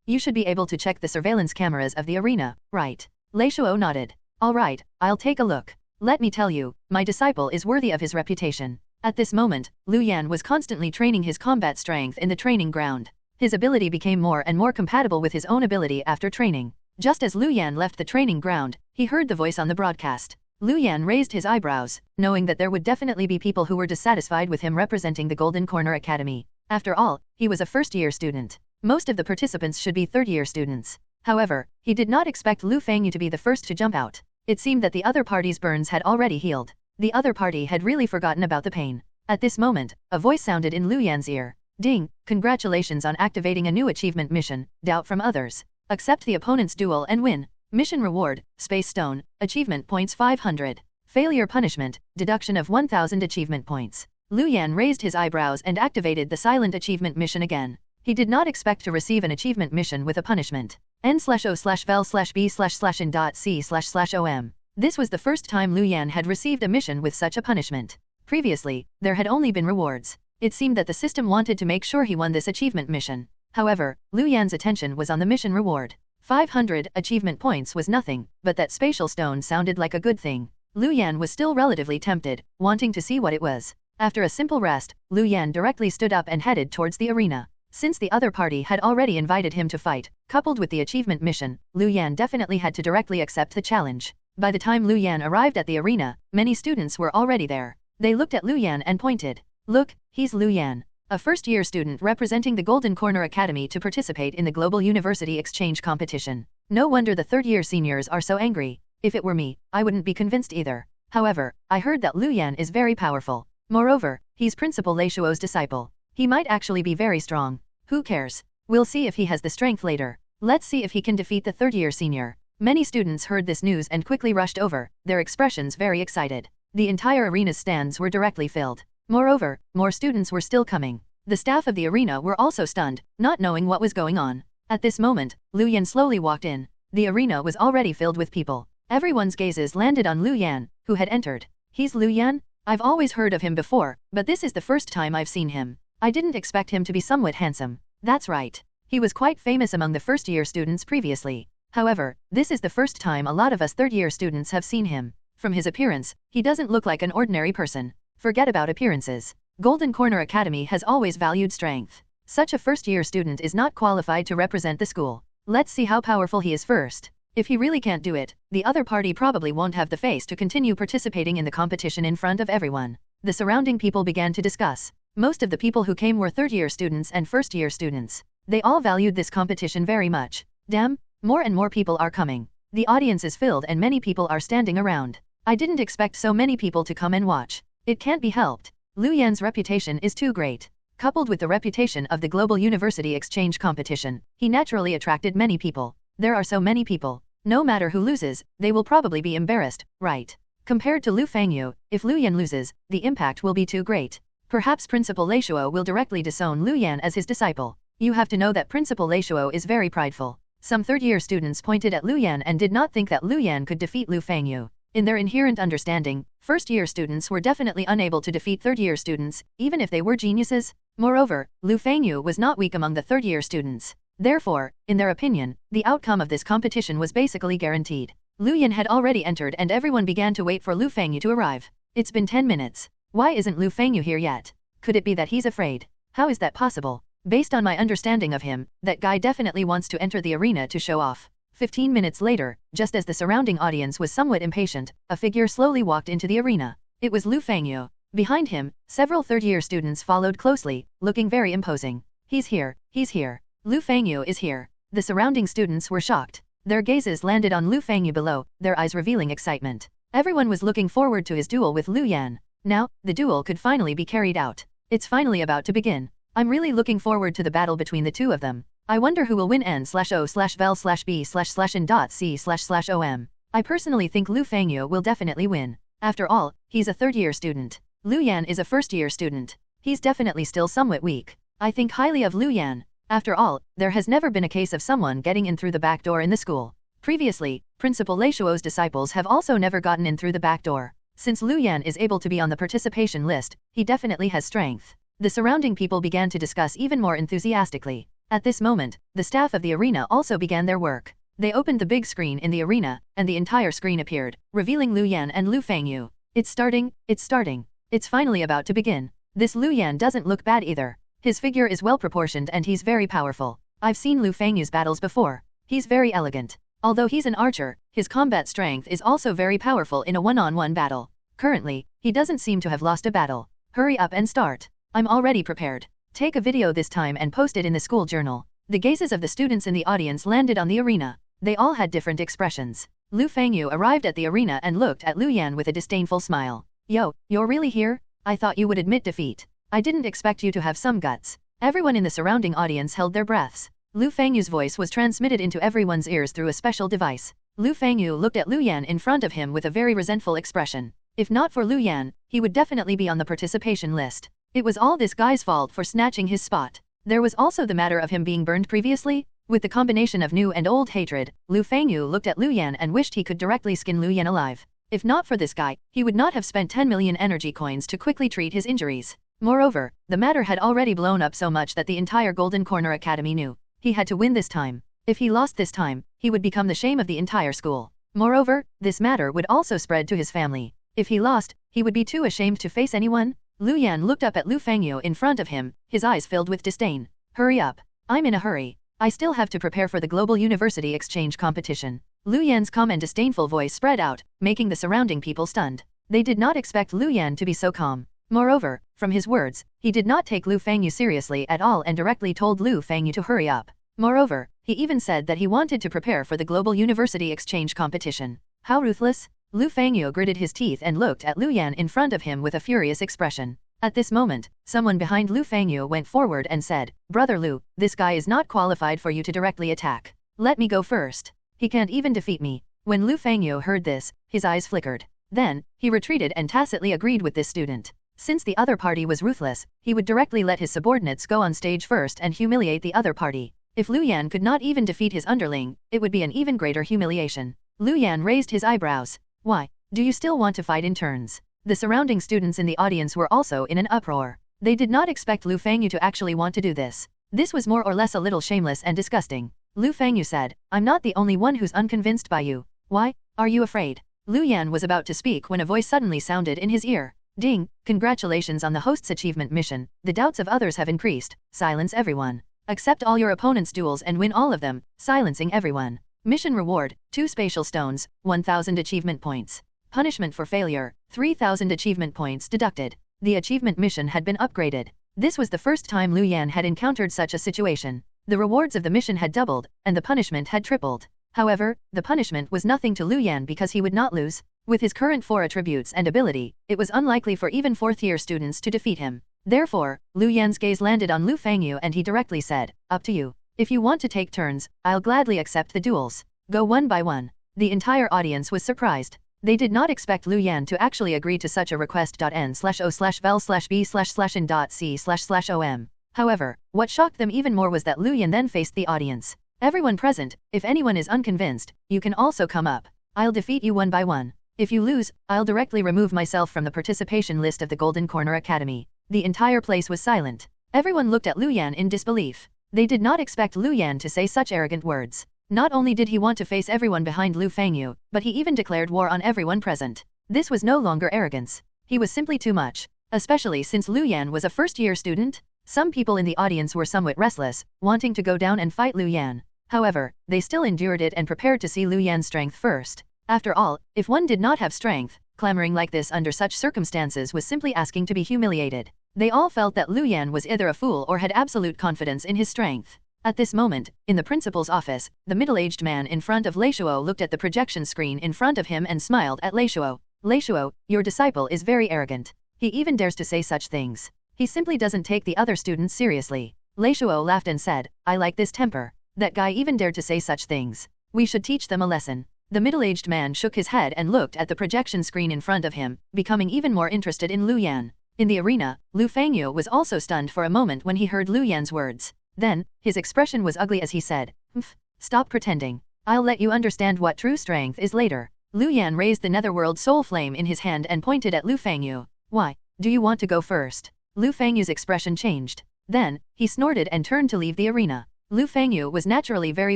You should be able to check the surveillance cameras of the arena, right?" Lei Shuo nodded. "All right, I'll take a look. Let me tell you, my disciple is worthy of his reputation." At this moment, Lu Yan was constantly training his combat strength in the training ground. His ability became more and more compatible with his own ability after training. Just as Lu Yan left the training ground, he heard the voice on the broadcast. Lu Yan raised his eyebrows, knowing that there would definitely be people who were dissatisfied with him representing the Golden Corner Academy. After all, he was a first-year student. Most of the participants should be third-year students. However, he did not expect Lu Fengyu to be the first to jump out. It seemed that the other party's burns had already healed. The other party had really forgotten about the pain. At this moment, a voice sounded in Lu Yan's ear. "Ding, congratulations on activating a new achievement mission, doubt from others. Accept the opponent's duel and win. Mission reward, Space Stone, achievement points 500. Failure punishment, deduction of 1000 achievement points." Lu Yan raised his eyebrows and activated the silent achievement mission again. He did not expect to receive an achievement mission with a punishment. N/O/vel/b/in.c//om. This was the first time Lu Yan had received a mission with such a punishment. Previously, there had only been rewards. It seemed that the system wanted to make sure he won this achievement mission. However, Lu Yan's attention was on the mission reward. 500 achievement points was nothing, but that spatial stone sounded like a good thing. Lu Yan was still relatively tempted, wanting to see what it was. After a simple rest, Lu Yan directly stood up and headed towards the arena. Since the other party had already invited him to fight, coupled with the achievement mission, Lu Yan definitely had to directly accept the challenge. By the time Lu Yan arrived at the arena, many students were already there. They looked at Lu Yan and pointed. Look, he's Lu Yan, a first-year student representing the Golden Corner Academy to participate in the Global University Exchange competition. No wonder the third-year seniors are so angry. If it were me, I wouldn't be convinced either. However, I heard that Lu Yan is very powerful. Moreover, he's Principal Lei Shuo's disciple. He might actually be very strong. Who cares? We'll see if he has the strength later. Let's see if he can defeat the third-year senior. Many students heard this news and quickly rushed over, their expressions very excited. The entire arena's stands were directly filled. Moreover, more students were still coming. The staff of the arena were also stunned, not knowing what was going on. At this moment, Lu Yan slowly walked in. The arena was already filled with people. Everyone's gazes landed on Lu Yan, who had entered. He's Lu Yan? I've always heard of him before, but this is the first time I've seen him. I didn't expect him to be somewhat handsome. That's right. He was quite famous among the first-year students previously. However, this is the first time a lot of us third-year students have seen him. From his appearance, he doesn't look like an ordinary person. Forget about appearances. Golden Corner Academy has always valued strength. Such a first-year student is not qualified to represent the school. Let's see how powerful he is first. If he really can't do it, the other party probably won't have the face to continue participating in the competition in front of everyone. The surrounding people began to discuss. Most of the people who came were third-year students and first-year students. They all valued this competition very much. Damn, more and more people are coming. The audience is filled and many people are standing around. I didn't expect so many people to come and watch. It can't be helped. Lu Yan's reputation is too great. Coupled with the reputation of the Global University Exchange competition, he naturally attracted many people. There are so many people. No matter who loses, they will probably be embarrassed, right? Compared to Lu Fangyu, if Lu Yan loses, the impact will be too great. Perhaps Principal Lei Shuo will directly disown Lu Yan as his disciple. You have to know that Principal Lei Shuo is very prideful. Some third-year students pointed at Lu Yan and did not think that Lu Yan could defeat Lu Fangyu. In their inherent understanding, first-year students were definitely unable to defeat third-year students, even if they were geniuses. Moreover, Lu Fangyu was not weak among the third-year students. Therefore, in their opinion, the outcome of this competition was basically guaranteed. Lu Yan had already entered and everyone began to wait for Lu Fangyu to arrive. It's been 10 minutes. Why isn't Lu Fangyu here yet? Could it be that he's afraid? How is that possible? Based on my understanding of him, that guy definitely wants to enter the arena to show off. 15 minutes later, just as the surrounding audience was somewhat impatient, a figure slowly walked into the arena. It was Lu Fangyu. Behind him, several third-year students followed closely, looking very imposing. He's here, he's here. Lu Fangyu is here. The surrounding students were shocked. Their gazes landed on Lu Fangyu below, their eyes revealing excitement. Everyone was looking forward to his duel with Lu Yan. Now, the duel could finally be carried out. It's finally about to begin. I'm really looking forward to the battle between the two of them. I wonder who will win n/o/vel/b/n.c//om. I personally think Lu Fangyu will definitely win. After all, he's a third-year student. Lu Yan is a first-year student. He's definitely still somewhat weak. I think highly of Lu Yan. After all, there has never been a case of someone getting in through the back door in the school. Previously, Principal Lei Shuo's disciples have also never gotten in through the back door. Since Lu Yan is able to be on the participation list, he definitely has strength. The surrounding people began to discuss even more enthusiastically. At this moment, the staff of the arena also began their work. They opened the big screen in the arena, and the entire screen appeared, revealing Lu Yan and Lu Fangyu. It's starting, it's starting. It's finally about to begin. This Lu Yan doesn't look bad either. His figure is well proportioned and he's very powerful. I've seen Lu Fangyu's battles before. He's very elegant. Although he's an archer, his combat strength is also very powerful in a one-on-one battle. Currently, he doesn't seem to have lost a battle. Hurry up and start. I'm already prepared. Take a video this time and post it in the school journal. The gazes of the students in the audience landed on the arena. They all had different expressions. Lu Fangyu arrived at the arena and looked at Lu Yan with a disdainful smile. Yo, you're really here? I thought you would admit defeat. I didn't expect you to have some guts. Everyone in the surrounding audience held their breaths. Lu Fangyu's voice was transmitted into everyone's ears through a special device. Lu Fangyu looked at Lu Yan in front of him with a very resentful expression. If not for Lu Yan, he would definitely be on the participation list. It was all this guy's fault for snatching his spot. There was also the matter of him being burned previously. With the combination of new and old hatred, Lu Fangyu looked at Lu Yan and wished he could directly skin Lu Yan alive. If not for this guy, he would not have spent 10 million energy coins to quickly treat his injuries. Moreover, the matter had already blown up so much that the entire Golden Corner Academy knew. He had to win this time. If he lost this time, he would become the shame of the entire school. Moreover, this matter would also spread to his family. If he lost, he would be too ashamed to face anyone. Lu Yan looked up at Lu Fangyu in front of him, his eyes filled with disdain. Hurry up. I'm in a hurry. I still have to prepare for the global university exchange competition. Lu Yan's calm and disdainful voice spread out, making the surrounding people stunned. They did not expect Lu Yan to be so calm. Moreover, from his words, he did not take Lu Fangyu seriously at all and directly told Lu Fangyu to hurry up. Moreover, he even said that he wanted to prepare for the global university exchange competition. How ruthless! Lu Fangyu gritted his teeth and looked at Lu Yan in front of him with a furious expression. At this moment, someone behind Lu Fangyu went forward and said, "Brother Lu, this guy is not qualified for you to directly attack. Let me go first. He can't even defeat me." When Lu Fangyu heard this, his eyes flickered. Then, he retreated and tacitly agreed with this student. Since the other party was ruthless, he would directly let his subordinates go on stage first and humiliate the other party. If Lu Yan could not even defeat his underling, it would be an even greater humiliation. Lu Yan raised his eyebrows. Why? Do you still want to fight in turns? The surrounding students in the audience were also in an uproar. They did not expect Lu Fangyu to actually want to do this. This was more or less a little shameless and disgusting. Lu Fangyu said, "I'm not the only one who's unconvinced by you. Why? Are you afraid?" Lu Yan was about to speak when a voice suddenly sounded in his ear. "Ding, congratulations on the host's achievement mission. The doubts of others have increased. Silence everyone. Accept all your opponent's duels and win all of them, silencing everyone. Mission reward, 2 spatial stones, 1000 achievement points. Punishment for failure, 3000 achievement points deducted." The achievement mission had been upgraded. This was the first time Lu Yan had encountered such a situation. The rewards of the mission had doubled, and the punishment had tripled. However, the punishment was nothing to Lu Yan because he would not lose. With his current 4 attributes and ability, it was unlikely for even 4th-year students to defeat him. Therefore, Lu Yan's gaze landed on Lu Fangyu and he directly said, "Up to you. If you want to take turns, I'll gladly accept the duels. Go one by one." The entire audience was surprised. They did not expect Lu Yan to actually agree to such a request. N/O/vel/B/in.C//OM. However, what shocked them even more was that Lu Yan then faced the audience. "Everyone present, if anyone is unconvinced, you can also come up. I'll defeat you one by one. If you lose, I'll directly remove myself from the participation list of the Golden Corner Academy." The entire place was silent. Everyone looked at Lu Yan in disbelief. They did not expect Lu Yan to say such arrogant words. Not only did he want to face everyone behind Lu Fangyu, but he even declared war on everyone present. This was no longer arrogance. He was simply too much. Especially since Lu Yan was a first-year student. Some people in the audience were somewhat restless, wanting to go down and fight Lu Yan. However, they still endured it and prepared to see Lu Yan's strength first. After all, if one did not have strength, clamoring like this under such circumstances was simply asking to be humiliated. They all felt that Lu Yan was either a fool or had absolute confidence in his strength. At this moment, in the principal's office, the middle-aged man in front of Leishuo looked at the projection screen in front of him and smiled at Leishuo. "Leishuo, your disciple is very arrogant. He even dares to say such things. He simply doesn't take the other students seriously." Leishuo laughed and said, "I like this temper. That guy even dared to say such things. We should teach them a lesson." The middle-aged man shook his head and looked at the projection screen in front of him, becoming even more interested in Lu Yan. In the arena, Lu Fangyu was also stunned for a moment when he heard Lu Yan's words. Then, his expression was ugly as he said, "Mph, stop pretending. I'll let you understand what true strength is later." Lu Yan raised the netherworld soul flame in his hand and pointed at Lu Fangyu. "Why? Do you want to go first?" Lu Fangyu's expression changed. Then, he snorted and turned to leave the arena. Lu Fangyu was naturally very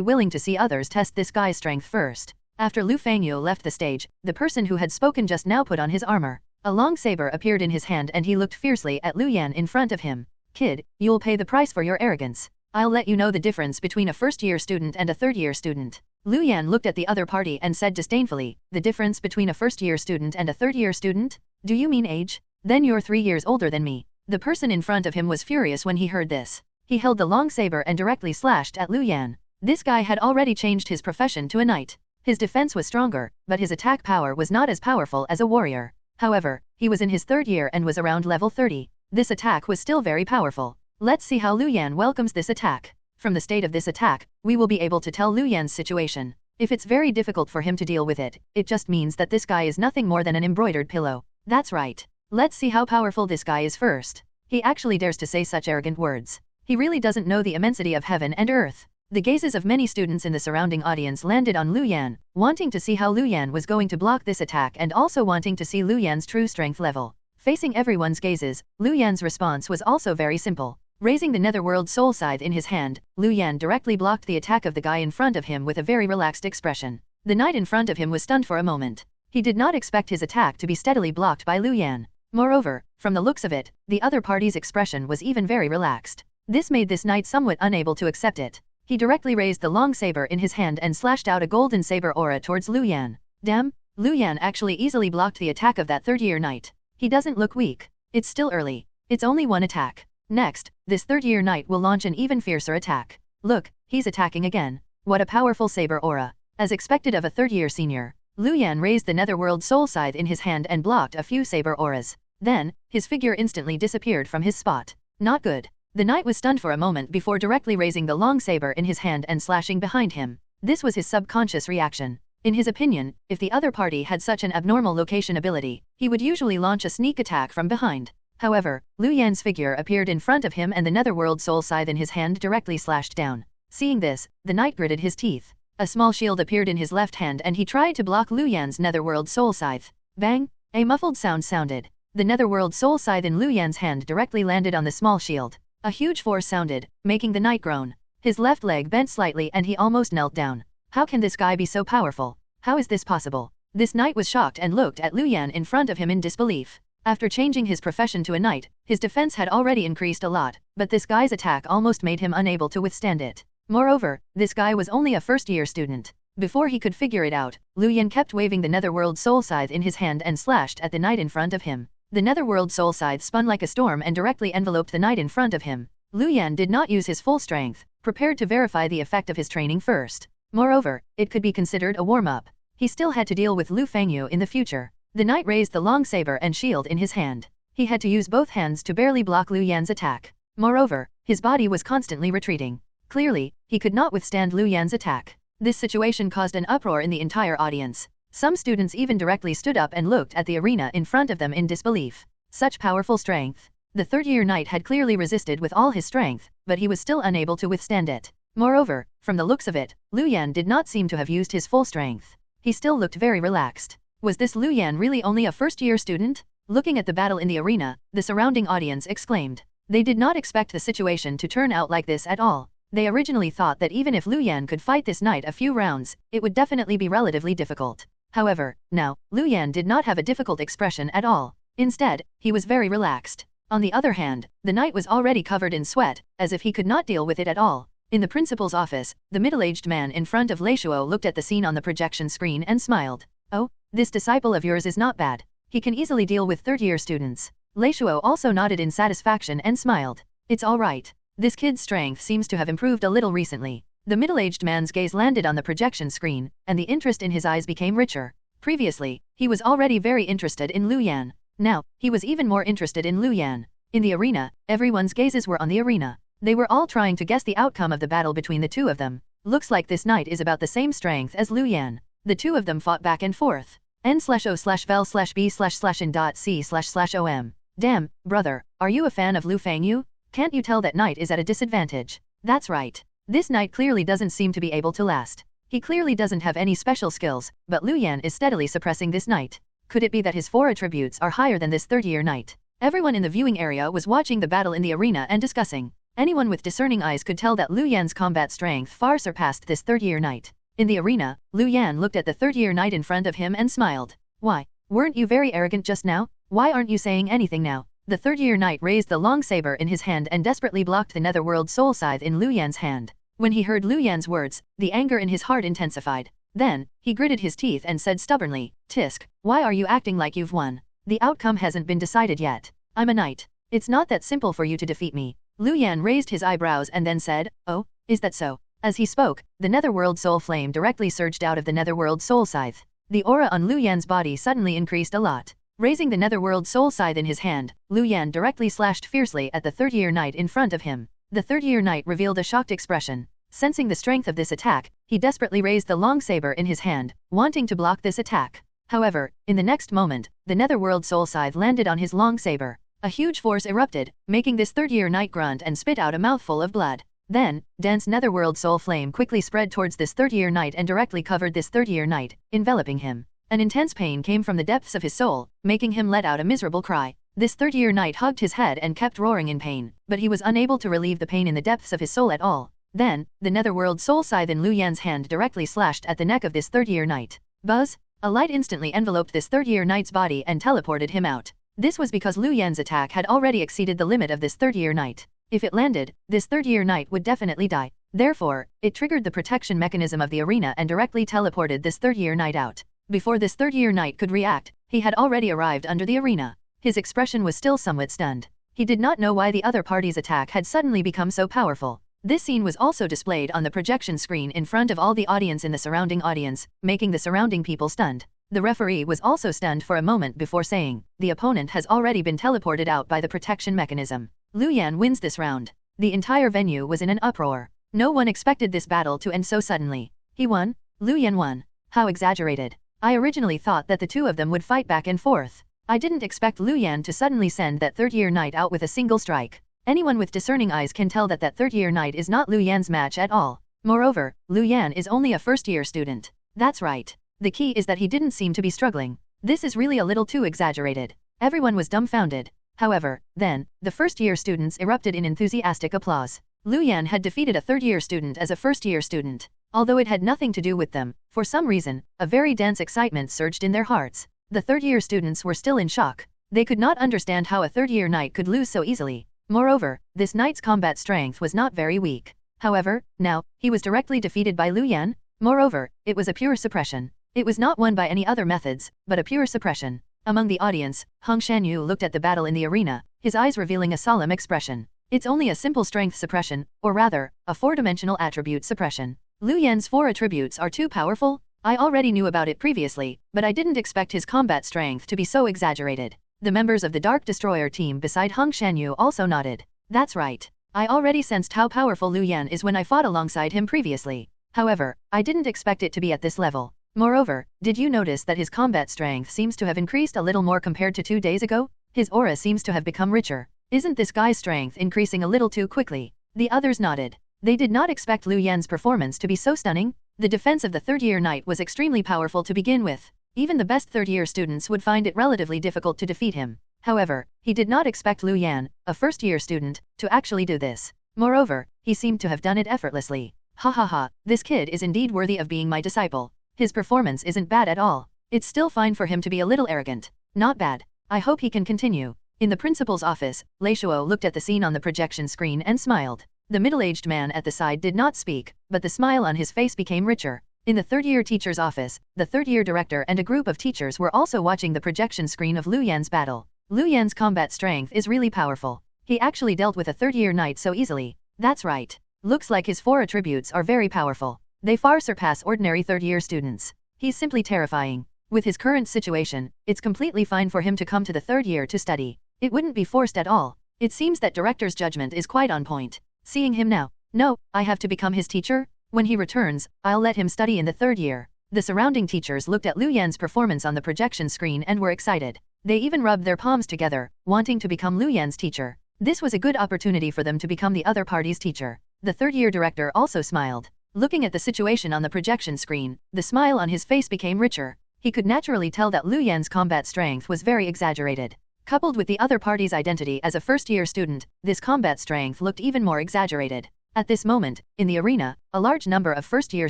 willing to see others test this guy's strength first. After Lu Fangyu left the stage, the person who had spoken just now put on his armor. A long saber appeared in his hand and he looked fiercely at Lu Yan in front of him. "Kid, you'll pay the price for your arrogance. I'll let you know the difference between a first-year student and a third-year student." Lu Yan looked at the other party and said disdainfully, "The difference between a first-year student and a third-year student? Do you mean age? Then you're 3 years older than me." The person in front of him was furious when he heard this. He held the long saber and directly slashed at Lu Yan. This guy had already changed his profession to a knight. His defense was stronger, but his attack power was not as powerful as a warrior. However, he was in his 3rd year and was around level 30. This attack was still very powerful. Let's see how Lu Yan welcomes this attack. From the state of this attack, we will be able to tell Lu Yan's situation. If it's very difficult for him to deal with it, it just means that this guy is nothing more than an embroidered pillow. That's right. Let's see how powerful this guy is first. He actually dares to say such arrogant words. He really doesn't know the immensity of heaven and earth. The gazes of many students in the surrounding audience landed on Lu Yan, wanting to see how Lu Yan was going to block this attack and also wanting to see Lu Yan's true strength level. Facing everyone's gazes, Lu Yan's response was also very simple. Raising the Netherworld Soul Scythe in his hand, Lu Yan directly blocked the attack of the guy in front of him with a very relaxed expression. The knight in front of him was stunned for a moment. He did not expect his attack to be steadily blocked by Lu Yan. Moreover, from the looks of it, the other party's expression was even very relaxed. This made this knight somewhat unable to accept it. He directly raised the long saber in his hand and slashed out a golden saber aura towards Lu Yan. Damn, Lu Yan actually easily blocked the attack of that third-year knight. He doesn't look weak. It's still early. It's only one attack. Next, this third-year knight will launch an even fiercer attack. Look, he's attacking again. What a powerful saber aura. As expected of a third-year senior, Lu Yan raised the Netherworld Soul Scythe in his hand and blocked a few saber auras. Then, his figure instantly disappeared from his spot. Not good. The knight was stunned for a moment before directly raising the long saber in his hand and slashing behind him. This was his subconscious reaction. In his opinion, if the other party had such an abnormal location ability, he would usually launch a sneak attack from behind. However, Lu Yan's figure appeared in front of him and the Netherworld Soul Scythe in his hand directly slashed down. Seeing this, the knight gritted his teeth. A small shield appeared in his left hand and he tried to block Lu Yan's Netherworld Soul Scythe. Bang! A muffled sound sounded. The Netherworld Soul Scythe in Lu Yan's hand directly landed on the small shield. A huge force sounded, making the knight groan. His left leg bent slightly and he almost knelt down. How can this guy be so powerful? How is this possible? This knight was shocked and looked at Lu Yan in front of him in disbelief. After changing his profession to a knight, his defense had already increased a lot, but this guy's attack almost made him unable to withstand it. Moreover, this guy was only a first-year student. Before he could figure it out, Lu Yan kept waving the Netherworld Soul Scythe in his hand and slashed at the knight in front of him. The Netherworld Soul Scythe spun like a storm and directly enveloped the knight in front of him. Lu Yan did not use his full strength, prepared to verify the effect of his training first. Moreover, it could be considered a warm-up. He still had to deal with Lu Fengyu in the future. The knight raised the long saber and shield in his hand. He had to use both hands to barely block Lu Yan's attack. Moreover, his body was constantly retreating. Clearly, he could not withstand Lu Yan's attack. This situation caused an uproar in the entire audience. Some students even directly stood up and looked at the arena in front of them in disbelief. Such powerful strength. The third-year knight had clearly resisted with all his strength, but he was still unable to withstand it. Moreover, from the looks of it, Lu Yan did not seem to have used his full strength. He still looked very relaxed. Was this Lu Yan really only a first-year student? Looking at the battle in the arena, the surrounding audience exclaimed. They did not expect the situation to turn out like this at all. They originally thought that even if Lu Yan could fight this knight a few rounds, it would definitely be relatively difficult. However, now, Lu Yan did not have a difficult expression at all. Instead, he was very relaxed. On the other hand, the knight was already covered in sweat, as if he could not deal with it at all. In the principal's office, the middle-aged man in front of Leishuo looked at the scene on the projection screen and smiled. Oh, this disciple of yours is not bad. He can easily deal with third-year students. Leishuo also nodded in satisfaction and smiled. It's all right. This kid's strength seems to have improved a little recently. The middle-aged man's gaze landed on the projection screen, and the interest in his eyes became richer. Previously, he was already very interested in Lu Yan. Now, he was even more interested in Lu Yan. In the arena, everyone's gazes were on the arena. They were all trying to guess the outcome of the battle between the two of them. Looks like this knight is about the same strength as Lu Yan. The two of them fought back and forth. n/o/vel/b/in.c//om. Damn, brother, are you a fan of Lu Fengyu? Can't you tell that knight is at a disadvantage? That's right. This knight clearly doesn't seem to be able to last. He clearly doesn't have any special skills, but Lu Yan is steadily suppressing this knight. Could it be that his 4 attributes are higher than this third-year knight? Everyone in the viewing area was watching the battle in the arena and discussing. Anyone with discerning eyes could tell that Lu Yan's combat strength far surpassed this third-year knight. In the arena, Lu Yan looked at the third-year knight in front of him and smiled. Why? Weren't you very arrogant just now? Why aren't you saying anything now? The third-year knight raised the long saber in his hand and desperately blocked the Netherworld Soul Scythe in Lu Yan's hand. When he heard Lu Yan's words, the anger in his heart intensified. Then, he gritted his teeth and said stubbornly, "Tisk, why are you acting like you've won? The outcome hasn't been decided yet. I'm a knight. It's not that simple for you to defeat me." Lu Yan raised his eyebrows and then said, "Oh, is that so?" As he spoke, the Netherworld Soul Flame directly surged out of the Netherworld Soul Scythe. The aura on Lu Yan's body suddenly increased a lot. Raising the Netherworld Soul Scythe in his hand, Lu Yan directly slashed fiercely at the third-year knight in front of him. The third-year knight revealed a shocked expression. Sensing the strength of this attack, he desperately raised the long saber in his hand, wanting to block this attack. However, in the next moment, the Netherworld Soul Scythe landed on his long saber. A huge force erupted, making this third-year knight grunt and spit out a mouthful of blood. Then, dense netherworld soul flame quickly spread towards this third-year knight and directly covered this third-year knight, enveloping him. An intense pain came from the depths of his soul, making him let out a miserable cry. This third-year knight hugged his head and kept roaring in pain, but he was unable to relieve the pain in the depths of his soul at all. Then, the netherworld soul scythe in Lu Yan's hand directly slashed at the neck of this third-year knight. Buzz! A light instantly enveloped this third-year knight's body and teleported him out. This was because Lu Yan's attack had already exceeded the limit of this third-year knight. If it landed, this third-year knight would definitely die. Therefore, it triggered the protection mechanism of the arena and directly teleported this third-year knight out. Before this third-year knight could react, he had already arrived under the arena. His expression was still somewhat stunned. He did not know why the other party's attack had suddenly become so powerful. This scene was also displayed on the projection screen in front of all the audience in the surrounding audience, making the surrounding people stunned. The referee was also stunned for a moment before saying, "The opponent has already been teleported out by the protection mechanism. Lu Yan wins this round." The entire venue was in an uproar. No one expected this battle to end so suddenly. He won? Lu Yan won. How exaggerated. I originally thought that the two of them would fight back and forth. I didn't expect Lu Yan to suddenly send that third-year knight out with a single strike. Anyone with discerning eyes can tell that that third-year knight is not Lu Yan's match at all. Moreover, Lu Yan is only a first-year student. That's right. The key is that he didn't seem to be struggling. This is really a little too exaggerated. Everyone was dumbfounded. However, then, the first-year students erupted in enthusiastic applause. Lu Yan had defeated a third-year student as a first-year student. Although it had nothing to do with them, for some reason, a very dense excitement surged in their hearts. The third-year students were still in shock. They could not understand how a third-year knight could lose so easily. Moreover, this knight's combat strength was not very weak. However, now, he was directly defeated by Lu Yan. Moreover, it was a pure suppression. It was not won by any other methods, but a pure suppression. Among the audience, Hong Shanyu looked at the battle in the arena, his eyes revealing a solemn expression. It's only a simple strength suppression, or rather, a four-dimensional attribute suppression. Lu Yan's four attributes are too powerful? I already knew about it previously, but I didn't expect his combat strength to be so exaggerated. The members of the Dark Destroyer team beside Hong Shanyu also nodded. That's right. I already sensed how powerful Lu Yan is when I fought alongside him previously. However, I didn't expect it to be at this level. Moreover, did you notice that his combat strength seems to have increased a little more compared to 2 days ago? His aura seems to have become richer. Isn't this guy's strength increasing a little too quickly? The others nodded. They did not expect Lu Yan's performance to be so stunning. The defense of the third-year knight was extremely powerful to begin with. Even the best third-year students would find it relatively difficult to defeat him. However, he did not expect Lu Yan, a first-year student, to actually do this. Moreover, he seemed to have done it effortlessly. Ha ha ha, this kid is indeed worthy of being my disciple. His performance isn't bad at all. It's still fine for him to be a little arrogant. Not bad. I hope he can continue. In the principal's office, Lei Shuo looked at the scene on the projection screen and smiled. The middle-aged man at the side did not speak, but the smile on his face became richer. In the third-year teacher's office, the third-year director and a group of teachers were also watching the projection screen of Lu Yan's battle. Lu Yan's combat strength is really powerful. He actually dealt with a third-year knight so easily. That's right. Looks like his four attributes are very powerful. They far surpass ordinary third-year students. He's simply terrifying. With his current situation, it's completely fine for him to come to the third year to study. It wouldn't be forced at all. It seems that director's judgment is quite on point. Seeing him now. No, I have to become his teacher? When he returns, I'll let him study in the third year. The surrounding teachers looked at Lu Yan's performance on the projection screen and were excited. They even rubbed their palms together, wanting to become Lu Yan's teacher. This was a good opportunity for them to become the other party's teacher. The third-year director also smiled. Looking at the situation on the projection screen, the smile on his face became richer. He could naturally tell that Lu Yan's combat strength was very exaggerated. Coupled with the other party's identity as a first-year student, this combat strength looked even more exaggerated. At this moment, in the arena, a large number of first-year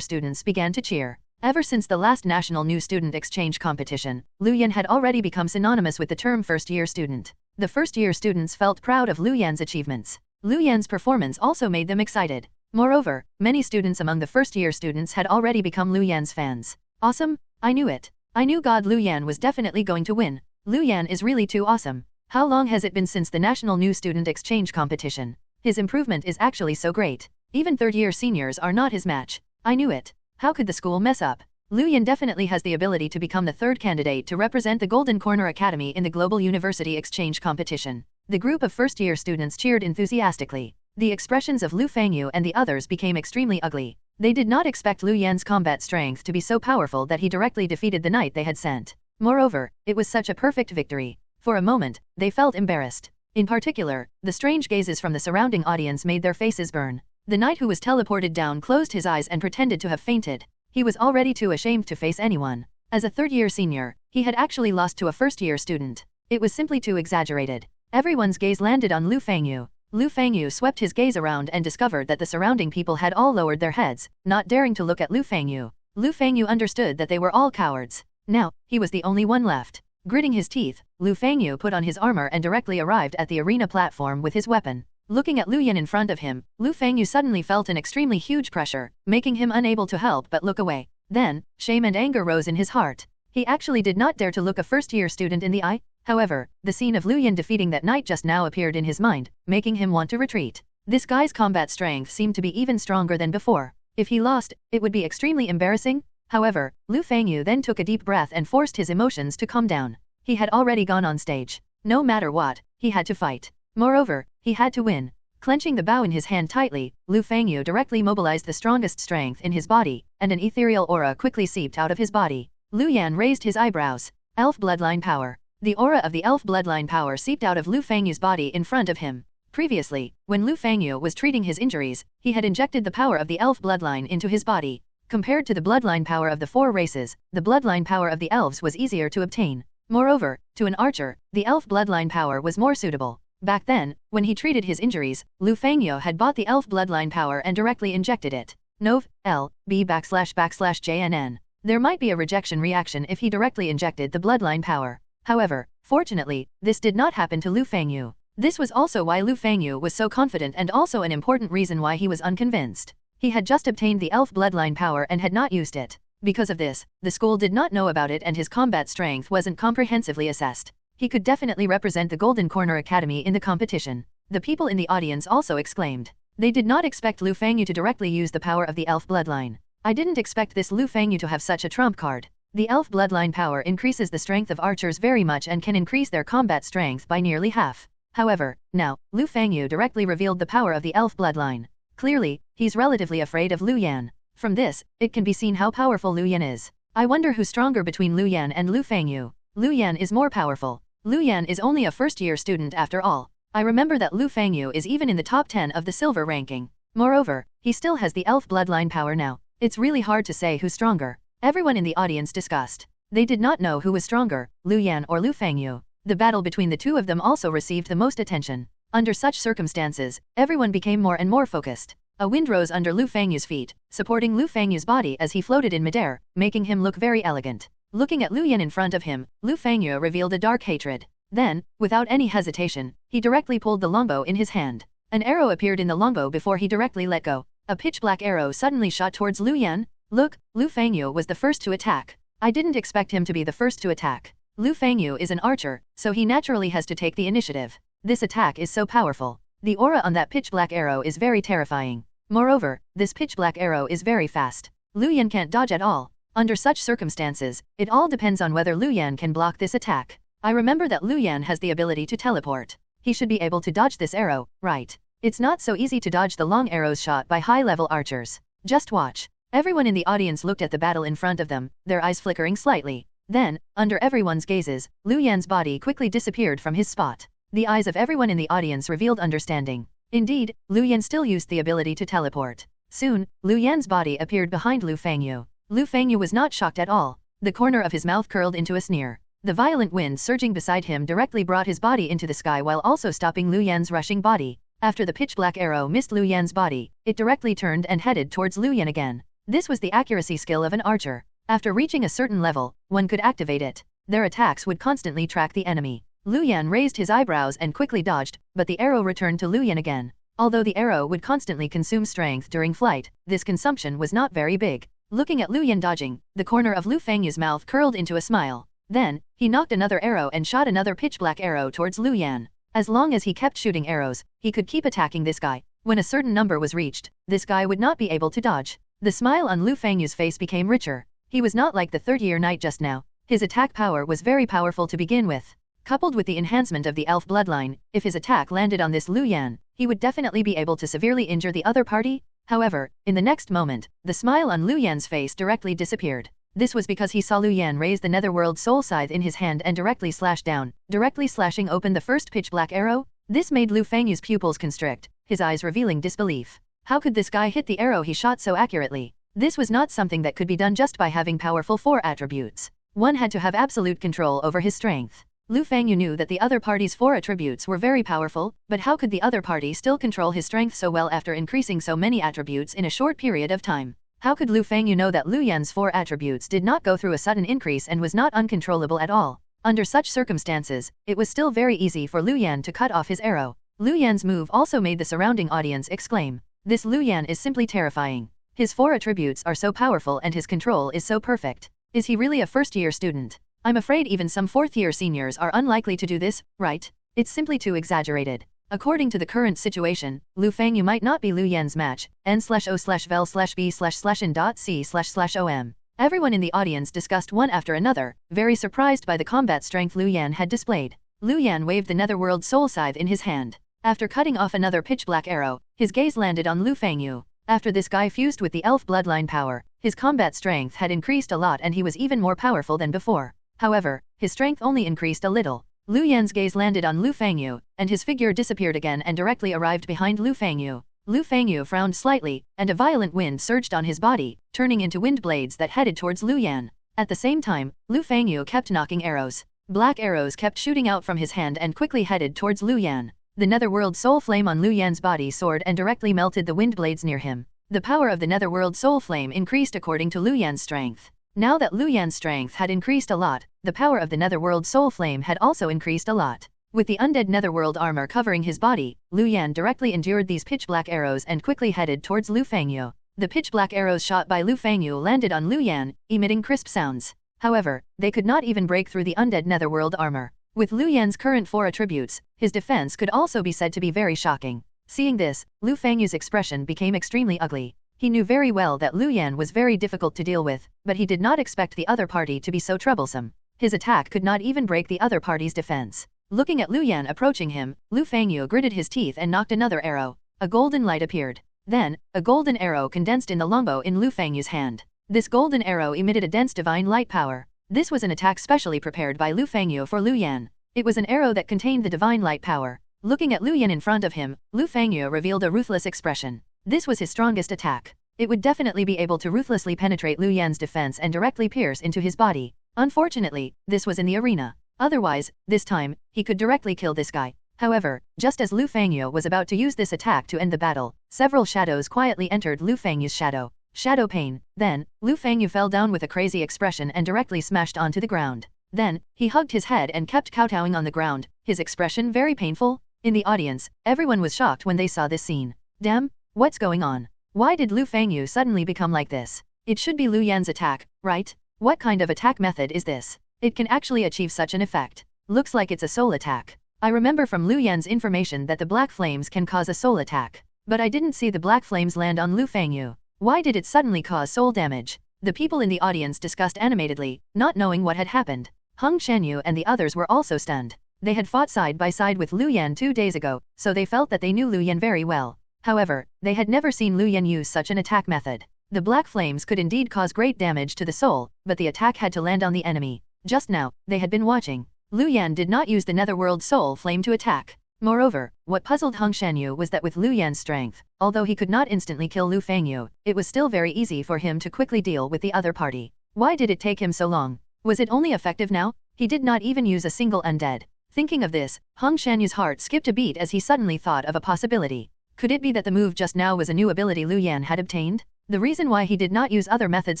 students began to cheer. Ever since the last National New Student Exchange competition, Lu Yan had already become synonymous with the term first-year student. The first-year students felt proud of Lu Yan's achievements. Lu Yan's performance also made them excited. Moreover, many students among the first-year students had already become Lu Yan's fans. Awesome? I knew it. I knew God Lu Yan was definitely going to win. Lu Yan is really too awesome. How long has it been since the National New Student Exchange competition? His improvement is actually so great. Even third-year seniors are not his match. I knew it. How could the school mess up? Lu Yan definitely has the ability to become the third candidate to represent the Golden Corner Academy in the Global University Exchange competition. The group of first-year students cheered enthusiastically. The expressions of Lu Fangyu and the others became extremely ugly. They did not expect Lu Yan's combat strength to be so powerful that he directly defeated the knight they had sent. Moreover, it was such a perfect victory. For a moment, they felt embarrassed. In particular, the strange gazes from the surrounding audience made their faces burn. The knight who was teleported down closed his eyes and pretended to have fainted. He was already too ashamed to face anyone. As a third-year senior, he had actually lost to a first-year student. It was simply too exaggerated. Everyone's gaze landed on Lu Fangyu. Lu Fangyu swept his gaze around and discovered that the surrounding people had all lowered their heads, not daring to look at Lu Fangyu. Lu Fangyu understood that they were all cowards. Now, he was the only one left. Gritting his teeth, Lu Fangyu put on his armor and directly arrived at the arena platform with his weapon. Looking at Lu Yan in front of him, Lu Fangyu suddenly felt an extremely huge pressure, making him unable to help but look away. Then, shame and anger rose in his heart. He actually did not dare to look a first-year student in the eye. However, the scene of Lu Yan defeating that knight just now appeared in his mind, making him want to retreat. This guy's combat strength seemed to be even stronger than before. If he lost, it would be extremely embarrassing. However, Lu Fangyu then took a deep breath and forced his emotions to calm down. He had already gone on stage. No matter what, he had to fight. Moreover, he had to win. Clenching the bow in his hand tightly, Lu Fangyu directly mobilized the strongest strength in his body, and an ethereal aura quickly seeped out of his body. Lu Yan raised his eyebrows. Elf bloodline power. The aura of the elf bloodline power seeped out of Lu Fangyu's body in front of him. Previously, when Lu Fangyu was treating his injuries, he had injected the power of the elf bloodline into his body. Compared to the bloodline power of the four races, the bloodline power of the elves was easier to obtain. Moreover, to an archer, the elf bloodline power was more suitable. Back then, when he treated his injuries, Lu Fangyu had bought the elf bloodline power and directly injected it. Nov. L. B /JNN. There might be a rejection reaction if he directly injected the bloodline power. However, fortunately, this did not happen to Lu Fangyu. This was also why Lu Fangyu was so confident and also an important reason why he was unconvinced. He had just obtained the elf bloodline power and had not used it. Because of this, the school did not know about it and his combat strength wasn't comprehensively assessed. He could definitely represent the Golden Corner Academy in the competition. The people in the audience also exclaimed. They did not expect Lu Fangyu to directly use the power of the elf bloodline. I didn't expect this Lu Fangyu to have such a trump card. The elf bloodline power increases the strength of archers very much and can increase their combat strength by nearly half. However, now, Lu Fangyu directly revealed the power of the elf bloodline. Clearly, he's relatively afraid of Lu Yan. From this, it can be seen how powerful Lu Yan is. I wonder who's stronger between Lu Yan and Lu Fangyu. Lu Yan is more powerful. Lu Yan is only a first-year student after all. I remember that Lu Fangyu is even in the top 10 of the silver ranking. Moreover, he still has the elf bloodline power now. It's really hard to say who's stronger. Everyone in the audience discussed. They did not know who was stronger, Lu Yan or Lu Fangyu. The battle between the two of them also received the most attention. Under such circumstances, everyone became more and more focused. A wind rose under Lu Fangyu's feet, supporting Lu Fangyu's body as he floated in midair, making him look very elegant. Looking at Lu Yan in front of him, Lu Fangyu revealed a dark hatred. Then, without any hesitation, he directly pulled the longbow in his hand. An arrow appeared in the longbow before he directly let go. A pitch-black arrow suddenly shot towards Lu Yan. Look, Lu Fangyu was the first to attack. I didn't expect him to be the first to attack. Lu Fangyu is an archer, so he naturally has to take the initiative. This attack is so powerful. The aura on that pitch-black arrow is very terrifying. Moreover, this pitch-black arrow is very fast. Lu Yan can't dodge at all. Under such circumstances, it all depends on whether Lu Yan can block this attack. I remember that Lu Yan has the ability to teleport. He should be able to dodge this arrow, right? It's not so easy to dodge the long arrows shot by high-level archers. Just watch. Everyone in the audience looked at the battle in front of them, their eyes flickering slightly. Then, under everyone's gazes, Lu Yan's body quickly disappeared from his spot. The eyes of everyone in the audience revealed understanding. Indeed, Lu Yan still used the ability to teleport. Soon, Lu Yan's body appeared behind Lu Fangyu. Lu Fangyu was not shocked at all. The corner of his mouth curled into a sneer. The violent wind surging beside him directly brought his body into the sky while also stopping Lu Yan's rushing body. After the pitch-black arrow missed Lu Yan's body, it directly turned and headed towards Lu Yan again. This was the accuracy skill of an archer. After reaching a certain level, one could activate it. Their attacks would constantly track the enemy. Lu Yan raised his eyebrows and quickly dodged, but the arrow returned to Lu Yan again. Although the arrow would constantly consume strength during flight, this consumption was not very big. Looking at Lu Yan dodging, the corner of Lu Fangyu's mouth curled into a smile. Then, he knocked another arrow and shot another pitch-black arrow towards Lu Yan. As long as he kept shooting arrows, he could keep attacking this guy. When a certain number was reached, this guy would not be able to dodge. The smile on Lu Fangyu's face became richer. He was not like the third-year knight just now. His attack power was very powerful to begin with. Coupled with the enhancement of the elf bloodline, if his attack landed on this Lu Yan, he would definitely be able to severely injure the other party. However, in the next moment, the smile on Lu Yan's face directly disappeared. This was because he saw Lu Yan raise the Netherworld Soul Scythe in his hand and directly slash down, directly slashing open the first pitch-black arrow. This made Lu Fangyu's pupils constrict, his eyes revealing disbelief. How could this guy hit the arrow he shot so accurately? This was not something that could be done just by having powerful 4 attributes. One had to have absolute control over his strength. Lu Fangyu knew that the other party's 4 attributes were very powerful, but how could the other party still control his strength so well after increasing so many attributes in a short period of time? How could Lu Fangyu know that Lu Yan's 4 attributes did not go through a sudden increase and was not uncontrollable at all? Under such circumstances, it was still very easy for Lu Yan to cut off his arrow. Lu Yan's move also made the surrounding audience exclaim, "This Lu Yan is simply terrifying. His 4 attributes are so powerful and his control is so perfect. Is he really a first-year student? I'm afraid even some 4th-year seniors are unlikely to do this, right? It's simply too exaggerated." According to the current situation, Lu Fangyu might not be Lu Yan's match, n/o/vel/b/n.c//om. Everyone in the audience discussed one after another, very surprised by the combat strength Lu Yan had displayed. Lu Yan waved the Netherworld Soul Scythe in his hand. After cutting off another pitch-black arrow, his gaze landed on Lu Fangyu. After this guy fused with the elf bloodline power, his combat strength had increased a lot and he was even more powerful than before. However, his strength only increased a little. Lu Yan's gaze landed on Lu Fangyu, and his figure disappeared again and directly arrived behind Lu Fangyu. Lu Fangyu frowned slightly, and a violent wind surged on his body, turning into wind blades that headed towards Lu Yan. At the same time, Lu Fangyu kept knocking arrows. Black arrows kept shooting out from his hand and quickly headed towards Lu Yan. The Netherworld Soul Flame on Lu Yan's body soared and directly melted the wind blades near him. The power of the Netherworld Soul Flame increased according to Lu Yan's strength. Now that Lu Yan's strength had increased a lot, the power of the Netherworld Soul Flame had also increased a lot. With the undead Netherworld armor covering his body, Lu Yan directly endured these pitch-black arrows and quickly headed towards Lu Fangyu. The pitch-black arrows shot by Lu Fangyu landed on Lu Yan, emitting crisp sounds. However, they could not even break through the undead Netherworld armor. With Lu Yan's current 4 attributes, his defense could also be said to be very shocking. Seeing this, Lu Fangyu's expression became extremely ugly. He knew very well that Lu Yan was very difficult to deal with, but he did not expect the other party to be so troublesome. His attack could not even break the other party's defense. Looking at Lu Yan approaching him, Lu Fangyu gritted his teeth and knocked another arrow. A golden light appeared. Then, a golden arrow condensed in the longbow in Lu Fangyu's hand. This golden arrow emitted a dense divine light power. This was an attack specially prepared by Lu Fangyu for Lu Yan. It was an arrow that contained the divine light power. Looking at Lu Yan in front of him, Lu Fangyu revealed a ruthless expression. This was his strongest attack. It would definitely be able to ruthlessly penetrate Lu Yan's defense and directly pierce into his body. Unfortunately, this was in the arena. Otherwise, this time, he could directly kill this guy. However, just as Lu Fangyu was about to use this attack to end the battle, several shadows quietly entered Lu Fangyu's shadow. Shadow pain. Then, Lu Fangyu fell down with a crazy expression and directly smashed onto the ground. Then, he hugged his head and kept kowtowing on the ground, his expression very painful. In the audience, everyone was shocked when they saw this scene. Damn, what's going on? Why did Lu Fangyu suddenly become like this? It should be Lu Yan's attack, right? What kind of attack method is this? It can actually achieve such an effect. Looks like it's a soul attack. I remember from Lu Yan's information that the black flames can cause a soul attack. But I didn't see the black flames land on Lu Fangyu. Why did it suddenly cause soul damage? The people in the audience discussed animatedly, not knowing what had happened. Hung Shanyu and the others were also stunned. They had fought side by side with Lu Yan 2 days ago, so they felt that they knew Lu Yan very well. However, they had never seen Lu Yan use such an attack method. The black flames could indeed cause great damage to the soul, but the attack had to land on the enemy. Just now, they had been watching. Lu Yan did not use the Netherworld Soul Flame to attack. Moreover, what puzzled Hung Shanyu was that with Lu Yan's strength, although he could not instantly kill Lu Fangyu, it was still very easy for him to quickly deal with the other party. Why did it take him so long? Was it only effective now? He did not even use a single undead. Thinking of this, Hung Shanyu's heart skipped a beat as he suddenly thought of a possibility. Could it be that the move just now was a new ability Lu Yan had obtained? The reason why he did not use other methods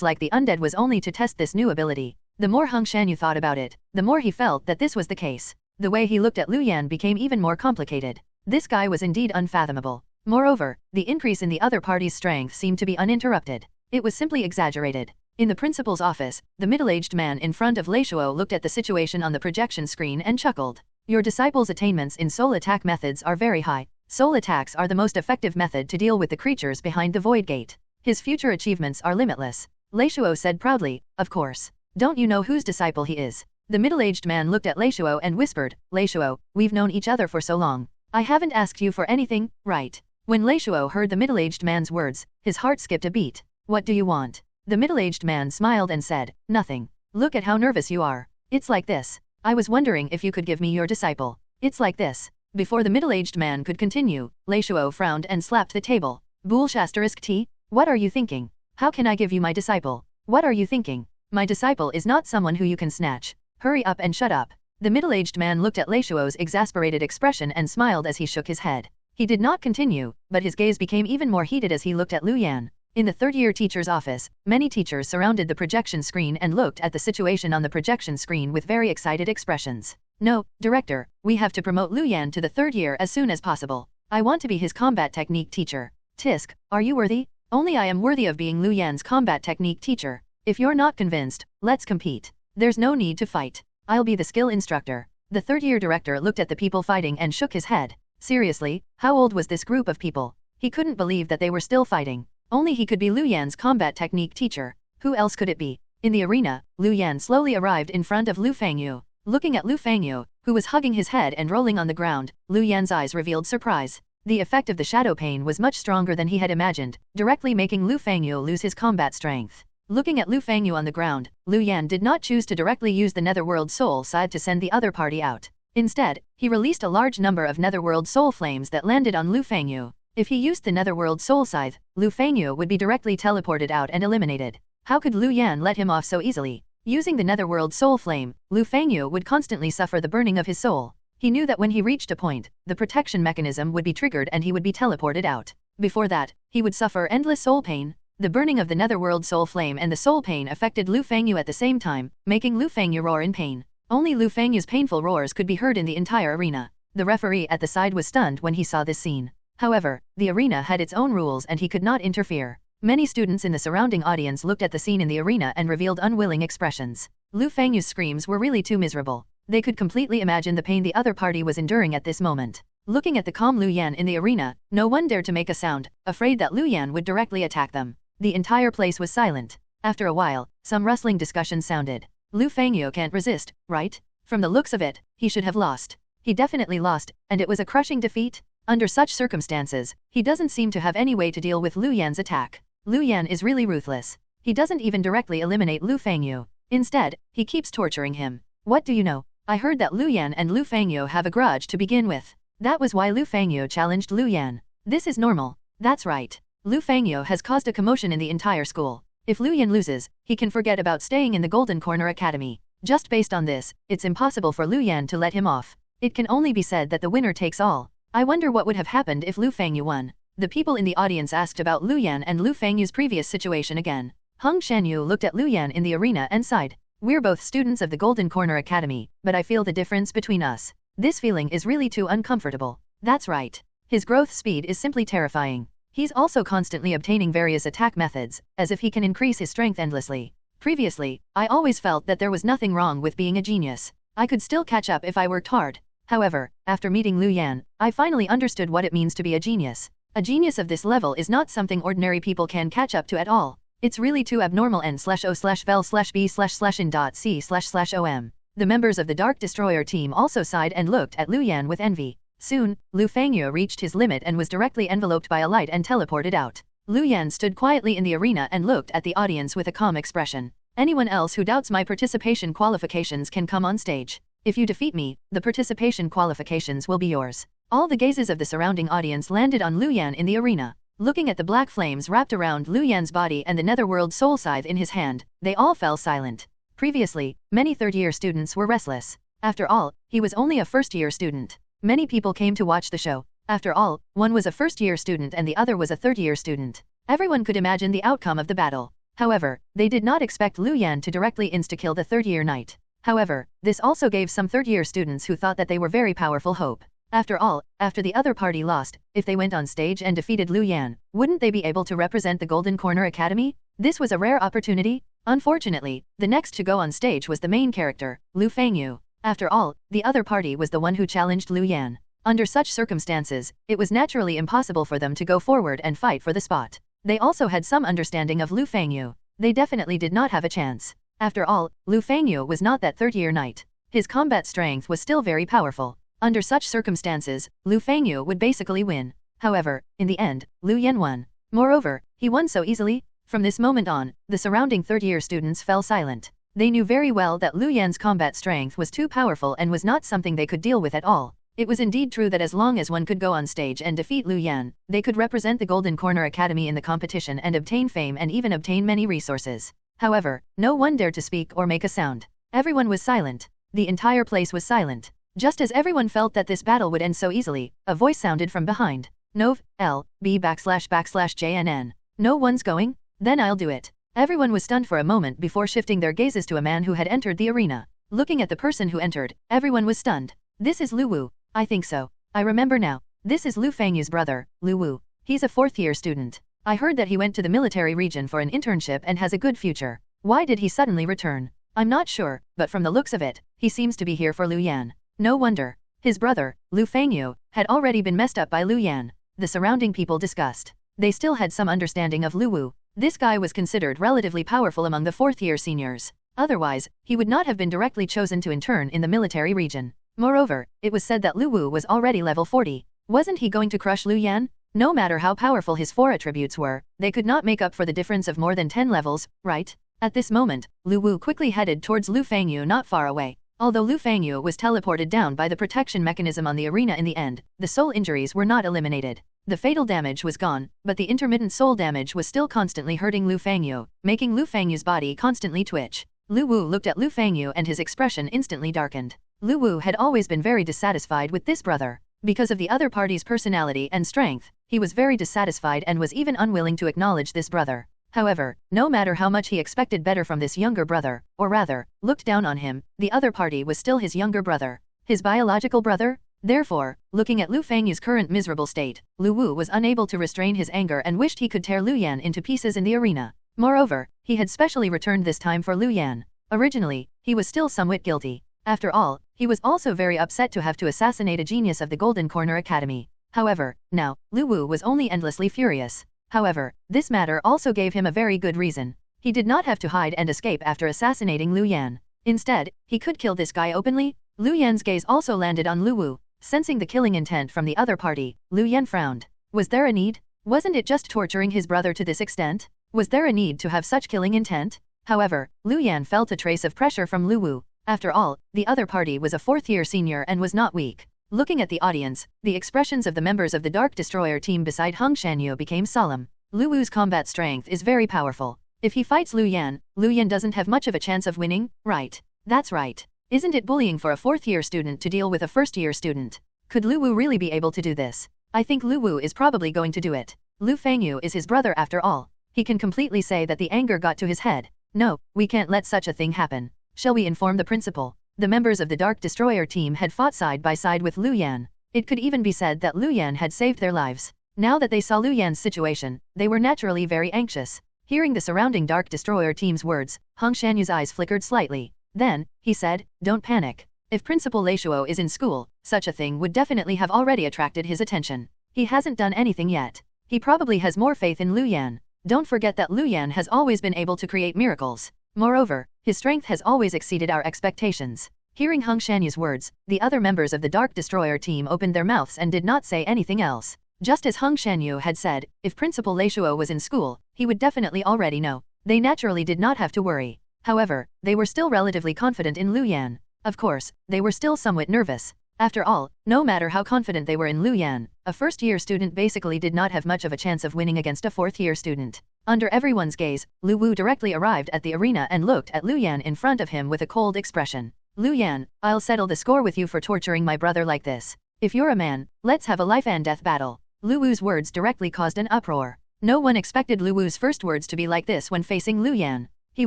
like the undead was only to test this new ability. The more Hung Shanyu thought about it, the more he felt that this was the case. The way he looked at Lu Yan became even more complicated. This guy was indeed unfathomable. Moreover, the increase in the other party's strength seemed to be uninterrupted. It was simply exaggerated. In the principal's office, the middle-aged man in front of Leishuo looked at the situation on the projection screen and chuckled. Your disciple's attainments in soul attack methods are very high. Soul attacks are the most effective method to deal with the creatures behind the void gate. His future achievements are limitless. Leishuo said proudly, of course. Don't you know whose disciple he is? The middle-aged man looked at Leishuo and whispered, Leishuo, we've known each other for so long. I haven't asked you for anything, right? When Leishuo heard the middle-aged man's words, his heart skipped a beat. What do you want? The middle-aged man smiled and said, nothing. Look at how nervous you are. It's like this. I was wondering if you could give me your disciple. It's like this. Before the middle-aged man could continue, Leishuo frowned and slapped the table. Boolsh asterisk T? What are you thinking? How can I give you my disciple? What are you thinking? My disciple is not someone who you can snatch. Hurry up and shut up. The middle-aged man looked at Leishuo's exasperated expression and smiled as he shook his head. He did not continue, but his gaze became even more heated as he looked at Lu Yan. In the third-year teacher's office, many teachers surrounded the projection screen and looked at the situation on the projection screen with very excited expressions. No, director, we have to promote Lu Yan to the third year as soon as possible. I want to be his combat technique teacher. Tisk, are you worthy? Only I am worthy of being Lu Yan's combat technique teacher. If you're not convinced, let's compete. There's no need to fight. I'll be the skill instructor. The third-year director looked at the people fighting and shook his head. Seriously, how old was this group of people? He couldn't believe that they were still fighting. Only he could be Lu Yan's combat technique teacher. Who else could it be? In the arena, Lu Yan slowly arrived in front of Lu Fangyu. Looking at Lu Fangyu, who was hugging his head and rolling on the ground, Lu Yan's eyes revealed surprise. The effect of the shadow pain was much stronger than he had imagined, directly making Lu Fangyu lose his combat strength. Looking at Lu Fangyu on the ground, Lu Yan did not choose to directly use the Netherworld Soul Scythe to send the other party out. Instead, he released a large number of Netherworld Soul Flames that landed on Lu Fangyu. If he used the Netherworld Soul Scythe, Lu Fangyu would be directly teleported out and eliminated. How could Lu Yan let him off so easily? Using the Netherworld Soul Flame, Lu Fangyu would constantly suffer the burning of his soul. He knew that when he reached a point, the protection mechanism would be triggered and he would be teleported out. Before that, he would suffer endless soul pain. The burning of the Netherworld Soul Flame and the soul pain affected Lu Fangyu at the same time, making Lu Fangyu roar in pain. Only Lu Fangyu's painful roars could be heard in the entire arena. The referee at the side was stunned when he saw this scene. However, the arena had its own rules and he could not interfere. Many students in the surrounding audience looked at the scene in the arena and revealed unwilling expressions. Lu Fangyu's screams were really too miserable. They could completely imagine the pain the other party was enduring at this moment. Looking at the calm Lu Yan in the arena, no one dared to make a sound, afraid that Lu Yan would directly attack them. The entire place was silent. After a while, some rustling discussion sounded. Lu Fangyu can't resist, right? From the looks of it, he should have lost. He definitely lost, and it was a crushing defeat. Under such circumstances, he doesn't seem to have any way to deal with Lu Yan's attack. Lu Yan is really ruthless. He doesn't even directly eliminate Lu Fangyu. Instead, he keeps torturing him. What do you know? I heard that Lu Yan and Lu Fangyu have a grudge to begin with. That was why Lu Fangyu challenged Lu Yan. This is normal. That's right. Lu Fangyu has caused a commotion in the entire school. If Lu Yan loses, he can forget about staying in the Golden Corner Academy. Just based on this, it's impossible for Lu Yan to let him off. It can only be said that the winner takes all. I wonder what would have happened if Lu Fangyu won. The people in the audience asked about Lu Yan and Lu Fangyu's previous situation again. Hung Shanyu looked at Lu Yan in the arena and sighed. We're both students of the Golden Corner Academy, but I feel the difference between us. This feeling is really too uncomfortable. That's right. His growth speed is simply terrifying. He's also constantly obtaining various attack methods, as if he can increase his strength endlessly. Previously, I always felt that there was nothing wrong with being a genius. I could still catch up if I worked hard. However, after meeting Lu Yan, I finally understood what it means to be a genius. A genius of this level is not something ordinary people can catch up to at all. It's really too abnormal n/o/vel/b/in.c//om. The members of the Dark Destroyer team also sighed and looked at Lu Yan with envy. Soon, Lu Fangyu reached his limit and was directly enveloped by a light and teleported out. Lu Yan stood quietly in the arena and looked at the audience with a calm expression. Anyone else who doubts my participation qualifications can come on stage. If you defeat me, the participation qualifications will be yours. All the gazes of the surrounding audience landed on Lu Yan in the arena. Looking at the black flames wrapped around Lu Yan's body and the Netherworld Soul Scythe in his hand, they all fell silent. Previously, many third-year students were restless. After all, he was only a first-year student. Many people came to watch the show. After all, one was a first-year student and the other was a third-year student. Everyone could imagine the outcome of the battle. However, they did not expect Lu Yan to directly insta-kill the third-year knight. However, this also gave some third-year students who thought that they were very powerful hope. After all, after the other party lost, if they went on stage and defeated Lu Yan, wouldn't they be able to represent the Golden Corner Academy? This was a rare opportunity. Unfortunately, the next to go on stage was the main character, Lu Fangyu. After all, the other party was the one who challenged Lu Yan. Under such circumstances, it was naturally impossible for them to go forward and fight for the spot. They also had some understanding of Lu Fangyu. They definitely did not have a chance. After all, Lu Fangyu was not that third-year knight. His combat strength was still very powerful. Under such circumstances, Lu Fangyu would basically win. However, in the end, Lu Yan won. Moreover, he won so easily. From this moment on, the surrounding third-year students fell silent. They knew very well that Lu Yan's combat strength was too powerful and was not something they could deal with at all. It was indeed true that as long as one could go on stage and defeat Lu Yan, they could represent the Golden Corner Academy in the competition and obtain fame and even obtain many resources. However, no one dared to speak or make a sound. Everyone was silent. The entire place was silent. Just as everyone felt that this battle would end so easily, a voice sounded from behind. Nov, L, B / JNN. No one's going? Then I'll do it. Everyone was stunned for a moment before shifting their gazes to a man who had entered the arena. Looking at the person who entered, everyone was stunned. This is Lu Wu. I think so. I remember now. This is Lu Fangyu's brother, Lu Wu. He's a fourth-year student. I heard that he went to the military region for an internship and has a good future. Why did he suddenly return? I'm not sure, but from the looks of it, he seems to be here for Lu Yan. No wonder. His brother, Lu Fangyu, had already been messed up by Lu Yan. The surrounding people discussed. They still had some understanding of Lu Wu. This guy was considered relatively powerful among the fourth-year seniors. Otherwise, he would not have been directly chosen to intern in the military region. Moreover, it was said that Lu Wu was already level 40. Wasn't he going to crush Lu Yan? No matter how powerful his 4 attributes were, they could not make up for the difference of more than 10 levels, right? At this moment, Lu Wu quickly headed towards Lu Fangyu not far away. Although Lu Fangyu was teleported down by the protection mechanism on the arena in the end, the soul injuries were not eliminated. The fatal damage was gone, but the intermittent soul damage was still constantly hurting Lu Fangyu, making Lu Fangyu's body constantly twitch. Lu Wu looked at Lu Fangyu and his expression instantly darkened. Lu Wu had always been very dissatisfied with this brother. Because of the other party's personality and strength, he was very dissatisfied and was even unwilling to acknowledge this brother. However, no matter how much he expected better from this younger brother, or rather, looked down on him, the other party was still his younger brother. His biological brother? Therefore, looking at Lu Fangyu's current miserable state, Lu Wu was unable to restrain his anger and wished he could tear Lu Yan into pieces in the arena. Moreover, he had specially returned this time for Lu Yan. Originally, he was still somewhat guilty. After all, he was also very upset to have to assassinate a genius of the Golden Corner Academy. However, now, Lu Wu was only endlessly furious. However, this matter also gave him a very good reason. He did not have to hide and escape after assassinating Lu Yan. Instead, he could kill this guy openly. Lu Yan's gaze also landed on Lu Wu. Sensing the killing intent from the other party, Lu Yan frowned. Was there a need? Wasn't it just torturing his brother to this extent? Was there a need to have such killing intent? However, Lu Yan felt a trace of pressure from Lu Wu. After all, the other party was a fourth-year senior and was not weak. Looking at the audience, the expressions of the members of the Dark Destroyer team beside Hung Shanyu became solemn. Lu Wu's combat strength is very powerful. If he fights Lu Yan doesn't have much of a chance of winning, right? That's right. Isn't it bullying for a fourth-year student to deal with a first-year student? Could Lu Wu really be able to do this? I think Lu Wu is probably going to do it. Lu Fangyu is his brother after all. He can completely say that the anger got to his head. No, we can't let such a thing happen. Shall we inform the principal? The members of the Dark Destroyer team had fought side by side with Lu Yan. It could even be said that Lu Yan had saved their lives. Now that they saw Lu Yan's situation, they were naturally very anxious. Hearing the surrounding Dark Destroyer team's words, Hung Shanyu's eyes flickered slightly. Then, he said, "Don't panic. If Principal Leishuo is in school, such a thing would definitely have already attracted his attention. He hasn't done anything yet. He probably has more faith in Lu Yan. Don't forget that Lu Yan has always been able to create miracles. Moreover, his strength has always exceeded our expectations." Hearing Hung Shanyu's words, the other members of the Dark Destroyer team opened their mouths and did not say anything else. Just as Hung Shanyu had said, if Principal Leishuo was in school, he would definitely already know. They naturally did not have to worry. However, they were still relatively confident in Lu Yan. Of course, they were still somewhat nervous. After all, no matter how confident they were in Lu Yan, a first-year student basically did not have much of a chance of winning against a fourth-year student. Under everyone's gaze, Lu Wu directly arrived at the arena and looked at Lu Yan in front of him with a cold expression. "Lu Yan, I'll settle the score with you for torturing my brother like this. If you're a man, let's have a life and death battle." Lu Wu's words directly caused an uproar. No one expected Lu Wu's first words to be like this when facing Lu Yan. He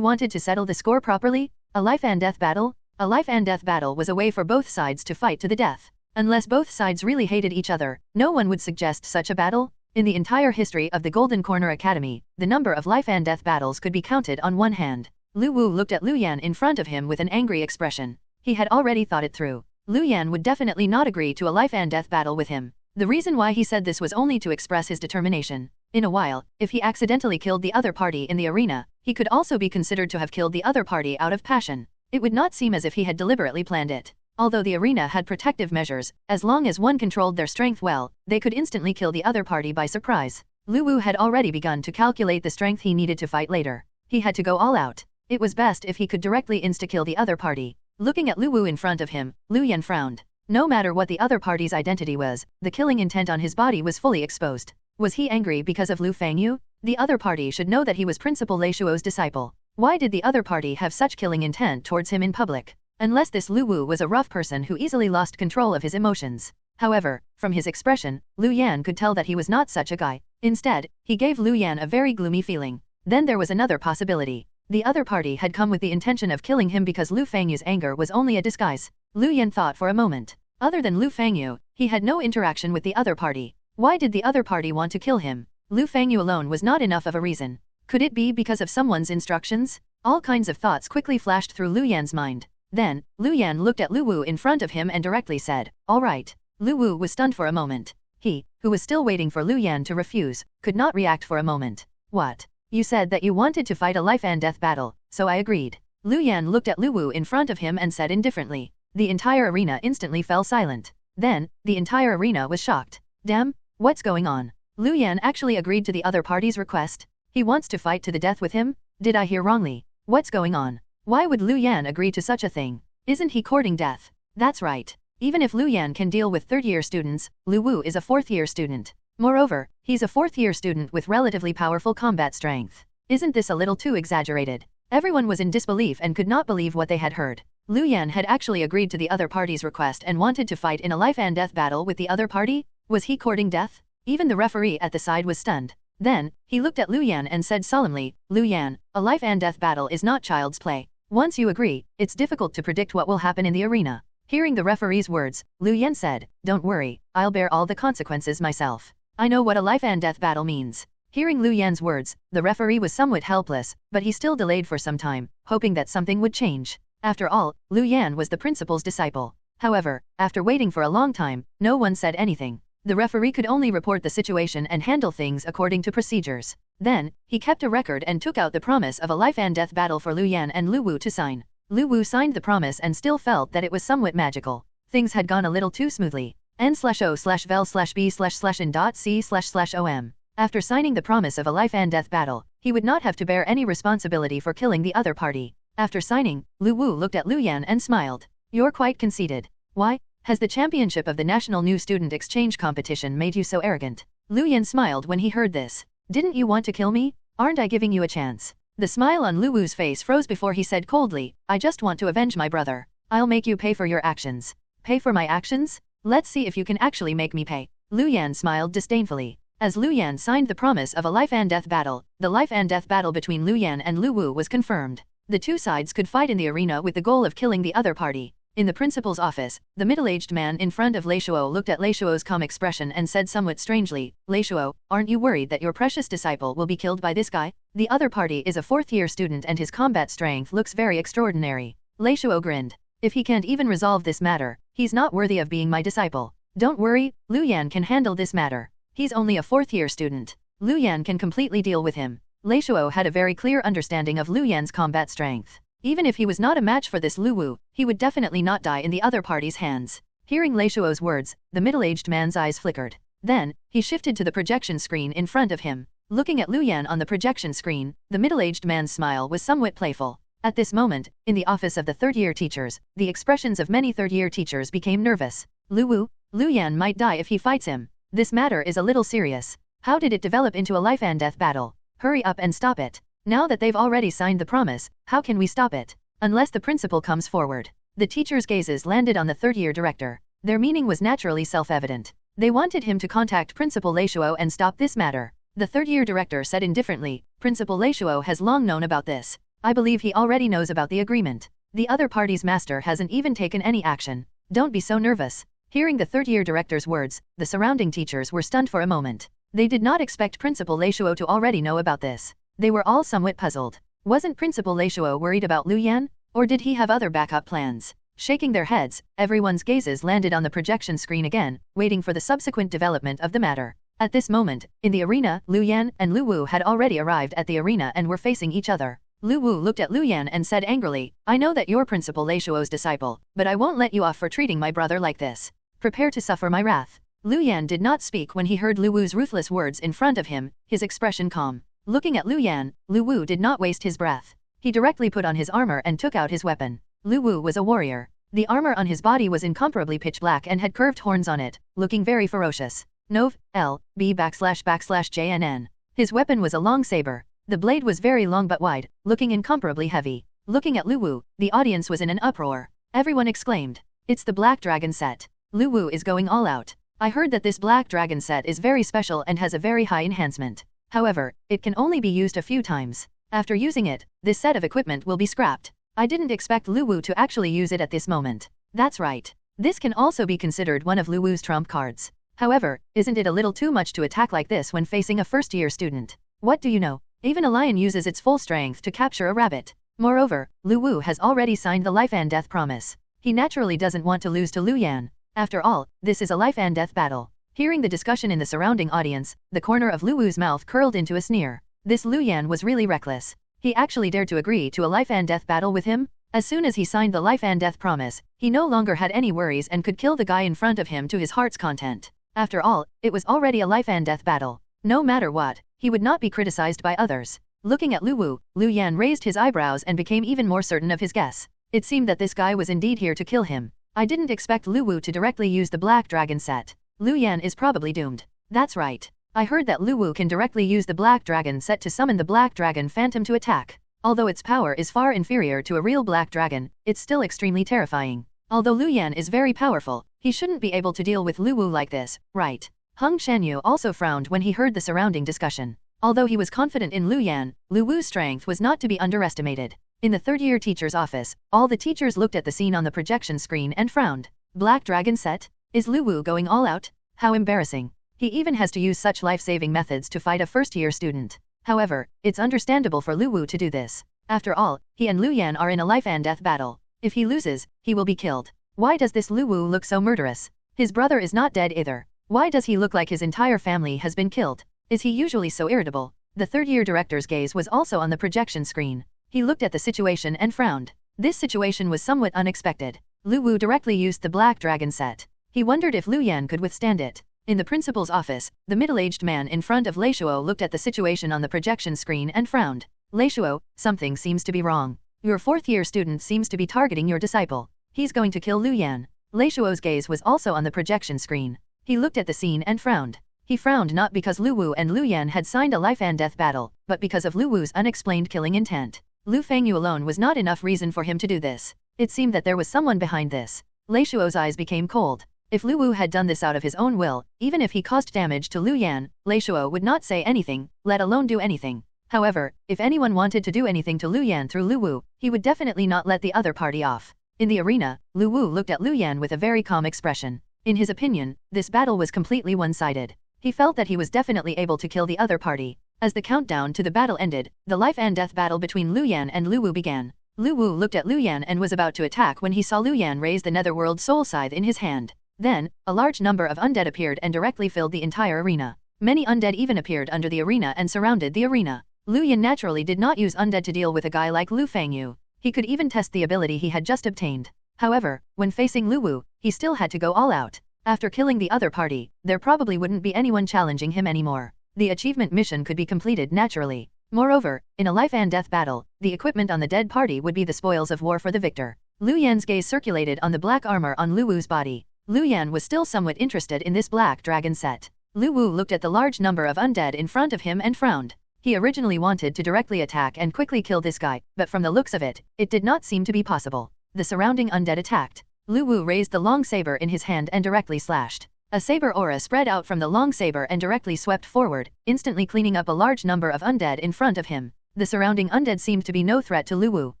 wanted to settle the score properly? A life and death battle? A life and death battle was a way for both sides to fight to the death. Unless both sides really hated each other, no one would suggest such a battle. In the entire history of the Golden Corner Academy, the number of life and death battles could be counted on one hand. Lu Wu looked at Lu Yan in front of him with an angry expression. He had already thought it through. Lu Yan would definitely not agree to a life and death battle with him. The reason why he said this was only to express his determination. In a while, if he accidentally killed the other party in the arena, he could also be considered to have killed the other party out of passion. It would not seem as if he had deliberately planned it. Although the arena had protective measures, as long as one controlled their strength well, they could instantly kill the other party by surprise. Lu Wu had already begun to calculate the strength he needed to fight later. He had to go all out. It was best if he could directly insta-kill the other party. Looking at Lu Wu in front of him, Lu Yan frowned. No matter what the other party's identity was, the killing intent on his body was fully exposed. Was he angry because of Lu Fangyu? The other party should know that he was Principal Lei Shuo's disciple. Why did the other party have such killing intent towards him in public? Unless this Lu Wu was a rough person who easily lost control of his emotions. However, from his expression, Lu Yan could tell that he was not such a guy. Instead, he gave Lu Yan a very gloomy feeling. Then there was another possibility. The other party had come with the intention of killing him because Lu Fangyu's anger was only a disguise. Lu Yan thought for a moment. Other than Lu Fangyu, he had no interaction with the other party. Why did the other party want to kill him? Lu Fangyu alone was not enough of a reason. Could it be because of someone's instructions? All kinds of thoughts quickly flashed through Lu Yan's mind. Then, Lu Yan looked at Lu Wu in front of him and directly said, "All right." Lu Wu was stunned for a moment. He, who was still waiting for Lu Yan to refuse, could not react for a moment. "What? You said that you wanted to fight a life and death battle, so I agreed." Lu Yan looked at Lu Wu in front of him and said indifferently. The entire arena instantly fell silent. Then, the entire arena was shocked. Damn, what's going on? Lu Yan actually agreed to the other party's request? He wants to fight to the death with him? Did I hear wrongly? What's going on? Why would Lu Yan agree to such a thing? Isn't he courting death? That's right. Even if Lu Yan can deal with third-year students, Lu Wu is a fourth-year student. Moreover, he's a fourth-year student with relatively powerful combat strength. Isn't this a little too exaggerated? Everyone was in disbelief and could not believe what they had heard. Lu Yan had actually agreed to the other party's request and wanted to fight in a life and death battle with the other party? Was he courting death? Even the referee at the side was stunned. Then, he looked at Lu Yan and said solemnly, "Lu Yan, a life and death battle is not child's play. Once you agree, it's difficult to predict what will happen in the arena." Hearing the referee's words, Lu Yan said, "Don't worry, I'll bear all the consequences myself. I know what a life and death battle means." Hearing Lu Yan's words, the referee was somewhat helpless, but he still delayed for some time, hoping that something would change. After all, Lu Yan was the principal's disciple. However, after waiting for a long time, no one said anything. The referee could only report the situation and handle things according to procedures. Then, he kept a record and took out the promise of a life and death battle for Lu Yan and Lu Wu to sign. Lu Wu signed the promise and still felt that it was somewhat magical. Things had gone a little too smoothly. n/o/vel/b/in.c//om. After signing the promise of a life and death battle, he would not have to bear any responsibility for killing the other party. After signing, Lu Wu looked at Lu Yan and smiled. "You're quite conceited. Why? Has the championship of the National New Student Exchange Competition made you so arrogant?" Lu Yan smiled when he heard this. "Didn't you want to kill me? Aren't I giving you a chance?" The smile on Lu Wu's face froze before he said coldly, "I just want to avenge my brother. I'll make you pay for your actions." "Pay for my actions? Let's see if you can actually make me pay." Lu Yan smiled disdainfully. As Lu Yan signed the promise of a life and death battle, the life and death battle between Lu Yan and Lu Wu was confirmed. The two sides could fight in the arena with the goal of killing the other party. In the principal's office, the middle-aged man in front of Lei Shuo looked at Lei Shuo's calm expression and said somewhat strangely, "Lei Shuo, aren't you worried that your precious disciple will be killed by this guy? The other party is a fourth-year student and his combat strength looks very extraordinary." Lei Shuo grinned. "If he can't even resolve this matter, he's not worthy of being my disciple. Don't worry, Lu Yan can handle this matter. He's only a fourth-year student. Lu Yan can completely deal with him." Lei Shuo had a very clear understanding of Lu Yan's combat strength. Even if he was not a match for this Lu Wu, he would definitely not die in the other party's hands. Hearing Lei Shuo's words, the middle-aged man's eyes flickered. Then, he shifted to the projection screen in front of him. Looking at Lu Yan on the projection screen, the middle-aged man's smile was somewhat playful. At this moment, in the office of the third-year teachers, the expressions of many third-year teachers became nervous. Lu Yan might die if he fights him. This matter is a little serious. How did it develop into a life and death battle? Hurry up and stop it. Now that they've already signed the promise, how can we stop it? Unless the principal comes forward. The teachers' gazes landed on the third-year director. Their meaning was naturally self-evident. They wanted him to contact Principal Lei Shuo and stop this matter. The third-year director said indifferently, "Principal Lei Shuo has long known about this. I believe he already knows about the agreement. The other party's master hasn't even taken any action. Don't be so nervous." Hearing the third-year director's words, the surrounding teachers were stunned for a moment. They did not expect Principal Lei Shuo to already know about this. They were all somewhat puzzled. Wasn't Principal Lei Shuo worried about Lu Yan? Or did he have other backup plans? Shaking their heads, everyone's gazes landed on the projection screen again, waiting for the subsequent development of the matter. At this moment, in the arena, Lu Yan and Lu Wu had already arrived at the arena and were facing each other. Lu Wu looked at Lu Yan and said angrily, "I know that you're Principal Lei Shuo's disciple, but I won't let you off for treating my brother like this. Prepare to suffer my wrath." Lu Yan did not speak when he heard Lu Wu's ruthless words in front of him, his expression calm. Looking at Lu Yan, Lu Wu did not waste his breath. He directly put on his armor and took out his weapon. Lu Wu was a warrior. The armor on his body was incomparably pitch black and had curved horns on it, looking very ferocious. Nov. L. B /JNN. His weapon was a long saber. The blade was very long but wide, looking incomparably heavy. Looking at Lu Wu, the audience was in an uproar. Everyone exclaimed, "It's the Black Dragon set. Lu Wu is going all out. I heard that this Black Dragon set is very special and has a very high enhancement. However, it can only be used a few times. After using it, this set of equipment will be scrapped. I didn't expect Lu Wu to actually use it at this moment." That's right. This can also be considered one of Lu Wu's trump cards. However, isn't it a little too much to attack like this when facing a first-year student? What do you know? Even a lion uses its full strength to capture a rabbit. Moreover, Lu Wu has already signed the life and death promise. He naturally doesn't want to lose to Lu Yan. After all, this is a life and death battle. Hearing the discussion in the surrounding audience, the corner of Lu Wu's mouth curled into a sneer. This Lu Yan was really reckless. He actually dared to agree to a life and death battle with him? As soon as he signed the life and death promise, he no longer had any worries and could kill the guy in front of him to his heart's content. After all, it was already a life and death battle. No matter what, he would not be criticized by others. Looking at Lu Wu, Lu Yan raised his eyebrows and became even more certain of his guess. It seemed that this guy was indeed here to kill him. I didn't expect Lu Wu to directly use the Black Dragon set. Lu Yan is probably doomed. That's right. I heard that Lu Wu can directly use the Black Dragon set to summon the Black Dragon Phantom to attack. Although its power is far inferior to a real Black Dragon, it's still extremely terrifying. Although Lu Yan is very powerful, he shouldn't be able to deal with Lu Wu like this, right? Hung Shanyu also frowned when he heard the surrounding discussion. Although he was confident in Lu Yan, Lu Wu's strength was not to be underestimated. In the third-year teacher's office, all the teachers looked at the scene on the projection screen and frowned. Black Dragon set? Is Lu Wu going all out? How embarrassing. He even has to use such life-saving methods to fight a first-year student. However, it's understandable for Lu Wu to do this. After all, he and Lu Yan are in a life and death battle. If he loses, he will be killed. Why does this Lu Wu look so murderous? His brother is not dead either. Why does he look like his entire family has been killed? Is he usually so irritable? The third-year director's gaze was also on the projection screen. He looked at the situation and frowned. This situation was somewhat unexpected. Lu Wu directly used the Black Dragon set. He wondered if Lu Yan could withstand it. In the principal's office, the middle-aged man in front of Lei Shuo looked at the situation on the projection screen and frowned. Lei Shuo, something seems to be wrong. Your fourth-year student seems to be targeting your disciple. He's going to kill Lu Yan. Lei Shuo's gaze was also on the projection screen. He looked at the scene and frowned. He frowned not because Lu Wu and Lu Yan had signed a life and death battle, but because of Lu Wu's unexplained killing intent. Lu Fengyu alone was not enough reason for him to do this. It seemed that there was someone behind this. Lei Shuo's eyes became cold. If Lu Wu had done this out of his own will, even if he caused damage to Lu Yan, Lei Shuo would not say anything, let alone do anything. However, if anyone wanted to do anything to Lu Yan through Lu Wu, he would definitely not let the other party off. In the arena, Lu Wu looked at Lu Yan with a very calm expression. In his opinion, this battle was completely one-sided. He felt that he was definitely able to kill the other party. As the countdown to the battle ended, the life and death battle between Lu Yan and Lu Wu began. Lu Wu looked at Lu Yan and was about to attack when he saw Lu Yan raise the Netherworld Soul Scythe in his hand. Then, a large number of undead appeared and directly filled the entire arena. Many undead even appeared under the arena and surrounded the arena. Lu Yan naturally did not use undead to deal with a guy like Lu Fengyu. He could even test the ability he had just obtained. However, when facing Lu Wu, he still had to go all out. After killing the other party, there probably wouldn't be anyone challenging him anymore. The achievement mission could be completed naturally. Moreover, in a life and death battle, the equipment on the dead party would be the spoils of war for the victor. Lu Yan's gaze circulated on the black armor on Lu Wu's body. Lu Yan was still somewhat interested in this Black Dragon set. Lu Wu looked at the large number of undead in front of him and frowned. He originally wanted to directly attack and quickly kill this guy, but from the looks of it, it did not seem to be possible. The surrounding undead attacked. Lu Wu raised the long saber in his hand and directly slashed. A saber aura spread out from the long saber and directly swept forward, instantly cleaning up a large number of undead in front of him. The surrounding undead seemed to be no threat to Lu Wu.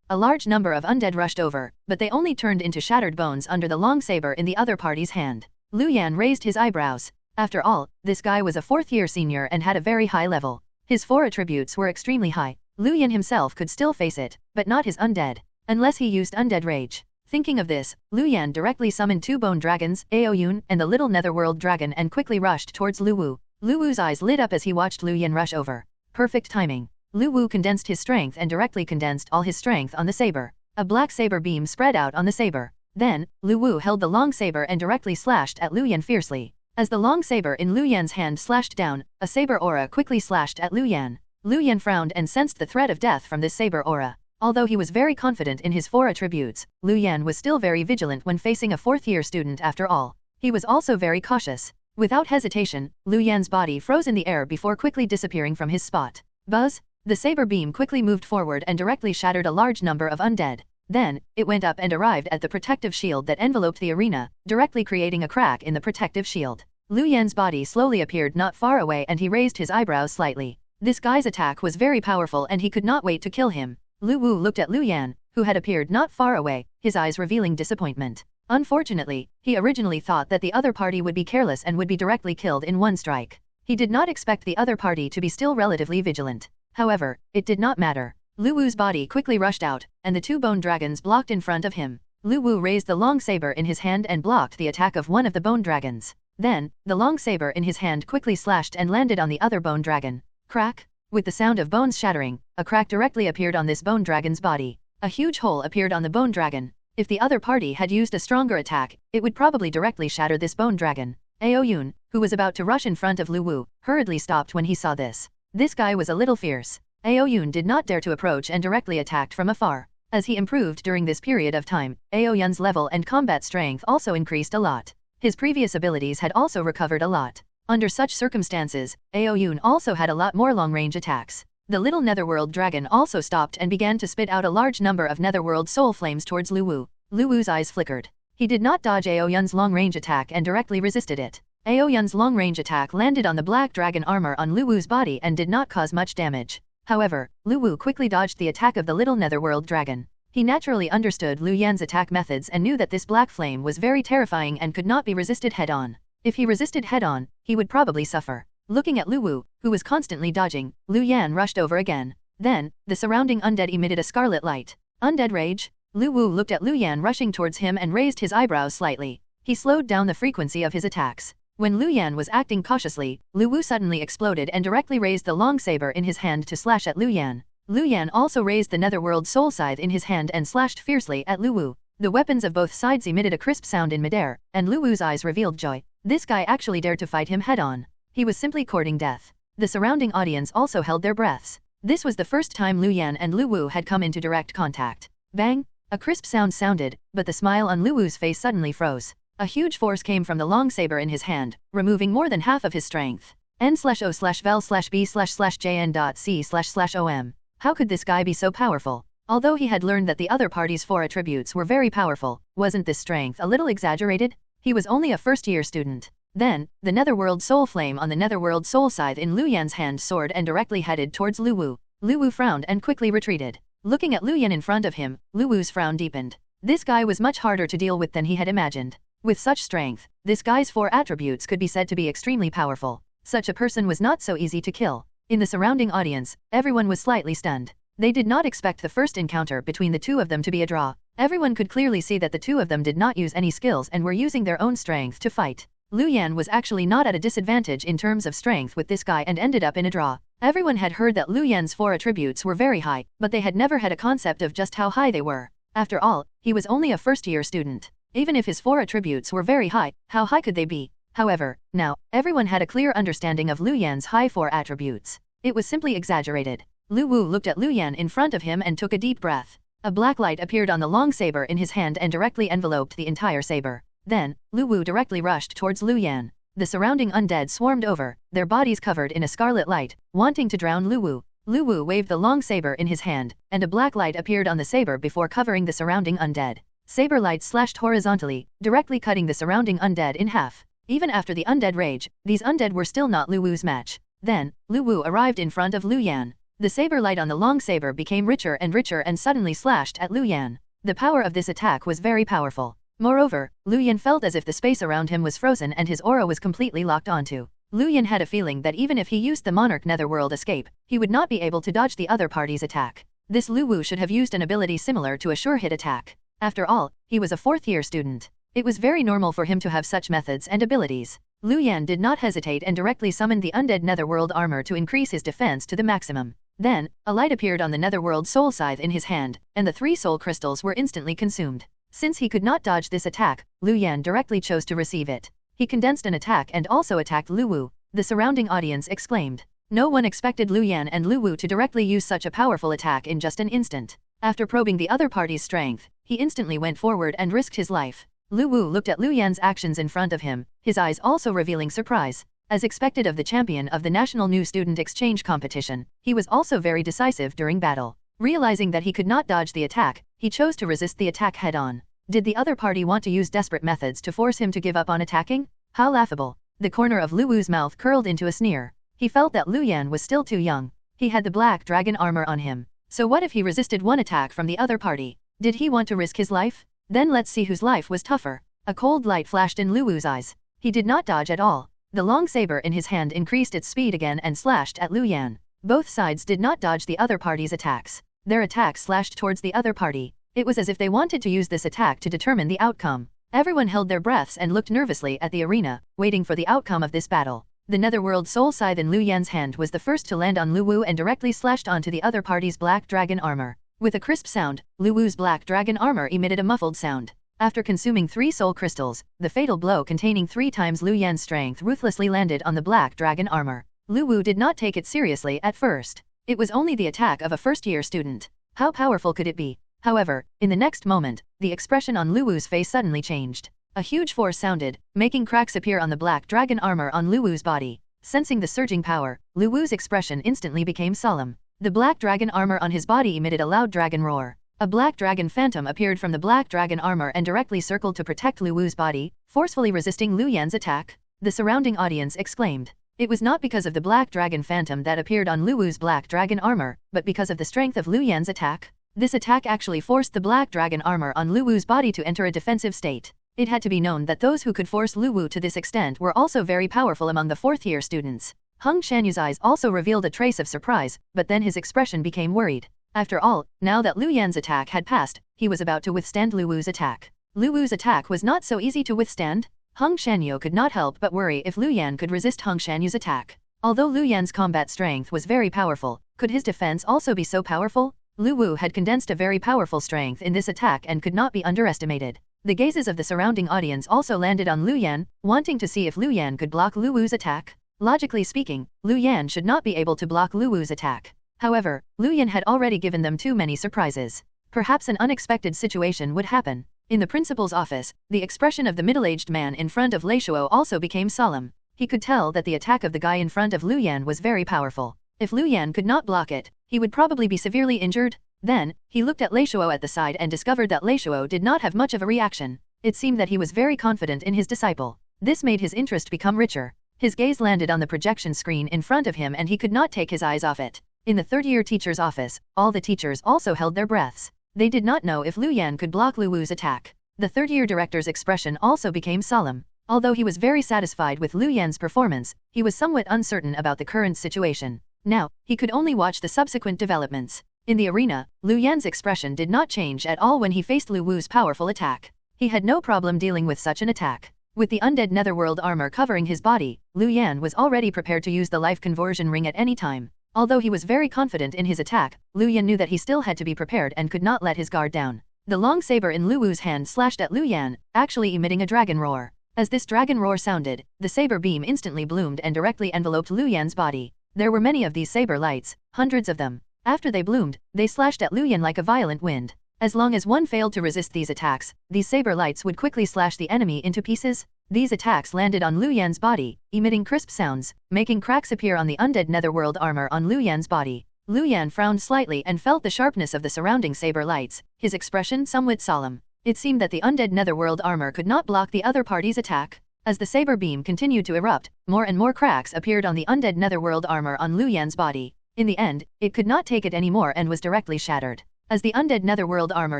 A large number of undead rushed over, but they only turned into shattered bones under the long saber in the other party's hand. Lu Yan raised his eyebrows. After all, this guy was a fourth-year senior and had a very high level. His 4 attributes were extremely high. Lu Yan himself could still face it, but not his undead. Unless he used undead rage. Thinking of this, Lu Yan directly summoned 2 bone dragons, Aoyun and the little netherworld dragon and quickly rushed towards Lu Wu. Lu Wu's eyes lit up as he watched Lu Yan rush over. Perfect timing. Lu Wu condensed his strength and directly condensed all his strength on the saber. A black saber beam spread out on the saber. Then, Lu Wu held the long saber and directly slashed at Lu Yan fiercely. As the long saber in Lu Yan's hand slashed down, a saber aura quickly slashed at Lu Yan. Lu Yan frowned and sensed the threat of death from this saber aura. Although he was very confident in his 4 attributes, Lu Yan was still very vigilant when facing a 4th-year student after all. He was also very cautious. Without hesitation, Lu Yan's body froze in the air before quickly disappearing from his spot. Buzz! The saber beam quickly moved forward and directly shattered a large number of undead. Then, it went up and arrived at the protective shield that enveloped the arena, directly creating a crack in the protective shield. Lu Yan's body slowly appeared not far away and he raised his eyebrows slightly. This guy's attack was very powerful and he could not wait to kill him. Lu Wu looked at Lu Yan, who had appeared not far away, his eyes revealing disappointment. Unfortunately, he originally thought that the other party would be careless and would be directly killed in one strike. He did not expect the other party to be still relatively vigilant. However, it did not matter. Lu Wu's body quickly rushed out, and the 2 bone dragons blocked in front of him. Lu Wu raised the long saber in his hand and blocked the attack of one of the bone dragons. Then, the long saber in his hand quickly slashed and landed on the other bone dragon. Crack! With the sound of bones shattering, a crack directly appeared on this bone dragon's body. A huge hole appeared on the bone dragon. If the other party had used a stronger attack, it would probably directly shatter this bone dragon. Aoyun, who was about to rush in front of Lu Wu, hurriedly stopped when he saw this. This guy was a little fierce. Aoyun did not dare to approach and directly attacked from afar. As he improved during this period of time, Aoyun's level and combat strength also increased a lot. His previous abilities had also recovered a lot. Under such circumstances, Aoyun also had a lot more long-range attacks. The little netherworld dragon also stopped and began to spit out a large number of netherworld soul flames towards Lu Wu. Lu Wu's eyes flickered. He did not dodge Aoyun's long-range attack and directly resisted it. Aoyun's long-range attack landed on the black dragon armor on Lu Wu's body and did not cause much damage. However, Lu Wu quickly dodged the attack of the little netherworld dragon. He naturally understood Lu Yan's attack methods and knew that this black flame was very terrifying and could not be resisted head-on. If he resisted head-on, he would probably suffer. Looking at Lu Wu, who was constantly dodging, Lu Yan rushed over again. Then, the surrounding undead emitted a scarlet light. Undead rage? Lu Wu looked at Lu Yan rushing towards him and raised his eyebrows slightly. He slowed down the frequency of his attacks. When Lu Yan was acting cautiously, Lu Wu suddenly exploded and directly raised the long saber in his hand to slash at Lu Yan. Lu Yan also raised the netherworld soul scythe in his hand and slashed fiercely at Lu Wu. The weapons of both sides emitted a crisp sound in midair, and Lu Wu's eyes revealed joy. This guy actually dared to fight him head-on. He was simply courting death. The surrounding audience also held their breaths. This was the first time Lu Yan and Lu Wu had come into direct contact. Bang! A crisp sound sounded, but the smile on Lu Wu's face suddenly froze. A huge force came from the long saber in his hand, removing more than half of his strength. N/O/vel/b/jn.c//om. How could this guy be so powerful? Although he had learned that the other party's 4 attributes were very powerful, wasn't this strength a little exaggerated? He was only a first-year student. Then, the netherworld soul flame on the netherworld soul scythe in Lu Yan's hand soared and directly headed towards Lu Wu. Lu Wu frowned and quickly retreated. Looking at Lu Yan in front of him, Lu Wu's frown deepened. This guy was much harder to deal with than he had imagined. With such strength, this guy's 4 attributes could be said to be extremely powerful. Such a person was not so easy to kill. In the surrounding audience, everyone was slightly stunned. They did not expect the first encounter between the 2 of them to be a draw. Everyone could clearly see that the 2 of them did not use any skills and were using their own strength to fight. Lu Yan was actually not at a disadvantage in terms of strength with this guy and ended up in a draw. Everyone had heard that Lu Yan's 4 attributes were very high, but they had never had a concept of just how high they were. After all, he was only a first-year student. Even if his 4 attributes were very high, how high could they be? However, now, everyone had a clear understanding of Lu Yan's high 4 attributes. It was simply exaggerated. Lu Wu looked at Lu Yan in front of him and took a deep breath. A black light appeared on the long saber in his hand and directly enveloped the entire saber. Then, Lu Wu directly rushed towards Lu Yan. The surrounding undead swarmed over, their bodies covered in a scarlet light, wanting to drown Lu Wu. Lu Wu waved the long saber in his hand, and a black light appeared on the saber before covering the surrounding undead. Saber light slashed horizontally, directly cutting the surrounding undead in half. Even after the undead rage, these undead were still not Lu Wu's match. Then, Lu Wu arrived in front of Lu Yan. The saber light on the long saber became richer and suddenly slashed at Lu Yan. The power of this attack was very powerful. Moreover, Lu Yan felt as if the space around him was frozen and his aura was completely locked onto. Lu Yan had a feeling that even if he used the Monarch Netherworld escape, he would not be able to dodge the other party's attack. This Lu Wu should have used an ability similar to a sure-hit attack. After all, he was a 4th-year student. It was very normal for him to have such methods and abilities. Lu Yan did not hesitate and directly summoned the undead Netherworld armor to increase his defense to the maximum. Then, a light appeared on the Netherworld soul scythe in his hand, and the 3 soul crystals were instantly consumed. Since he could not dodge this attack, Lu Yan directly chose to receive it. He condensed an attack and also attacked Lu Wu. The surrounding audience exclaimed. No one expected Lu Yan and Lu Wu to directly use such a powerful attack in just an instant. After probing the other party's strength, he instantly went forward and risked his life. Lu Wu looked at Lu Yan's actions in front of him, his eyes also revealing surprise. As expected of the champion of the National New Student Exchange competition, he was also very decisive during battle. Realizing that he could not dodge the attack, he chose to resist the attack head-on. Did the other party want to use desperate methods to force him to give up on attacking? How laughable. The corner of Lu Wu's mouth curled into a sneer. He felt that Lu Yan was still too young. He had the black dragon armor on him. So what if he resisted one attack from the other party? Did he want to risk his life? Then let's see whose life was tougher. A cold light flashed in Lu Wu's eyes. He did not dodge at all. The long saber in his hand increased its speed again and slashed at Lu Yan. Both sides did not dodge the other party's attacks. Their attacks slashed towards the other party. It was as if they wanted to use this attack to determine the outcome. Everyone held their breaths and looked nervously at the arena, waiting for the outcome of this battle. The Netherworld Soul Scythe in Lu Yan's hand was the first to land on Lu Wu and directly slashed onto the other party's black dragon armor. With a crisp sound, Lu Wu's black dragon armor emitted a muffled sound. After consuming 3 soul crystals, the fatal blow containing 3 times Lu Yan's strength ruthlessly landed on the black dragon armor. Lu Wu did not take it seriously at first. It was only the attack of a first-year student. How powerful could it be? However, in the next moment, the expression on Lu Wu's face suddenly changed. A huge force sounded, making cracks appear on the black dragon armor on Lu Wu's body. Sensing the surging power, Lu Wu's expression instantly became solemn. The black dragon armor on his body emitted a loud dragon roar. A black dragon phantom appeared from the black dragon armor and directly circled to protect Lu Wu's body, forcefully resisting Lu Yan's attack. The surrounding audience exclaimed. It was not because of the black dragon phantom that appeared on Lu Wu's black dragon armor, but because of the strength of Lu Yan's attack. This attack actually forced the black dragon armor on Lu Wu's body to enter a defensive state. It had to be known that those who could force Lu Wu to this extent were also very powerful among the 4th-year students. Hung Shanyu's eyes also revealed a trace of surprise, but then his expression became worried. After all, now that Lu Yan's attack had passed, he was about to withstand Lu Wu's attack. Lu Wu's attack was not so easy to withstand. Hung Shanyu could not help but worry if Lu Yan could resist Hung Shanyu's attack. Although Lu Yan's combat strength was very powerful, could his defense also be so powerful? Lu Wu had condensed a very powerful strength in this attack and could not be underestimated. The gazes of the surrounding audience also landed on Lu Yan, wanting to see if Lu Yan could block Lu Wu's attack. Logically speaking, Lu Yan should not be able to block Lu Wu's attack. However, Lu Yan had already given them too many surprises. Perhaps an unexpected situation would happen. In the principal's office, the expression of the middle-aged man in front of Lei Shuo also became solemn. He could tell that the attack of the guy in front of Lu Yan was very powerful. If Lu Yan could not block it, he would probably be severely injured. Then, he looked at Lei Shuo at the side and discovered that Lei Shuo did not have much of a reaction. It seemed that he was very confident in his disciple. This made his interest become richer. His gaze landed on the projection screen in front of him and he could not take his eyes off it. In the 3rd-year teacher's office, all the teachers also held their breaths. They did not know if Lu Yan could block Lu Wu's attack. The 3rd-year director's expression also became solemn. Although he was very satisfied with Lu Yan's performance, he was somewhat uncertain about the current situation. Now, he could only watch the subsequent developments. In the arena, Lu Yan's expression did not change at all when he faced Lu Wu's powerful attack. He had no problem dealing with such an attack. With the undead netherworld armor covering his body, Lu Yan was already prepared to use the life conversion ring at any time. Although he was very confident in his attack, Lu Yan knew that he still had to be prepared and could not let his guard down. The long saber in Lu Wu's hand slashed at Lu Yan, actually emitting a dragon roar. As this dragon roar sounded, the saber beam instantly bloomed and directly enveloped Lu Yan's body. There were many of these saber lights, hundreds of them. After they bloomed, they slashed at Lu Yan like a violent wind. As long as one failed to resist these attacks, these saber lights would quickly slash the enemy into pieces. These attacks landed on Lu Yan's body, emitting crisp sounds, making cracks appear on the undead netherworld armor on Lu Yan's body. Lu Yan frowned slightly and felt the sharpness of the surrounding saber lights, his expression somewhat solemn. It seemed that the undead netherworld armor could not block the other party's attack. As the saber beam continued to erupt, more and more cracks appeared on the undead netherworld armor on Lu Yan's body. In the end, it could not take it anymore and was directly shattered. As the undead netherworld armor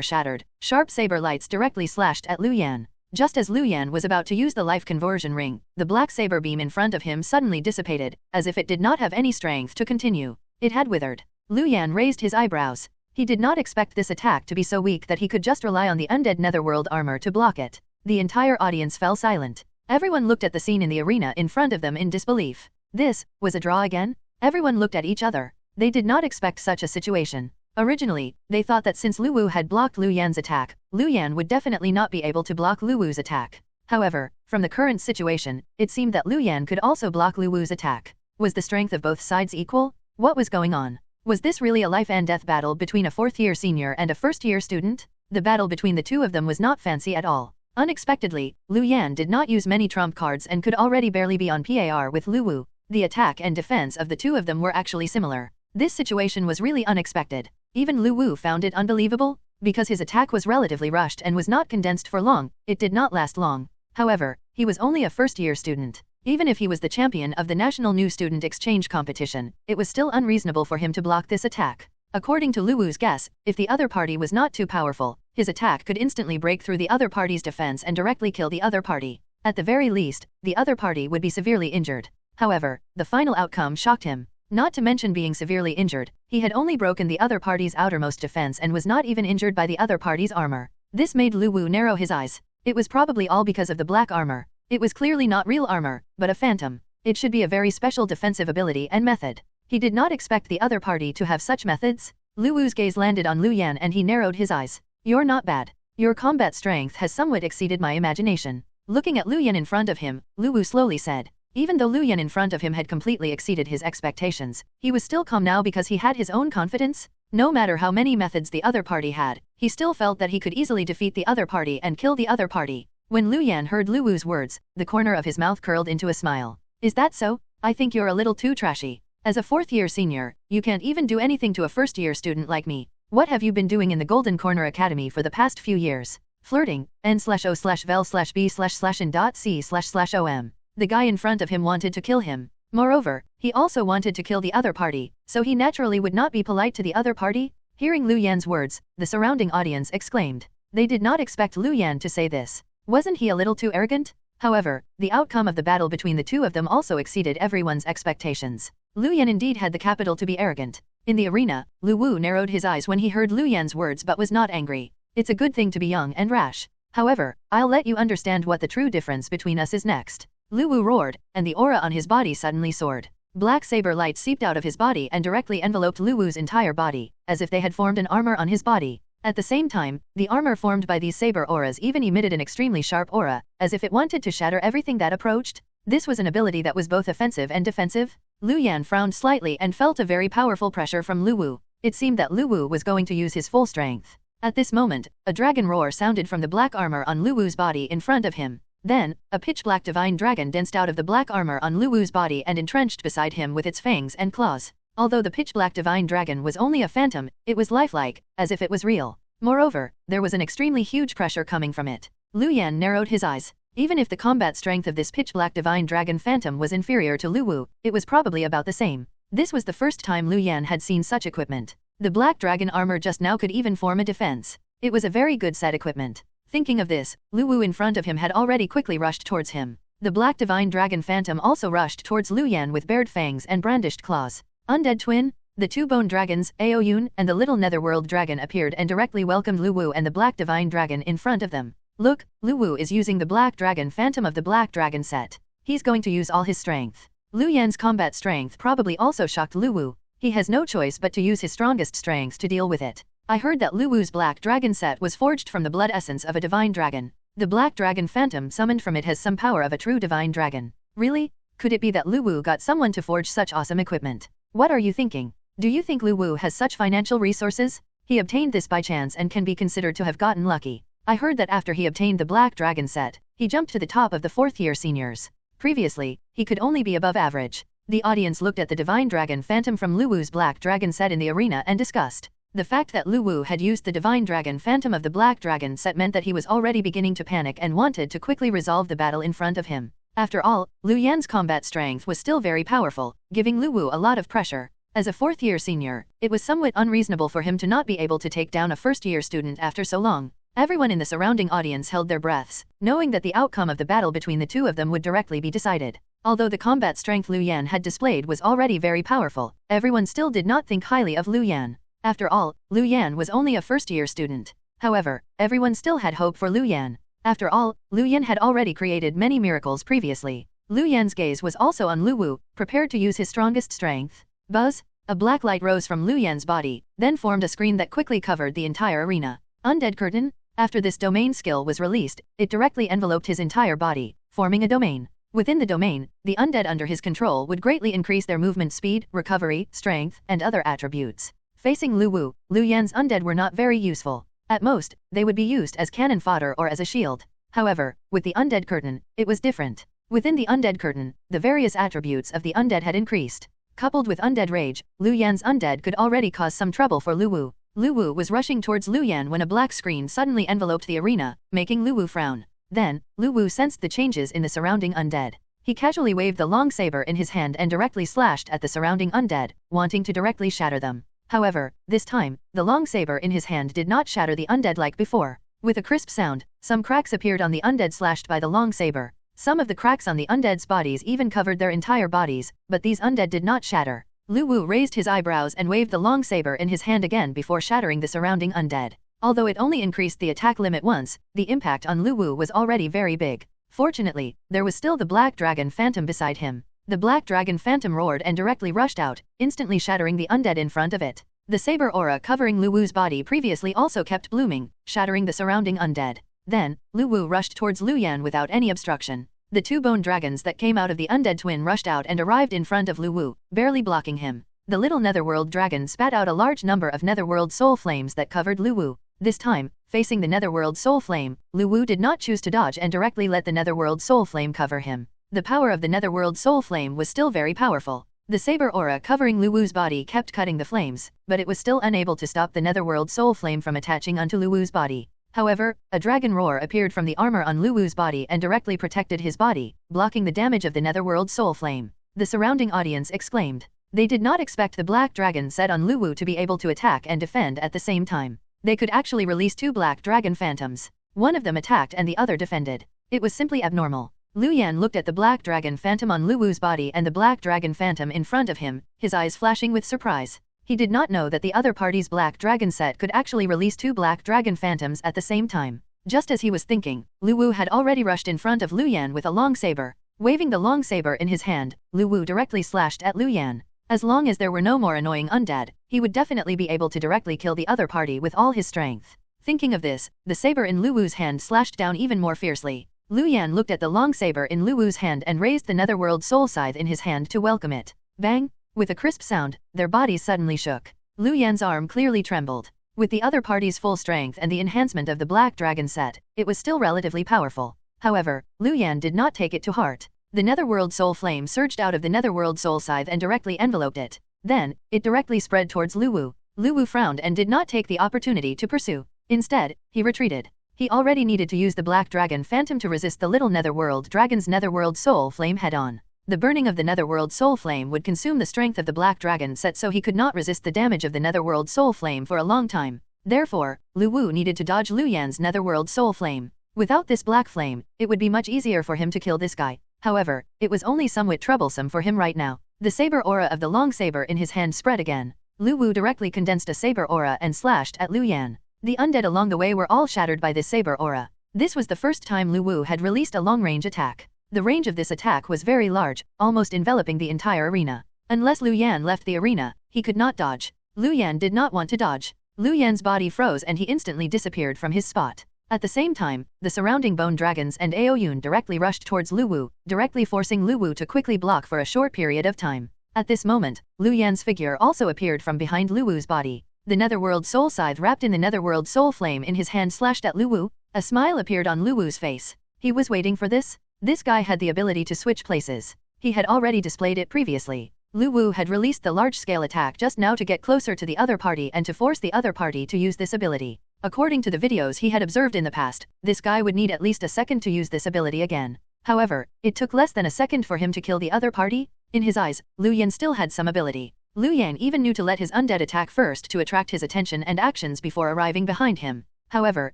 shattered, sharp saber lights directly slashed at Lu Yan. Just as Lu Yan was about to use the life conversion ring, the black saber beam in front of him suddenly dissipated, as if it did not have any strength to continue. It had withered. Lu Yan raised his eyebrows. He did not expect this attack to be so weak that he could just rely on the undead netherworld armor to block it. The entire audience fell silent. Everyone looked at the scene in the arena in front of them in disbelief. This was a draw again? Everyone looked at each other. They did not expect such a situation. Originally, they thought that since Lu Wu had blocked Lu Yan's attack, Lu Yan would definitely not be able to block Lu Wu's attack. However, from the current situation, it seemed that Lu Yan could also block Lu Wu's attack. Was the strength of both sides equal? What was going on? Was this really a life and death battle between a fourth-year senior and a first-year student? The battle between the two of them was not fancy at all. Unexpectedly, Lu Yan did not use many trump cards and could already barely be on par with Lu Wu. The attack and defense of the two of them were actually similar. This situation was really unexpected. Even Lu Wu found it unbelievable. Because his attack was relatively rushed and was not condensed for long, it did not last long. However, he was only a first-year student. Even if he was the champion of the National New Student Exchange competition, it was still unreasonable for him to block this attack. According to Lu Wu's guess, if the other party was not too powerful, his attack could instantly break through the other party's defense and directly kill the other party. At the very least, the other party would be severely injured. However, the final outcome shocked him. Not to mention being severely injured, he had only broken the other party's outermost defense and was not even injured by the other party's armor. This made Lu Wu narrow his eyes. It was probably all because of the black armor. It was clearly not real armor, but a phantom. It should be a very special defensive ability and method. He did not expect the other party to have such methods. Lu Wu's gaze landed on Lu Yan and he narrowed his eyes. You're not bad. Your combat strength has somewhat exceeded my imagination. Looking at Lu Yan in front of him, Lu Wu slowly said. Even though Lu Yan in front of him had completely exceeded his expectations, he was still calm now because he had his own confidence. No matter how many methods the other party had, he still felt that he could easily defeat the other party and kill the other party. When Lu Yan heard Lu Wu's words, the corner of his mouth curled into a smile. Is that so? I think you're a little too trashy. As a fourth-year senior, you can't even do anything to a first-year student like me. What have you been doing in the Golden Corner Academy for the past few years? Flirting, n/o/vel/b/in.c//om. The guy in front of him wanted to kill him. Moreover, he also wanted to kill the other party, so he naturally would not be polite to the other party. Hearing Lu Yan's words, the surrounding audience exclaimed. They did not expect Lu Yan to say this. Wasn't he a little too arrogant? However, the outcome of the battle between the two of them also exceeded everyone's expectations. Lu Yan indeed had the capital to be arrogant. In the arena, Lu Wu narrowed his eyes when he heard Lu Yan's words but was not angry. It's a good thing to be young and rash. However, I'll let you understand what the true difference between us is next. Lu Wu roared, and the aura on his body suddenly soared. Black saber light seeped out of his body and directly enveloped Lu Wu's entire body, as if they had formed an armor on his body. At the same time, the armor formed by these saber auras even emitted an extremely sharp aura, as if it wanted to shatter everything that approached. This was an ability that was both offensive and defensive. Lu Yan frowned slightly and felt a very powerful pressure from Lu Wu. It seemed that Lu Wu was going to use his full strength. At this moment, a dragon roar sounded from the black armor on Lu Wu's body in front of him. Then, a pitch-black divine dragon danced out of the black armor on Lu Wu's body and entrenched beside him with its fangs and claws. Although the pitch-black divine dragon was only a phantom, it was lifelike, as if it was real. Moreover, there was an extremely huge pressure coming from it. Lu Yan narrowed his eyes. Even if the combat strength of this pitch-black divine dragon phantom was inferior to Lu Wu, it was probably about the same. This was the first time Lu Yan had seen such equipment. The black dragon armor just now could even form a defense. It was a very good set equipment. Thinking of this, Lu Wu in front of him had already quickly rushed towards him. The black divine dragon phantom also rushed towards Lu Yan with bared fangs and brandished claws. Undead twin? The two bone dragons, Aoyun and the little netherworld dragon appeared and directly welcomed Lu Wu and the black divine dragon in front of them. Look, Lu Wu is using the black dragon phantom of the black dragon set. He's going to use all his strength. Lu Yan's combat strength probably also shocked Lu Wu. He has no choice but to use his strongest strengths to deal with it. I heard that Lu Wu's black dragon set was forged from the blood essence of a divine dragon. The black dragon phantom summoned from it has some power of a true divine dragon. Really? Could it be that Lu Wu got someone to forge such awesome equipment? What are you thinking? Do you think Lu Wu has such financial resources? He obtained this by chance and can be considered to have gotten lucky. I heard that after he obtained the black dragon set, he jumped to the top of the fourth-year seniors. Previously, he could only be above average. The audience looked at the divine dragon phantom from Lu Wu's black dragon set in the arena and discussed. The fact that Lu Wu had used the divine dragon phantom of the black dragon set meant that he was already beginning to panic and wanted to quickly resolve the battle in front of him. After all, Lu Yan's combat strength was still very powerful, giving Lu Wu a lot of pressure. As a fourth-year senior, it was somewhat unreasonable for him to not be able to take down a first-year student after so long. Everyone in the surrounding audience held their breaths, knowing that the outcome of the battle between the two of them would directly be decided. Although the combat strength Lu Yan had displayed was already very powerful, everyone still did not think highly of Lu Yan. After all, Lu Yan was only a first-year student. However, everyone still had hope for Lu Yan. After all, Lu Yan had already created many miracles previously. Lu Yan's gaze was also on Lu Wu, prepared to use his strongest strength. Buzz! A black light rose from Lu Yan's body, then formed a screen that quickly covered the entire arena. Undead curtain? After this domain skill was released, it directly enveloped his entire body, forming a domain. Within the domain, the undead under his control would greatly increase their movement speed, recovery, strength, and other attributes. Facing Lu Wu, Lu Yan's undead were not very useful. At most, they would be used as cannon fodder or as a shield. However, with the undead curtain, it was different. Within the undead curtain, the various attributes of the undead had increased. Coupled with undead rage, Lu Yan's undead could already cause some trouble for Lu Wu. Lu Wu was rushing towards Lu Yan when a black screen suddenly enveloped the arena, making Lu Wu frown. Then, Lu Wu sensed the changes in the surrounding undead. He casually waved the long saber in his hand and directly slashed at the surrounding undead, wanting to directly shatter them. However, this time, the long saber in his hand did not shatter the undead like before. With a crisp sound, some cracks appeared on the undead slashed by the long saber. Some of the cracks on the undead's bodies even covered their entire bodies, but these undead did not shatter. Lu Wu raised his eyebrows and waved the long saber in his hand again before shattering the surrounding undead. Although it only increased the attack limit once, the impact on Lu Wu was already very big. Fortunately, there was still the black dragon phantom beside him. The black dragon phantom roared and directly rushed out, instantly shattering the undead in front of it. The saber aura covering Lu Wu's body previously also kept blooming, shattering the surrounding undead. Then, Lu Wu rushed towards Lu Yan without any obstruction. The two bone dragons that came out of the undead twin rushed out and arrived in front of Lu Wu, barely blocking him. The little netherworld dragon spat out a large number of netherworld soul flames that covered Lu Wu. This time, facing the netherworld soul flame, Lu Wu did not choose to dodge and directly let the netherworld soul flame cover him. The power of the netherworld soul flame was still very powerful. The saber aura covering Lu Wu's body kept cutting the flames, but it was still unable to stop the netherworld soul flame from attaching onto Lu Wu's body. However, a dragon roar appeared from the armor on Lu Wu's body and directly protected his body, blocking the damage of the netherworld soul flame. The surrounding audience exclaimed. They did not expect the black dragon set on Lu Wu to be able to attack and defend at the same time. They could actually release two black dragon phantoms. One of them attacked and the other defended. It was simply abnormal. Lu Yan looked at the black dragon phantom on Lu Wu's body and the black dragon phantom in front of him, his eyes flashing with surprise. He did not know that the other party's black dragon set could actually release two black dragon phantoms at the same time. Just as he was thinking, Lu Wu had already rushed in front of Lu Yan with a long saber. Waving the long saber in his hand, Lu Wu directly slashed at Lu Yan. As long as there were no more annoying undead, he would definitely be able to directly kill the other party with all his strength. Thinking of this, the saber in Lu Wu's hand slashed down even more fiercely. Lu Yan looked at the long saber in Lu Wu's hand and raised the netherworld soul scythe in his hand to welcome it. Bang! With a crisp sound, their bodies suddenly shook. Lu Yan's arm clearly trembled. With the other party's full strength and the enhancement of the black dragon set, it was still relatively powerful. However, Lu Yan did not take it to heart. The netherworld soul flame surged out of the netherworld soul scythe and directly enveloped it. Then, it directly spread towards Lu Wu. Lu Wu frowned and did not take the opportunity to pursue. Instead, he retreated. He already needed to use the black dragon phantom to resist the little netherworld dragon's netherworld soul flame head-on. The burning of the netherworld soul flame would consume the strength of the black dragon set, so he could not resist the damage of the netherworld soul flame for a long time. Therefore, Lu Wu needed to dodge Lu Yan's netherworld soul flame. Without this black flame, it would be much easier for him to kill this guy. However, it was only somewhat troublesome for him right now. The saber aura of the long saber in his hand spread again. Lu Wu directly condensed a saber aura and slashed at Lu Yan. The undead along the way were all shattered by this saber aura. This was the first time Lu Wu had released a long-range attack. The range of this attack was very large, almost enveloping the entire arena. Unless Lu Yan left the arena, he could not dodge. Lu Yan did not want to dodge. Lu Yan's body froze and he instantly disappeared from his spot. At the same time, the surrounding bone dragons and Aoyun directly rushed towards Lu Wu, directly forcing Lu Wu to quickly block for a short period of time. At this moment, Lu Yan's figure also appeared from behind Lu Wu's body. The netherworld soul scythe wrapped in the netherworld soul flame in his hand slashed at Lu Wu. A smile appeared on Lu Wu's face. He was waiting for this. This guy had the ability to switch places. He had already displayed it previously. Lu Wu had released the large-scale attack just now to get closer to the other party and to force the other party to use this ability. According to the videos he had observed in the past, this guy would need at least a second to use this ability again. However, it took less than a second for him to kill the other party. In his eyes, Lu Yan still had some ability. Lu Yan even knew to let his undead attack first to attract his attention and actions before arriving behind him. However,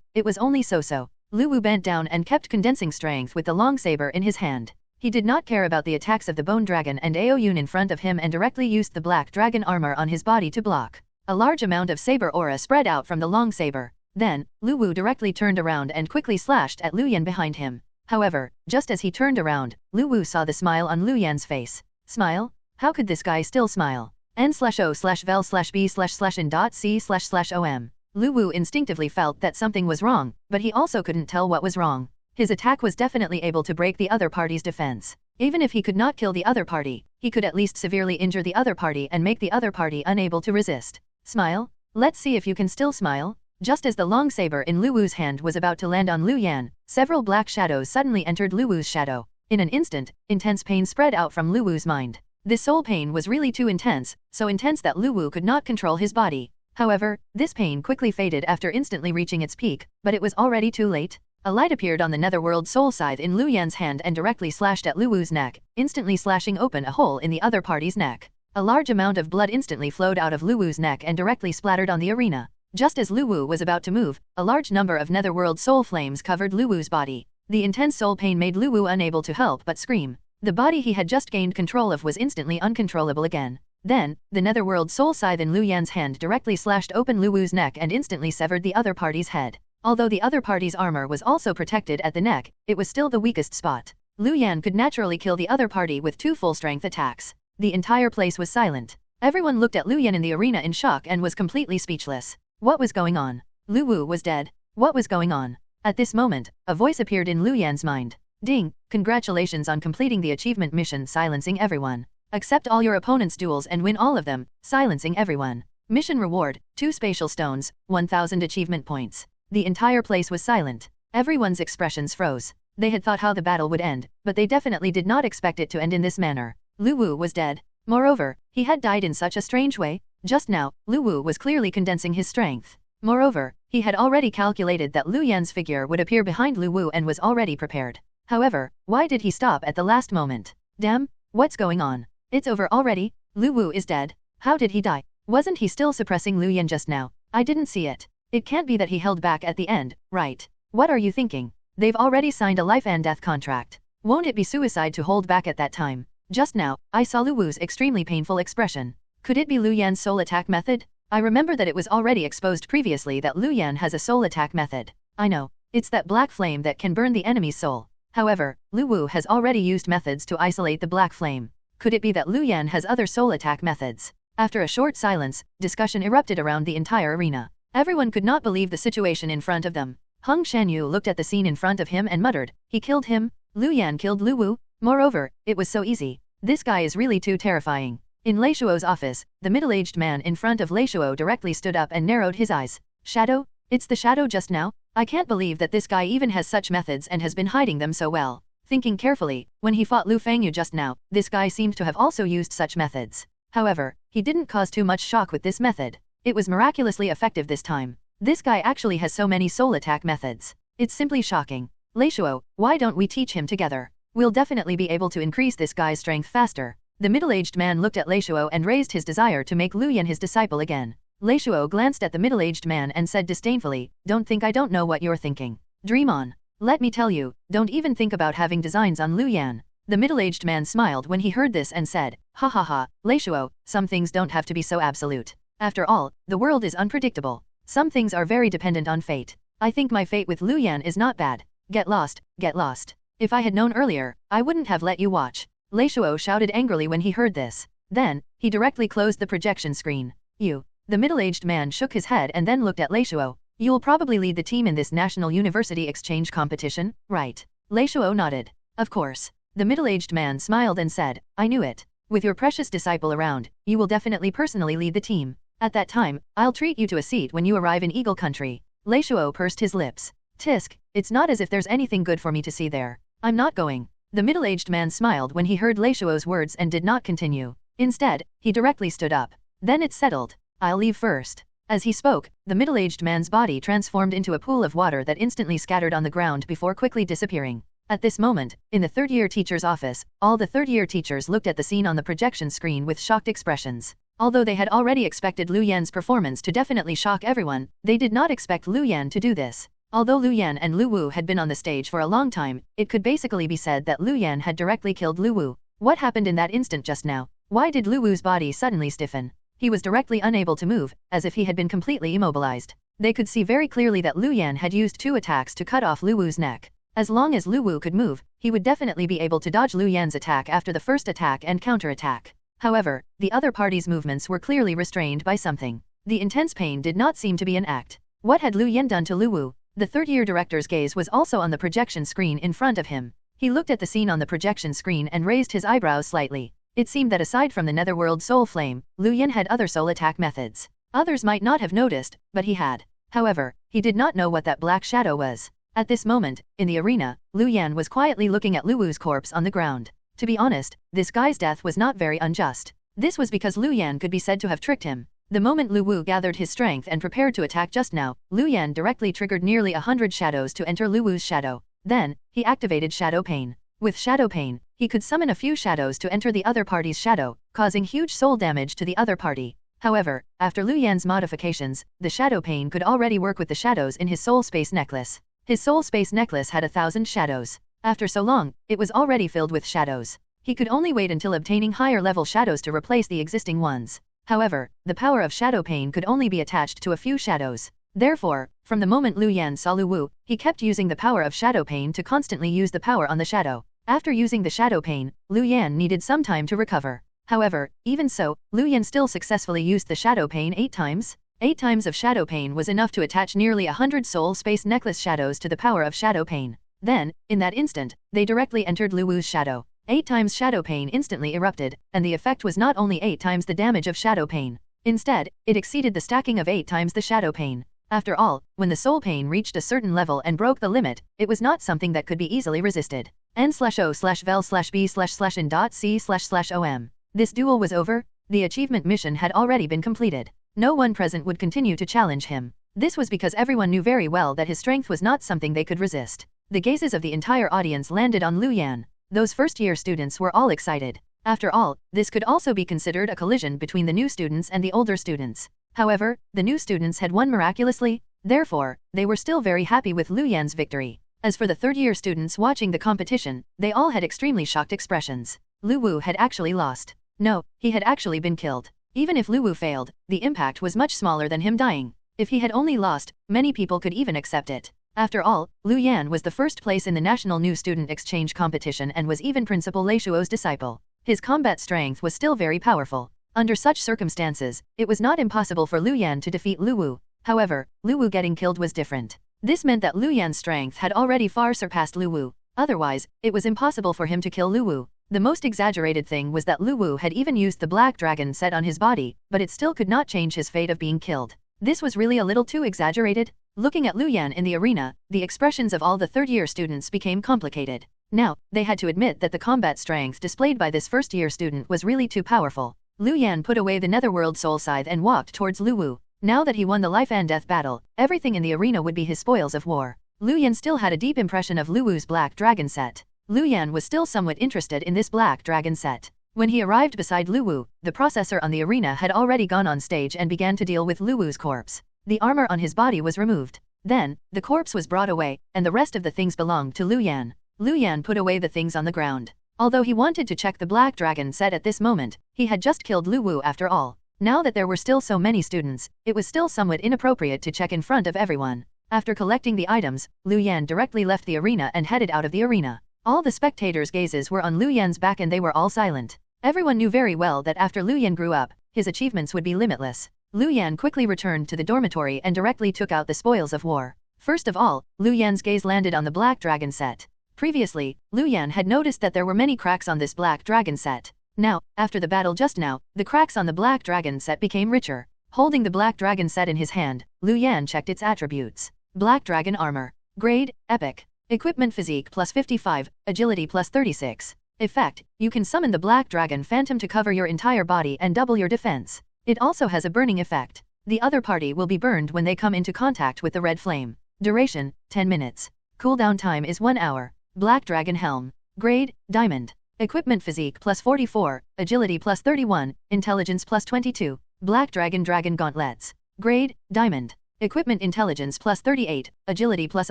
it was only so-so. Lu Wu bent down and kept condensing strength with the long saber in his hand. He did not care about the attacks of the bone dragon and Aoyun in front of him and directly used the black dragon armor on his body to block. A large amount of saber aura spread out from the long saber. Then, Lu Wu directly turned around and quickly slashed at Lu Yan behind him. However, just as he turned around, Lu Wu saw the smile on Lu Yan's face. Smile? How could this guy still smile? n/o/vel/b/in.c//om. Lu Wu instinctively felt that something was wrong, but he also couldn't tell what was wrong. His attack was definitely able to break the other party's defense. Even if he could not kill the other party, he could at least severely injure the other party and make the other party unable to resist. Smile? Let's see if you can still smile. Just as the long saber in Lu Wu's hand was about to land on Lu Yan, several black shadows suddenly entered Lu Wu's shadow. In an instant, intense pain spread out from Lu Wu's mind. This soul pain was really too intense, so intense that Lu Wu could not control his body. However, this pain quickly faded after instantly reaching its peak, but it was already too late. A light appeared on the netherworld soul scythe in Lu Yan's hand and directly slashed at Lu Wu's neck, instantly slashing open a hole in the other party's neck. A large amount of blood instantly flowed out of Lu Wu's neck and directly splattered on the arena. Just as Lu Wu was about to move, a large number of netherworld soul flames covered Lu Wu's body. The intense soul pain made Lu Wu unable to help but scream. The body he had just gained control of was instantly uncontrollable again. Then, the netherworld soul scythe in Lu Yan's hand directly slashed open Lu Wu's neck and instantly severed the other party's head. Although the other party's armor was also protected at the neck, it was still the weakest spot. Lu Yan could naturally kill the other party with 2 full-strength attacks. The entire place was silent. Everyone looked at Lu Yan in the arena in shock and was completely speechless. What was going on? Lu Wu was dead. What was going on? At this moment, a voice appeared in Lu Yan's mind. Ding, congratulations on completing the achievement mission silencing everyone. Accept all your opponent's duels and win all of them, silencing everyone. Mission reward, 2 spatial stones, 1000 achievement points. The entire place was silent. Everyone's expressions froze. They had thought how the battle would end, but they definitely did not expect it to end in this manner. Lu Wu was dead. Moreover, he had died in such a strange way. Just now, Lu Wu was clearly condensing his strength. Moreover, he had already calculated that Lu Yan's figure would appear behind Lu Wu and was already prepared. However, why did he stop at the last moment? Damn, what's going on? It's over already? Lu Wu is dead. How did he die? Wasn't he still suppressing Lu Yan just now? I didn't see it. It can't be that he held back at the end, right? What are you thinking? They've already signed a life and death contract. Won't it be suicide to hold back at that time? Just now, I saw Lu Wu's extremely painful expression. Could it be Lu Yan's soul attack method? I remember that it was already exposed previously that Lu Yan has a soul attack method. I know. It's that black flame that can burn the enemy's soul. However, Lu Wu has already used methods to isolate the black flame. Could it be that Lu Yan has other soul attack methods? After a short silence, discussion erupted around the entire arena. Everyone could not believe the situation in front of them. Hung Shanyu looked at the scene in front of him and muttered, he killed him? Lu Yan killed Lu Wu? Moreover, it was so easy. This guy is really too terrifying. In Lei Shuo's office, the middle-aged man in front of Lei Shuo directly stood up and narrowed his eyes. Shadow? It's the shadow just now? I can't believe that this guy even has such methods and has been hiding them so well. Thinking carefully, when he fought Lu Fangyu just now, this guy seemed to have also used such methods. However, he didn't cause too much shock with this method. It was miraculously effective this time. This guy actually has so many soul attack methods. It's simply shocking. Lei Shuo, why don't we teach him together? We'll definitely be able to increase this guy's strength faster. The middle-aged man looked at Lei Shuo and raised his desire to make Lu Yan his disciple again. Lei Shuo glanced at the middle-aged man and said disdainfully, don't think I don't know what you're thinking. Dream on. Let me tell you, don't even think about having designs on Lu Yan. The middle-aged man smiled when he heard this and said, ha ha ha, Lei Shuo, some things don't have to be so absolute. After all, the world is unpredictable. Some things are very dependent on fate. I think my fate with Lu Yan is not bad. Get lost, get lost. If I had known earlier, I wouldn't have let you watch. Lei Shuo shouted angrily when he heard this. Then, he directly closed the projection screen. You. The middle-aged man shook his head and then looked at Lei Shuo. You'll probably lead the team in this national university exchange competition, right? Lei Shuo nodded. Of course. The middle-aged man smiled and said, I knew it. With your precious disciple around, you will definitely personally lead the team. At that time, I'll treat you to a seat when you arrive in Eagle Country. Lei Shuo pursed his lips. Tisk, it's not as if there's anything good for me to see there. I'm not going. The middle-aged man smiled when he heard Lei Shuo's words and did not continue. Instead, he directly stood up. Then it's settled. I'll leave first. As he spoke, the middle-aged man's body transformed into a pool of water that instantly scattered on the ground before quickly disappearing. At this moment, in the third-year teacher's office, all the third-year teachers looked at the scene on the projection screen with shocked expressions. Although they had already expected Lu Yan's performance to definitely shock everyone, they did not expect Lu Yan to do this. Although Lu Yan and Lu Wu had been on the stage for a long time, it could basically be said that Lu Yan had directly killed Lu Wu. What happened in that instant just now? Why did Lu Wu's body suddenly stiffen? He was directly unable to move, as if he had been completely immobilized. They could see very clearly that Lu Yan had used 2 attacks to cut off Lu Wu's neck. As long as Lu Wu could move, he would definitely be able to dodge Lu Yan's attack after the first attack and counter-attack. However, the other party's movements were clearly restrained by something. The intense pain did not seem to be an act. What had Lu Yan done to Lu Wu? The third-year director's gaze was also on the projection screen in front of him. He looked at the scene on the projection screen and raised his eyebrows slightly. It seemed that aside from the netherworld soul flame, Lu Yan had other soul attack methods. Others might not have noticed, but he had. However, he did not know what that black shadow was. At this moment, in the arena, Lu Yan was quietly looking at Lu Wu's corpse on the ground. To be honest, this guy's death was not very unjust. This was because Lu Yan could be said to have tricked him. The moment Lu Wu gathered his strength and prepared to attack just now, Lu Yan directly triggered nearly 100 shadows to enter Lu Wu's shadow. Then, he activated Shadow Pain. With Shadow Pain, he could summon a few shadows to enter the other party's shadow, causing huge soul damage to the other party. However, after Lu Yan's modifications, the Shadow Pain could already work with the shadows in his Soul Space Necklace. His Soul Space Necklace had 1,000 shadows. After so long, it was already filled with shadows. He could only wait until obtaining higher level shadows to replace the existing ones. However, the power of Shadow Pain could only be attached to a few shadows. Therefore, from the moment Lu Yan saw Lu Wu, he kept using the power of Shadow Pain to constantly use the power on the shadow. After using the Shadow Pain, Lu Yan needed some time to recover. However, even so, Lu Yan still successfully used the Shadow Pain 8 times. 8 times of Shadow Pain was enough to attach nearly 100 Soul Space Necklace shadows to the power of Shadow Pain. Then, in that instant, they directly entered Lu Wu's shadow. 8 times Shadow Pain instantly erupted, and the effect was not only 8 times the damage of Shadow Pain. Instead, it exceeded the stacking of 8 times the Shadow Pain. After all, when the Soul Pain reached a certain level and broke the limit, it was not something that could be easily resisted. n/o/vel/b/in.c//om. This duel was over. The achievement mission had already been completed. No one present would continue to challenge him. This was because everyone knew very well that his strength was not something they could resist. The gazes of the entire audience landed on Lu Yan. Those first-year students were all excited. After all, this could also be considered a collision between the new students and the older students. However, the new students had won miraculously, therefore, they were still very happy with Lu Yan's victory. As for the third-year students watching the competition, they all had extremely shocked expressions. Lu Wu had actually lost. No, he had actually been killed. Even if Lu Wu failed, the impact was much smaller than him dying. If he had only lost, many people could even accept it. After all, Lu Yan was the first place in the National New Student Exchange competition and was even Principal Lei Shuo's disciple. His combat strength was still very powerful. Under such circumstances, it was not impossible for Lu Yan to defeat Lu Wu. However, Lu Wu getting killed was different. This meant that Lu Yan's strength had already far surpassed Lu Wu. Otherwise, it was impossible for him to kill Lu Wu. The most exaggerated thing was that Lu Wu had even used the Black Dragon set on his body, but it still could not change his fate of being killed. This was really a little too exaggerated. Looking at Lu Yan in the arena, the expressions of all the third-year students became complicated. Now, they had to admit that the combat strength displayed by this first-year student was really too powerful. Lu Yan put away the Netherworld Soul Scythe and walked towards Lu Wu. Now that he won the life and death battle, everything in the arena would be his spoils of war. Lu Yan still had a deep impression of Lu Wu's Black Dragon set. Lu Yan was still somewhat interested in this Black Dragon set. When he arrived beside Lu Wu, the processor on the arena had already gone on stage and began to deal with Lu Wu's corpse. The armor on his body was removed. Then, the corpse was brought away, and the rest of the things belonged to Lu Yan. Lu Yan put away the things on the ground. Although he wanted to check the Black Dragon set at this moment, he had just killed Lu Wu after all. Now that there were still so many students, it was still somewhat inappropriate to check in front of everyone. After collecting the items, Lu Yan directly left the arena and headed out of the arena. All the spectators' gazes were on Lu Yan's back and they were all silent. Everyone knew very well that after Lu Yan grew up, his achievements would be limitless. Lu Yan quickly returned to the dormitory and directly took out the spoils of war. First of all, Lu Yan's gaze landed on the Black Dragon set. Previously, Lu Yan had noticed that there were many cracks on this Black Dragon set. Now, after the battle just now, the cracks on the Black Dragon set became richer. Holding the Black Dragon set in his hand, Lu Yan checked its attributes. Black Dragon Armor. Grade, Epic. Equipment Physique plus 55, Agility plus 36. Effect, you can summon the Black Dragon Phantom to cover your entire body and double your defense. It also has a burning effect. The other party will be burned when they come into contact with the red flame. Duration, 10 minutes. Cooldown time is 1 hour. Black Dragon Helm. Grade, Diamond. Equipment Physique plus 44, Agility plus 31, Intelligence plus 22. Black Dragon Gauntlets. Grade, Diamond. Equipment Intelligence plus 38, Agility plus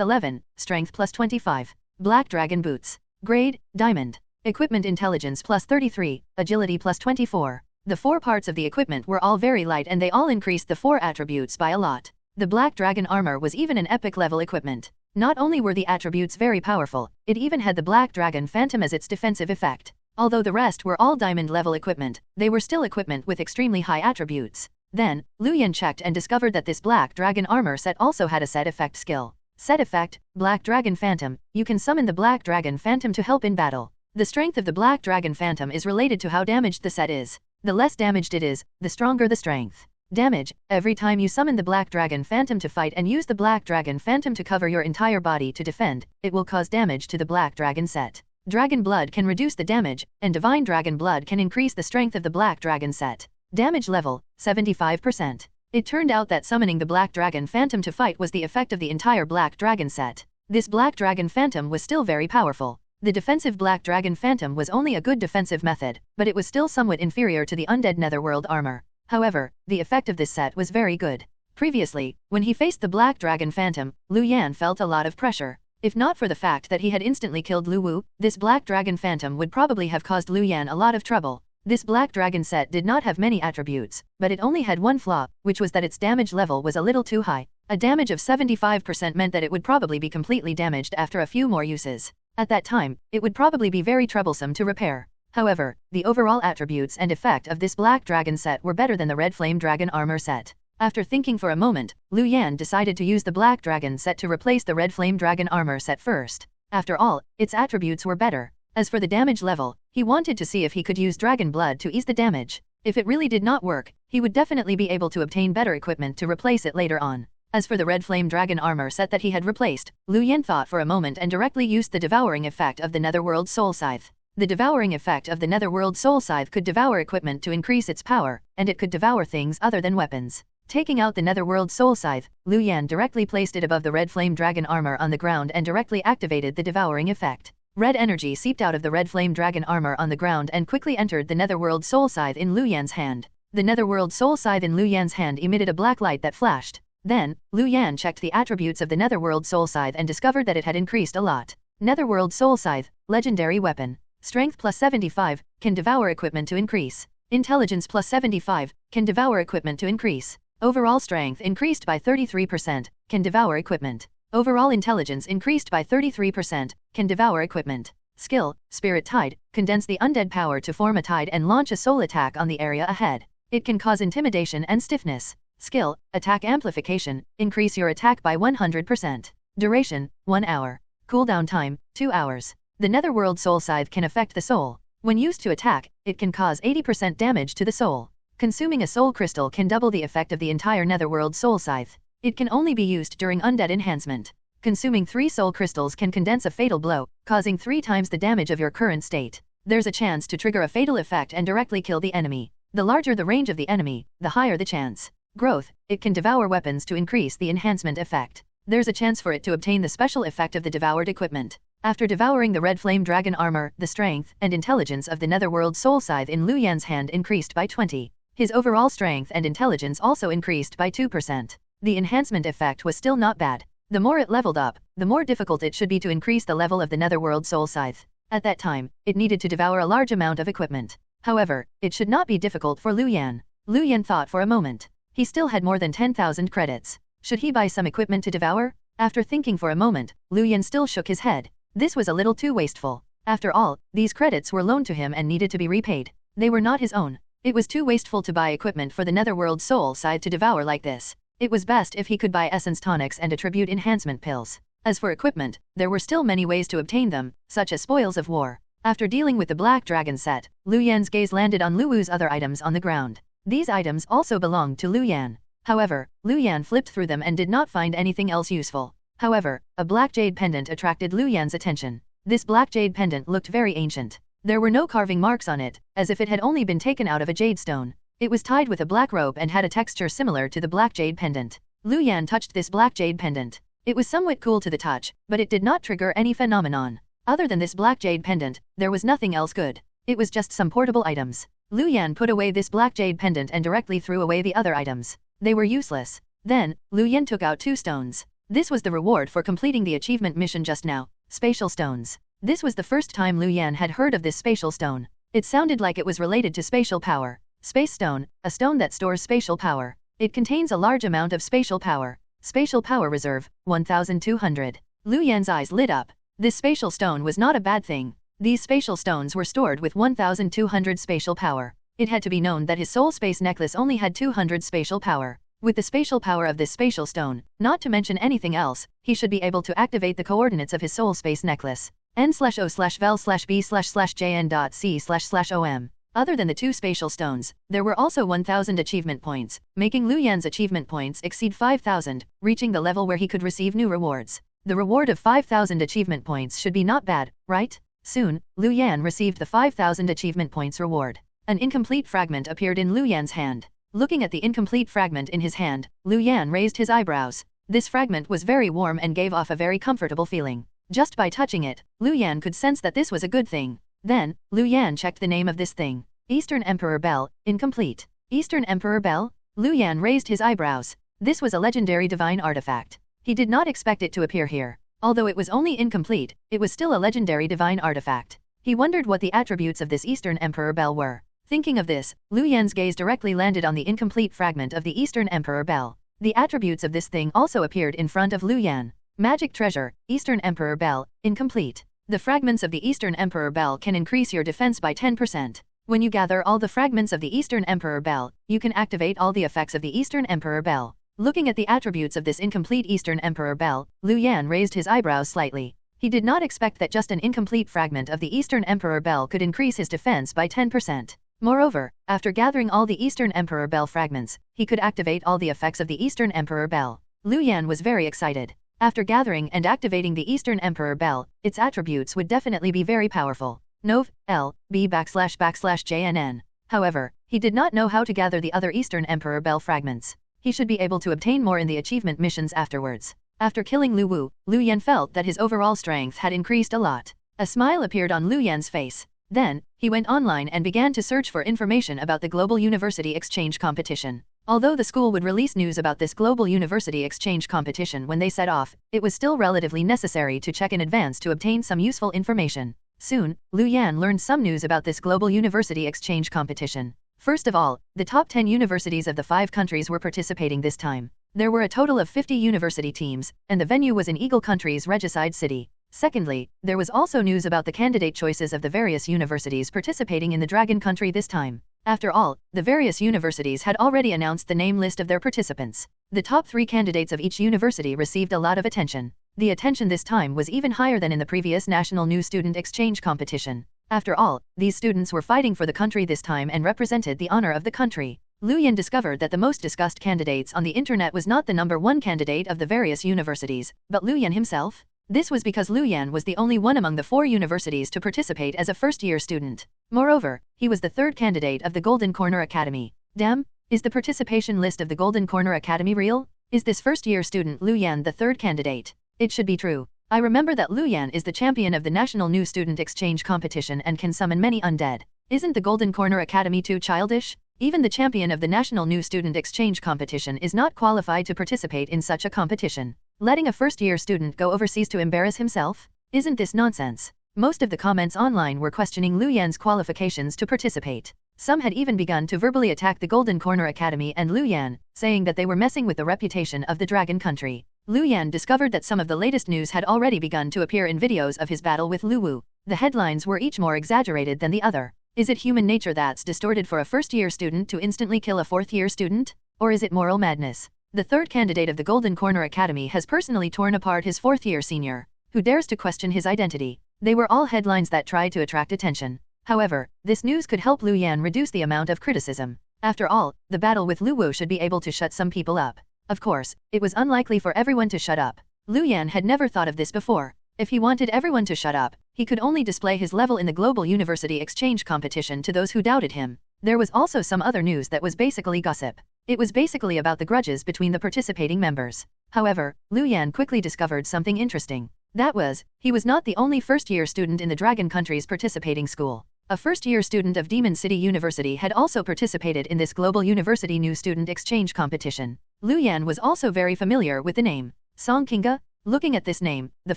11, Strength plus 25. Black Dragon Boots. Grade, Diamond. Equipment Intelligence plus 33, Agility plus 24. The 4 parts of the equipment were all very light and they all increased the 4 attributes by a lot. The Black Dragon Armor was even an epic level equipment. Not only were the attributes very powerful, it even had the Black Dragon Phantom as its defensive effect. Although the rest were all diamond level equipment, they were still equipment with extremely high attributes. Then, Lu Yan checked and discovered that this Black Dragon Armor set also had a set effect skill. Set effect, Black Dragon Phantom. You can summon the Black Dragon Phantom to help in battle. The strength of the Black Dragon Phantom is related to how damaged the set is. The less damaged it is, the stronger the strength. Damage. Every time you summon the Black Dragon Phantom to fight and use the Black Dragon Phantom to cover your entire body to defend, it will cause damage to the Black Dragon set. Dragon Blood can reduce the damage, and Divine Dragon Blood can increase the strength of the Black Dragon set. Damage level, 75%. It turned out that summoning the Black Dragon Phantom to fight was the effect of the entire Black Dragon set. This Black Dragon Phantom was still very powerful. The defensive Black Dragon Phantom was only a good defensive method, but it was still somewhat inferior to the undead Netherworld armor. However, the effect of this set was very good. Previously, when he faced the Black Dragon Phantom, Lu Yan felt a lot of pressure. If not for the fact that he had instantly killed Lu Wu, this Black Dragon Phantom would probably have caused Lu Yan a lot of trouble. This Black Dragon set did not have many attributes, but it only had one flaw, which was that its damage level was a little too high. A damage of 75% meant that it would probably be completely damaged after a few more uses. At that time, it would probably be very troublesome to repair. However, the overall attributes and effect of this Black Dragon set were better than the Red Flame Dragon armor set. After thinking for a moment, Lu Yan decided to use the Black Dragon set to replace the Red Flame Dragon armor set first. After all, its attributes were better. As for the damage level, he wanted to see if he could use Dragon Blood to ease the damage. If it really did not work, he would definitely be able to obtain better equipment to replace it later on. As for the Red Flame Dragon armor set that he had replaced, Lu Yan thought for a moment and directly used the devouring effect of the Netherworld Soul Scythe. The devouring effect of the Netherworld Soul Scythe could devour equipment to increase its power, and it could devour things other than weapons. Taking out the Netherworld Soul Scythe, Lu Yan directly placed it above the Red Flame Dragon armor on the ground and directly activated the devouring effect. Red energy seeped out of the Red Flame Dragon armor on the ground and quickly entered the Netherworld Soul Scythe in Lu Yan's hand. The Netherworld Soul Scythe in Lu Yan's hand emitted a black light that flashed. Then, Lu Yan checked the attributes of the Netherworld Soul Scythe and discovered that it had increased a lot. Netherworld Soul Scythe, Legendary Weapon. Strength plus 75, can devour equipment to increase. Intelligence plus 75, can devour equipment to increase. Overall strength increased by 33%, can devour equipment. Overall intelligence increased by 33%, can devour equipment. Skill, Spirit Tide, condense the undead power to form a tide and launch a soul attack on the area ahead. It can cause intimidation and stiffness. Skill, Attack Amplification, increase your attack by 100%. Duration, 1 hour. Cooldown time, 2 hours. The Netherworld Soul Scythe can affect the soul. When used to attack, it can cause 80% damage to the soul. Consuming a soul crystal can double the effect of the entire Netherworld Soul Scythe. It can only be used during undead enhancement. Consuming 3 soul crystals can condense a fatal blow, causing 3 times the damage of your current state. There's a chance to trigger a fatal effect and directly kill the enemy. The larger the range of the enemy, the higher the chance. Growth, it can devour weapons to increase the enhancement effect. There's a chance for it to obtain the special effect of the devoured equipment. After devouring the Red Flame Dragon armor, the strength and intelligence of the Netherworld Soul Scythe in Lu Yan's hand increased by 20. His overall strength and intelligence also increased by 2%. The enhancement effect was still not bad. The more it leveled up, the more difficult it should be to increase the level of the Netherworld Soul Scythe. At that time, it needed to devour a large amount of equipment. However, it should not be difficult for Lu Yan. Lu Yan thought for a moment. He still had more than 10,000 credits. Should he buy some equipment to devour? After thinking for a moment, Lu Yan still shook his head. This was a little too wasteful. After all, these credits were loaned to him and needed to be repaid. They were not his own. It was too wasteful to buy equipment for the Netherworld Soul Scythe to devour like this. It was best if he could buy essence tonics and attribute enhancement pills. As for equipment, there were still many ways to obtain them, such as spoils of war. After dealing with the Black Dragon set, Lu Yan's gaze landed on Lu Wu's other items on the ground. These items also belonged to Lu Yan. However, Lu Yan flipped through them and did not find anything else useful. However, a black jade pendant attracted Lu Yan's attention. This black jade pendant looked very ancient. There were no carving marks on it, as if it had only been taken out of a jade stone. It was tied with a black rope and had a texture similar to the black jade pendant. Lu Yan touched this black jade pendant. It was somewhat cool to the touch, but it did not trigger any phenomenon. Other than this black jade pendant, there was nothing else good. It was just some portable items. Lu Yan put away this black jade pendant and directly threw away the other items. They were useless. Then, Lu Yan took out 2 stones. This was the reward for completing the achievement mission just now. Spatial stones. This was the first time Lu Yan had heard of this spatial stone. It sounded like it was related to spatial power. Space stone, a stone that stores spatial power. It contains a large amount of spatial power. Spatial power reserve, 1,200. Lu Yan's eyes lit up. This spatial stone was not a bad thing. These spatial stones were stored with 1,200 spatial power. It had to be known that his soul space necklace only had 200 spatial power. With the spatial power of this spatial stone, not to mention anything else, he should be able to activate the coordinates of his soul space necklace. N/O/vel/B/jn.C//OM. Other than the 2 spatial stones, there were also 1,000 achievement points, making Lu Yan's achievement points exceed 5,000, reaching the level where he could receive new rewards. The reward of 5,000 achievement points should be not bad, right? Soon, Lu Yan received the 5,000 achievement points reward. An incomplete fragment appeared in Lu Yan's hand. Looking at the incomplete fragment in his hand, Lu Yan raised his eyebrows. This fragment was very warm and gave off a very comfortable feeling. Just by touching it, Lu Yan could sense that this was a good thing. Then, Lu Yan checked the name of this thing. Eastern Emperor Bell, incomplete. Eastern Emperor Bell? Lu Yan raised his eyebrows. This was a legendary divine artifact. He did not expect it to appear here. Although it was only incomplete, it was still a legendary divine artifact. He wondered what the attributes of this Eastern Emperor Bell were. Thinking of this, Lu Yan's gaze directly landed on the incomplete fragment of the Eastern Emperor Bell. The attributes of this thing also appeared in front of Lu Yan. Magic Treasure, Eastern Emperor Bell, incomplete. The fragments of the Eastern Emperor Bell can increase your defense by 10%. When you gather all the fragments of the Eastern Emperor Bell, you can activate all the effects of the Eastern Emperor Bell. Looking at the attributes of this incomplete Eastern Emperor Bell, Lu Yan raised his eyebrows slightly. He did not expect that just an incomplete fragment of the Eastern Emperor Bell could increase his defense by 10%. Moreover, after gathering all the Eastern Emperor Bell fragments, he could activate all the effects of the Eastern Emperor Bell. Lu Yan was very excited. After gathering and activating the Eastern Emperor Bell, its attributes would definitely be very powerful. Nov, L, B //JNN. However, he did not know how to gather the other Eastern Emperor Bell fragments. He should be able to obtain more in the achievement missions afterwards. After killing Lu Wu, Lu Yan felt that his overall strength had increased a lot. A smile appeared on Lu Yan's face. Then, he went online and began to search for information about the Global University Exchange Competition. Although the school would release news about this Global University Exchange Competition when they set off, it was still relatively necessary to check in advance to obtain some useful information. Soon, Lu Yan learned some news about this Global University Exchange Competition. First of all, the top 10 universities of the 5 countries were participating this time. There were a total of 50 university teams, and the venue was in Eagle Country's Regicide City. Secondly, there was also news about the candidate choices of the various universities participating in the Dragon Country this time. After all, the various universities had already announced the name list of their participants. The top 3 candidates of each university received a lot of attention. The attention this time was even higher than in the previous National New Student Exchange Competition. After all, these students were fighting for the country this time and represented the honor of the country. Lu Yan discovered that the most discussed candidates on the internet was not the number 1 candidate of the various universities, but Lu Yan himself. This was because Lu Yan was the only one among the 4 universities to participate as a first-year student. Moreover, he was the 3rd candidate of the Golden Corner Academy. Damn, is the participation list of the Golden Corner Academy real? Is this first-year student Lu Yan the 3rd candidate? It should be true. I remember that Lu Yan is the champion of the National New Student Exchange Competition and can summon many undead. Isn't the Golden Corner Academy too childish? Even the champion of the National New Student Exchange Competition is not qualified to participate in such a competition. Letting a first-year student go overseas to embarrass himself? Isn't this nonsense? Most of the comments online were questioning Lu Yan's qualifications to participate. Some had even begun to verbally attack the Golden Corner Academy and Lu Yan, saying that they were messing with the reputation of the Dragon Country. Lu Yan discovered that some of the latest news had already begun to appear in videos of his battle with Lu Wu. The headlines were each more exaggerated than the other. Is it human nature that's distorted for a first-year student to instantly kill a 4th-year student? Or is it moral madness? The 3rd candidate of the Golden Corner Academy has personally torn apart his 4th-year senior, who dares to question his identity. They were all headlines that tried to attract attention. However, this news could help Lu Yan reduce the amount of criticism. After all, the battle with Lu Wu should be able to shut some people up. Of course, it was unlikely for everyone to shut up. Lu Yan had never thought of this before. If he wanted everyone to shut up, he could only display his level in the Global University Exchange Competition to those who doubted him. There was also some other news that was basically gossip. It was basically about the grudges between the participating members. However, Lu Yan quickly discovered something interesting. That was, he was not the only first-year student in the Dragon Country's participating school. A first-year student of Demon City University had also participated in this Global University New Student Exchange Competition. Lu Yan was also very familiar with the name. Song Kinga? Looking at this name, the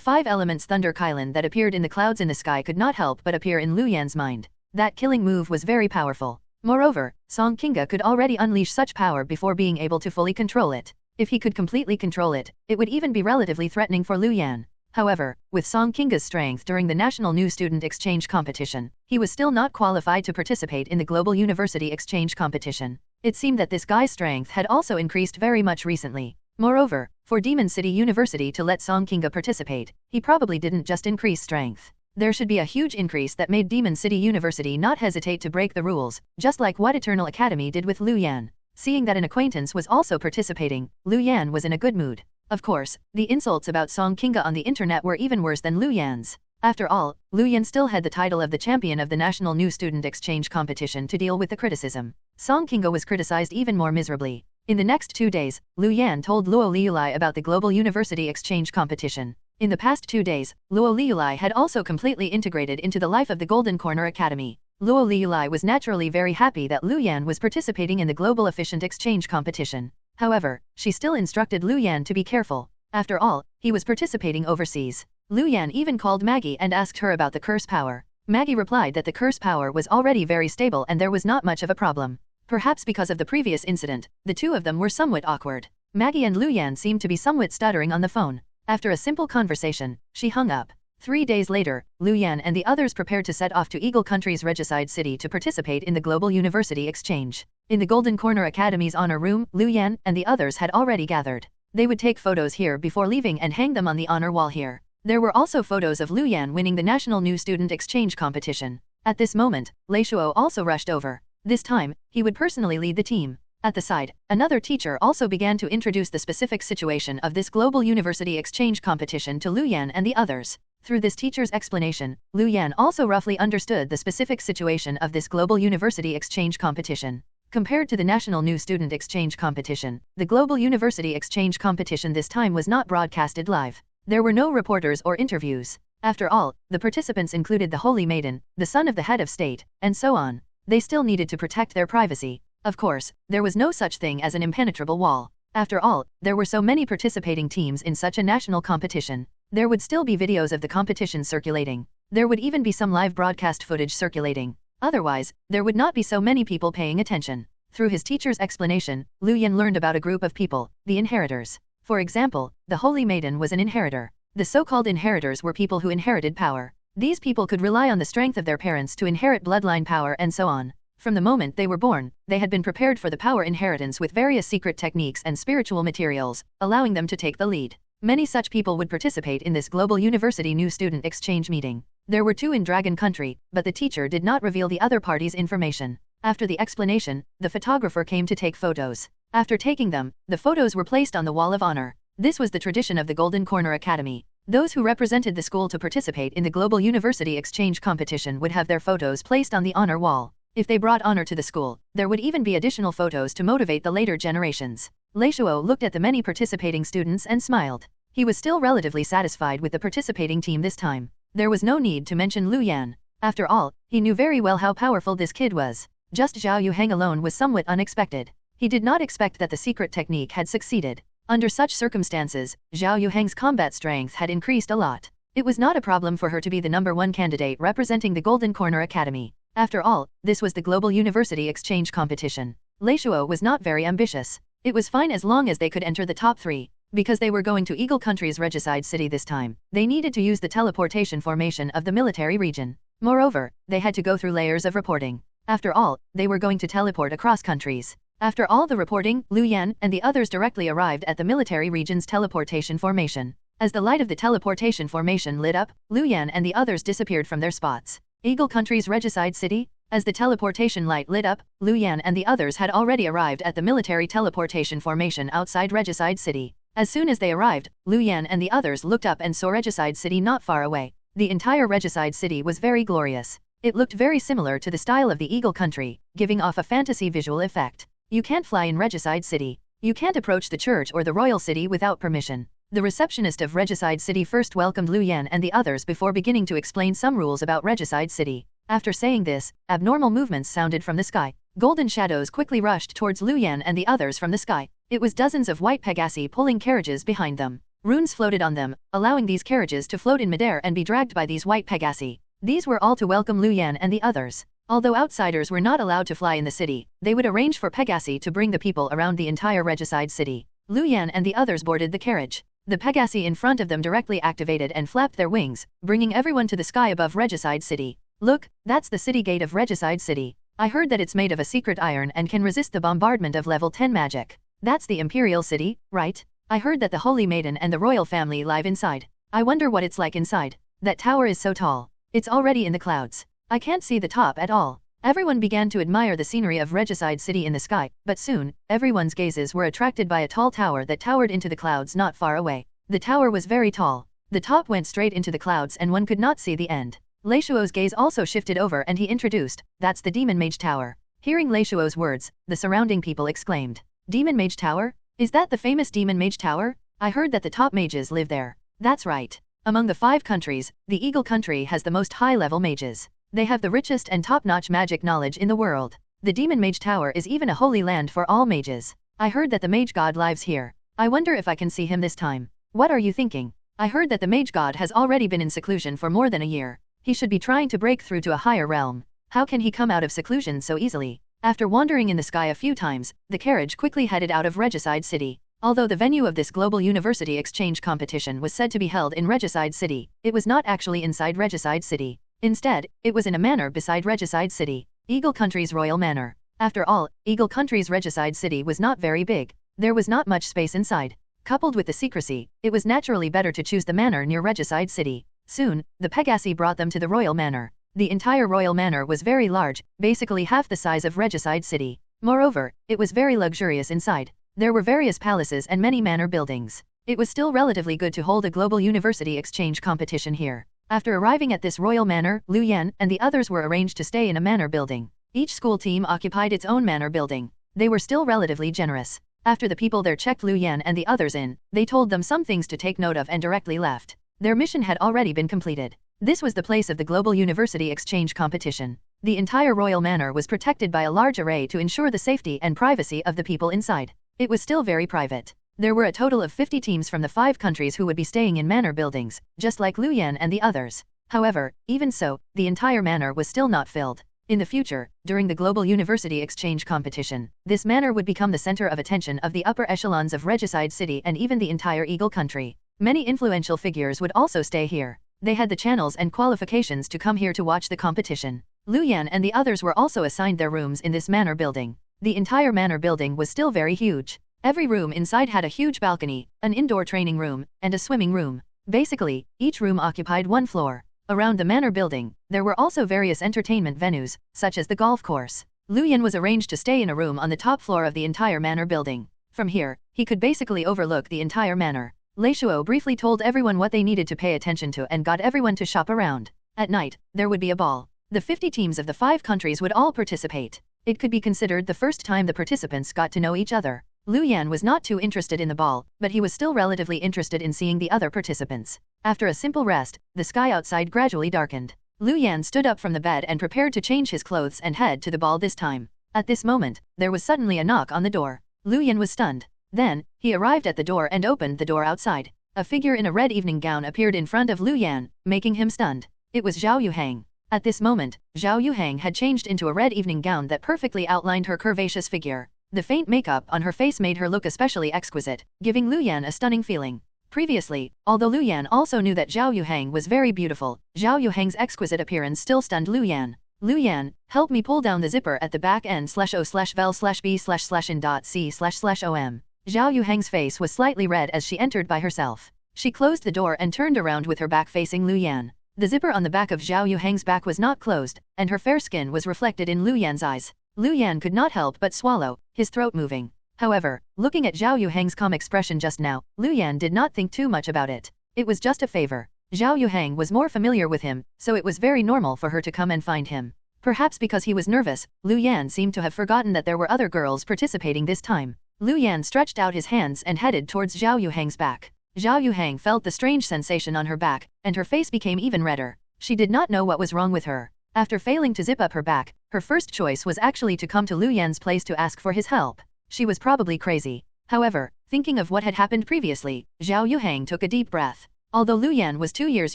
5 elements Thunder Kylan that appeared in the clouds in the sky could not help but appear in Lu Yan's mind. That killing move was very powerful. Moreover, Song Kinga could already unleash such power before being able to fully control it. If he could completely control it, it would even be relatively threatening for Lu Yan. However, with Song Kinga's strength during the National New Student Exchange Competition, he was still not qualified to participate in the Global University Exchange Competition. It seemed that this guy's strength had also increased very much recently. Moreover, for Demon City University to let Song Kinga participate, he probably didn't just increase strength. There should be a huge increase that made Demon City University not hesitate to break the rules, just like what Eternal Academy did with Lu Yan. Seeing that an acquaintance was also participating, Lu Yan was in a good mood. Of course, the insults about Song Kinga on the internet were even worse than Lu Yan's. After all, Lu Yan still had the title of the champion of the National New Student Exchange competition to deal with the criticism. Song Kinga was criticized even more miserably. In the next 2 days, Lu Yan told Luo Liulai about the Global University Exchange competition. In the past 2 days, Luo Liulai had also completely integrated into the life of the Golden Corner Academy. Luo Liulai was naturally very happy that Lu Yan was participating in the Global Efficient Exchange competition. However, she still instructed Lu Yan to be careful. After all, he was participating overseas. Lu Yan even called Maggie and asked her about the curse power. Maggie replied that the curse power was already very stable and there was not much of a problem. Perhaps because of the previous incident, the two of them were somewhat awkward. Maggie and Lu Yan seemed to be somewhat stuttering on the phone. After a simple conversation, she hung up. 3 days later, Lu Yan and the others prepared to set off to Eagle Country's Regicide City to participate in the Global University Exchange. In the Golden Corner Academy's honor room, Lu Yan and the others had already gathered. They would take photos here before leaving and hang them on the honor wall here. There were also photos of Lu Yan winning the National New Student Exchange competition. At this moment, Lei Shuo also rushed over. This time, he would personally lead the team. At the side, another teacher also began to introduce the specific situation of this Global University Exchange competition to Lu Yan and the others. Through this teacher's explanation, Lu Yan also roughly understood the specific situation of this Global University Exchange competition. Compared to the National New Student Exchange competition, the Global University Exchange competition this time was not broadcasted live. There were no reporters or interviews. After all, the participants included the Holy Maiden, the son of the head of state, and so on. They still needed to protect their privacy. Of course, there was no such thing as an impenetrable wall. After all, there were so many participating teams in such a national competition. There would still be videos of the competition circulating. There would even be some live broadcast footage circulating. Otherwise, there would not be so many people paying attention. Through his teacher's explanation, Lu Yan learned about a group of people, the inheritors. For example, the Holy Maiden was an inheritor. The so-called inheritors were people who inherited power. These people could rely on the strength of their parents to inherit bloodline power and so on. From the moment they were born, they had been prepared for the power inheritance with various secret techniques and spiritual materials, allowing them to take the lead. Many such people would participate in this Global University New Student Exchange meeting. There were 2 in Dragon Country, but the teacher did not reveal the other party's information. After the explanation, the photographer came to take photos. After taking them, the photos were placed on the wall of honor. This was the tradition of the Golden Corner Academy. Those who represented the school to participate in the Global University Exchange competition would have their photos placed on the honor wall. If they brought honor to the school, there would even be additional photos to motivate the later generations. Lei Shuo looked at the many participating students and smiled. He was still relatively satisfied with the participating team this time. There was no need to mention Lu Yan. After all, he knew very well how powerful this kid was. Just Zhao Yuhang alone was somewhat unexpected. He did not expect that the secret technique had succeeded. Under such circumstances, Zhao Yuhang's combat strength had increased a lot. It was not a problem for her to be the #1 candidate representing the Golden Corner Academy. After all, this was the Global University Exchange competition. Lei Shuo was not very ambitious. It was fine as long as they could enter the top 3. Because they were going to Eagle Country's Regicide City this time, they needed to use the teleportation formation of the military region. Moreover, they had to go through layers of reporting. After all, they were going to teleport across countries. After all the reporting, Lu Yan and the others directly arrived at the military region's teleportation formation. As the light of the teleportation formation lit up, Lu Yan and the others disappeared from their spots. Eagle Country's Regicide City? As the teleportation light lit up, Lu Yan and the others had already arrived at the military teleportation formation outside Regicide City. As soon as they arrived, Lu Yan and the others looked up and saw Regicide City not far away. The entire Regicide City was very glorious. It looked very similar to the style of the Eagle Country, giving off a fantasy visual effect. You can't fly in Regicide City. You can't approach the church or the royal city without permission. The receptionist of Regicide City first welcomed Lu Yan and the others before beginning to explain some rules about Regicide City. After saying this, abnormal movements sounded from the sky. Golden shadows quickly rushed towards Lu Yan and the others from the sky. It was dozens of white Pegasi pulling carriages behind them. Runes floated on them, allowing these carriages to float in midair and be dragged by these white Pegasi. These were all to welcome Lu Yan and the others. Although outsiders were not allowed to fly in the city, they would arrange for Pegasi to bring the people around the entire Regicide City. Lu Yan and the others boarded the carriage. The Pegasi in front of them directly activated and flapped their wings, bringing everyone to the sky above Regicide City. Look, that's the city gate of Regicide City. I heard that it's made of a secret iron and can resist the bombardment of level 10 magic. That's the Imperial City, right? I heard that the Holy Maiden and the royal family live inside. I wonder what it's like inside. That tower is so tall. It's already in the clouds. I can't see the top at all. Everyone began to admire the scenery of Regicide City in the sky, but soon, everyone's gazes were attracted by a tall tower that towered into the clouds not far away. The tower was very tall. The top went straight into the clouds and one could not see the end. Leishuo's gaze also shifted over and he introduced, "That's the Demon Mage Tower." Hearing Leishuo's words, the surrounding people exclaimed, "Demon Mage Tower? Is that the famous Demon Mage Tower? I heard that the top mages live there." That's right. Among the 5 countries, the Eagle country has the most high-level mages. They have the richest and top-notch magic knowledge in the world. The Demon Mage Tower is even a holy land for all mages. I heard that the mage god lives here. I wonder if I can see him this time. What are you thinking? I heard that the mage god has already been in seclusion for more than a year. He should be trying to break through to a higher realm. How can he come out of seclusion so easily? After wandering in the sky a few times, the carriage quickly headed out of Regicide City. Although the venue of this global university exchange competition was said to be held in Regicide City, it was not actually inside Regicide City. Instead, it was in a manor beside Regicide City, Eagle Country's royal manor. After all, Eagle Country's Regicide City was not very big. There was not much space inside. Coupled with the secrecy, it was naturally better to choose the manor near Regicide City. Soon, the Pegasi brought them to the royal manor. The entire royal manor was very large, basically half the size of Regicide City. Moreover, it was very luxurious inside. There were various palaces and many manor buildings. It was still relatively good to hold a global university exchange competition here. After arriving at this royal manor, Lu Yan and the others were arranged to stay in a manor building. Each school team occupied its own manor building. They were still relatively generous. After the people there checked Lu Yan and the others in, they told them some things to take note of and directly left. Their mission had already been completed. This was the place of the global university exchange competition. The entire royal manor was protected by a large array to ensure the safety and privacy of the people inside. It was still very private. There were a total of 50 teams from the 5 countries who would be staying in manor buildings, just like Lu Yan and the others. However, even so, the entire manor was still not filled. In the future, during the global university exchange competition, this manor would become the center of attention of the upper echelons of Regicide City and even the entire Eagle country. Many influential figures would also stay here. They had the channels and qualifications to come here to watch the competition. Lu Yan and the others were also assigned their rooms in this manor building. The entire manor building was still very huge. Every room inside had a huge balcony, an indoor training room, and a swimming room. Basically, each room occupied 1 floor. Around the manor building, there were also various entertainment venues, such as the golf course. Lu Yan was arranged to stay in a room on the top floor of the entire manor building. From here, he could basically overlook the entire manor. Leishuo briefly told everyone what they needed to pay attention to and got everyone to shop around. At night, there would be a ball. The 50 teams of the 5 countries would all participate. It could be considered the first time the participants got to know each other. Lu Yan was not too interested in the ball, but he was still relatively interested in seeing the other participants. After a simple rest, the sky outside gradually darkened. Lu Yan stood up from the bed and prepared to change his clothes and head to the ball this time. At this moment, there was suddenly a knock on the door. Lu Yan was stunned. Then, he arrived at the door and opened the door outside. A figure in a red evening gown appeared in front of Lu Yan, making him stunned. It was Zhao Yuhang. At this moment, Zhao Yuhang had changed into a red evening gown that perfectly outlined her curvaceous figure. The faint makeup on her face made her look especially exquisite, giving Lu Yan a stunning feeling. Previously, although Lu Yan also knew that Zhao Yuhang was very beautiful, Zhao Yuhang's exquisite appearance still stunned Lu Yan. Lu Yan, help me pull down the zipper at the back end /o/vel/b/in.c//om. Zhao Yuhang's face was slightly red as she entered by herself. She closed the door and turned around with her back facing Lu Yan. The zipper on the back of Zhao Yuhang's back was not closed, and her fair skin was reflected in Lu Yan's eyes. Lu Yan could not help but swallow, his throat moving. However, looking at Zhao Yuhang's calm expression just now, Lu Yan did not think too much about it. It was just a favor. Zhao Yuhang was more familiar with him, so it was very normal for her to come and find him. Perhaps because he was nervous, Lu Yan seemed to have forgotten that there were other girls participating this time. Lu Yan stretched out his hands and headed towards Zhao Yuhang's back. Zhao Yuhang felt the strange sensation on her back, and her face became even redder. She did not know what was wrong with her. After failing to zip up her back, her first choice was actually to come to Lu Yan's place to ask for his help. She was probably crazy. However, thinking of what had happened previously, Zhao Yuhang took a deep breath. Although Lu Yan was 2 years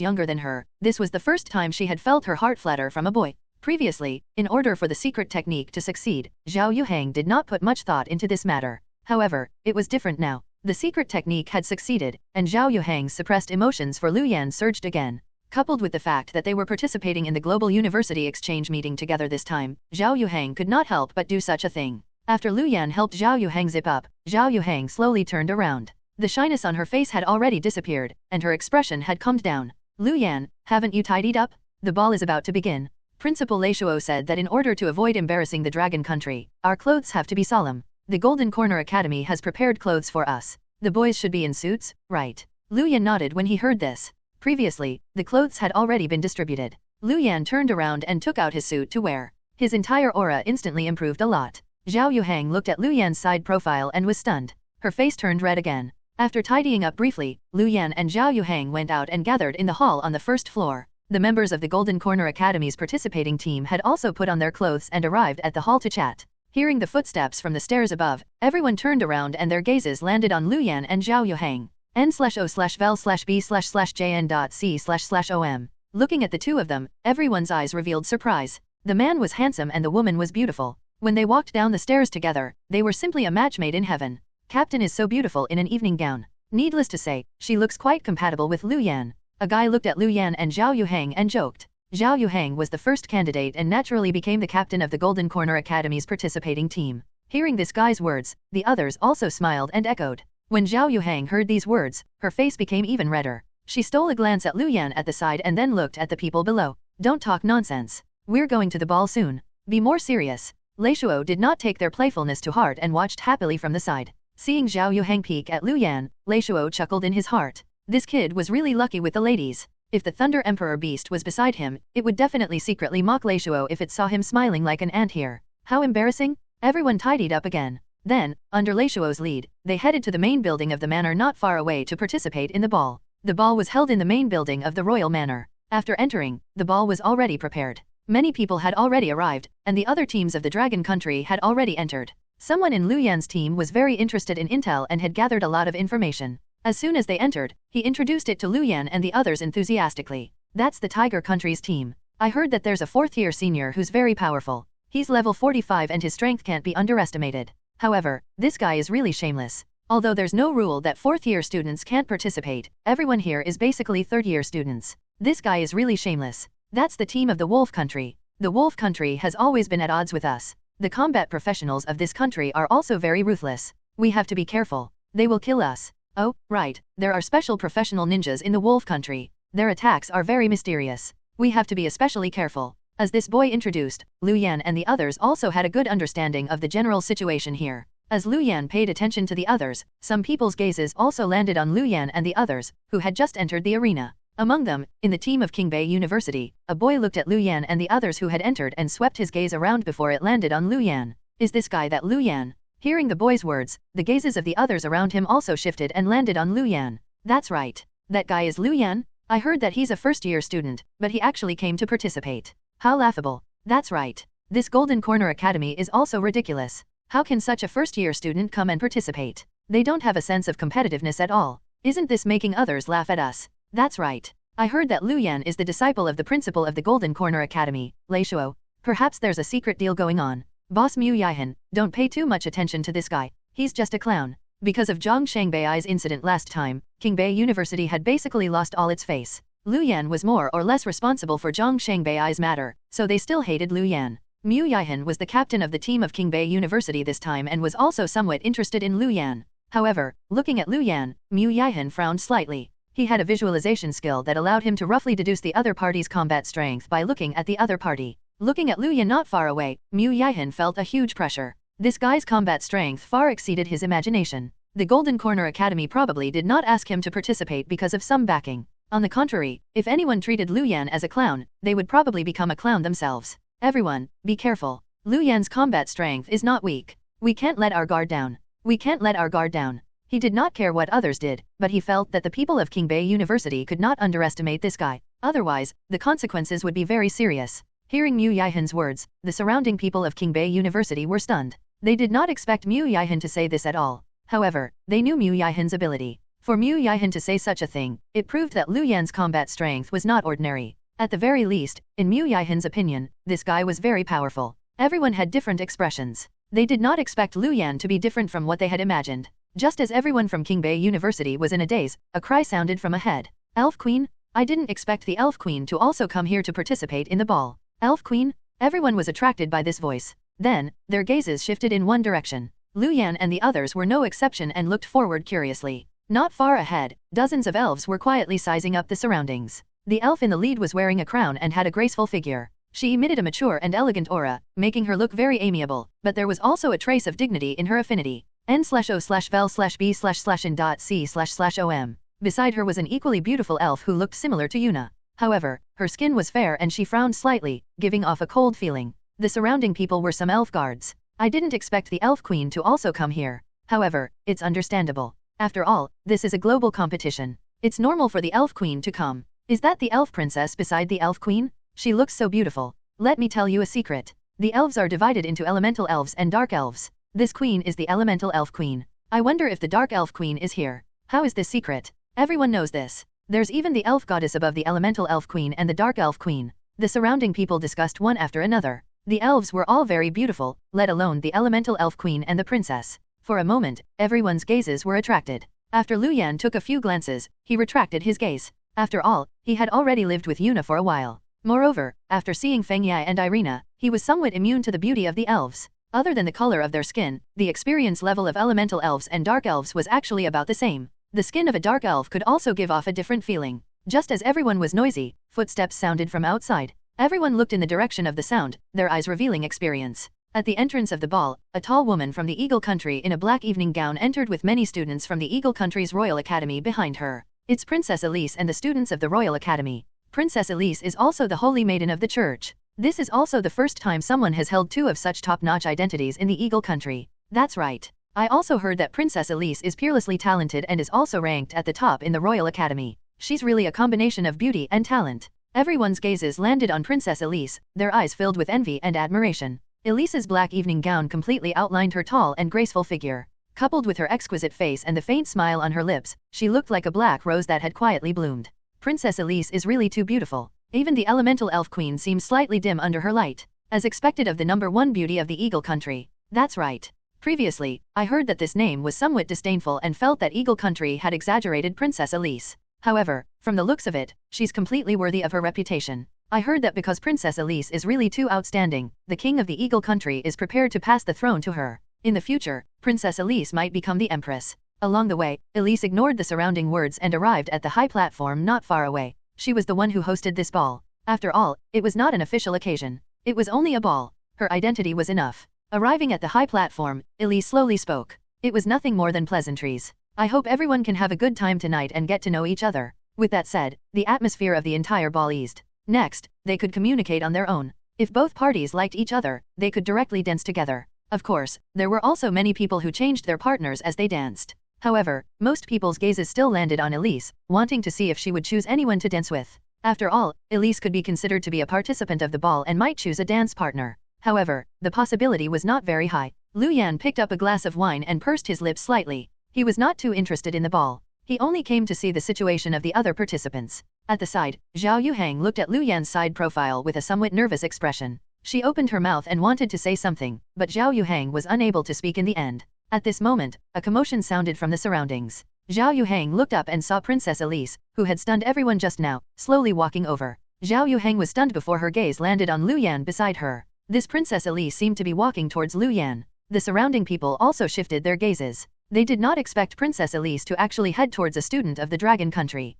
younger than her, this was the first time she had felt her heart flutter from a boy. Previously, in order for the secret technique to succeed, Zhao Yuhang did not put much thought into this matter. However, it was different now. The secret technique had succeeded, and Zhao Yuhang's suppressed emotions for Lu Yan surged again. Coupled with the fact that they were participating in the global university exchange meeting together this time, Zhao Yuhang could not help but do such a thing. After Lu Yan helped Zhao Yuhang zip up, Zhao Yuhang slowly turned around. The shyness on her face had already disappeared, and her expression had calmed down. Lu Yan, haven't you tidied up? The ball is about to begin. Principal Lei Shuo said that in order to avoid embarrassing the dragon country, our clothes have to be solemn. The Golden Corner Academy has prepared clothes for us. The boys should be in suits, right? Lu Yan nodded when he heard this. Previously, the clothes had already been distributed. Lu Yan turned around and took out his suit to wear. His entire aura instantly improved a lot. Zhao Yuhang looked at Lu Yan's side profile and was stunned. Her face turned red again. After tidying up briefly, Lu Yan and Zhao Yuhang went out and gathered in the hall on the first floor. The members of the Golden Corner Academy's participating team had also put on their clothes and arrived at the hall to chat. Hearing the footsteps from the stairs above, everyone turned around and their gazes landed on Lu Yan and Zhao Yuhang. N/O/vel/b/jn.c//om. Looking at the two of them, everyone's eyes revealed surprise. The man was handsome and the woman was beautiful. When they walked down the stairs together, they were simply a match made in heaven. Captain is so beautiful in an evening gown. Needless to say, she looks quite compatible with Lu Yan. A guy looked at Lu Yan and Zhao Yuhang and joked. Zhao Yuhang was the first candidate and naturally became the captain of the Golden Corner Academy's participating team. Hearing this guy's words, the others also smiled and echoed. When Zhao Yuhang heard these words, her face became even redder. She stole a glance at Lu Yan at the side and then looked at the people below. Don't talk nonsense. We're going to the ball soon. Be more serious. Lei Shuo did not take their playfulness to heart and watched happily from the side. Seeing Zhao Yuhang peek at Lu Yan, Lei Shuo chuckled in his heart. This kid was really lucky with the ladies. If the Thunder Emperor beast was beside him, it would definitely secretly mock Lei Shuo if it saw him smiling like an ant here. How embarrassing? Everyone tidied up again. Then, under Lei Shuo's lead, they headed to the main building of the manor not far away to participate in the ball. The ball was held in the main building of the royal manor. After entering, the ball was already prepared. Many people had already arrived, and the other teams of the dragon country had already entered. Someone in Lu Yan's team was very interested in intel and had gathered a lot of information. As soon as they entered, he introduced it to Lu Yan and the others enthusiastically. That's the Tiger Country's team. I heard that there's a fourth-year senior who's very powerful. He's level 45 and his strength can't be underestimated. However, this guy is really shameless. Although there's no rule that fourth-year students can't participate, everyone here is basically third-year students. This guy is really shameless. That's the team of the Wolf Country. The Wolf Country has always been at odds with us. The combat professionals of this country are also very ruthless. We have to be careful. They will kill us. Oh, right, there are special professional ninjas in the Wolf Country. Their attacks are very mysterious. We have to be especially careful. As this boy introduced, Lu Yan and the others also had a good understanding of the general situation here. As Lu Yan paid attention to the others, some people's gazes also landed on Lu Yan and the others, who had just entered the arena. Among them, in the team of Qingbei University, a boy looked at Lu Yan and the others who had entered and swept his gaze around before it landed on Lu Yan. Is this guy that Lu Yan? Hearing the boy's words, the gazes of the others around him also shifted and landed on Lu Yan. That's right. That guy is Lu Yan? I heard that he's a first-year student, but he actually came to participate. How laughable. That's right. This Golden Corner Academy is also ridiculous. How can such a first-year student come and participate? They don't have a sense of competitiveness at all. Isn't this making others laugh at us? That's right. I heard that Lu Yan is the disciple of the principal of the Golden Corner Academy, Lei Shuo. Perhaps there's a secret deal going on. Boss Mu Yihan, don't pay too much attention to this guy. He's just a clown. Because of Zhang Shangbei's incident last time, Qingbei University had basically lost all its face. Lu Yan was more or less responsible for Zhang Shangbei's matter, so they still hated Lu Yan. Mu Yihan was the captain of the team of Qingbei University this time and was also somewhat interested in Lu Yan. However, looking at Lu Yan, Mu Yihan frowned slightly. He had a visualization skill that allowed him to roughly deduce the other party's combat strength by looking at the other party. Looking at Lu Yan not far away, Mu Yihan felt a huge pressure. This guy's combat strength far exceeded his imagination. The Golden Corner Academy probably did not ask him to participate because of some backing. On the contrary, if anyone treated Lu Yan as a clown, they would probably become a clown themselves. Everyone, be careful. Lu Yan's combat strength is not weak. We can't let our guard down. We can't let our guard down. He did not care what others did, but he felt that the people of Qingbei University could not underestimate this guy. Otherwise, the consequences would be very serious. Hearing Mu Yihan's words, the surrounding people of Qingbei University were stunned. They did not expect Mu Yihan to say this at all. However, they knew Mu Yihan's ability. For Mu Yihan to say such a thing, it proved that Lu Yan's combat strength was not ordinary. At the very least, in Mu Yihan's opinion, this guy was very powerful. Everyone had different expressions. They did not expect Lu Yan to be different from what they had imagined. Just as everyone from Qingbei University was in a daze, a cry sounded from ahead. Elf Queen? I didn't expect the Elf Queen to also come here to participate in the ball. Elf Queen? Everyone was attracted by this voice. Then, their gazes shifted in one direction. Lu Yan and the others were no exception and looked forward curiously. Not far ahead, dozens of elves were quietly sizing up the surroundings. The elf in the lead was wearing a crown and had a graceful figure. She emitted a mature and elegant aura, making her look very amiable, but there was also a trace of dignity in her affinity. N/O/vel/b/in.c//om. Beside her was an equally beautiful elf who looked similar to Yuna. However, her skin was fair and she frowned slightly, giving off a cold feeling. The surrounding people were some elf guards. I didn't expect the Elf Queen to also come here. However, it's understandable. After all, this is a global competition. It's normal for the Elf Queen to come. Is that the Elf Princess beside the Elf Queen? She looks so beautiful. Let me tell you a secret. The elves are divided into elemental elves and dark elves. This queen is the elemental elf queen. I wonder if the dark elf queen is here. How is this secret? Everyone knows this. There's even the elf goddess above the elemental elf queen and the dark elf queen. The surrounding people discussed one after another. The elves were all very beautiful, let alone the elemental elf queen and the princess. For a moment, everyone's gazes were attracted. After Lu Yan took a few glances, he retracted his gaze. After all, he had already lived with Yuna for a while. Moreover, after seeing Feng Yai and Irina, he was somewhat immune to the beauty of the elves. Other than the color of their skin, the experience level of elemental elves and dark elves was actually about the same. The skin of a dark elf could also give off a different feeling. Just as everyone was noisy, footsteps sounded from outside. Everyone looked in the direction of the sound, their eyes revealing experience. At the entrance of the ball, a tall woman from the Eagle Country in a black evening gown entered with many students from the Eagle Country's Royal Academy behind her. It's Princess Elise and the students of the Royal Academy. Princess Elise is also the Holy Maiden of the Church. This is also the first time someone has held two of such top-notch identities in the Eagle Country. That's right. I also heard that Princess Elise is peerlessly talented and is also ranked at the top in the Royal Academy. She's really a combination of beauty and talent. Everyone's gazes landed on Princess Elise, their eyes filled with envy and admiration. Elise's black evening gown completely outlined her tall and graceful figure. Coupled with her exquisite face and the faint smile on her lips, she looked like a black rose that had quietly bloomed. Princess Elise is really too beautiful. Even the elemental elf queen seems slightly dim under her light. As expected of the number one beauty of the Eagle Country. That's right. Previously, I heard that this name was somewhat disdainful and felt that Eagle Country had exaggerated Princess Elise. However, from the looks of it, she's completely worthy of her reputation. I heard that because Princess Elise is really too outstanding, the king of the Eagle Country is prepared to pass the throne to her. In the future, Princess Elise might become the empress. Along the way, Elise ignored the surrounding words and arrived at the high platform not far away. She was the one who hosted this ball. After all, it was not an official occasion. It was only a ball. Her identity was enough. Arriving at the high platform, Elise slowly spoke. It was nothing more than pleasantries. I hope everyone can have a good time tonight and get to know each other. With that said, the atmosphere of the entire ball eased. Next, they could communicate on their own. If both parties liked each other, they could directly dance together. Of course, there were also many people who changed their partners as they danced. However, most people's gazes still landed on Elise, wanting to see if she would choose anyone to dance with. After all, Elise could be considered to be a participant of the ball and might choose a dance partner. However, the possibility was not very high. Lu Yan picked up a glass of wine and pursed his lips slightly. He was not too interested in the ball. He only came to see the situation of the other participants. At the side, Zhao Yuhang looked at Lu Yan's side profile with a somewhat nervous expression. She opened her mouth and wanted to say something, but Zhao Yuhang was unable to speak in the end. At this moment, a commotion sounded from the surroundings. Zhao Yuhang looked up and saw Princess Elise, who had stunned everyone just now, slowly walking over. Zhao Yuhang was stunned before her gaze landed on Lu Yan beside her. This Princess Elise seemed to be walking towards Lu Yan. The surrounding people also shifted their gazes. They did not expect Princess Elise to actually head towards a student of the Dragon Country.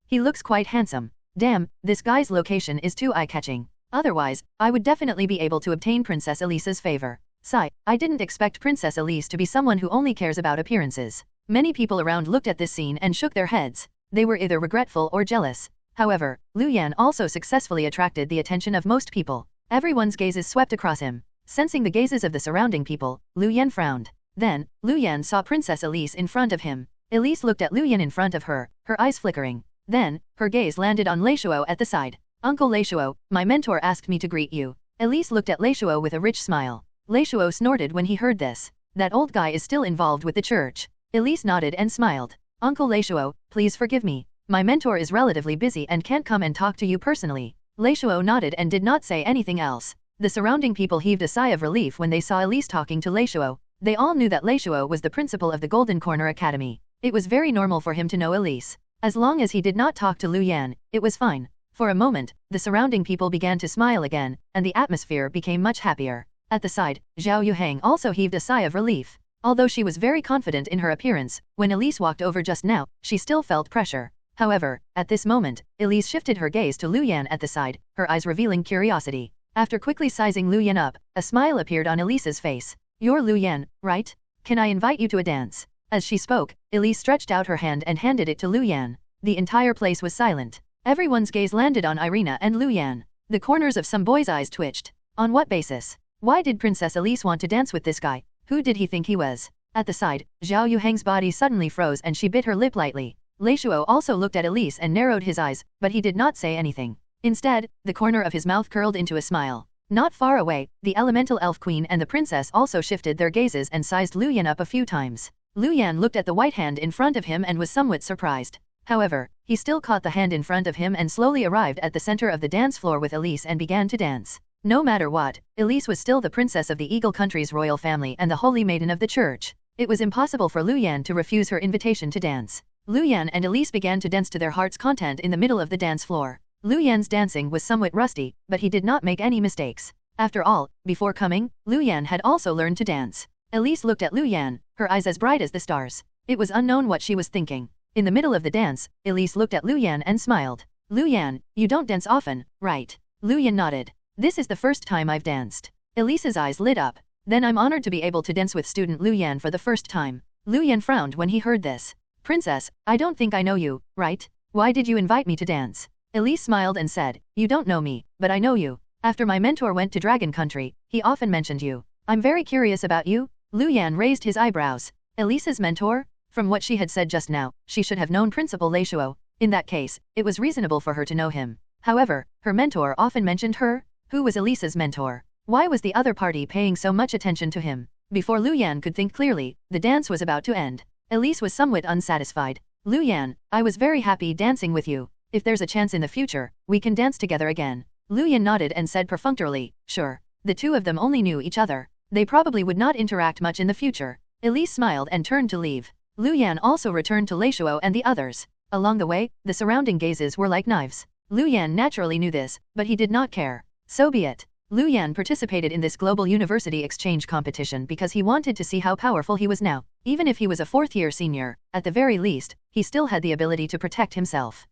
He looks quite handsome. Damn, this guy's location is too eye-catching. Otherwise, I would definitely be able to obtain Princess Elise's favor. Sigh, I didn't expect Princess Elise to be someone who only cares about appearances. Many people around looked at this scene and shook their heads. They were either regretful or jealous. However, Lu Yan also successfully attracted the attention of most people. Everyone's gazes swept across him. Sensing the gazes of the surrounding people, Lu Yan frowned. Then, Lu Yan saw Princess Elise in front of him. Elise looked at Lu Yan in front of her, her eyes flickering. Then, her gaze landed on Leishuo at the side. Uncle Leishuo, my mentor asked me to greet you. Elise looked at Leishuo with a rich smile. Leishuo snorted when he heard this. That old guy is still involved with the church. Elise nodded and smiled. Uncle Leishuo, please forgive me. My mentor is relatively busy and can't come and talk to you personally. Leishuo nodded and did not say anything else. The surrounding people heaved a sigh of relief when they saw Elise talking to Leishuo. They all knew that Leishuo was the principal of the Golden Corner Academy. It was very normal for him to know Elise. As long as he did not talk to Lu Yan, it was fine. For a moment, the surrounding people began to smile again, and the atmosphere became much happier. At the side, Zhao Yuhang also heaved a sigh of relief. Although she was very confident in her appearance, when Elise walked over just now, she still felt pressure. However, at this moment, Elise shifted her gaze to Lu Yan at the side, her eyes revealing curiosity. After quickly sizing Lu Yan up, a smile appeared on Elise's face. "You're Lu Yan, right? Can I invite you to a dance?" As she spoke, Elise stretched out her hand and handed it to Lu Yan. The entire place was silent. Everyone's gaze landed on Irina and Lu Yan. The corners of some boys' eyes twitched. On what basis? Why did Princess Elise want to dance with this guy? Who did he think he was? At the side, Zhao Yuhang's body suddenly froze and she bit her lip lightly. Lei Shuo also looked at Elise and narrowed his eyes, but he did not say anything. Instead, the corner of his mouth curled into a smile. Not far away, the elemental elf queen and the princess also shifted their gazes and sized Lu Yan up a few times. Lu Yan looked at the white hand in front of him and was somewhat surprised. However, he still caught the hand in front of him and slowly arrived at the center of the dance floor with Elise and began to dance. No matter what, Elise was still the princess of the Eagle Country's royal family and the holy maiden of the church. It was impossible for Lu Yan to refuse her invitation to dance. Lu Yan and Elise began to dance to their heart's content in the middle of the dance floor. Lu Yan's dancing was somewhat rusty, but he did not make any mistakes. After all, before coming, Lu Yan had also learned to dance. Elise looked at Lu Yan, her eyes as bright as the stars. It was unknown what she was thinking. In the middle of the dance, Elise looked at Lu Yan and smiled. "Lu Yan, you don't dance often, right?" Lu Yan nodded. "This is the first time I've danced." Elise's eyes lit up. "Then I'm honored to be able to dance with student Lu Yan for the first time." Lu Yan frowned when he heard this. "Princess, I don't think I know you, right? Why did you invite me to dance?" Elise smiled and said, "You don't know me, but I know you. After my mentor went to Dragon Country, he often mentioned you. I'm very curious about you." Lu Yan raised his eyebrows. Elise's mentor? From what she had said just now, she should have known Principal Lei Shuo. In that case, it was reasonable for her to know him. However, her mentor often mentioned her? Who was Elise's mentor? Why was the other party paying so much attention to him? Before Lu Yan could think clearly, the dance was about to end. Elise was somewhat unsatisfied. "Lu Yan, I was very happy dancing with you. If there's a chance in the future, we can dance together again." Lu Yan nodded and said perfunctorily, "Sure." The two of them only knew each other. They probably would not interact much in the future. Elise smiled and turned to leave. Lu Yan also returned to Lei Shuo and the others. Along the way, the surrounding gazes were like knives. Lu Yan naturally knew this, but he did not care. So be it. Lu Yan participated in this global university exchange competition because he wanted to see how powerful he was now. Even if he was a fourth-year senior, at the very least, he still had the ability to protect himself.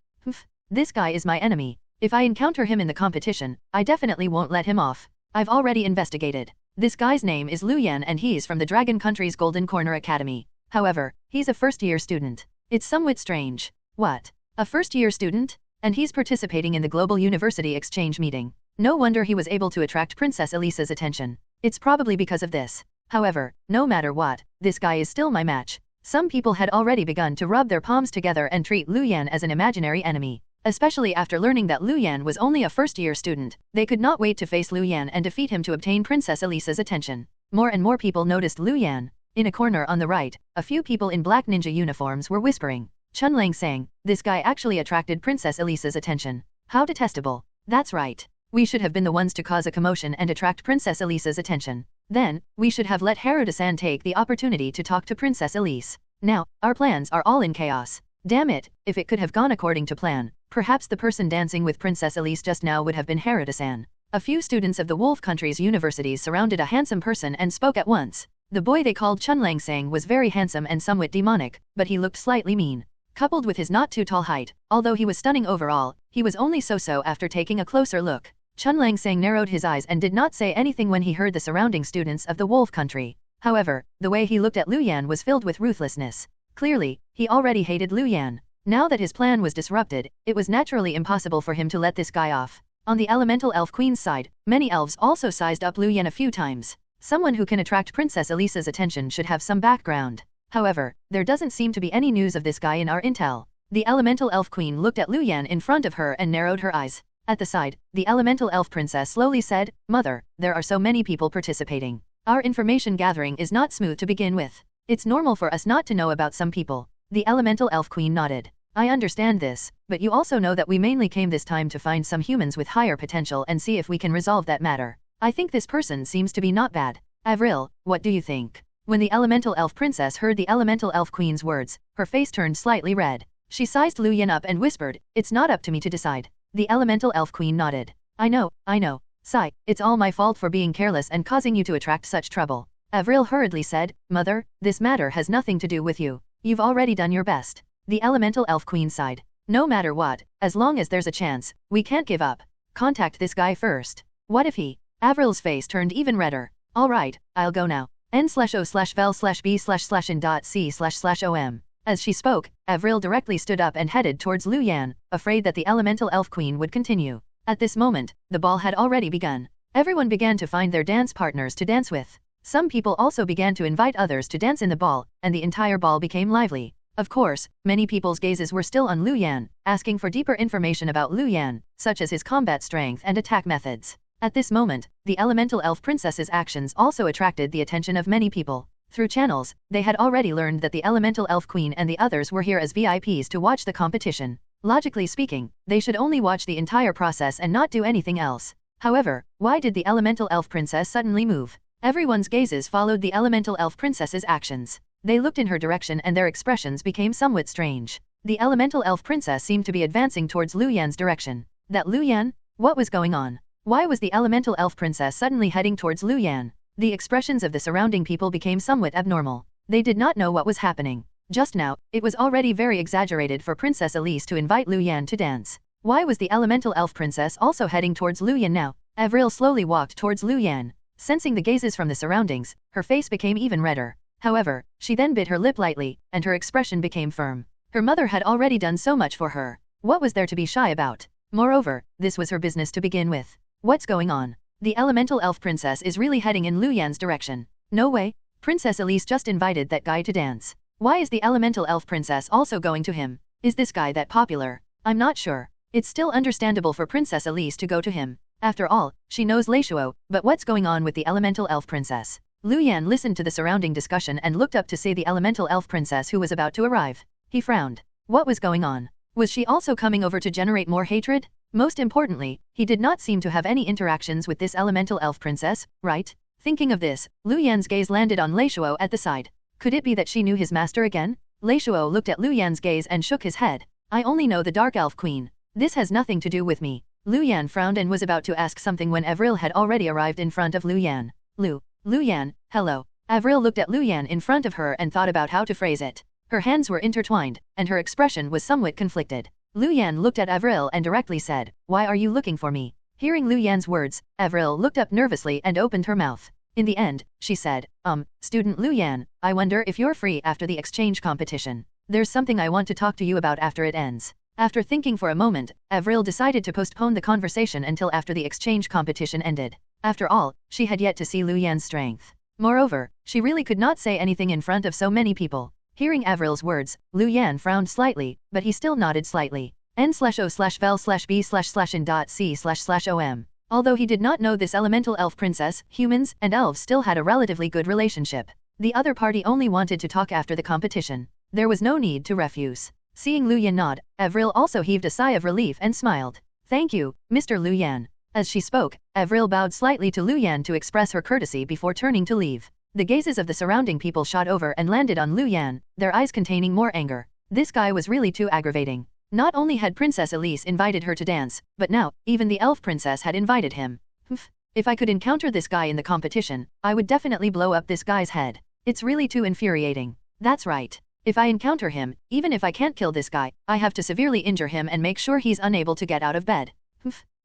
This guy is my enemy. If I encounter him in the competition, I definitely won't let him off. I've already investigated. This guy's name is Lu Yan and he's from the Dragon Country's Golden Corner Academy. However, he's a first-year student. It's somewhat strange. What? A first-year student? And he's participating in the Global University Exchange meeting. No wonder he was able to attract Princess Elisa's attention. It's probably because of this. However, no matter what, this guy is still my match. Some people had already begun to rub their palms together and treat Lu Yan as an imaginary enemy. Especially after learning that Lu Yan was only a first-year student, they could not wait to face Lu Yan and defeat him to obtain Princess Elisa's attention. More and more people noticed Lu Yan. In a corner on the right, a few people in black ninja uniforms were whispering. Chunlang sang, "This guy actually attracted Princess Elisa's attention. How detestable." "That's right. We should have been the ones to cause a commotion and attract Princess Elisa's attention. Then, we should have let Haruda-san take the opportunity to talk to Princess Elise. Now, our plans are all in chaos. Damn it, if it could have gone according to plan, perhaps the person dancing with Princess Elise just now would have been Haruda-san." A few students of the Wolf Country's universities surrounded a handsome person and spoke at once. The boy they called Chunlang Sang was very handsome and somewhat demonic, but he looked slightly mean. Coupled with his not too tall height, although he was stunning overall, he was only so-so after taking a closer look. Chunlang Sang narrowed his eyes and did not say anything when he heard the surrounding students of the Wolf Country. However, the way he looked at Lu Yan was filled with ruthlessness. Clearly, he already hated Lu Yan. Now that his plan was disrupted, it was naturally impossible for him to let this guy off. On the elemental elf queen's side, many elves also sized up Lu Yan a few times. Someone who can attract Princess Elisa's attention should have some background. However, there doesn't seem to be any news of this guy in our intel. The elemental elf queen looked at Lu Yan in front of her and narrowed her eyes. At the side, the elemental elf princess slowly said, "Mother, there are so many people participating. Our information gathering is not smooth to begin with. It's normal for us not to know about some people." The elemental elf queen nodded. "I understand this, but you also know that we mainly came this time to find some humans with higher potential and see if we can resolve that matter. I think this person seems to be not bad. Avril, what do you think?" When the elemental elf princess heard the elemental elf queen's words, her face turned slightly red. She sized Lu Yan up and whispered, "It's not up to me to decide." The elemental elf queen nodded. I know. Sigh, it's all my fault for being careless and causing you to attract such trouble. Avril hurriedly said, Mother, this matter has nothing to do with you. You've already done your best. The elemental elf queen sighed. No matter what, as long as there's a chance, we can't give up. Contact this guy first. What if he? Avril's face turned even redder. Alright, I'll go now. n/o/vel/b/in.c//om. As she spoke, Avril directly stood up and headed towards Lu Yan, afraid that the elemental elf queen would continue. At this moment, the ball had already begun. Everyone began to find their dance partners to dance with. Some people also began to invite others to dance in the ball, and the entire ball became lively. Of course, many people's gazes were still on Lu Yan, asking for deeper information about Lu Yan, such as his combat strength and attack methods. At this moment, the elemental elf princess's actions also attracted the attention of many people. Through channels, they had already learned that the elemental elf queen and the others were here as VIPs to watch the competition. Logically speaking, they should only watch the entire process and not do anything else. However, why did the elemental elf princess suddenly move? Everyone's gazes followed the elemental elf princess's actions. They looked in her direction and their expressions became somewhat strange. The elemental elf princess seemed to be advancing towards Lu Yan's direction. That Lu Yan? What was going on? Why was the elemental elf princess suddenly heading towards Lu Yan? The expressions of the surrounding people became somewhat abnormal. They did not know what was happening. Just now, it was already very exaggerated for Princess Elise to invite Lu Yan to dance. Why was the elemental elf princess also heading towards Lu Yan now? Avril slowly walked towards Lu Yan. Sensing the gazes from the surroundings, her face became even redder. However, she then bit her lip lightly, and her expression became firm. Her mother had already done so much for her. What was there to be shy about? Moreover, this was her business to begin with. What's going on? The elemental elf princess is really heading in Lu Yan's direction. No way. Princess Elise just invited that guy to dance. Why is the elemental elf princess also going to him? Is this guy that popular? I'm not sure. It's still understandable for Princess Elise to go to him. After all, she knows Leishuo, but what's going on with the elemental elf princess? Lu Yan listened to the surrounding discussion and looked up to see the elemental elf princess who was about to arrive. He frowned. What was going on? Was she also coming over to generate more hatred? Most importantly, he did not seem to have any interactions with this elemental elf princess, right? Thinking of this, Lu Yan's gaze landed on Leishuo at the side. Could it be that she knew his master again? Leishuo looked at Lu Yan's gaze and shook his head. I only know the dark elf queen. This has nothing to do with me. Lu Yan frowned and was about to ask something when Avril had already arrived in front of Lu Yan. Lu Yan, hello. Avril looked at Lu Yan in front of her and thought about how to phrase it. Her hands were intertwined, and her expression was somewhat conflicted. Lu Yan looked at Avril and directly said, Why are you looking for me? Hearing Lu Yan's words, Avril looked up nervously and opened her mouth. In the end, she said, Student Lu Yan, I wonder if you're free after the exchange competition. There's something I want to talk to you about after it ends. After thinking for a moment, Avril decided to postpone the conversation until after the exchange competition ended. After all, she had yet to see Lu Yan's strength. Moreover, she really could not say anything in front of so many people. Hearing Avril's words, Lu Yan frowned slightly, but he still nodded slightly. n/o/vel/b/in.c//om. Although he did not know this elemental elf princess, humans and elves still had a relatively good relationship. The other party only wanted to talk after the competition. There was no need to refuse. Seeing Lu Yan nod, Avril also heaved a sigh of relief and smiled. Thank you, Mr. Lu Yan. As she spoke, Avril bowed slightly to Lu Yan to express her courtesy before turning to leave. The gazes of the surrounding people shot over and landed on Lu Yan, their eyes containing more anger. This guy was really too aggravating. Not only had Princess Elise invited her to dance, but now, even the elf princess had invited him. If I could encounter this guy in the competition, I would definitely blow up this guy's head. It's really too infuriating. That's right. If I encounter him, even if I can't kill this guy, I have to severely injure him and make sure he's unable to get out of bed.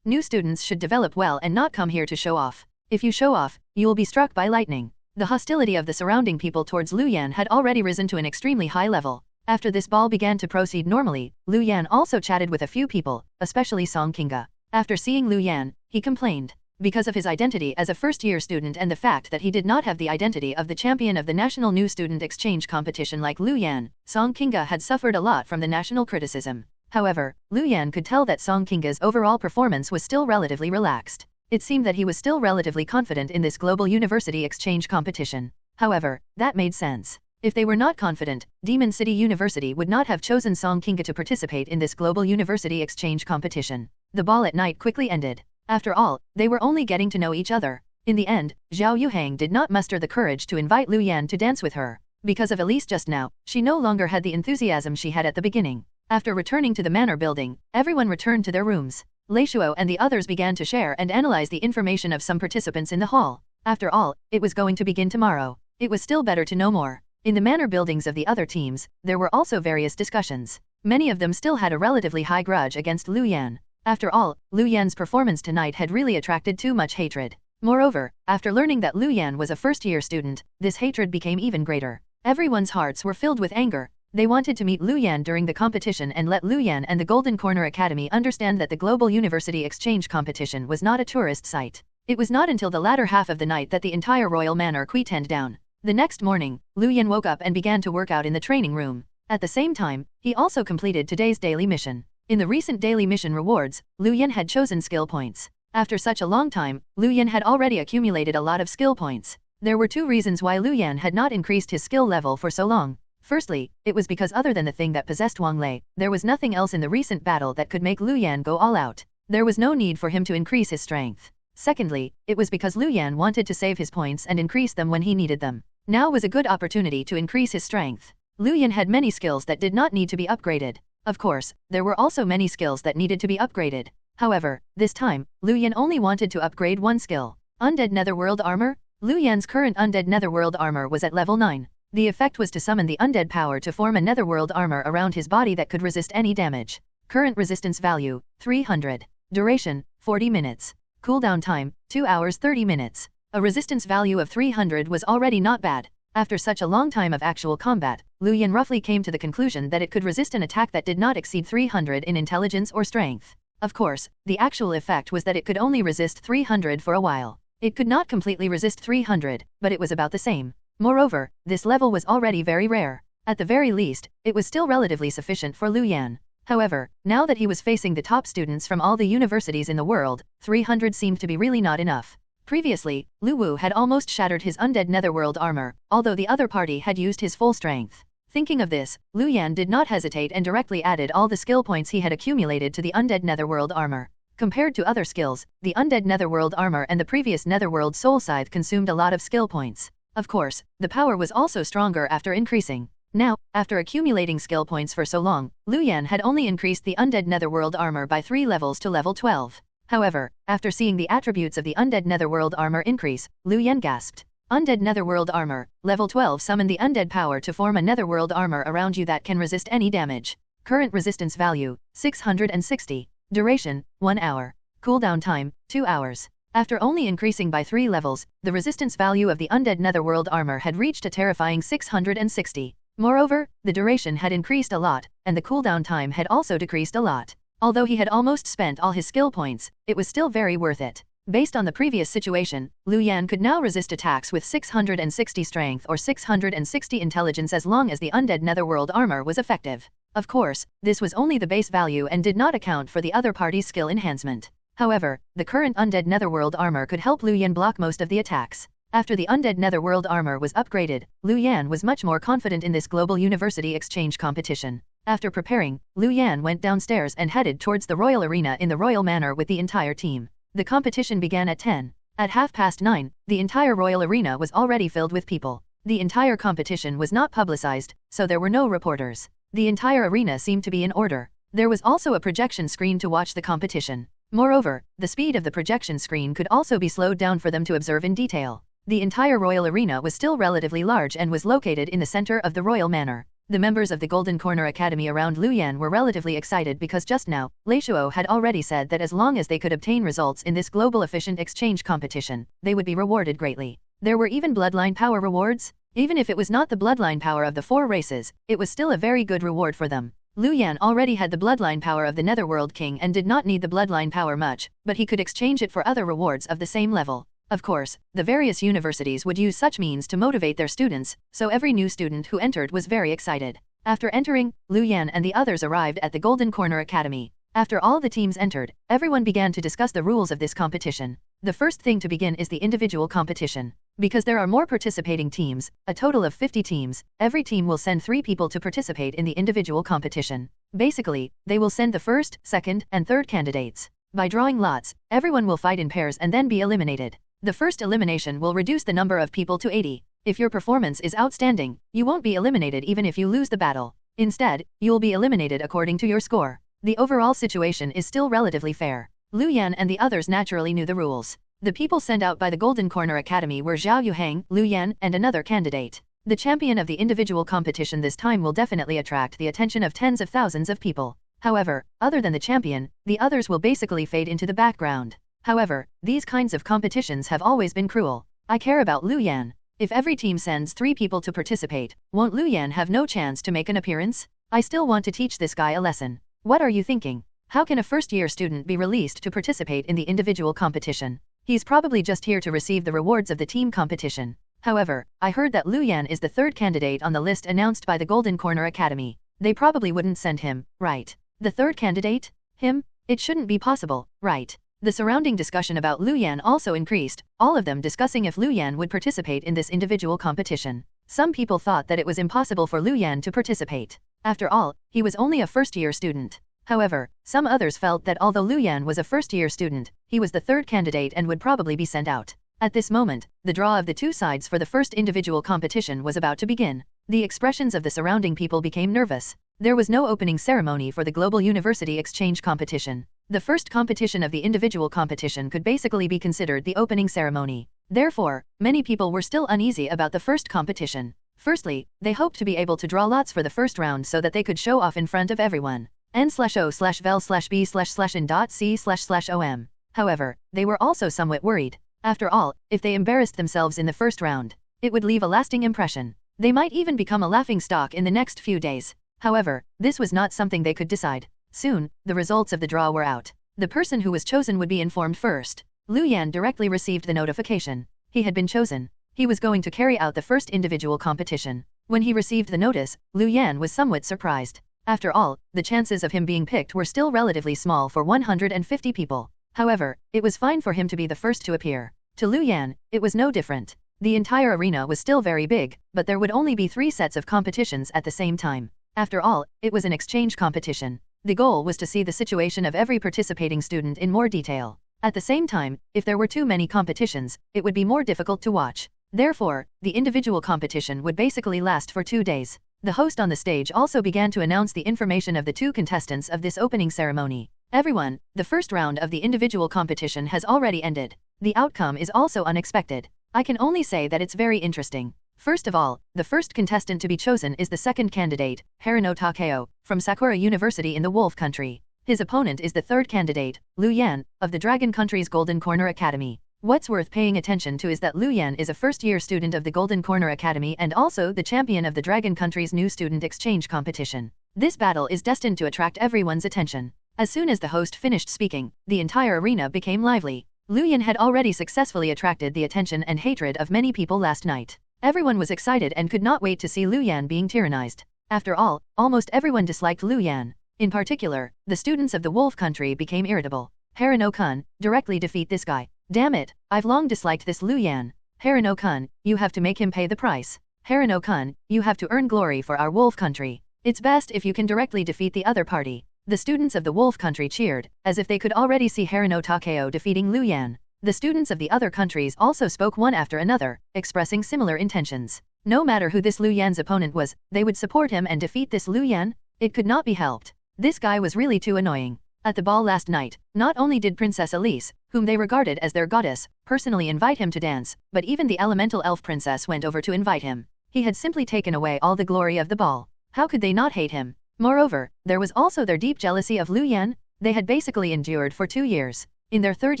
New students should develop well and not come here to show off. If you show off, you will be struck by lightning. The hostility of the surrounding people towards Lu Yan had already risen to an extremely high level. After this ball began to proceed normally, Lu Yan also chatted with a few people, especially Song Kinga. After seeing Lu Yan, he complained. Because of his identity as a first-year student and the fact that he did not have the identity of the champion of the National New Student Exchange competition like Lu Yan, Song Kinga had suffered a lot from the national criticism. However, Lu Yan could tell that Song Kinga's overall performance was still relatively relaxed. It seemed that he was still relatively confident in this global university exchange competition. However, that made sense. If they were not confident, Demon City University would not have chosen Song Kinga to participate in this global university exchange competition. The ball at night quickly ended. After all, they were only getting to know each other. In the end, Zhao Yuhang did not muster the courage to invite Lu Yan to dance with her. Because of Elise just now, she no longer had the enthusiasm she had at the beginning. After returning to the manor building, everyone returned to their rooms. Leishuo and the others began to share and analyze the information of some participants in the hall. After all, it was going to begin tomorrow. It was still better to know more. In the manor buildings of the other teams, there were also various discussions. Many of them still had a relatively high grudge against Lu Yan. After all, Lu Yan's performance tonight had really attracted too much hatred. Moreover, after learning that Lu Yan was a first-year student, this hatred became even greater. Everyone's hearts were filled with anger. They wanted to meet Lu Yan during the competition and let Lu Yan and the Golden Corner Academy understand that the Global University Exchange competition was not a tourist site. It was not until the latter half of the night that the entire royal manor quietened down. The next morning, Lu Yan woke up and began to work out in the training room. At the same time, he also completed today's daily mission. In the recent daily mission rewards, Lu Yan had chosen skill points. After such a long time, Lu Yan had already accumulated a lot of skill points. There were two reasons why Lu Yan had not increased his skill level for so long. Firstly, it was because other than the thing that possessed Wang Lei, there was nothing else in the recent battle that could make Lu Yan go all out. There was no need for him to increase his strength. Secondly, it was because Lu Yan wanted to save his points and increase them when he needed them. Now was a good opportunity to increase his strength. Lu Yan had many skills that did not need to be upgraded. Of course, there were also many skills that needed to be upgraded. However, this time, Lu Yan only wanted to upgrade one skill. Undead Netherworld Armor? Lu Yan's current Undead Netherworld Armor was at level 9. The effect was to summon the undead power to form a netherworld armor around his body that could resist any damage. Current resistance value, 300. Duration, 40 minutes. Cooldown time, 2 hours 30 minutes. A resistance value of 300 was already not bad. After such a long time of actual combat, Lu Yan roughly came to the conclusion that it could resist an attack that did not exceed 300 in intelligence or strength. Of course, the actual effect was that it could only resist 300 for a while. It could not completely resist 300, but it was about the same. Moreover, this level was already very rare. At the very least, it was still relatively sufficient for Lu Yan. However, now that he was facing the top students from all the universities in the world, 300 seemed to be really not enough. Previously, Lu Wu had almost shattered his undead netherworld armor, although the other party had used his full strength. Thinking of this, Lu Yan did not hesitate and directly added all the skill points he had accumulated to the undead netherworld armor. Compared to other skills, the undead netherworld armor and the previous netherworld soul scythe consumed a lot of skill points. Of course, the power was also stronger after increasing. Now, after accumulating skill points for so long, Lu Yan had only increased the undead netherworld armor by 3 levels to level 12. However, after seeing the attributes of the undead netherworld armor increase, Lu Yan gasped. Undead netherworld armor, level 12. Summon the undead power to form a netherworld armor around you that can resist any damage. Current resistance value, 660. Duration, 1 hour. Cooldown time, 2 hours. After only increasing by 3 levels, the resistance value of the undead netherworld armor had reached a terrifying 660. Moreover, the duration had increased a lot, and the cooldown time had also decreased a lot. Although he had almost spent all his skill points, it was still very worth it. Based on the previous situation, Lu Yan could now resist attacks with 660 strength or 660 intelligence as long as the undead netherworld armor was effective. Of course, this was only the base value and did not account for the other party's skill enhancement. However, the current undead netherworld armor could help Lu Yan block most of the attacks. After the undead netherworld armor was upgraded, Lu Yan was much more confident in this global university exchange competition. After preparing, Lu Yan went downstairs and headed towards the royal arena in the royal manor with the entire team. The competition began at 10. At 9:30, the entire royal arena was already filled with people. The entire competition was not publicized, so there were no reporters. The entire arena seemed to be in order. There was also a projection screen to watch the competition. Moreover, the speed of the projection screen could also be slowed down for them to observe in detail. The entire royal arena was still relatively large and was located in the center of the royal manor. The members of the Golden Corner Academy around Lu Yan were relatively excited because just now, Leishuo had already said that as long as they could obtain results in this global efficient exchange competition, they would be rewarded greatly. There were even bloodline power rewards. Even if it was not the bloodline power of the 4 races, it was still a very good reward for them. Lu Yan already had the bloodline power of the Netherworld King and did not need the bloodline power much, but he could exchange it for other rewards of the same level. Of course, the various universities would use such means to motivate their students, so every new student who entered was very excited. After entering, Lu Yan and the others arrived at the Golden Corner Academy. After all the teams entered, everyone began to discuss the rules of this competition. The first thing to begin is the individual competition. Because there are more participating teams, a total of 50 teams, every team will send 3 people to participate in the individual competition. Basically, they will send the first, second, and third candidates. By drawing lots, everyone will fight in pairs and then be eliminated. The first elimination will reduce the number of people to 80. If your performance is outstanding, you won't be eliminated even if you lose the battle. Instead, you'll be eliminated according to your score. The overall situation is still relatively fair. Lu Yan and the others naturally knew the rules. The people sent out by the Golden Corner Academy were Zhao Yuhang, Lu Yan, and another candidate. The champion of the individual competition this time will definitely attract the attention of tens of thousands of people. However, other than the champion, the others will basically fade into the background. However, these kinds of competitions have always been cruel. I care about Lu Yan. If every team sends 3 people to participate, won't Lu Yan have no chance to make an appearance? I still want to teach this guy a lesson. What are you thinking? How can a first-year student be released to participate in the individual competition? He's probably just here to receive the rewards of the team competition. However, I heard that Lu Yan is the 3rd candidate on the list announced by the Golden Corner Academy. They probably wouldn't send him, right? The 3rd candidate? Him? It shouldn't be possible, right? The surrounding discussion about Lu Yan also increased, all of them discussing if Lu Yan would participate in this individual competition. Some people thought that it was impossible for Lu Yan to participate. After all, he was only a first-year student. However, some others felt that although Lu Yan was a first-year student, he was the 3rd candidate and would probably be sent out. At this moment, the draw of the 2 sides for the first individual competition was about to begin. The expressions of the surrounding people became nervous. There was no opening ceremony for the Global University Exchange competition. The first competition of the individual competition could basically be considered the opening ceremony. Therefore, many people were still uneasy about the first competition. Firstly, they hoped to be able to draw lots for the first round so that they could show off in front of everyone. n/o/vel/b/in.c//om. However, they were also somewhat worried. After all, if they embarrassed themselves in the first round, it would leave a lasting impression. They might even become a laughingstock in the next few days. However, this was not something they could decide. Soon, the results of the draw were out. The person who was chosen would be informed first. Lu Yan directly received the notification. He had been chosen. He was going to carry out the first individual competition. When he received the notice, Lu Yan was somewhat surprised. After all, the chances of him being picked were still relatively small for 150 people. However, it was fine for him to be the first to appear. To Lu Yan, it was no different. The entire arena was still very big, but there would only be 3 sets of competitions at the same time. After all, it was an exchange competition. The goal was to see the situation of every participating student in more detail. At the same time, if there were too many competitions, it would be more difficult to watch. Therefore, the individual competition would basically last for 2 days. The host on the stage also began to announce the information of the 2 contestants of this opening ceremony. Everyone, the first round of the individual competition has already ended. The outcome is also unexpected. I can only say that it's very interesting. First of all, the first contestant to be chosen is the 2nd candidate, Haruno Takeo, from Sakura University in the Wolf Country. His opponent is the 3rd candidate, Lu Yan, of the Dragon Country's Golden Corner Academy. What's worth paying attention to is that Lu Yan is a first-year student of the Golden Corner Academy and also the champion of the Dragon Country's new student exchange competition. This battle is destined to attract everyone's attention. As soon as the host finished speaking, the entire arena became lively. Lu Yan had already successfully attracted the attention and hatred of many people last night. Everyone was excited and could not wait to see Lu Yan being tyrannized. After all, almost everyone disliked Lu Yan. In particular, the students of the Wolf Country became irritable. Haruno-kun, directly defeat this guy. Damn it, I've long disliked this Lu Yan. Haruno-kun, you have to make him pay the price. Haruno-kun, you have to earn glory for our Wolf Country. It's best if you can directly defeat the other party. The students of the Wolf Country cheered, as if they could already see Haruno Takeo defeating Lu Yan. The students of the other countries also spoke one after another, expressing similar intentions. No matter who this Lu Yan's opponent was, they would support him and defeat this Lu Yan. It could not be helped. This guy was really too annoying. At the ball last night, not only did Princess Elise, whom they regarded as their goddess, personally invite him to dance, but even the elemental elf princess went over to invite him. He had simply taken away all the glory of the ball. How could they not hate him? Moreover, there was also their deep jealousy of Lu Yan. They had basically endured for 2 years. In their 3rd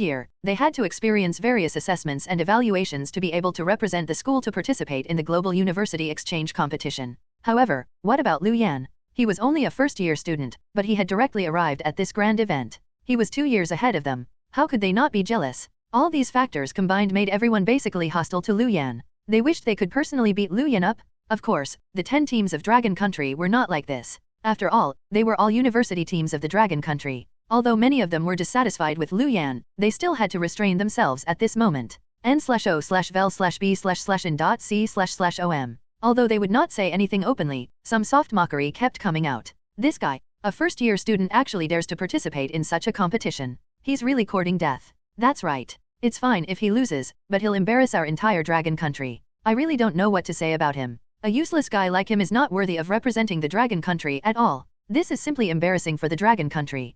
year, they had to experience various assessments and evaluations to be able to represent the school to participate in the Global University Exchange competition. However, what about Lu Yan? He was only a first-year student, but he had directly arrived at this grand event. He was 2 years ahead of them. How could they not be jealous? All these factors combined made everyone basically hostile to Lu Yan. They wished they could personally beat Lu Yan up. Of course, the 10 teams of Dragon Country were not like this. After all, they were all university teams of the Dragon Country. Although many of them were dissatisfied with Lu Yan, they still had to restrain themselves at this moment. n/o/vel/b/in.c//om. Although they would not say anything openly, some soft mockery kept coming out. This guy, a first-year student, actually dares to participate in such a competition. He's really courting death. That's right. It's fine if he loses, but he'll embarrass our entire Dragon Country. I really don't know what to say about him. A useless guy like him is not worthy of representing the dragon country at all. This is simply embarrassing for the dragon country.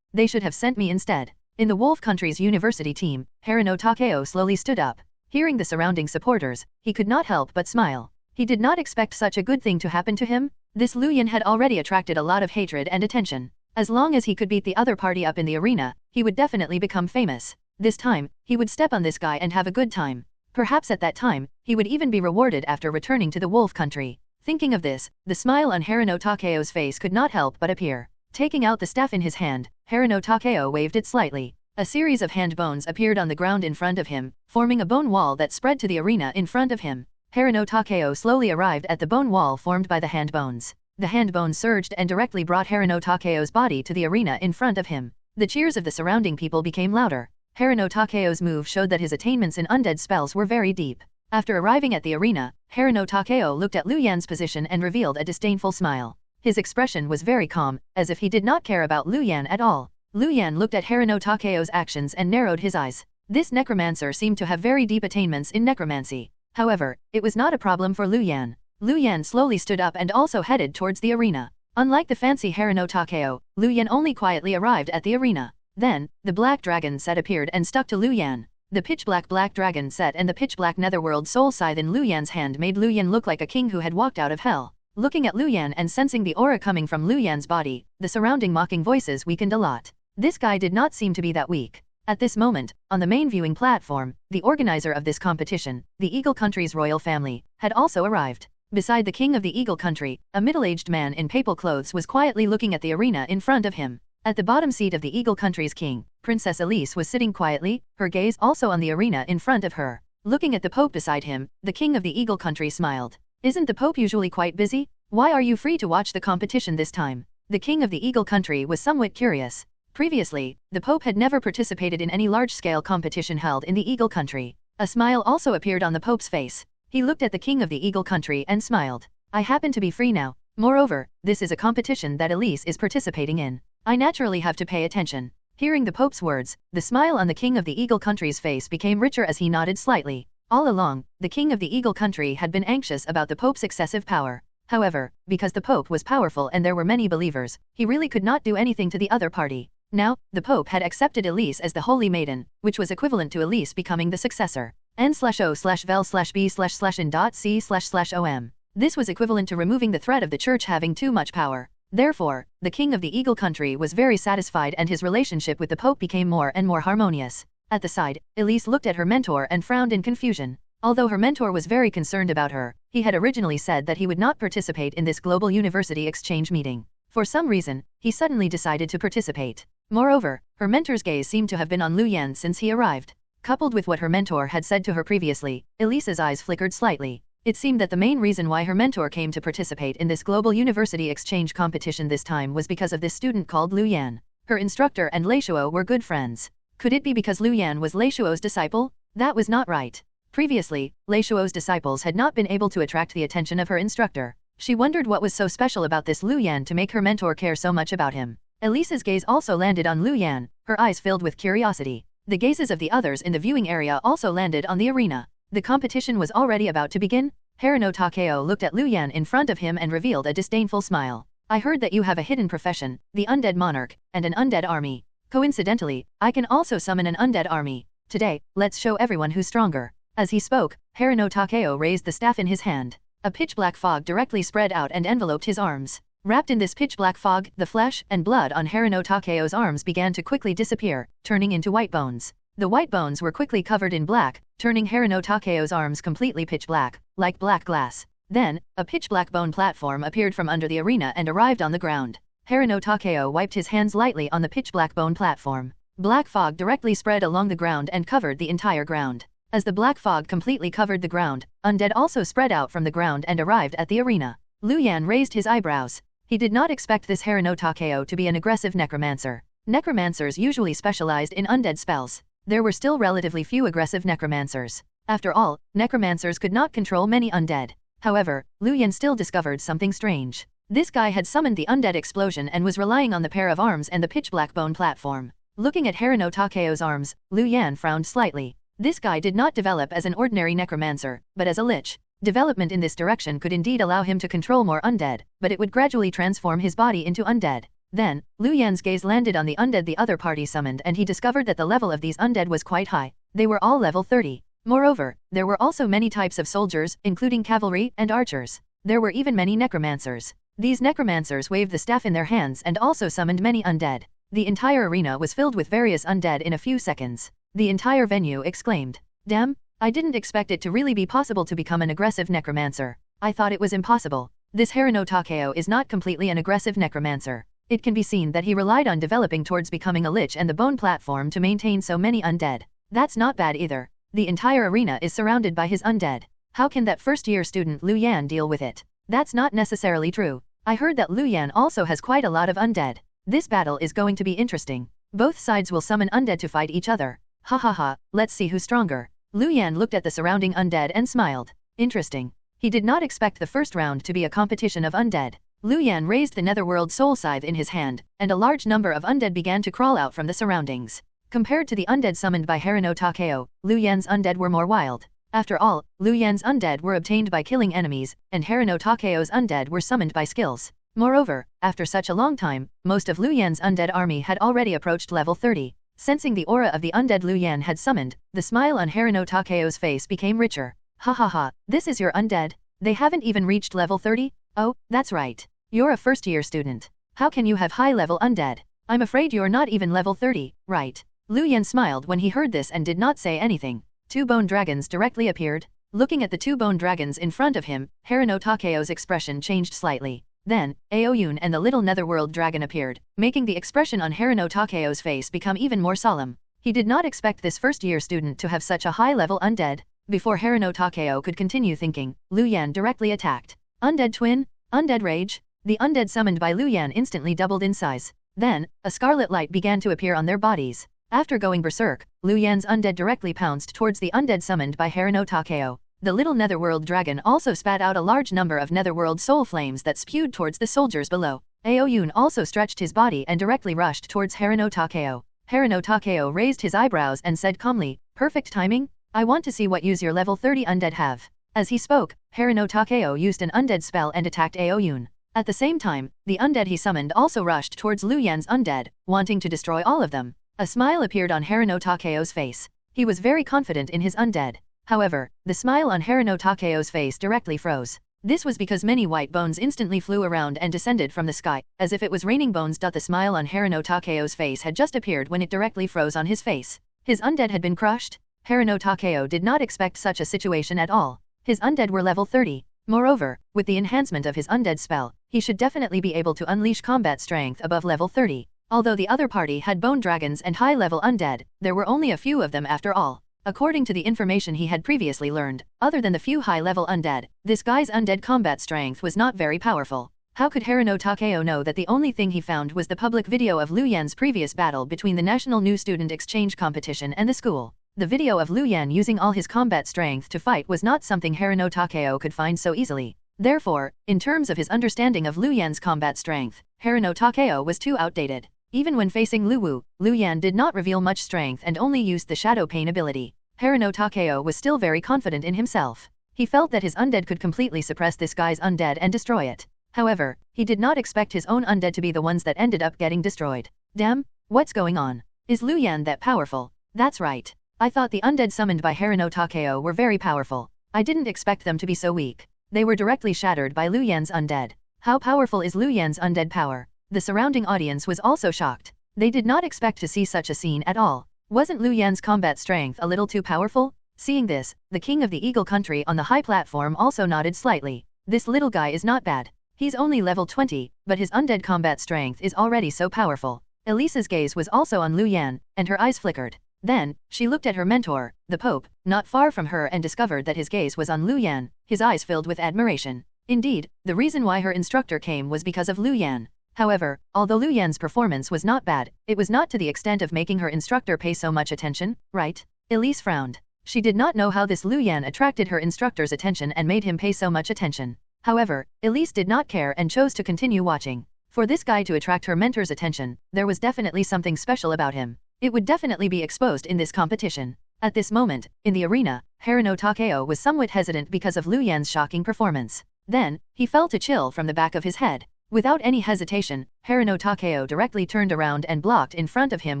They should have sent me instead. In the wolf country's university team, Haruno Takeo slowly stood up. Hearing the surrounding supporters, he could not help but smile. He did not expect such a good thing to happen to him. This Lu Yan had already attracted a lot of hatred and attention. As long as he could beat the other party up in the arena, he would definitely become famous. This time, he would step on this guy and have a good time. Perhaps at that time, he would even be rewarded after returning to the wolf country. Thinking of this, the smile on Haruno Takeo's face could not help but appear. Taking out the staff in his hand, Haruno Takeo waved it slightly. A series of hand bones appeared on the ground in front of him, forming a bone wall that spread to the arena in front of him. Haruno Takeo slowly arrived at the bone wall formed by the hand bones. The hand bones surged and directly brought Haruno Takeo's body to the arena in front of him. The cheers of the surrounding people became louder. Haruno Takeo's move showed that his attainments in undead spells were very deep. After arriving at the arena, Haruno Takeo looked at Lu Yan's position and revealed a disdainful smile. His expression was very calm, as if he did not care about Lu Yan at all. Lu Yan looked at Haruno Takeo's actions and narrowed his eyes. This necromancer seemed to have very deep attainments in necromancy. However, it was not a problem for Lu Yan. Lu Yan slowly stood up and also headed towards the arena. Unlike the fancy Haruno Takeo, Lu Yan only quietly arrived at the arena. Then, the black dragon set appeared and stuck to Lu Yan. The pitch-black black dragon set and the pitch-black netherworld soul scythe in Lu Yan's hand made Lu Yan look like a king who had walked out of hell. Looking at Lu Yan and sensing the aura coming from Lu Yan's body, the surrounding mocking voices weakened a lot. This guy did not seem to be that weak. At this moment, on the main viewing platform, the organizer of this competition, the Eagle Country's royal family, had also arrived. Beside the king of the Eagle Country, a middle-aged man in papal clothes was quietly looking at the arena in front of him. At the bottom seat of the Eagle Country's king, Princess Elise was sitting quietly, her gaze also on the arena in front of her. Looking at the Pope beside him, the king of the Eagle Country smiled. Isn't the Pope usually quite busy? Why are you free to watch the competition this time? The king of the Eagle Country was somewhat curious. Previously, the Pope had never participated in any large-scale competition held in the Eagle Country. A smile also appeared on the Pope's face. He looked at the king of the Eagle Country and smiled. I happen to be free now. Moreover, this is a competition that Elise is participating in. I naturally have to pay attention. Hearing the Pope's words, the smile on the king of the Eagle Country's face became richer as he nodded slightly. All along, the king of the Eagle Country had been anxious about the Pope's excessive power. However, because the Pope was powerful and there were many believers, he really could not do anything to the other party. Now, the Pope had accepted Elise as the Holy Maiden, which was equivalent to Elise becoming the successor. N/O/vel/b/in.c//om. This was equivalent to removing the threat of the church having too much power. Therefore, the king of the Eagle Country was very satisfied and his relationship with the Pope became more and more harmonious. At the side, Elise looked at her mentor and frowned in confusion. Although her mentor was very concerned about her, he had originally said that he would not participate in this global university exchange meeting. For some reason, he suddenly decided to participate. Moreover, her mentor's gaze seemed to have been on Lu Yan since he arrived. Coupled with what her mentor had said to her previously, Elise's eyes flickered slightly. It seemed that the main reason why her mentor came to participate in this global university exchange competition this time was because of this student called Lu Yan. Her instructor and Leishuo were good friends. Could it be because Lu Yan was Leishuo's disciple? That was not right. Previously, Leishuo's disciples had not been able to attract the attention of her instructor. She wondered what was so special about this Lu Yan to make her mentor care so much about him. Elise's gaze also landed on Lu Yan, her eyes filled with curiosity. The gazes of the others in the viewing area also landed on the arena. The competition was already about to begin. Haruno Takeo looked at Lu Yan in front of him and revealed a disdainful smile. I heard that you have a hidden profession, the undead monarch, and an undead army. Coincidentally, I can also summon an undead army. Today, let's show everyone who's stronger. As he spoke, Haruno Takeo raised the staff in his hand. A pitch-black fog directly spread out and enveloped his arms. Wrapped in this pitch-black fog, the flesh and blood on Haruno Takeo's arms began to quickly disappear, turning into white bones. The white bones were quickly covered in black, turning Haruno Takeo's arms completely pitch-black, like black glass. Then, a pitch-black bone platform appeared from under the arena and arrived on the ground. Haruno Takeo wiped his hands lightly on the pitch-black bone platform. Black fog directly spread along the ground and covered the entire ground. As the black fog completely covered the ground, undead also spread out from the ground and arrived at the arena. Lu Yan raised his eyebrows. He did not expect this Haruno Takeo to be an aggressive necromancer. Necromancers usually specialized in undead spells. There were still relatively few aggressive necromancers. After all, necromancers could not control many undead. However, Lu Yan still discovered something strange. This guy had summoned the undead explosion and was relying on the pair of arms and the pitch-black bone platform. Looking at Haruno Takeo's arms, Lu Yan frowned slightly. This guy did not develop as an ordinary necromancer, but as a lich. Development in this direction could indeed allow him to control more undead, but it would gradually transform his body into undead. Then, Lu Yan's gaze landed on the undead the other party summoned and he discovered that the level of these undead was quite high. They were all level 30. Moreover, there were also many types of soldiers, including cavalry and archers. There were even many necromancers. These necromancers waved the staff in their hands and also summoned many undead. The entire arena was filled with various undead in a few seconds. The entire venue exclaimed, "Damn, I didn't expect it to really be possible to become an aggressive necromancer. I thought it was impossible. This Haruno Takeo is not completely an aggressive necromancer. It can be seen that he relied on developing towards becoming a lich and the bone platform to maintain so many undead. That's not bad either. The entire arena is surrounded by his undead. How can that first-year student Lu Yan deal with it? That's not necessarily true. I heard that Lu Yan also has quite a lot of undead. This battle is going to be interesting. Both sides will summon undead to fight each other. Ha ha ha, let's see who's stronger." Lu Yan looked at the surrounding undead and smiled. Interesting. He did not expect the first round to be a competition of undead. Lu Yan raised the Netherworld Soul Scythe in his hand, and a large number of undead began to crawl out from the surroundings. Compared to the undead summoned by Haruno Takeo, Lu Yan's undead were more wild. After all, Lu Yan's undead were obtained by killing enemies, and Haruno Takeo's undead were summoned by skills. Moreover, after such a long time, most of Lu Yan's undead army had already approached level 30. Sensing the aura of the undead Lu Yan had summoned, the smile on Haruno Takeo's face became richer. "Ha ha ha, this is your undead? They haven't even reached level 30? Oh, that's right. You're a first-year student. How can you have high-level undead? I'm afraid you're not even level 30, right?" Lu Yan smiled when he heard this and did not say anything. Two bone dragons directly appeared. Looking at the two bone dragons in front of him, Haruno Takeo's expression changed slightly. Then, Aoyun and the little netherworld dragon appeared, making the expression on Haruno Takeo's face become even more solemn. He did not expect this first-year student to have such a high-level undead. Before Haruno Takeo could continue thinking, Lu Yan directly attacked. Undead Twin? Undead Rage? The undead summoned by Lu Yan instantly doubled in size. Then, a scarlet light began to appear on their bodies. After going berserk, Lu Yan's undead directly pounced towards the undead summoned by Haruno Takeo. The little netherworld dragon also spat out a large number of netherworld soul flames that spewed towards the soldiers below. Aoyun also stretched his body and directly rushed towards Haruno Takeo. Haruno Takeo raised his eyebrows and said calmly, "Perfect timing? I want to see what use your level 30 undead have." As he spoke, Haruno Takeo used an undead spell and attacked Aoyun. At the same time, the undead he summoned also rushed towards Lu Yan's undead, wanting to destroy all of them. A smile appeared on Haruno Takeo's face. He was very confident in his undead. However, the smile on Haruno Takeo's face directly froze. This was because many white bones instantly flew around and descended from the sky, as if it was raining bones. The smile on Haruno Takeo's face had just appeared when it directly froze on his face. His undead had been crushed? Haruno Takeo did not expect such a situation at all. His undead were level 30. Moreover, with the enhancement of his undead spell, he should definitely be able to unleash combat strength above level 30. Although the other party had bone dragons and high-level undead, there were only a few of them after all. According to the information he had previously learned, other than the few high-level undead, this guy's undead combat strength was not very powerful. How could Haruno Takeo know that the only thing he found was the public video of Lu Yan's previous battle between the National New Student Exchange Competition and the school? The video of Lu Yan using all his combat strength to fight was not something Haruno Takeo could find so easily. Therefore, in terms of his understanding of Lu Yan's combat strength, Haruno Takeo was too outdated. Even when facing Lu Wu, Lu Yan did not reveal much strength and only used the Shadow Pain ability. Haruno Takeo was still very confident in himself. He felt that his undead could completely suppress this guy's undead and destroy it. However, he did not expect his own undead to be the ones that ended up getting destroyed. Damn, what's going on? Is Lu Yan that powerful? That's right. I thought the undead summoned by Haruno Takeo were very powerful. I didn't expect them to be so weak. They were directly shattered by Lu Yan's undead. How powerful is Lu Yan's undead power? The surrounding audience was also shocked. They did not expect to see such a scene at all. Wasn't Lu Yan's combat strength a little too powerful? Seeing this, the king of the Eagle Country on the high platform also nodded slightly. This little guy is not bad. He's only level 20, but his undead combat strength is already so powerful. Elisa's gaze was also on Lu Yan, and her eyes flickered. Then, she looked at her mentor, the Pope, not far from her and discovered that his gaze was on Lu Yan, his eyes filled with admiration. Indeed, the reason why her instructor came was because of Lu Yan. However, although Lu Yan's performance was not bad, it was not to the extent of making her instructor pay so much attention, right? Elise frowned. She did not know how this Lu Yan attracted her instructor's attention and made him pay so much attention. However, Elise did not care and chose to continue watching. For this guy to attract her mentor's attention, there was definitely something special about him. It would definitely be exposed in this competition. At this moment, in the arena, Haruno Takeo was somewhat hesitant because of Lu Yan's shocking performance. Then, he felt a chill from the back of his head. Without any hesitation, Haruno Takeo directly turned around and blocked in front of him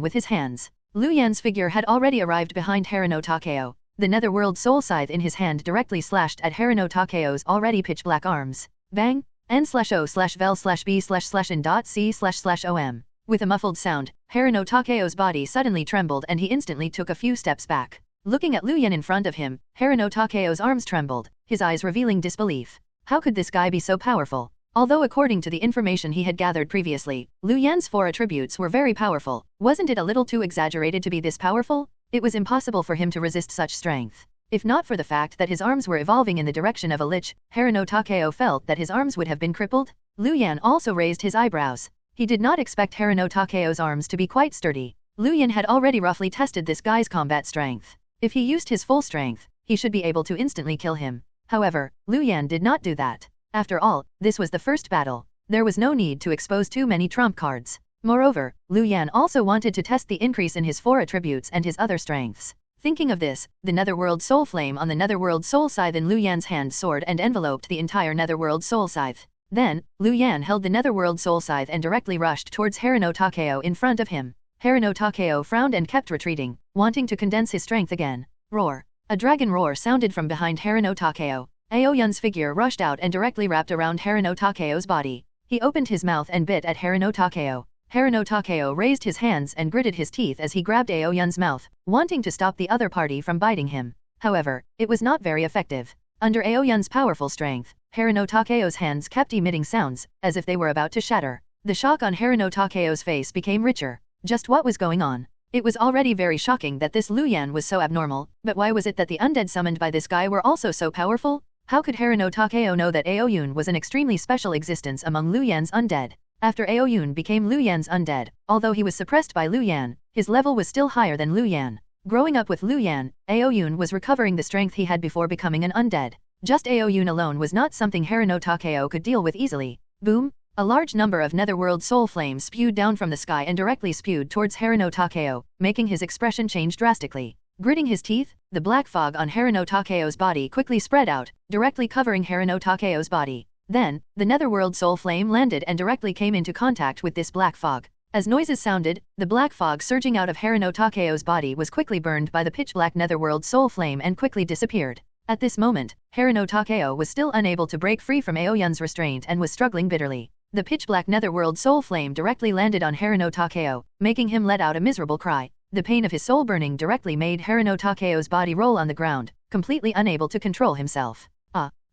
with his hands. Lu Yan's figure had already arrived behind Haruno Takeo. The Netherworld Soul Scythe in his hand directly slashed at Haruno Takeo's already pitch-black arms. Bang! N/O/vel/B/in.C//om. With a muffled sound, Haruno Takeo's body suddenly trembled and he instantly took a few steps back. Looking at Lu Yan in front of him, Haruno Takeo's arms trembled, his eyes revealing disbelief. How could this guy be so powerful? Although according to the information he had gathered previously, Lu Yan's 4 attributes were very powerful, wasn't it a little too exaggerated to be this powerful? It was impossible for him to resist such strength. If not for the fact that his arms were evolving in the direction of a lich, Haruno Takeo felt that his arms would have been crippled. Lu Yan also raised his eyebrows. He did not expect Haruno Takeo's arms to be quite sturdy. Lu Yan had already roughly tested this guy's combat strength. If he used his full strength, he should be able to instantly kill him. However, Lu Yan did not do that. After all, this was the first battle. There was no need to expose too many trump cards. Moreover, Lu Yan also wanted to test the increase in his 4 attributes and his other strengths. Thinking of this, the Netherworld Soul Flame on the Netherworld Soul Scythe in Lu Yan's hand soared and enveloped the entire Netherworld Soul Scythe. Then, Lu Yan held the Netherworld Soul Scythe and directly rushed towards Haruno Takeo in front of him. Haruno Takeo frowned and kept retreating, wanting to condense his strength again. Roar! A dragon roar sounded from behind Haruno Takeo. Aoyun's figure rushed out and directly wrapped around Haruno Takeo's body. He opened his mouth and bit at Haruno Takeo. Haruno Takeo raised his hands and gritted his teeth as he grabbed Aoyun's mouth, wanting to stop the other party from biting him. However, it was not very effective. Under Aoyun's powerful strength, Haruno Takeo's hands kept emitting sounds, as if they were about to shatter. The shock on Haruno Takeo's face became richer. Just what was going on? It was already very shocking that this Lu Yan was so abnormal, but why was it that the undead summoned by this guy were also so powerful? How could Haruno Takeo know that Aoyun was an extremely special existence among Lu Yan's undead? After Aoyun became Lu Yan's undead, although he was suppressed by Lu Yan, his level was still higher than Lu Yan. Growing up with Lu Yan, Aoyun was recovering the strength he had before becoming an undead. Just Aoyun alone was not something Haruno Takeo could deal with easily. Boom! A large number of Netherworld Soul Flames spewed down from the sky and directly spewed towards Haruno Takeo, making his expression change drastically. Gritting his teeth, the black fog on Haruno Takeo's body quickly spread out, directly covering Haruno Takeo's body. Then, the Netherworld Soul Flame landed and directly came into contact with this black fog. As noises sounded, the black fog surging out of Haruno Takeo's body was quickly burned by the pitch-black Netherworld Soul Flame and quickly disappeared. At this moment, Haruno Takeo was still unable to break free from Aoyun's restraint and was struggling bitterly. The pitch-black Netherworld Soul Flame directly landed on Haruno Takeo, making him let out a miserable cry. The pain of his soul burning directly made Haruno Takeo's body roll on the ground, completely unable to control himself.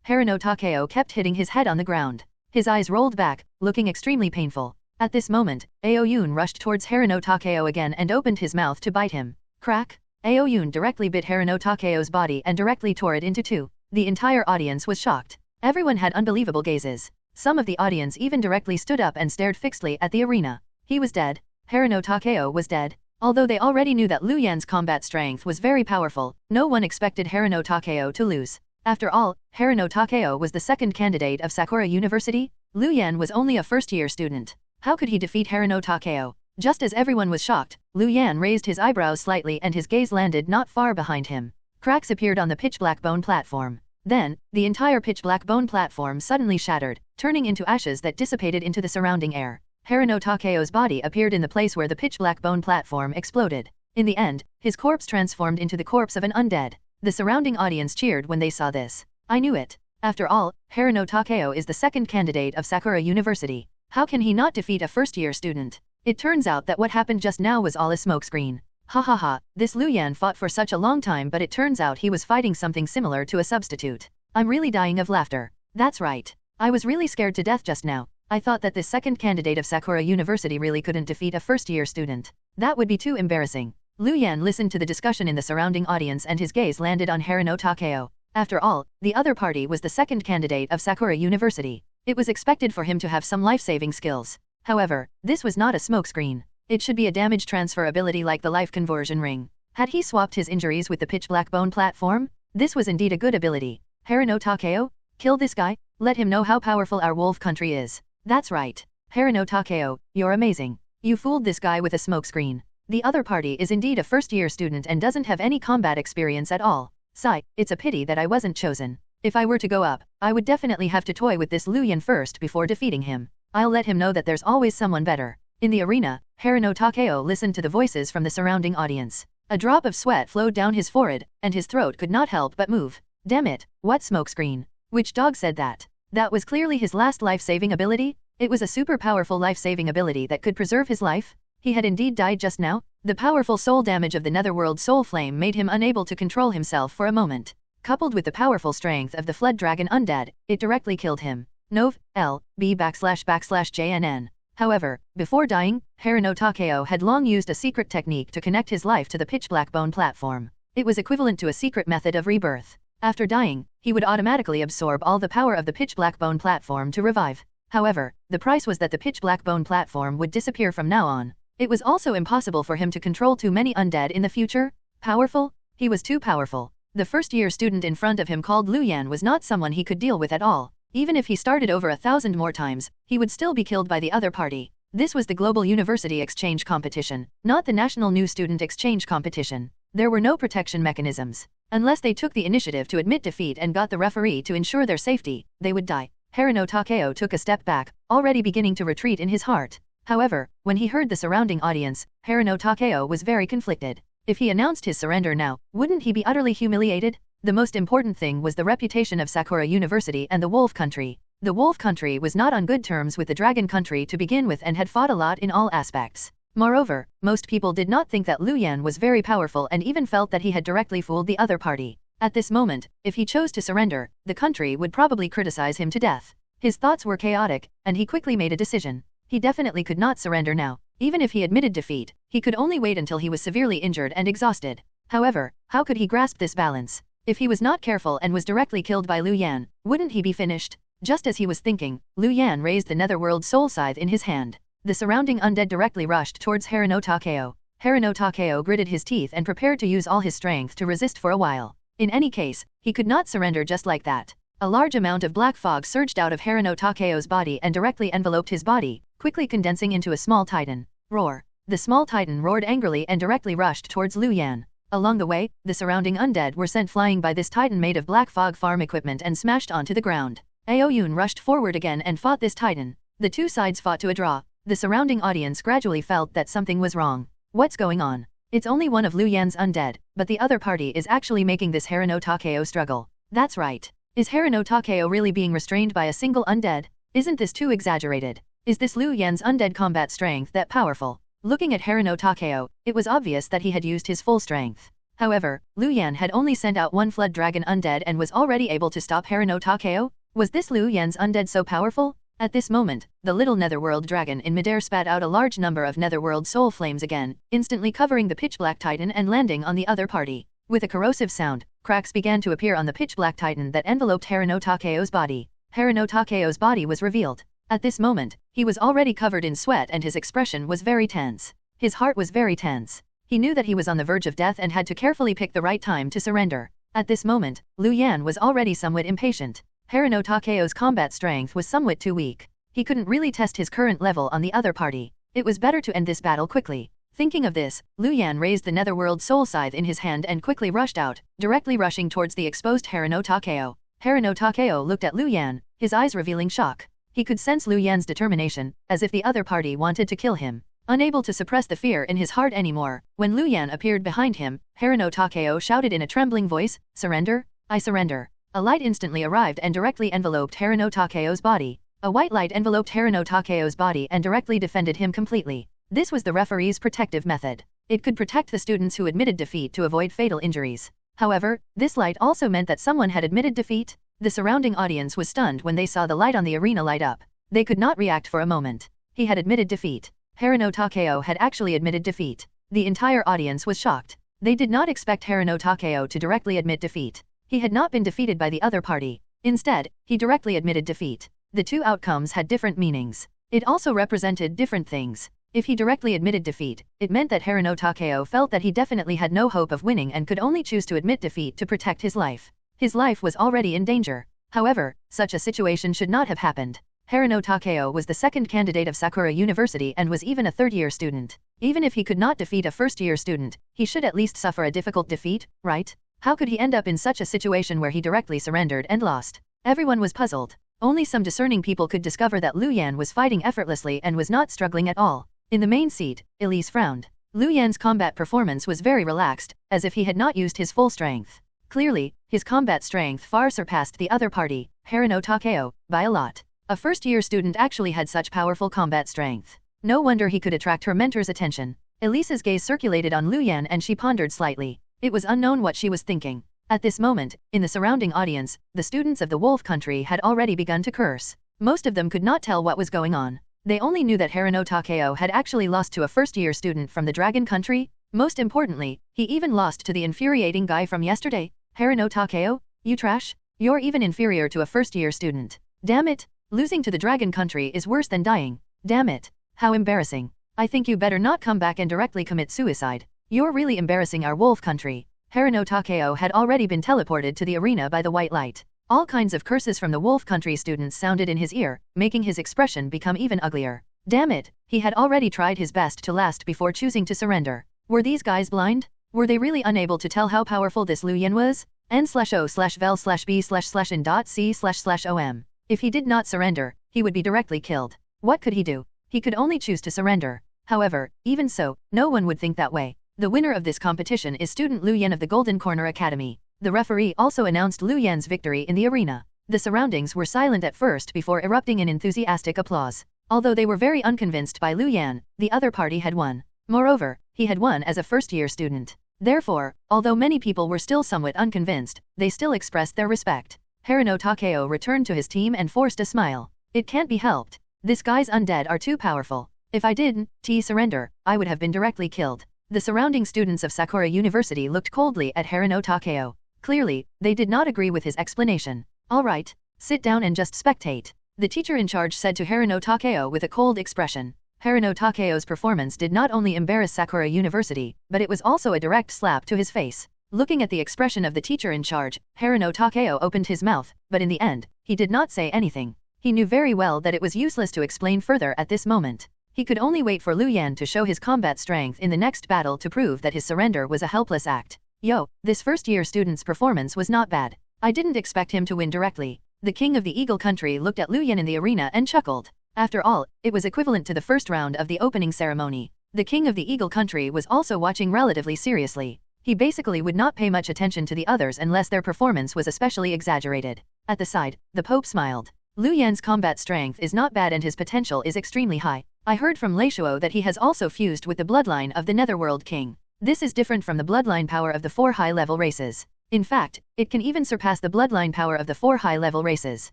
Haruno Takeo kept hitting his head on the ground. His eyes rolled back, looking extremely painful. At this moment, Aoyun rushed towards Haruno Takeo again and opened his mouth to bite him. Crack! Aoyun directly bit Haruno Takeo's body and directly tore it into 2. The entire audience was shocked. Everyone had unbelievable gazes. Some of the audience even directly stood up and stared fixedly at the arena. He was dead. Haruno Takeo was dead. Although they already knew that Lu Yan's combat strength was very powerful, no one expected Haruno Takeo to lose. After all, Haruno Takeo was the second candidate of Sakura University. Lu Yan was only a first-year student. How could he defeat Haruno Takeo? Just as everyone was shocked, Lu Yan raised his eyebrows slightly and his gaze landed not far behind him. Cracks appeared on the pitch-black bone platform. Then, the entire pitch-black bone platform suddenly shattered, turning into ashes that dissipated into the surrounding air. Haruno Takeo's body appeared in the place where the pitch-black bone platform exploded. In the end, his corpse transformed into the corpse of an undead. The surrounding audience cheered when they saw this. I knew it. After all, Haruno Takeo is the second candidate of Sakura University. How can he not defeat a first-year student? It turns out that what happened just now was all a smokescreen. Ha ha ha, this Lu Yan fought for such a long time but it turns out he was fighting something similar to a substitute. I'm really dying of laughter. That's right. I was really scared to death just now. I thought that this second candidate of Sakura University really couldn't defeat a first-year student. That would be too embarrassing. Lu Yan listened to the discussion in the surrounding audience and his gaze landed on Haruno Takeo. After all, the other party was the second candidate of Sakura University. It was expected for him to have some life-saving skills. However, this was not a smokescreen. It should be a damage transfer ability like the life conversion ring. Had he swapped his injuries with the pitch-black bone platform? This was indeed a good ability. Haruno Takeo? Kill this guy? Let him know how powerful our wolf country is. That's right. Haruno Takeo, you're amazing. You fooled this guy with a smokescreen. The other party is indeed a first-year student and doesn't have any combat experience at all. Sigh, it's a pity that I wasn't chosen. If I were to go up, I would definitely have to toy with this Lu Yan first before defeating him. I'll let him know that there's always someone better. In the arena, Haruno Takeo listened to the voices from the surrounding audience. A drop of sweat flowed down his forehead, and his throat could not help but move. Damn it, what smokescreen? Which dog said that? That was clearly his last life-saving ability? It was a super powerful life-saving ability that could preserve his life? He had indeed died just now? The powerful soul damage of the Netherworld Soul Flame made him unable to control himself for a moment. Coupled with the powerful strength of the Flood Dragon Undead, it directly killed him. Nov. L. B /JNN. However, before dying, Haruno Takeo had long used a secret technique to connect his life to the pitch black bone platform. It was equivalent to a secret method of rebirth. After dying, he would automatically absorb all the power of the pitch black bone platform to revive. However, the price was that the pitch black bone platform would disappear from now on. It was also impossible for him to control too many undead in the future. Powerful? He was too powerful. The first-year student in front of him called Lu Yan was not someone he could deal with at all. Even if he started over 1,000 more times, he would still be killed by the other party. This was the Global University Exchange Competition, not the National New Student Exchange Competition. There were no protection mechanisms. Unless they took the initiative to admit defeat and got the referee to ensure their safety, they would die. Haruno Takeo took a step back, already beginning to retreat in his heart. However, when he heard the surrounding audience, Haruno Takeo was very conflicted. If he announced his surrender now, wouldn't he be utterly humiliated? The most important thing was the reputation of Sakura University and the Wolf Country. The Wolf Country was not on good terms with the Dragon Country to begin with and had fought a lot in all aspects. Moreover, most people did not think that Lu Yan was very powerful and even felt that he had directly fooled the other party. At this moment, if he chose to surrender, the country would probably criticize him to death. His thoughts were chaotic, and he quickly made a decision. He definitely could not surrender now. Even if he admitted defeat, he could only wait until he was severely injured and exhausted. However, how could he grasp this balance? If he was not careful and was directly killed by Lu Yan, wouldn't he be finished? Just as he was thinking, Lu Yan raised the Netherworld Soul Scythe in his hand. The surrounding undead directly rushed towards Haruno Takeo. Haruno Takeo gritted his teeth and prepared to use all his strength to resist for a while. In any case, he could not surrender just like that. A large amount of black fog surged out of Haruno Takeo's body and directly enveloped his body, quickly condensing into a small titan. Roar! The small titan roared angrily and directly rushed towards Lu Yan. Along the way, the surrounding undead were sent flying by this titan made of black fog farm equipment and smashed onto the ground. Aoyun rushed forward again and fought this titan. The two sides fought to a draw. The surrounding audience gradually felt that something was wrong. What's going on? It's only one of Lu Yan's undead, but the other party is actually making this Haruno Takeo struggle. That's right. Is Haruno Takeo really being restrained by a single undead? Isn't this too exaggerated? Is this Lu Yan's undead combat strength that powerful? Looking at Haruno Takeo, it was obvious that he had used his full strength. However, Lu Yan had only sent out one Flood Dragon undead and was already able to stop Haruno Takeo? Was this Lu Yan's undead so powerful? At this moment, the little Netherworld Dragon in midair spat out a large number of Netherworld Soul Flames again, instantly covering the pitch-black Titan and landing on the other party. With a corrosive sound, cracks began to appear on the pitch-black Titan that enveloped Haruno Takeo's body. Haruno Takeo's body was revealed. At this moment, he was already covered in sweat and his expression was very tense. His heart was very tense. He knew that he was on the verge of death and had to carefully pick the right time to surrender. At this moment, Lu Yan was already somewhat impatient. Haruno Takeo's combat strength was somewhat too weak. He couldn't really test his current level on the other party. It was better to end this battle quickly. Thinking of this, Lu Yan raised the Netherworld Soul Scythe in his hand and quickly rushed out, directly rushing towards the exposed Haruno Takeo. Haruno Takeo looked at Lu Yan, his eyes revealing shock. He could sense Lu Yan's determination, as if the other party wanted to kill him. Unable to suppress the fear in his heart anymore, when Lu Yan appeared behind him, Haruno Takeo shouted in a trembling voice, "Surrender? I surrender." A light instantly arrived and directly enveloped Haruno Takeo's body. A white light enveloped Haruno Takeo's body and directly defended him completely. This was the referee's protective method. It could protect the students who admitted defeat to avoid fatal injuries. However, this light also meant that someone had admitted defeat. The surrounding audience was stunned when they saw the light on the arena light up. They could not react for a moment. He had admitted defeat. Haruno Takeo had actually admitted defeat. The entire audience was shocked. They did not expect Haruno Takeo to directly admit defeat. He had not been defeated by the other party. Instead, he directly admitted defeat. The two outcomes had different meanings. It also represented different things. If he directly admitted defeat, it meant that Haruno Takeo felt that he definitely had no hope of winning and could only choose to admit defeat to protect his life. His life was already in danger. However, such a situation should not have happened. Haruno Takeo was the second candidate of Sakura University and was even a third-year student. Even if he could not defeat a first-year student, he should at least suffer a difficult defeat, right? How could he end up in such a situation where he directly surrendered and lost? Everyone was puzzled. Only some discerning people could discover that Lu Yan was fighting effortlessly and was not struggling at all. In the main seat, Elise frowned. Lu Yan's combat performance was very relaxed, as if he had not used his full strength. Clearly, his combat strength far surpassed the other party, Harino Takeo, by a lot. A first-year student actually had such powerful combat strength. No wonder he could attract her mentor's attention. Elise's gaze circulated on Lu Yan and she pondered slightly. It was unknown what she was thinking. At this moment, in the surrounding audience, the students of the Wolf Country had already begun to curse. Most of them could not tell what was going on. They only knew that Harino Takeo had actually lost to a first-year student from the Dragon Country. Most importantly, he even lost to the infuriating guy from yesterday. Harino Takeo, you trash? You're even inferior to a first-year student. Damn it! Losing to the Dragon Country is worse than dying. Damn it! How embarrassing. I think you better not come back and directly commit suicide. You're really embarrassing our Wolf Country. Harino Takeo had already been teleported to the arena by the white light. All kinds of curses from the Wolf Country students sounded in his ear, making his expression become even uglier. Damn it, he had already tried his best to last before choosing to surrender. Were these guys blind? Were they really unable to tell how powerful this Lu Yan was? N/O/vel/b/n.c//om. If he did not surrender, he would be directly killed. What could he do? He could only choose to surrender. However, even so, no one would think that way. The winner of this competition is student Lu Yan of the Golden Corner Academy. The referee also announced Lu Yan's victory in the arena. The surroundings were silent at first before erupting in enthusiastic applause. Although they were very unconvinced by Lu Yan, the other party had won. Moreover, he had won as a first-year student. Therefore, although many people were still somewhat unconvinced, they still expressed their respect. Harino Takeo returned to his team and forced a smile. It can't be helped. This guy's undead are too powerful. If I didn't surrender, I would have been directly killed. The surrounding students of Sakura University looked coldly at Harino Takeo. Clearly, they did not agree with his explanation. All right, sit down and just spectate. The teacher in charge said to Harino Takeo with a cold expression. Harino Takeo's performance did not only embarrass Sakura University, but it was also a direct slap to his face. Looking at the expression of the teacher in charge, Harino Takeo opened his mouth, but in the end, he did not say anything. He knew very well that it was useless to explain further at this moment. He could only wait for Lu Yan to show his combat strength in the next battle to prove that his surrender was a helpless act. Yo, this first-year student's performance was not bad. I didn't expect him to win directly. The king of the Eagle Country looked at Lu Yan in the arena and chuckled. After all, it was equivalent to the first round of the opening ceremony. The king of the Eagle Country was also watching relatively seriously. He basically would not pay much attention to the others unless their performance was especially exaggerated. At the side, the Pope smiled. Lu Yan's combat strength is not bad and his potential is extremely high. I heard from Leishuo that he has also fused with the bloodline of the Netherworld King. This is different from the bloodline power of the 4 high-level races. In fact, it can even surpass the bloodline power of the 4 high-level races.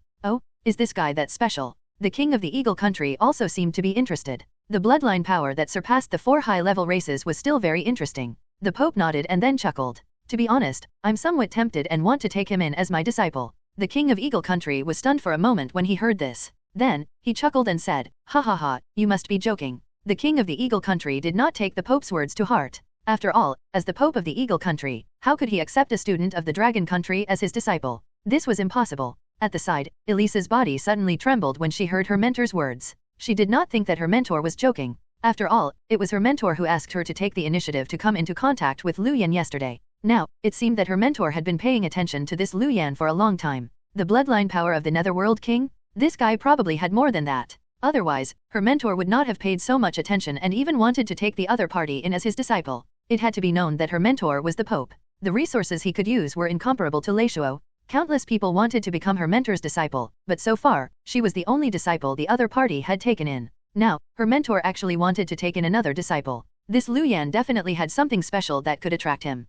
Oh, is this guy that special? The king of the Eagle Country also seemed to be interested. The bloodline power that surpassed the 4 high-level races was still very interesting. The Pope nodded and then chuckled. To be honest, I'm somewhat tempted and want to take him in as my disciple. The king of Eagle Country was stunned for a moment when he heard this. Then, he chuckled and said, "Ha ha ha, you must be joking." The king of the Eagle Country did not take the Pope's words to heart. After all, as the Pope of the Eagle Country, how could he accept a student of the Dragon Country as his disciple? This was impossible. At the side, Elise's body suddenly trembled when she heard her mentor's words. She did not think that her mentor was joking. After all, it was her mentor who asked her to take the initiative to come into contact with Lu Yan yesterday. Now, it seemed that her mentor had been paying attention to this Lu Yan for a long time. The bloodline power of the Netherworld King? This guy probably had more than that. Otherwise, her mentor would not have paid so much attention and even wanted to take the other party in as his disciple. It had to be known that her mentor was the Pope. The resources he could use were incomparable to Leishuo. Countless people wanted to become her mentor's disciple, but so far, she was the only disciple the other party had taken in. Now, her mentor actually wanted to take in another disciple. This Lu Yan definitely had something special that could attract him.